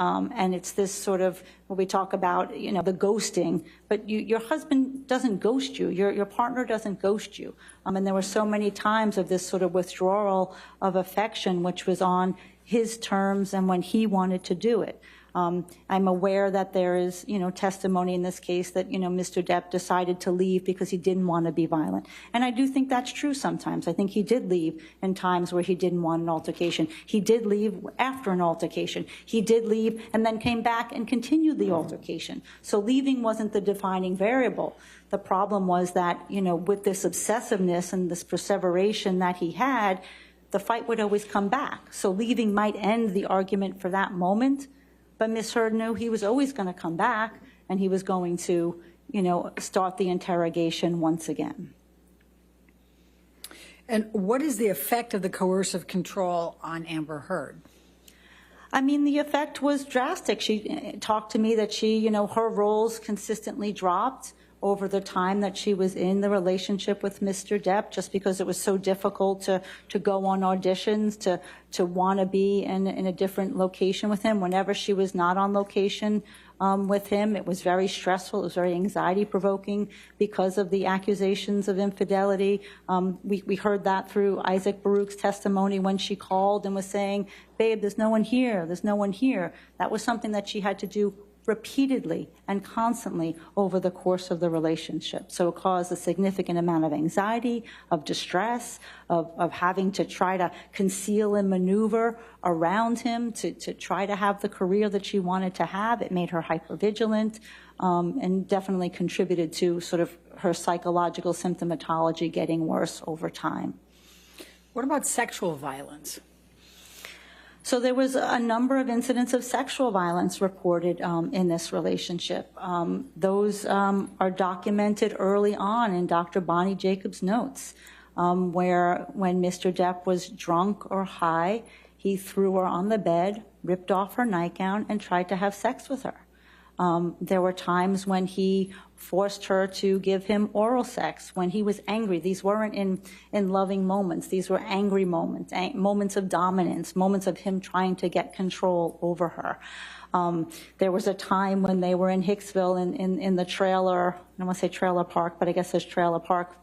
And it's this sort of, when we talk about, the ghosting, but your husband doesn't ghost you, your partner doesn't ghost you. And there were so many times of this sort of withdrawal of affection, which was on his terms and when he wanted to do it. I'm aware that there is, testimony in this case that, Mr. Depp decided to leave because he didn't want to be violent. And I do think that's true sometimes. I think he did leave in times where he didn't want an altercation. He did leave after an altercation. He did leave and then came back and continued the altercation. So leaving wasn't the defining variable. The problem was that, with this obsessiveness and this perseveration that he had, the fight would always come back. So leaving might end the argument for that moment, but Ms. Heard knew he was always going to come back, and he was going to, start the interrogation once again. And what is the effect of the coercive control on Amber Heard? I mean, the effect was drastic. She talked to me that her roles consistently dropped over the time that she was in the relationship with Mr. Depp, just because it was so difficult to go on auditions, to want to be in a different location with him. Whenever she was not on location with him, it was very stressful. It was very anxiety-provoking because of the accusations of infidelity. We heard that through Isaac Baruch's testimony when she called and was saying, babe, there's no one here, there's no one here. That was something that she had to do repeatedly and constantly over the course of the relationship. So it caused a significant amount of anxiety, of distress, of having to try to conceal and maneuver around him to try to have the career that she wanted to have. It made her hypervigilant, and definitely contributed to sort of her psychological symptomatology getting worse over time. What about sexual violence? So there was a number of incidents of sexual violence reported in this relationship. Those are documented early on in Dr. Bonnie Jacobs' notes, where when Mr. Depp was drunk or high, he threw her on the bed, ripped off her nightgown, and tried to have sex with her. There were times when he forced her to give him oral sex when he was angry. These weren't in loving moments. These were angry moments, moments of dominance, moments of him trying to get control over her. There was a time when they were in Hicksville in the trailer, I don't want to say trailer park, but I guess it's trailer park.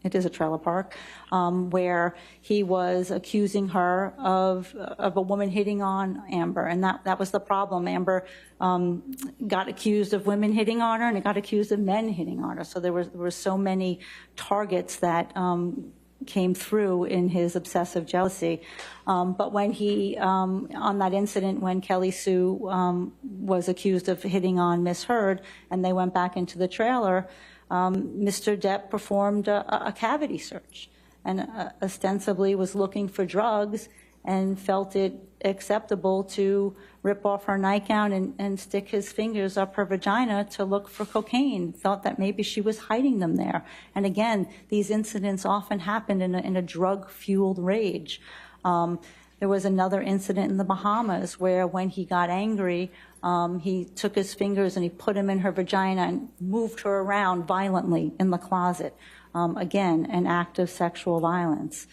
It is a trailer park, where he was accusing her of a woman hitting on Amber, and that was the problem. Amber got accused of women hitting on her, and it got accused of men hitting on her. So there were so many targets that came through in his obsessive jealousy. But when he, on that incident when Kelly Sue was accused of hitting on Miss Heard, and they went back into the trailer, Mr. Depp performed a cavity search and ostensibly was looking for drugs and felt it acceptable to rip off her nightgown and stick his fingers up her vagina to look for cocaine, felt that maybe she was hiding them there. And again, these incidents often happened in a drug-fueled rage. There was another incident in the Bahamas where when he got angry, he took his fingers and he put them in her vagina and moved her around violently in the closet. Again, an act of sexual violence.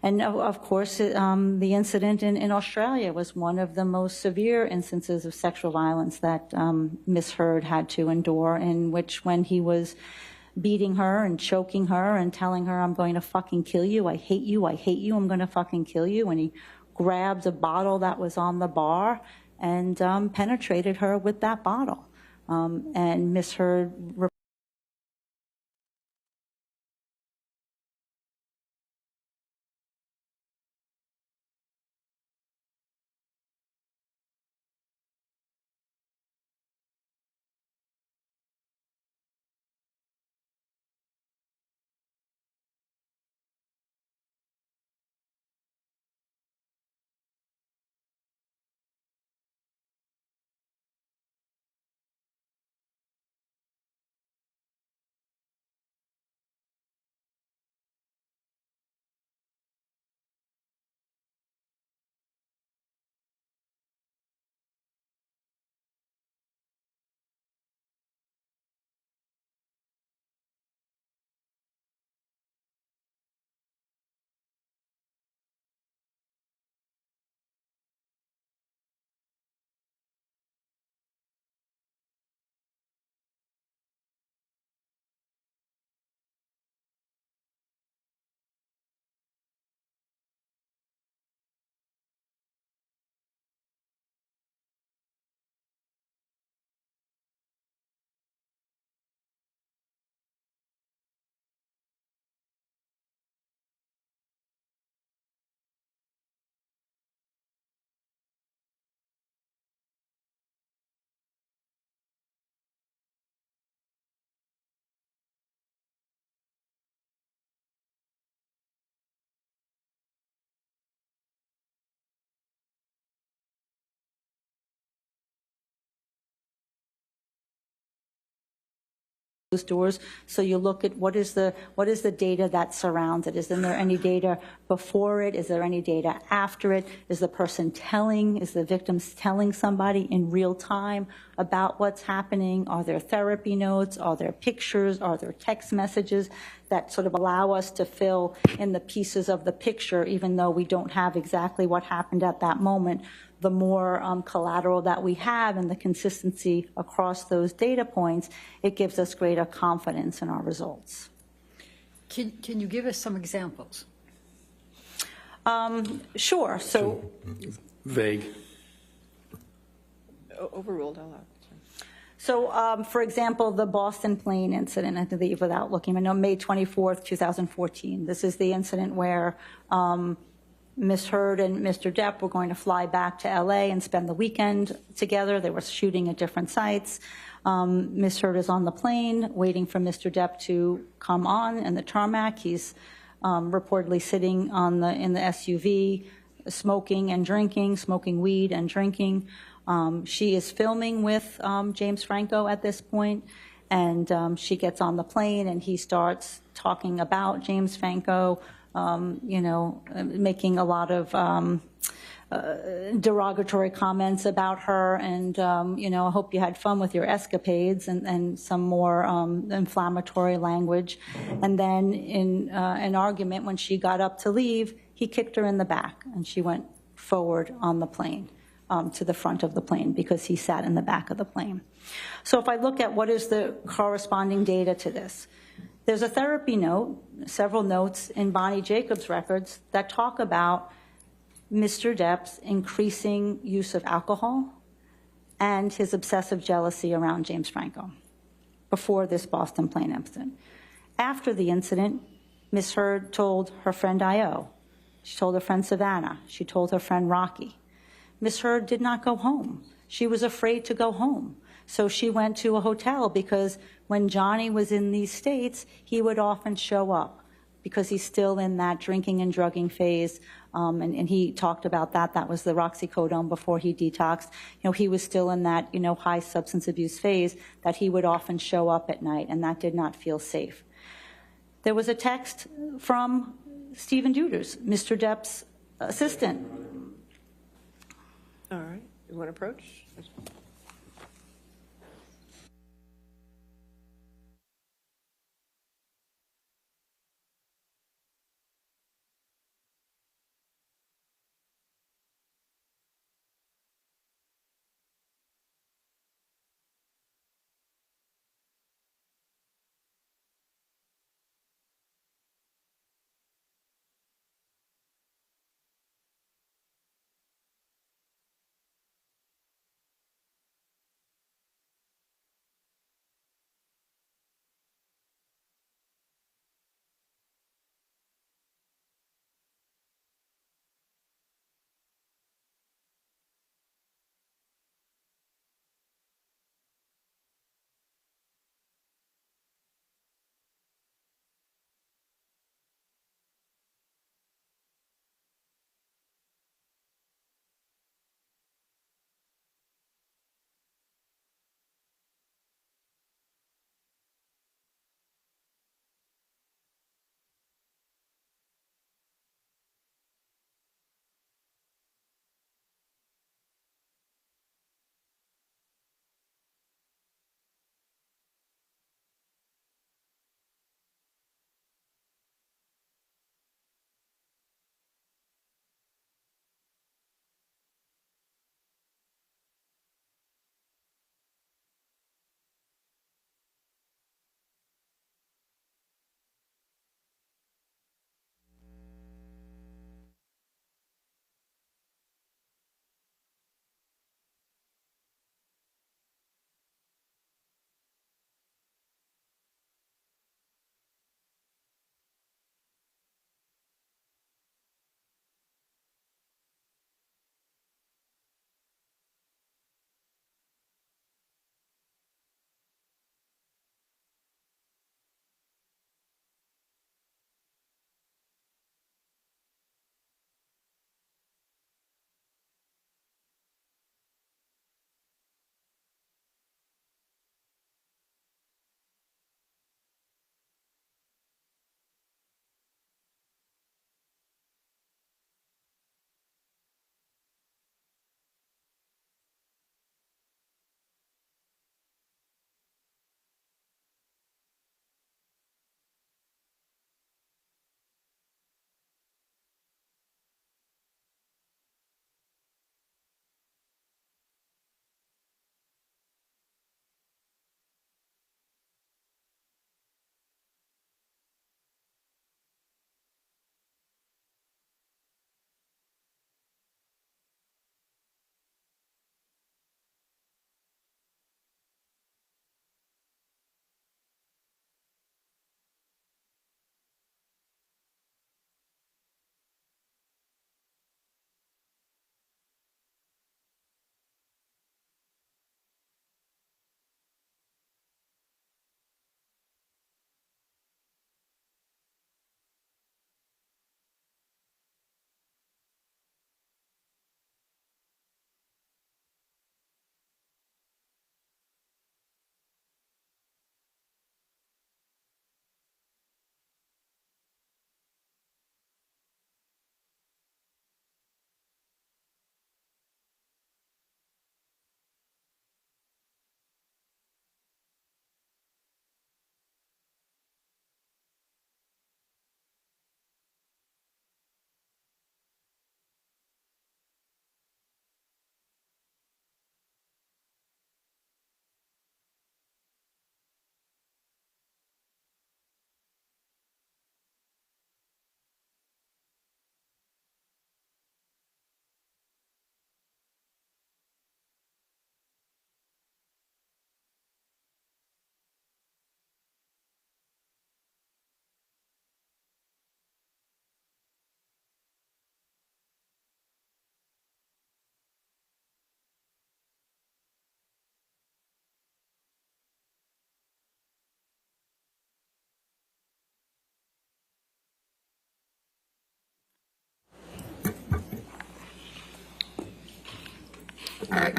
And of course, the incident in Australia was one of the most severe instances of sexual violence that Miss Heard had to endure, in which when he was beating her and choking her and telling her, I'm going to fucking kill you, I hate you, I'm going to fucking kill you, and he grabbed a bottle that was on the bar and penetrated her with that bottle. And Miss Heard doors. So you look at what is the data that surrounds it. Is there any data before it? Is there any data after it? Is the victims telling somebody in real time about what's happening? Are there therapy notes? Are there pictures? Are there text messages that sort of allow us to fill in the pieces of the picture, even though we don't have exactly what happened at that moment? The more collateral that we have and the consistency across those data points, it gives us greater confidence in our results. Can you give us some examples? Sure. So, Vague. Overruled, I'll allow. So, for example, the Boston plane incident, I believe, without looking, I know May 24th, 2014. This is the incident where Ms. Heard and Mr. Depp were going to fly back to LA and spend the weekend together. They were shooting at different sites. Ms. Heard is on the plane waiting for Mr. Depp to come on in the tarmac. He's reportedly sitting in the SUV, smoking weed and drinking. She is filming with James Franco at this point, and she gets on the plane and he starts talking about James Franco, making a lot of derogatory comments about her, and I hope you had fun with your escapades, and some more inflammatory language. And then in an argument, when she got up to leave, he kicked her in the back, and she went forward on the plane to the front of the plane because he sat in the back of the plane. So if I look at what is the corresponding data to this, there's a therapy note, several notes in Bonnie Jacobs' records that talk about Mr. Depp's increasing use of alcohol and his obsessive jealousy around James Franco before this Boston plane incident. After the incident, Ms. Heard told her friend Io, she told her friend Savannah, she told her friend Rocky. Ms. Heard did not go home. She was afraid to go home. So she went to a hotel because when Johnny was in these states, he would often show up because he's still in that drinking and drugging phase. And he talked about that. That was the roxicodone before he detoxed. He was still in that, high substance abuse phase that he would often show up at night, and that did not feel safe. There was a text from Stephen Duders, Mr. Depp's assistant. All right. You want to approach?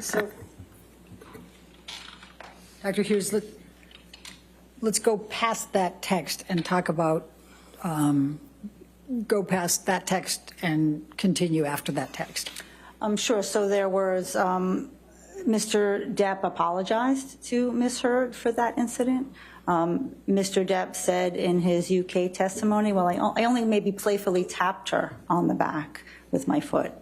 so, Dr. Hughes, let's go past that text and talk about, go past that text and continue after that text. Sure. So there was, Mr. Depp apologized to Ms. Heard for that incident. Mr. Depp said in his UK testimony, well, I only maybe playfully tapped her on the back with my foot.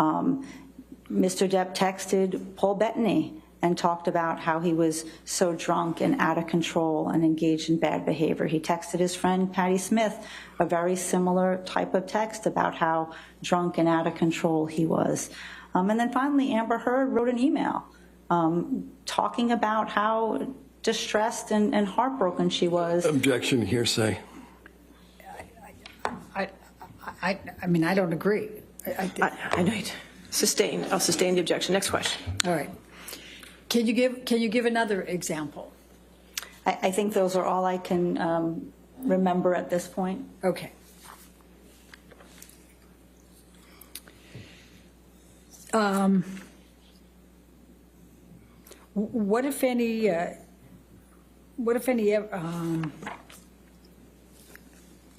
Mr. Depp texted Paul Bettany and talked about how he was so drunk and out of control and engaged in bad behavior. He texted his friend Patty Smith a very similar type of text about how drunk and out of control he was. And then finally, Amber Heard wrote an email talking about how distressed and heartbroken she was. Objection, hearsay. I mean, I don't agree. I know. Sustained. I'll sustain the objection. Next question. All right. Can you give another example? I think those are all I can remember at this point. Okay. What if any,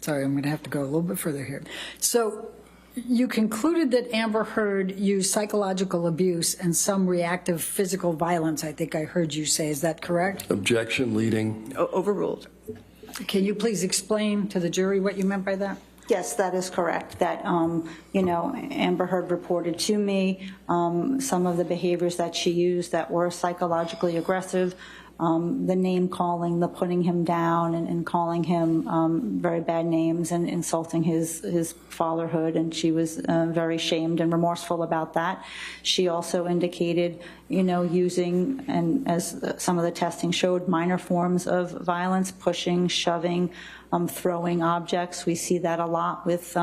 sorry, I'm going to have to go a little bit further here. So you concluded that Amber Heard used psychological abuse and some reactive physical violence, I think I heard you say. Is that correct? Objection, leading. Overruled. Can you please explain to the jury what you meant by that? Yes, that is correct. That, you know, Amber Heard reported to me some of the behaviors that she used that were psychologically aggressive, the name calling, the putting him down and calling him very bad names and insulting his fatherhood, and she was very shamed and remorseful about that. She also indicated, you know, using, and as some of the testing showed, minor forms of violence, pushing, shoving, throwing objects. We see that a lot with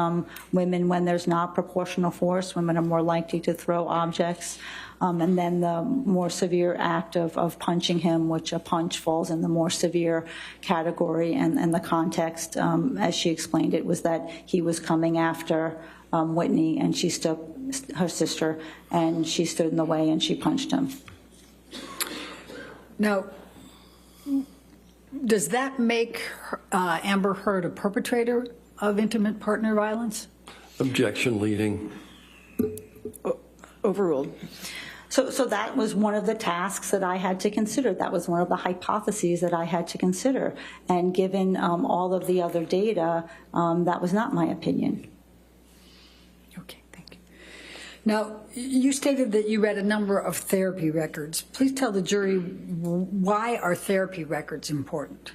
women when there's not proportional force. Women are more likely to throw objects. And then the more severe act of punching him, which a punch falls in the more severe category. And the context, as she explained it, was that he was coming after Whitney, and she stood, her sister, and she stood in the way and she punched him. Now, does that make Amber Heard a perpetrator of intimate partner violence? Objection, leading. Overruled. So that was one of the tasks that I had to consider. That was one of the hypotheses that I had to consider. And given all of the other data, that was not my opinion. Okay, thank you. Now, you stated that you read a number of therapy records. Please tell the jury, why are therapy records important?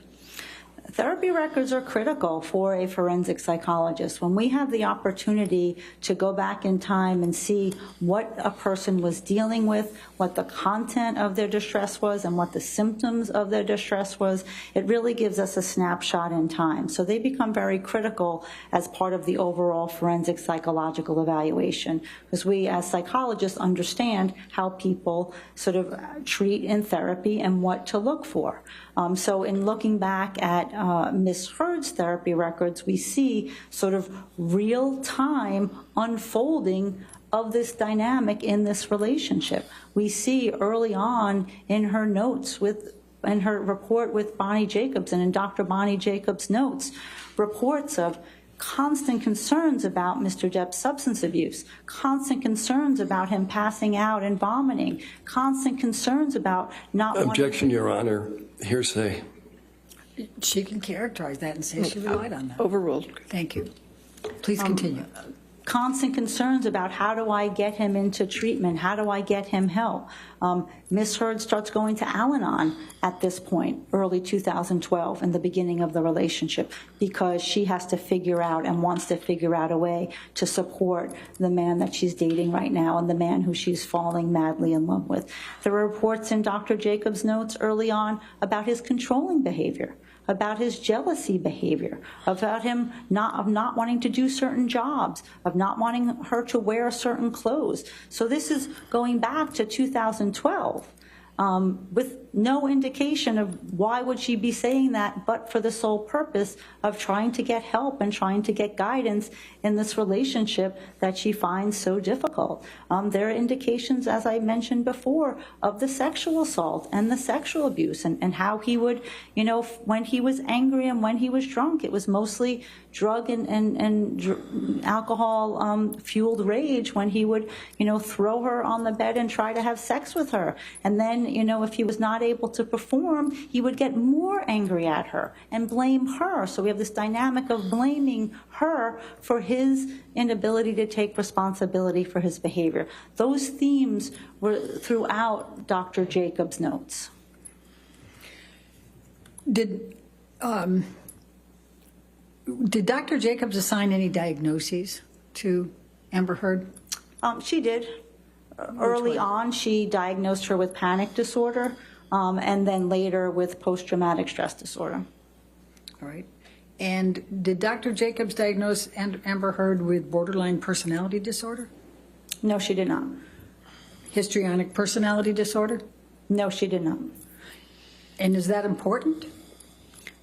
Therapy records are critical for a forensic psychologist. When we have the opportunity to go back in time and see what a person was dealing with, what the content of their distress was, and what the symptoms of their distress was, it really gives us a snapshot in time. So they become very critical as part of the overall forensic psychological evaluation, because we as psychologists understand how people sort of treat in therapy and what to look for. So in looking back at Ms. Heard's therapy records, we see sort of real-time unfolding of this dynamic in this relationship. We see early on in her notes in her report with Bonnie Jacobs and in Dr. Bonnie Jacobs' notes, reports of constant concerns about Mr. Depp's substance abuse, constant concerns about him passing out and vomiting, constant concerns about not Objection, Your Honor. Hearsay. She can characterize that and say she relied on that. Overruled. Thank you. Please continue. Constant concerns about how do I get him into treatment, how do I get him help. Ms. Heard starts going to Al-Anon at this point, early 2012, in the beginning of the relationship, because she has to figure out and wants to figure out a way to support the man that she's dating right now and the man who she's falling madly in love with. There were reports in Dr. Jacobs' notes early on about his controlling behavior, about his jealousy behavior, about him not wanting to do certain jobs, of not wanting her to wear certain clothes. So this is going back to 2012 with no indication of why would she be saying that but for the sole purpose of trying to get help and trying to get guidance in this relationship that she finds so difficult. There are indications, as I mentioned before, of the sexual assault and the sexual abuse and how he would, you know, when he was angry and when he was drunk, it was mostly drug and alcohol fueled rage when he would, you know, throw her on the bed and try to have sex with her. And then, you know, if he was not able to perform, he would get more angry at her and blame her. So we have this dynamic of blaming her for his inability to take responsibility for his behavior. Those themes were throughout Dr. Jacobs' notes. Did Dr. Jacobs assign any diagnoses to Amber Heard? She did. Early on, she diagnosed her with panic disorder, and then later with post-traumatic stress disorder. All right. And did Dr. Jacobs diagnose Amber Heard with borderline personality disorder? No, she did not. Histrionic personality disorder? No, she did not. And is that important?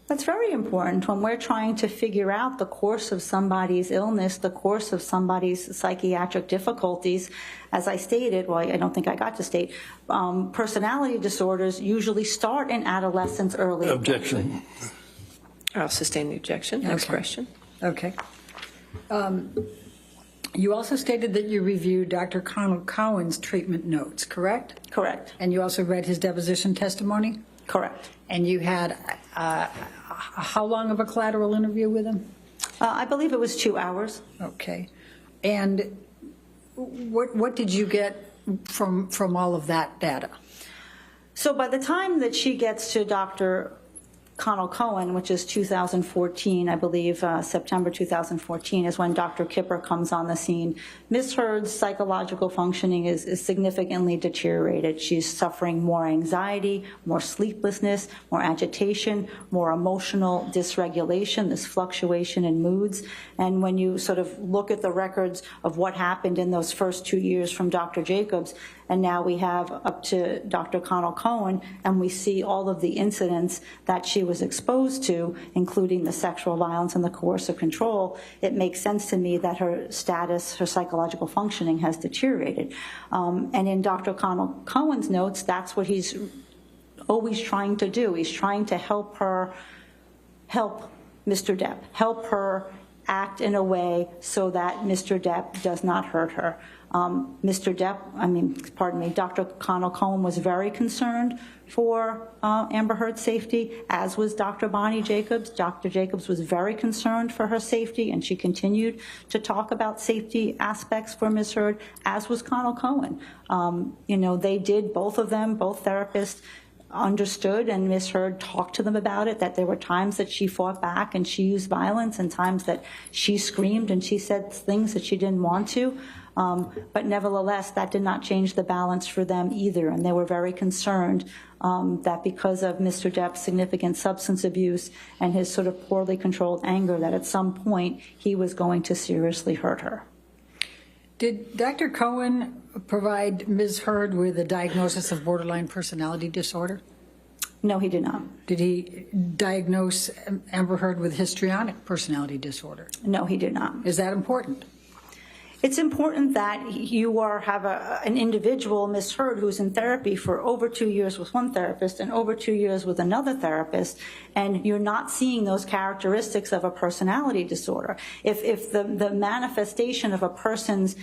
That's very important when we're trying to figure out the course of somebody's illness, the course of somebody's psychiatric difficulties. As I stated, well, I don't think I got to state, personality disorders usually start in adolescence early. Objection. I'll sustain the objection. Next question. Okay. You also stated that you reviewed Dr. Connell Cowan's treatment notes, correct? Correct. And you also read his deposition testimony? Correct. And you had how long of a collateral interview with him? I believe it was 2 hours. Okay. And what did you get from all of that data? So by the time that she gets to Dr. Connell Cowan, which is 2014, I believe, September 2014 is when Dr. Kipper comes on the scene. Ms. Heard's psychological functioning is significantly deteriorated. She's suffering more anxiety, more sleeplessness, more agitation, more emotional dysregulation, this fluctuation in moods. And when you sort of look at the records of what happened in those first 2 years from Dr. Jacobs, and now we have up to Dr. Connell Cowan, and we see all of the incidents that she was exposed to, including the sexual violence and the coercive control, it makes sense to me that her status, her psychological functioning has deteriorated. And in Dr. Connell Cowan's notes, that's what he's always trying to do. He's trying to help her, help Mr. Depp, help her act in a way so that Mr. Depp does not hurt her. Dr. Connell Cowan was very concerned for Amber Heard's safety, as was Dr. Bonnie Jacobs. Dr. Jacobs was very concerned for her safety, and she continued to talk about safety aspects for Ms. Heard, as was Connell Cowan. They did, both of them, both therapists, understood, and Ms. Heard talked to them about it, that there were times that she fought back and she used violence and times that she screamed and she said things that she didn't want to. But nevertheless, that did not change the balance for them either. And they were very concerned that because of Mr. Depp's significant substance abuse and his sort of poorly controlled anger, that at some point he was going to seriously hurt her. Did Dr. Cowan provide Ms. Heard with a diagnosis of borderline personality disorder? No, he did not. Did he diagnose Amber Heard with histrionic personality disorder? No, he did not. Is that important? It's important that you have an individual, Ms. Heard, who's in therapy for over 2 years with one therapist and over 2 years with another therapist, and you're not seeing those characteristics of a personality disorder. If the manifestation of a person's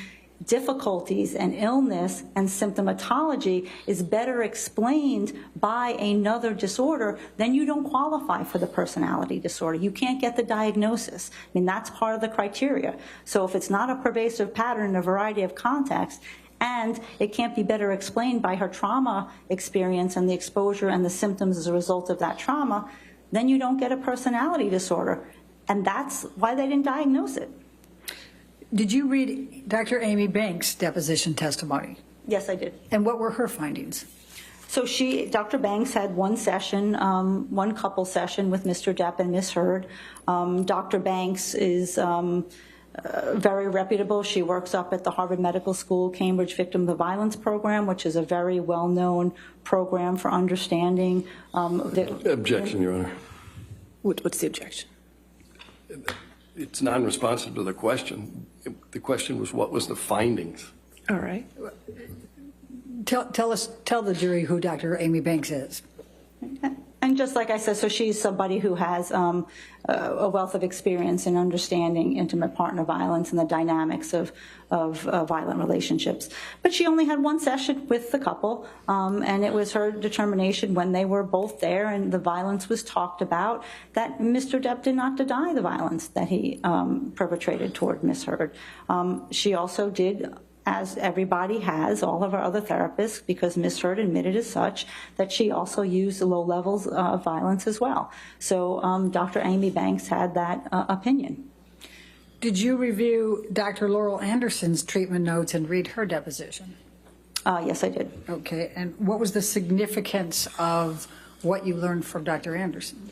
difficulties and illness and symptomatology is better explained by another disorder, then you don't qualify for the personality disorder. You can't get the diagnosis. I mean, that's part of the criteria. So if it's not a pervasive pattern in a variety of contexts, and it can't be better explained by her trauma experience and the exposure and the symptoms as a result of that trauma, then you don't get a personality disorder. And that's why they didn't diagnose it. Did you read Dr. Amy Banks' deposition testimony? Yes, I did. And what were her findings? So Dr. Banks had one session, one couple session with Mr. Depp and Ms. Heard. Dr. Banks is very reputable. She works up at the Harvard Medical School Cambridge Victim of Violence Program, which is a very well-known program for understanding. Objection, Your Honor. What's the objection? It's non-responsive to the question. The question was, what was the findings? All right. Tell the jury who Dr. Amy Banks is. And just like I said, so she's somebody who has a wealth of experience in understanding intimate partner violence and the dynamics of violent relationships. But she only had one session with the couple, and it was her determination when they were both there and the violence was talked about that Mr. Depp did not deny the violence that he perpetrated toward Ms. Heard. She also did, as everybody has, all of our other therapists, because Ms. Heard admitted as such, that she also used low levels of violence as well. So Dr. Amy Banks had that opinion. Did you review Dr. Laurel Anderson's treatment notes and read her deposition? Yes, I did. Okay, and what was the significance of what you learned from Dr. Anderson?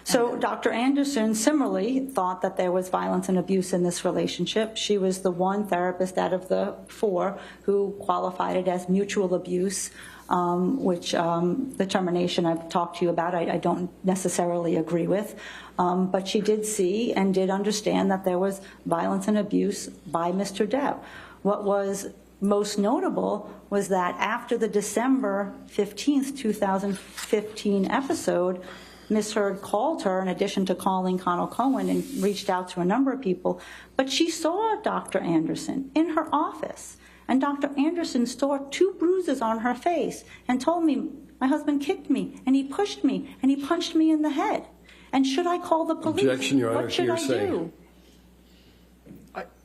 So Dr. Anderson similarly thought that there was violence and abuse in this relationship. She was the one therapist out of the 4 who qualified it as mutual abuse, which the termination I've talked to you about I don't necessarily agree with. But she did see and did understand that there was violence and abuse by Mr. Depp. What was most notable was that after the December 15th, 2015 episode, Ms. Heard called her, in addition to calling Connell Cohen, and reached out to a number of people. But she saw Dr. Anderson in her office, and Dr. Anderson saw 2 bruises on her face and told me, my husband kicked me, and he pushed me, and he punched me in the head. And should I call the police? Objection, Your Honor. What should I do?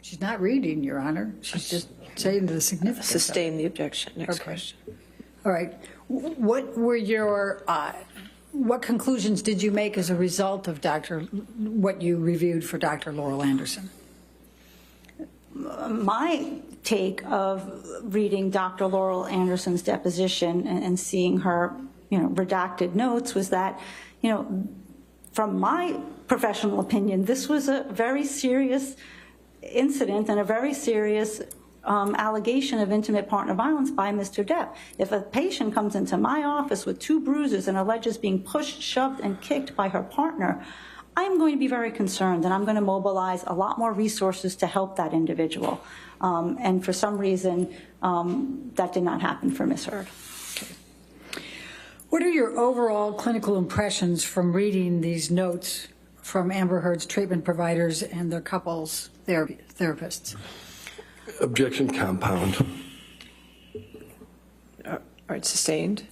She's not reading, Your Honor. She's just saying the significance. Sustain the objection. Next question. All right. What were your... what conclusions did you make as a result of what you reviewed for Dr. Laurel Anderson? My take of reading Dr. Laurel Anderson's deposition and seeing her, redacted notes was that, from my professional opinion, this was a very serious incident and a very serious allegation of intimate partner violence by Mr. Depp. If a patient comes into my office with 2 bruises and alleges being pushed, shoved, and kicked by her partner, I'm going to be very concerned, and I'm going to mobilize a lot more resources to help that individual. And for some reason, that did not happen for Ms. Heard. What are your overall clinical impressions from reading these notes from Amber Heard's treatment providers and their couples therapists? Objection, compound. All right, sustained.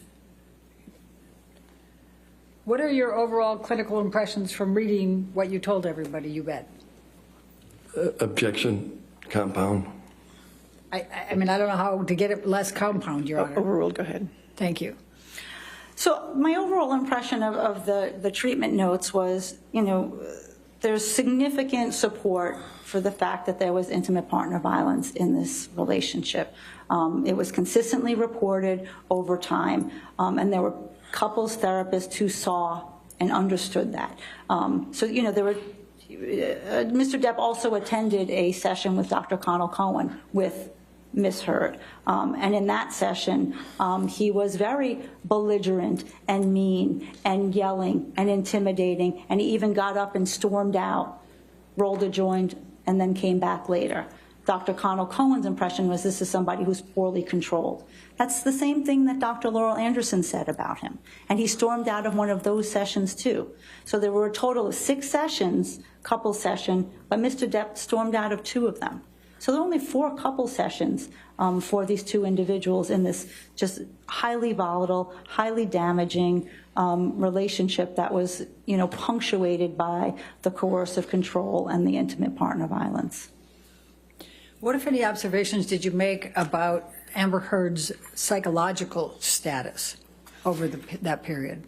What are your overall clinical impressions from reading what you told everybody you read? Objection, compound. I mean, I don't know how to get it less compound, Your Honor. Overruled. Go ahead. Thank you. So my overall impression of the treatment notes was, there's significant support for the fact that there was intimate partner violence in this relationship. It was consistently reported over time, and there were couples therapists who saw and understood that. There were. Mr. Depp also attended a session with Dr. Connell Cohen with Ms. Heard, and in that session, he was very belligerent and mean and yelling and intimidating, and he even got up and stormed out, rolled a joint, and then came back later. Dr. Connell Cohen's impression was this is somebody who's poorly controlled. That's the same thing that Dr. Laurel Anderson said about him, and he stormed out of one of those sessions too. So there were a total of 6 sessions, couple session, but Mr. Depp stormed out of 2 of them. So there are only 4 couple sessions for these 2 individuals in this just highly volatile, highly damaging relationship that was, punctuated by the coercive control and the intimate partner violence. What, if any, observations did you make about Amber Heard's psychological status over that period?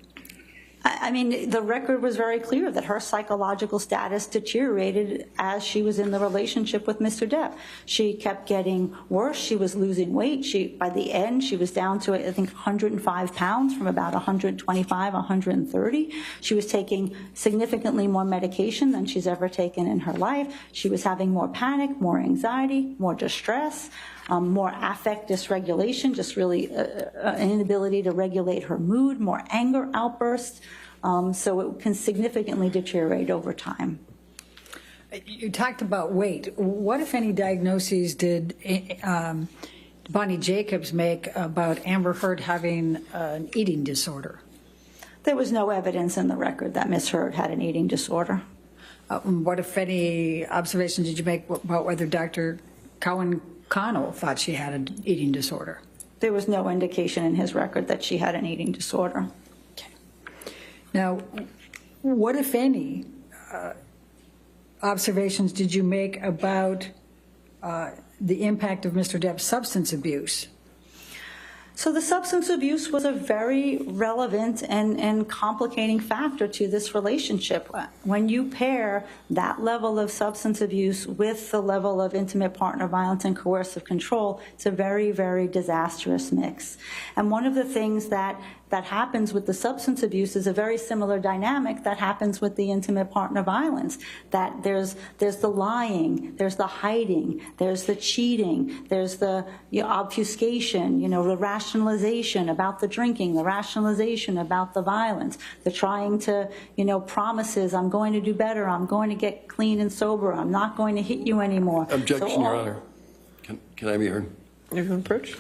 I mean, the record was very clear that her psychological status deteriorated as she was in the relationship with Mr. Depp. She kept getting worse. She was losing weight. By the end, she was down to, I think, 105 pounds from about 125, 130. She was taking significantly more medication than she's ever taken in her life. She was having more panic, more anxiety, more distress, more affect dysregulation, just really an inability to regulate her mood, more anger outbursts. So it can significantly deteriorate over time. You talked about weight. What, if any, diagnoses did Bonnie Jacobs make about Amber Heard having an eating disorder? There was no evidence in the record that Ms. Heard had an eating disorder. What, if any, observations did you make about whether Dr. Cowan Connell thought she had an eating disorder? There was no indication in his record that she had an eating disorder. Okay. Now, what, if any, observations did you make about the impact of Mr. Depp's substance abuse? So the substance abuse was a very relevant and complicating factor to this relationship. When you pair that level of substance abuse with the level of intimate partner violence and coercive control, it's a very, very disastrous mix. And one of the things that happens with the substance abuse is a very similar dynamic that happens with the intimate partner violence. That there's the lying, there's the hiding, there's the cheating, there's the obfuscation, the rationalization about the drinking, the rationalization about the violence, the trying to, promises, I'm going to do better, I'm going to get clean and sober, I'm not going to hit you anymore. Objection, Your Honor. Can I be heard? Everyone approach.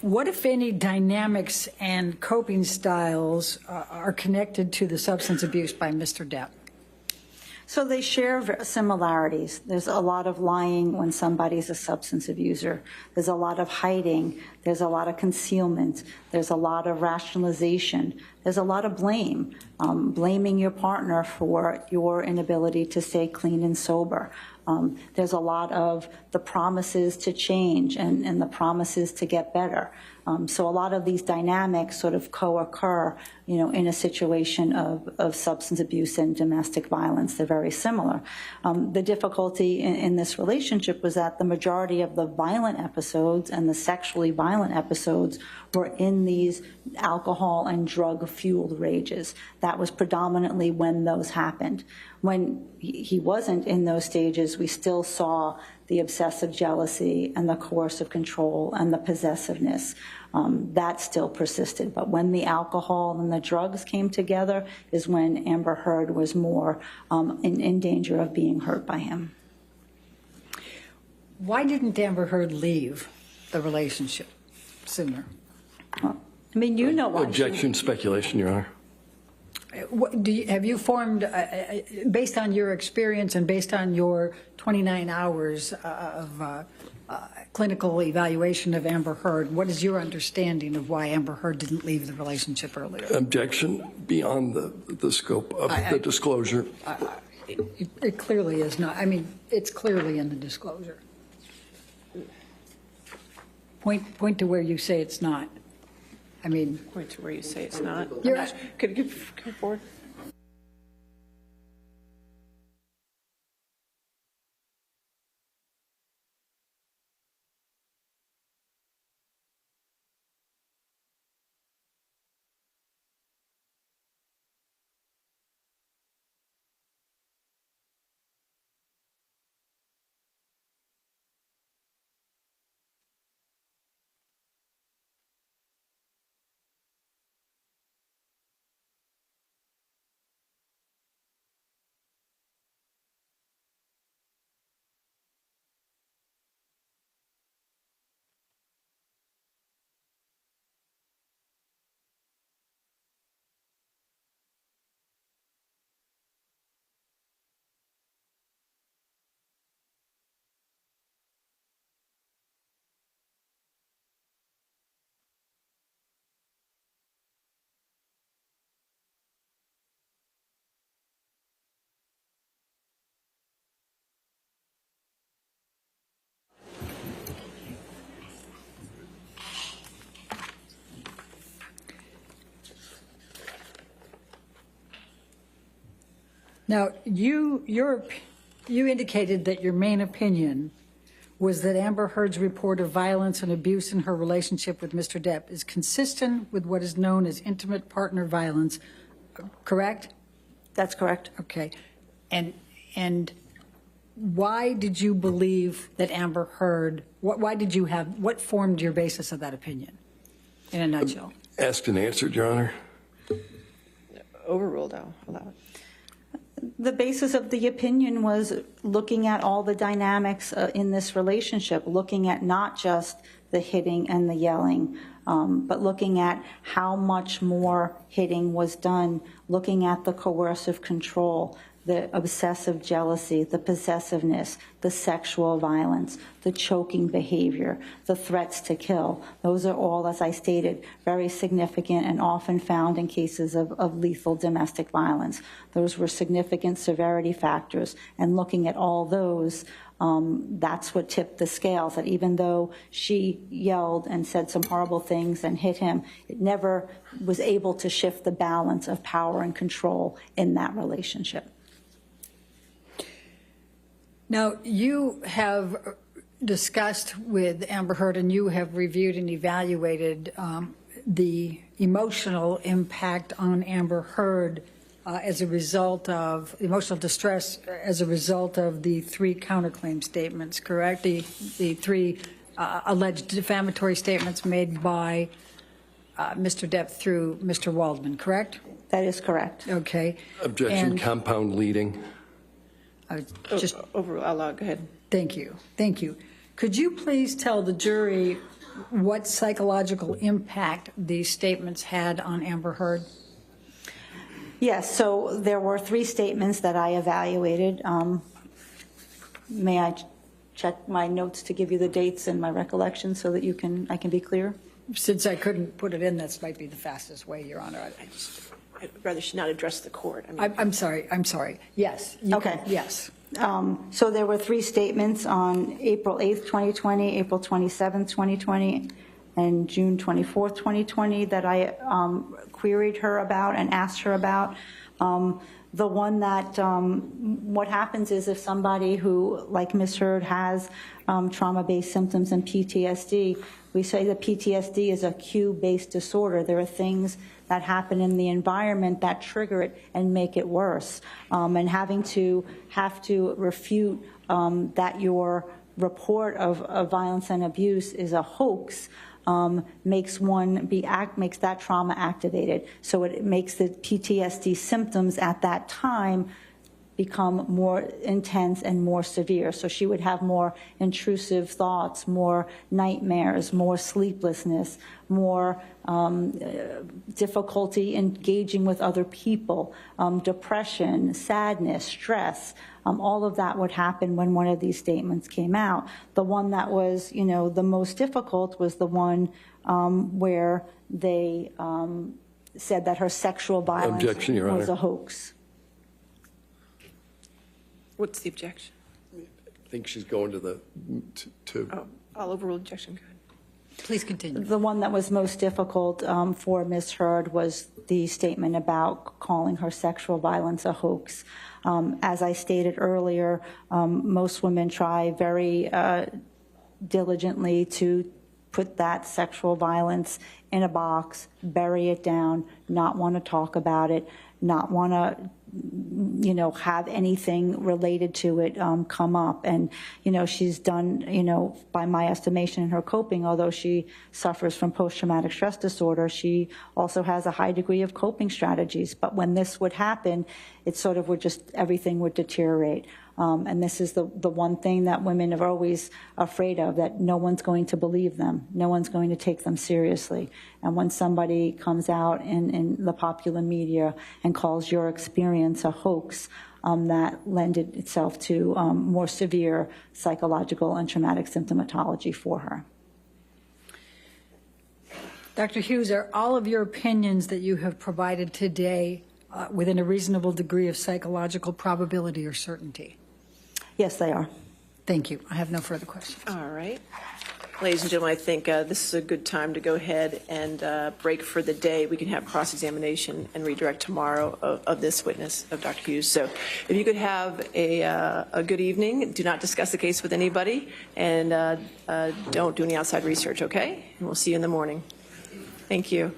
What, if any, dynamics and coping styles are connected to the substance abuse by Mr. Depp? So they share similarities. There's a lot of lying when somebody's a substance abuser. There's a lot of hiding. There's a lot of concealment. There's a lot of rationalization. There's a lot of blame, blaming your partner for your inability to stay clean and sober. There's a lot of the promises to change and the promises to get better. So a lot of these dynamics sort of co-occur, in a situation of substance abuse and domestic violence. They're very similar. The difficulty in this relationship was that the majority of the violent episodes and the sexually violent episodes were in these alcohol and drug-fueled rages. That was predominantly when those happened. When he wasn't in those stages, we still saw the obsessive jealousy and the coercive control and the possessiveness. That still persisted. But when the alcohol and the drugs came together is when Amber Heard was more in danger of being hurt by him. Why didn't Amber Heard leave the relationship sooner? Well, I mean, you know why. Objection, speculation, Your Honor. Have you formed, based on your experience and based on your 29 hours of clinical evaluation of Amber Heard, what is your understanding of why Amber Heard didn't leave the relationship earlier? Objection beyond the scope of the disclosure. It clearly is not. I mean, it's clearly in the disclosure. Point to where you say it's not. I mean, Point to where you say it's not. You're- Could you come forward? Now, you indicated that your main opinion was that Amber Heard's report of violence and abuse in her relationship with Mr. Depp is consistent with what is known as intimate partner violence, correct? That's correct. Okay. And why did you believe that Amber Heard, what formed your basis of that opinion, in a nutshell? Asked and answered, Your Honor. Overruled, I'll allow it. The basis of the opinion was looking at all the dynamics in this relationship, looking at not just the hitting and the yelling, but looking at how much more hitting was done, looking at the coercive control, the obsessive jealousy, the possessiveness, the sexual violence, the choking behavior, the threats to kill. Those are all, as I stated, very significant and often found in cases of lethal domestic violence. Those were significant severity factors. And looking at all those, that's what tipped the scales, that even though she yelled and said some horrible things and hit him, it never was able to shift the balance of power and control in that relationship. Now, you have discussed with Amber Heard and you have reviewed and evaluated the emotional impact on Amber Heard as a result of emotional distress as a result of the 3 counterclaim statements, correct? The 3 alleged defamatory statements made by Mr. Depp through Mr. Waldman, correct? That is correct. Okay. Objection, compound leading. Just overruled, I'll allow it. Go ahead. Thank you. Thank you. Could you please tell the jury what psychological impact these statements had on Amber Heard? Yes, so there were 3 statements that I evaluated. May I check my notes to give you the dates and my recollection so that I can be clear? since I couldn't put it in, that might be the fastest way, Your Honor. I'd rather she not address the court. I mean, I'm sorry. Yes. Okay. Yes. So there were 3 statements on April 8th, 2020, April 27th, 2020, and June 24th, 2020 that I queried her about and asked her about. The one that, what happens is if somebody who, like Ms. Heard, has trauma-based symptoms and PTSD, we say that PTSD is a cue-based disorder. There are things that happen in the environment that trigger it and make it worse. And have to refute that your report of violence and abuse is a hoax makes that trauma activated. So it makes the PTSD symptoms at that time become more intense and more severe. So she would have more intrusive thoughts, more nightmares, more sleeplessness, more difficulty engaging with other people, depression, sadness, stress. All of that would happen when one of these statements came out. The one that was, the most difficult was the one where they said that her sexual violence Objection, Your Honor. was a hoax. what's the objection? I think she's going to the, Oh, I'll overrule objection. Go ahead. Please continue. The one that was most difficult for Ms. Heard was the statement about calling her sexual violence a hoax. As I stated earlier, most women try very diligently to put that sexual violence in a box, bury it down, not want to talk about it, not want to have anything related to it come up. And, she's done, by my estimation in her coping, although she suffers from post-traumatic stress disorder, she also has a high degree of coping strategies. But when this would happen, it sort of everything would deteriorate. And this is the one thing that women are always afraid of, that no one's going to believe them. No one's going to take them seriously. And when somebody comes out in the popular media and calls your experience a hoax, that lended itself to more severe psychological and traumatic symptomatology for her. Dr. Hughes, are all of your opinions that you have provided today within a reasonable degree of psychological probability or certainty? Yes, they are. Thank you. I have no further questions. All right. Ladies and gentlemen, I think this is a good time to go ahead and break for the day. We can have cross-examination and redirect tomorrow of this witness, of Dr. Hughes. So if you could have a good evening, do not discuss the case with anybody, and don't do any outside research, okay? And we'll see you in the morning. Thank you.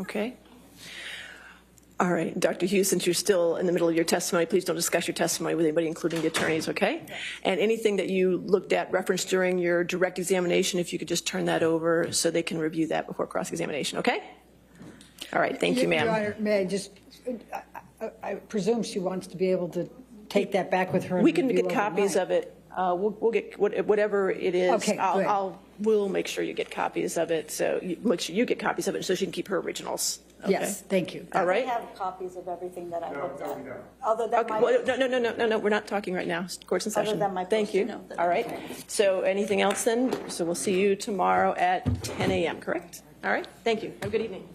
Okay. All right, Dr. Hughes, since you're still in the middle of your testimony, please don't discuss your testimony with anybody, including the attorneys, okay? And anything that you looked at, referenced during your direct examination, if you could just turn that over so they can review that before cross-examination, okay? All right, thank you, ma'am. Your Honor, may I just, I presume she wants to be able to take that back with her. We can get copies of it. We'll get whatever it is. Okay, good. We'll make sure you get copies of it, so make sure you get copies of it so she can keep her originals. Okay? Yes, thank you. All right. I have copies of everything that I looked at. we don't. Other than Okay, well, no, we're not talking right now. Court's in session. Other than my Thank you. post-it note. All right. So anything else then? So we'll see you tomorrow at 10 a.m., correct? All right. Thank you. Have a good evening.